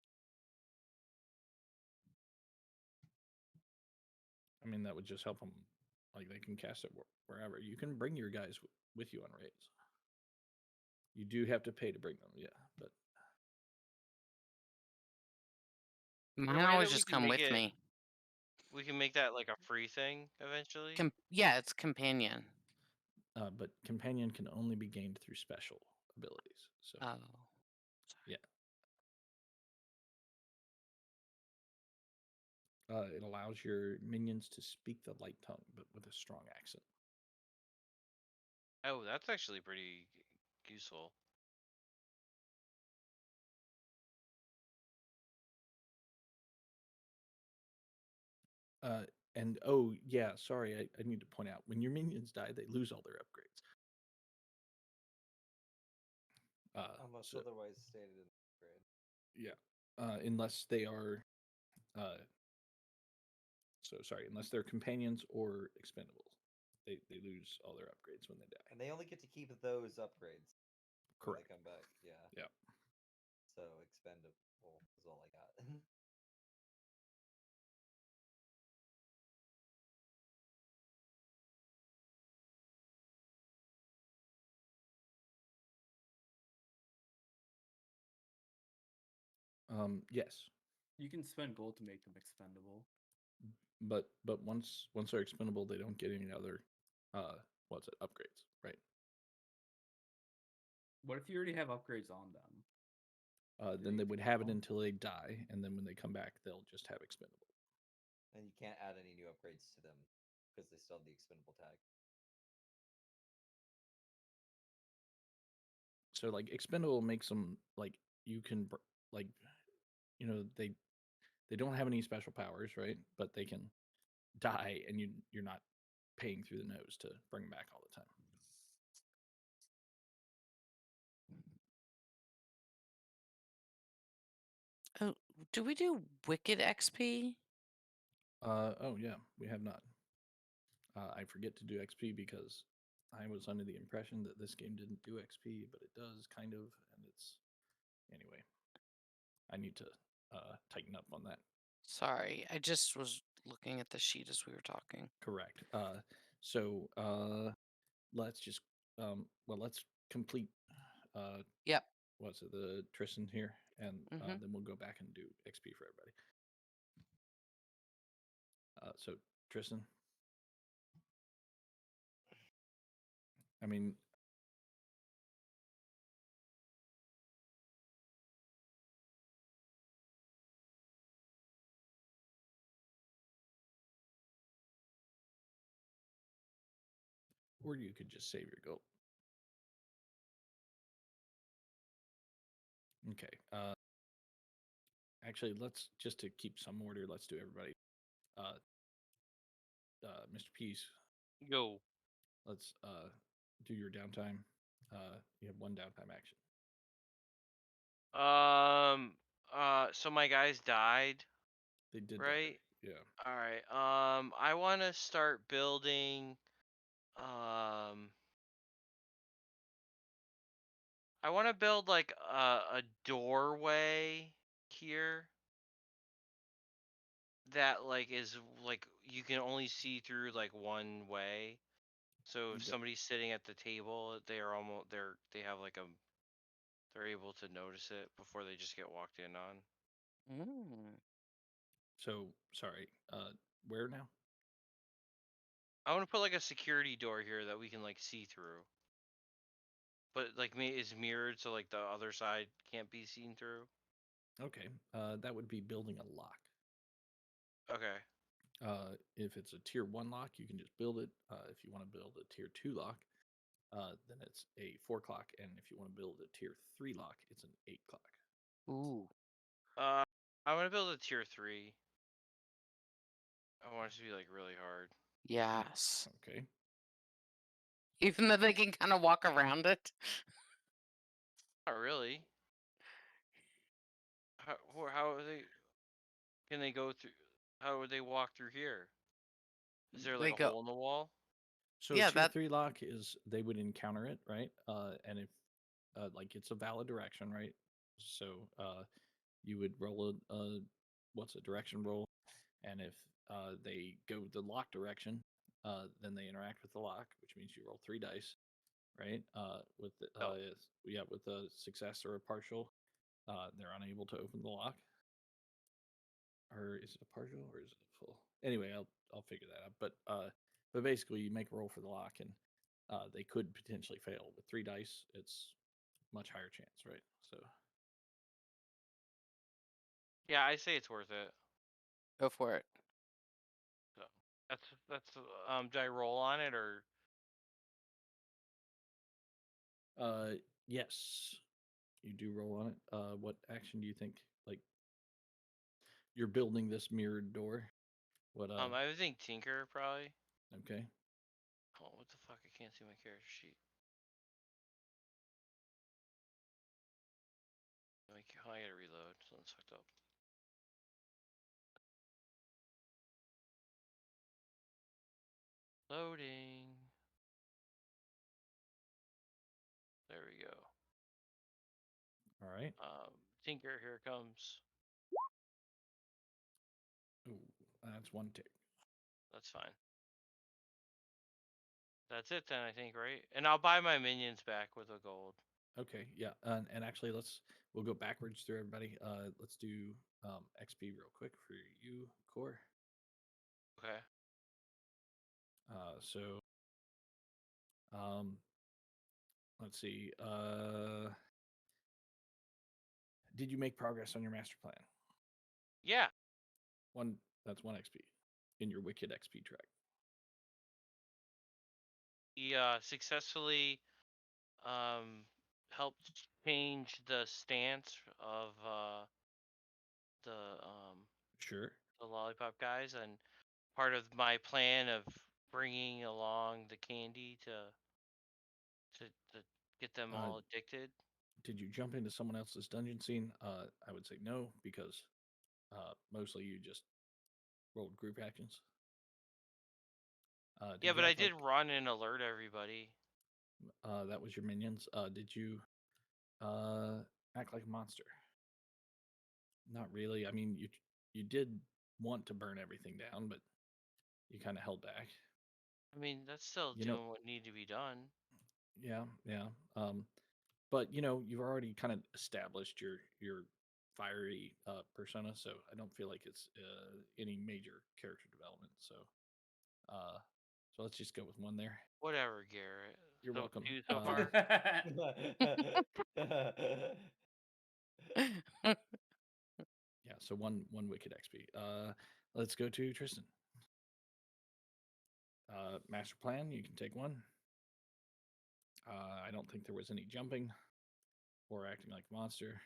Speaker 1: I mean, that would just help them. Like, they can cast it wherever. You can bring your guys with you on raids. You do have to pay to bring them, yeah. But
Speaker 4: Mine
Speaker 5: way that
Speaker 4: always
Speaker 5: we
Speaker 4: just
Speaker 5: can
Speaker 4: come
Speaker 5: make
Speaker 4: with
Speaker 5: it-
Speaker 4: me.
Speaker 5: We can make that like a free thing eventually.
Speaker 4: Yeah, it's companion.
Speaker 1: but companion can only be gained through special abilities. So
Speaker 4: Oh.
Speaker 1: yeah. It allows your minions to speak the light tongue, but with a strong accent.
Speaker 5: Oh, that's actually pretty useful.
Speaker 1: And oh yeah, sorry, I need to point out when your minions die, they lose all their upgrades.
Speaker 2: Unless
Speaker 1: So,
Speaker 2: otherwise stated in the upgrade.
Speaker 1: yeah, unless they are, uh, so sorry, unless they're companions or expendables, they lose all their upgrades when they die.
Speaker 2: And they only get to keep those upgrades when
Speaker 1: Correct.
Speaker 2: they come back. Yeah.
Speaker 1: Yeah.
Speaker 2: So expendable is all I got.
Speaker 1: Yes,
Speaker 7: You can spend gold to make them expendable.
Speaker 1: but once they're expendable, they don't get any other, what's it, upgrades, right?
Speaker 7: What if you already have upgrades on them?
Speaker 1: Then
Speaker 7: you
Speaker 1: they would have it
Speaker 7: know?
Speaker 1: until they die, and then when they come back, they'll just have expendable.
Speaker 2: And you can't add any new upgrades to them because they still have the expendable tag.
Speaker 1: So like expendable makes them like you can like, you know, they don't have any special powers, right? But they can die, and you're not paying through the nose to bring them back all the time.
Speaker 4: Oh, do we do Wicked XP?
Speaker 1: Oh yeah, we have not. I forget to do XP because I was under the impression that this game didn't do XP, but it does kind of, and it's anyway. I need to tighten up on that.
Speaker 4: Sorry, I just was looking at the sheet as we were talking.
Speaker 1: Correct. So let's just well, let's complete.
Speaker 4: Yep.
Speaker 1: What's it, the Tristan here, and
Speaker 4: Mhm.
Speaker 1: then we'll go back and do XP for everybody. So Tristan, I mean, or you could just save your gold. Okay. Actually, let's just to keep some order. Let's do everybody. Mr. Peace,
Speaker 5: Go.
Speaker 1: let's do your downtime. You have one downtime action.
Speaker 5: So my guys died,
Speaker 1: They did die.
Speaker 5: right?
Speaker 1: Yeah.
Speaker 5: All right. I want to start building. I want to build like a doorway here that like is like you can only see through like one way. So if
Speaker 1: Okay.
Speaker 5: somebody's sitting at the table, they have like they're able to notice it before they just get walked in on.
Speaker 4: Mm.
Speaker 1: So sorry. Where now?
Speaker 5: I want to put like a security door here that we can like see through. But like me is mirrored so like the other side can't be seen through.
Speaker 1: Okay. That would be building a lock.
Speaker 5: Okay.
Speaker 1: If it's a tier 1 lock, you can just build it. If you want to build a tier 2 lock, then it's a 4 o'clock. And if you want to build a tier 3 lock, it's an 8 o'clock.
Speaker 4: Ooh.
Speaker 5: I want to build a tier 3. I want it to be like really hard.
Speaker 4: Yes.
Speaker 1: Okay.
Speaker 4: Even though they can kind of walk around it.
Speaker 5: Not really. How are they? Can they go through? How would they walk through here? Is there
Speaker 4: They
Speaker 5: like a
Speaker 4: go.
Speaker 5: hole in the wall?
Speaker 1: So
Speaker 4: Yeah,
Speaker 1: tier
Speaker 4: that.
Speaker 1: 3 lock is they would encounter it, right? And if like it's a valid direction, right? So you would roll a what's a direction roll, and if they go the lock direction, then they interact with the lock, which means you roll 3 dice, right? With the,
Speaker 5: Oh.
Speaker 1: yeah, with a success or a partial, they're unable to open the lock. Or is it a partial or is it a full? Anyway, I'll figure that out. But basically, you make a roll for the lock, and they could potentially fail with 3 dice. It's much higher chance, right? So
Speaker 5: Yeah, I say it's worth it.
Speaker 4: Go for it.
Speaker 5: So that's do I roll on it or?
Speaker 1: yes, you do roll on it. What action do you think? Like you're building this mirrored door. What
Speaker 5: I would think Tinker probably.
Speaker 1: okay.
Speaker 5: Oh, what the fuck? I can't see my character sheet. I gotta reload. Something's fucked up. Loading. There we go.
Speaker 1: All right.
Speaker 5: Tinker, here it comes.
Speaker 1: Ooh, that's one tick.
Speaker 5: That's fine. That's it then, I think, right? And I'll buy my minions back with a gold.
Speaker 1: Okay, yeah. And actually we'll go backwards through everybody. Let's do XP real quick for you, Core.
Speaker 5: Okay.
Speaker 1: So let's see. Did you make progress on your master plan?
Speaker 5: Yeah.
Speaker 1: That's one XP in your wicked XP track.
Speaker 5: He successfully helped change the stance of
Speaker 1: Sure.
Speaker 5: the lollipop guys, and part of my plan of bringing along the candy to get them all addicted.
Speaker 1: Did you jump into someone else's dungeon scene? I would say no, because mostly you just rolled group actions.
Speaker 5: Yeah, but
Speaker 1: you
Speaker 5: I
Speaker 1: act
Speaker 5: did run and alert everybody.
Speaker 1: that was your minions. Did you act like a monster? Not really. I mean, you did want to burn everything down, but you kind of held back.
Speaker 5: I mean, that's still
Speaker 1: You know-
Speaker 5: doing what needed to be done.
Speaker 1: Yeah, yeah. But you've already kind of established your fiery persona, so I don't feel like it's any major character development. So let's just go with one there.
Speaker 5: Whatever, Garrett.
Speaker 1: You're
Speaker 5: So,
Speaker 1: welcome.
Speaker 5: 2 so far.
Speaker 1: Yeah, so one wicked XP. Let's go to Tristan. Master plan, you can take one. I don't think there was any jumping or acting like a monster.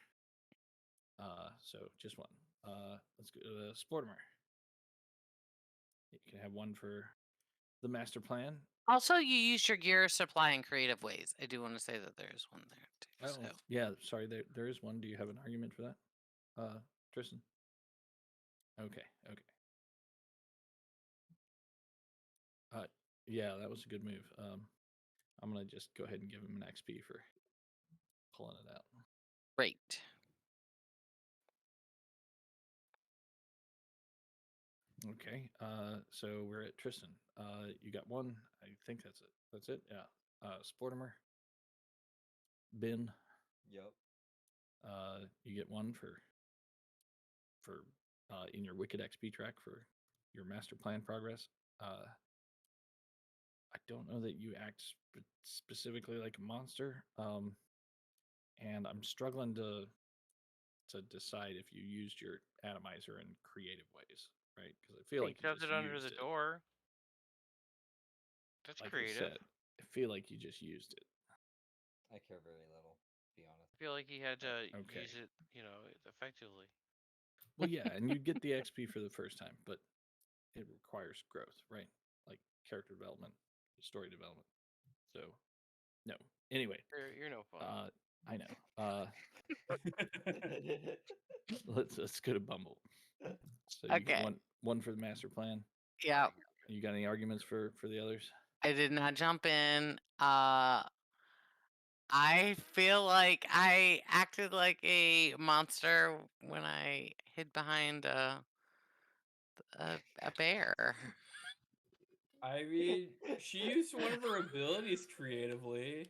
Speaker 1: So just one. Let's go to Sportimer. You can have one for the master plan.
Speaker 4: Also, you used your gear supply in creative ways. I do want to say that there is one there too.
Speaker 1: Oh,
Speaker 4: So
Speaker 1: yeah, sorry, there is one. Do you have an argument for that, Tristan? Okay. Yeah, that was a good move. I'm gonna just go ahead and give him an XP for pulling it out.
Speaker 4: great.
Speaker 1: Okay. So we're at Tristan. You got one. I think that's it. That's it. Yeah. Sportimer. Ben.
Speaker 2: Yep.
Speaker 1: You get one for in your wicked XP track for your master plan progress. I don't know that you act specifically like a monster. And I'm struggling to decide if you used your atomizer in creative ways, right? Because I feel
Speaker 5: He
Speaker 1: like you
Speaker 5: shoved
Speaker 1: just
Speaker 5: it under
Speaker 1: used
Speaker 5: the
Speaker 1: it.
Speaker 5: door. That's
Speaker 1: Like
Speaker 5: creative.
Speaker 1: I said, I feel like you just used it.
Speaker 2: I care very little, to be honest.
Speaker 5: I feel like he had to
Speaker 1: Okay.
Speaker 5: use it, effectively.
Speaker 1: Well, yeah, and you get the XP for the first time, but it requires growth, right? Like character development, story development. So, no. Anyway,
Speaker 5: You're no fun.
Speaker 1: I know. Let's go to Bumble. So you get
Speaker 4: Okay.
Speaker 1: one for the master plan.
Speaker 4: Yeah,
Speaker 1: You got any arguments for the others?
Speaker 4: I did not jump in. I feel like I acted like a monster when I hid behind a bear.
Speaker 7: I mean, she used one of her abilities creatively.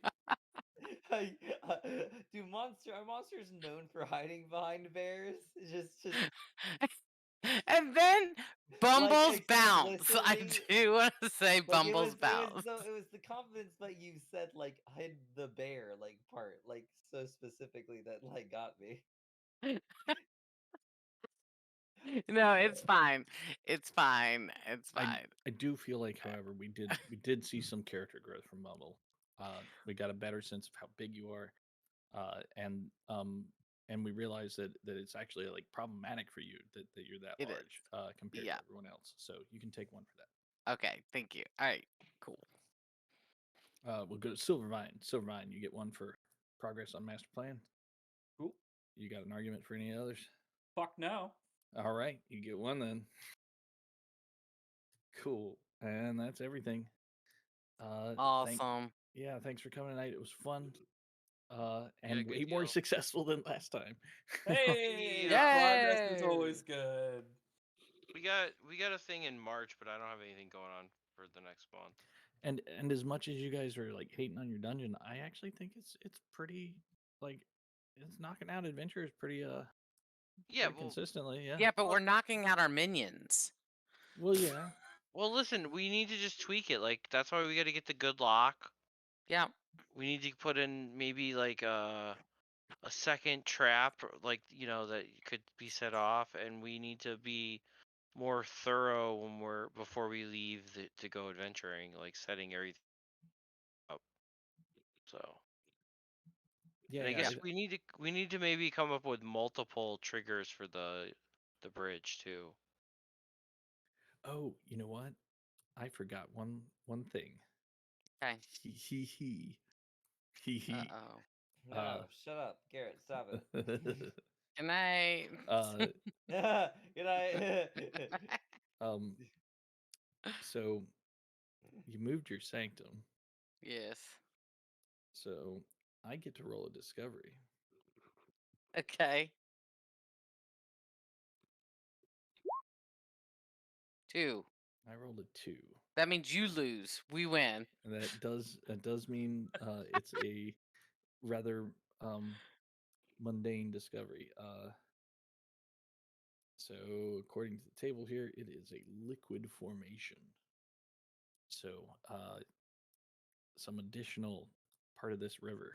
Speaker 2: Do are monsters known for hiding behind bears? Just
Speaker 4: And then Bumble's bounce. I
Speaker 2: explicitly-
Speaker 4: do want to say
Speaker 2: like
Speaker 4: Bumble's bounce.
Speaker 2: it was the confidence that you said like hid the bear like part like so specifically that like got me.
Speaker 4: No, it's fine. It's fine. It's fine.
Speaker 1: I do feel like, however, we did see some character growth from Bumble. We got a better sense of how big you are, and and we realized that it's actually like problematic for you that you're that
Speaker 4: It is.
Speaker 1: large compared
Speaker 4: Yeah.
Speaker 1: to everyone else. So you can take one for that.
Speaker 4: Okay, thank you. All right, cool.
Speaker 1: We'll go to Silvervine. Silvervine, you get one for progress on master plan.
Speaker 7: Cool.
Speaker 1: You got an argument for any others?
Speaker 7: Fuck no.
Speaker 1: All right, you get one then. Cool, and that's everything.
Speaker 4: Awesome.
Speaker 1: Yeah, thanks for coming tonight. It was fun.
Speaker 5: Yeah,
Speaker 1: And
Speaker 5: good
Speaker 1: way more
Speaker 5: deal.
Speaker 1: successful than last time.
Speaker 7: Hey,
Speaker 5: Yeah.
Speaker 7: progress is
Speaker 4: Yay!
Speaker 7: always good.
Speaker 5: We got a thing in March, but I don't have anything going on for the next month.
Speaker 1: And as much as you guys are like hating on your dungeon, I actually think it's pretty like it's knocking out adventures pretty
Speaker 5: Yeah,
Speaker 1: pretty consistently. Yeah.
Speaker 4: Yeah, but we're knocking out our minions.
Speaker 1: Well, yeah.
Speaker 5: well, listen, we need to just tweak it. Like that's why we got to get the good lock.
Speaker 4: Yeah.
Speaker 5: We need to put in maybe like a second trap, like that could be set off, and we need to be more thorough when before we leave to go adventuring, like setting everything up. So.
Speaker 1: Yeah.
Speaker 5: And I
Speaker 1: Yeah,
Speaker 5: guess we need to maybe come up with multiple triggers for the bridge too.
Speaker 1: oh, you know what? I forgot one thing.
Speaker 4: Okay.
Speaker 1: He.
Speaker 4: Uh-oh.
Speaker 2: No, shut up, Garrett. Stop it.
Speaker 4: Good night.
Speaker 2: Good night.
Speaker 1: So you moved your sanctum,
Speaker 4: Yes.
Speaker 1: so I get to roll a discovery.
Speaker 4: Okay. 2.
Speaker 1: I rolled a 2.
Speaker 4: That means you lose. We win.
Speaker 1: And that does mean it's a rather mundane discovery. So according to the table here, it is a liquid formation. So some additional part of this river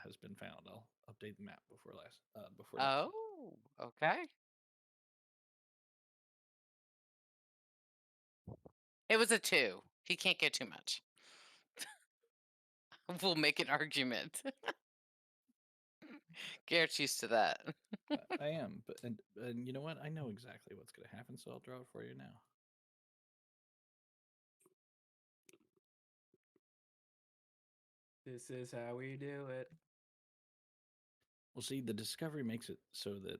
Speaker 1: has been found. I'll update the map before next.
Speaker 4: Oh, okay. It was a 2. He can't get too much. We'll make an argument. Garrett's used to that.
Speaker 1: I am, but and you know what? I know exactly what's going to happen, so I'll draw it for you now.
Speaker 7: This is how we do it.
Speaker 1: Well, see, the discovery makes it so that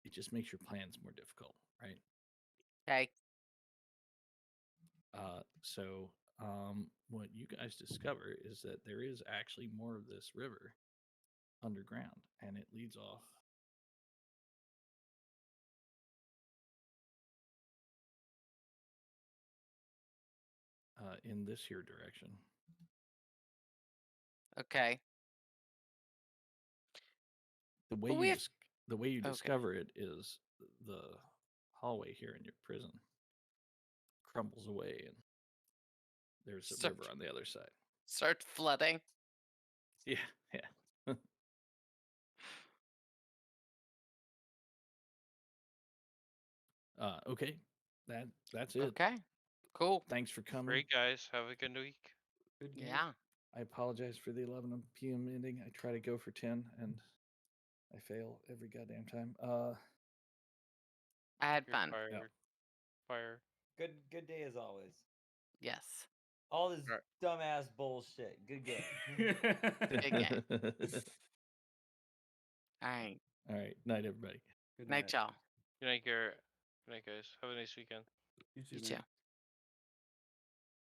Speaker 1: it just makes your plans more difficult, right?
Speaker 4: Okay.
Speaker 1: So what you guys discover is that there is actually more of this river underground, and it leads off in this here direction.
Speaker 4: Okay.
Speaker 1: The way
Speaker 4: Well, we
Speaker 1: you
Speaker 4: have-
Speaker 1: the way you
Speaker 4: Okay.
Speaker 1: discover it is the hallway here in your prison crumbles away, and there's a
Speaker 4: Start-
Speaker 1: river on the other side.
Speaker 4: Start flooding.
Speaker 1: Yeah, yeah. Okay, that's it.
Speaker 4: Okay. Cool.
Speaker 1: Thanks for coming.
Speaker 5: Great guys, have a good week.
Speaker 7: Good news.
Speaker 4: Yeah.
Speaker 1: I apologize for the 11 p.m. ending. I try to go for 10, and I fail every goddamn time.
Speaker 4: I had
Speaker 5: You're
Speaker 4: fun.
Speaker 5: fired. Fire.
Speaker 2: Good day as always.
Speaker 4: Yes.
Speaker 2: All this
Speaker 5: Right.
Speaker 2: dumbass bullshit. Good game.
Speaker 4: game. All right.
Speaker 1: All right, night, everybody.
Speaker 7: Good
Speaker 4: Night, y'all.
Speaker 5: Good night, Garrett. Good night, guys. Have a nice weekend.
Speaker 7: You too,
Speaker 4: You
Speaker 7: man.
Speaker 4: too.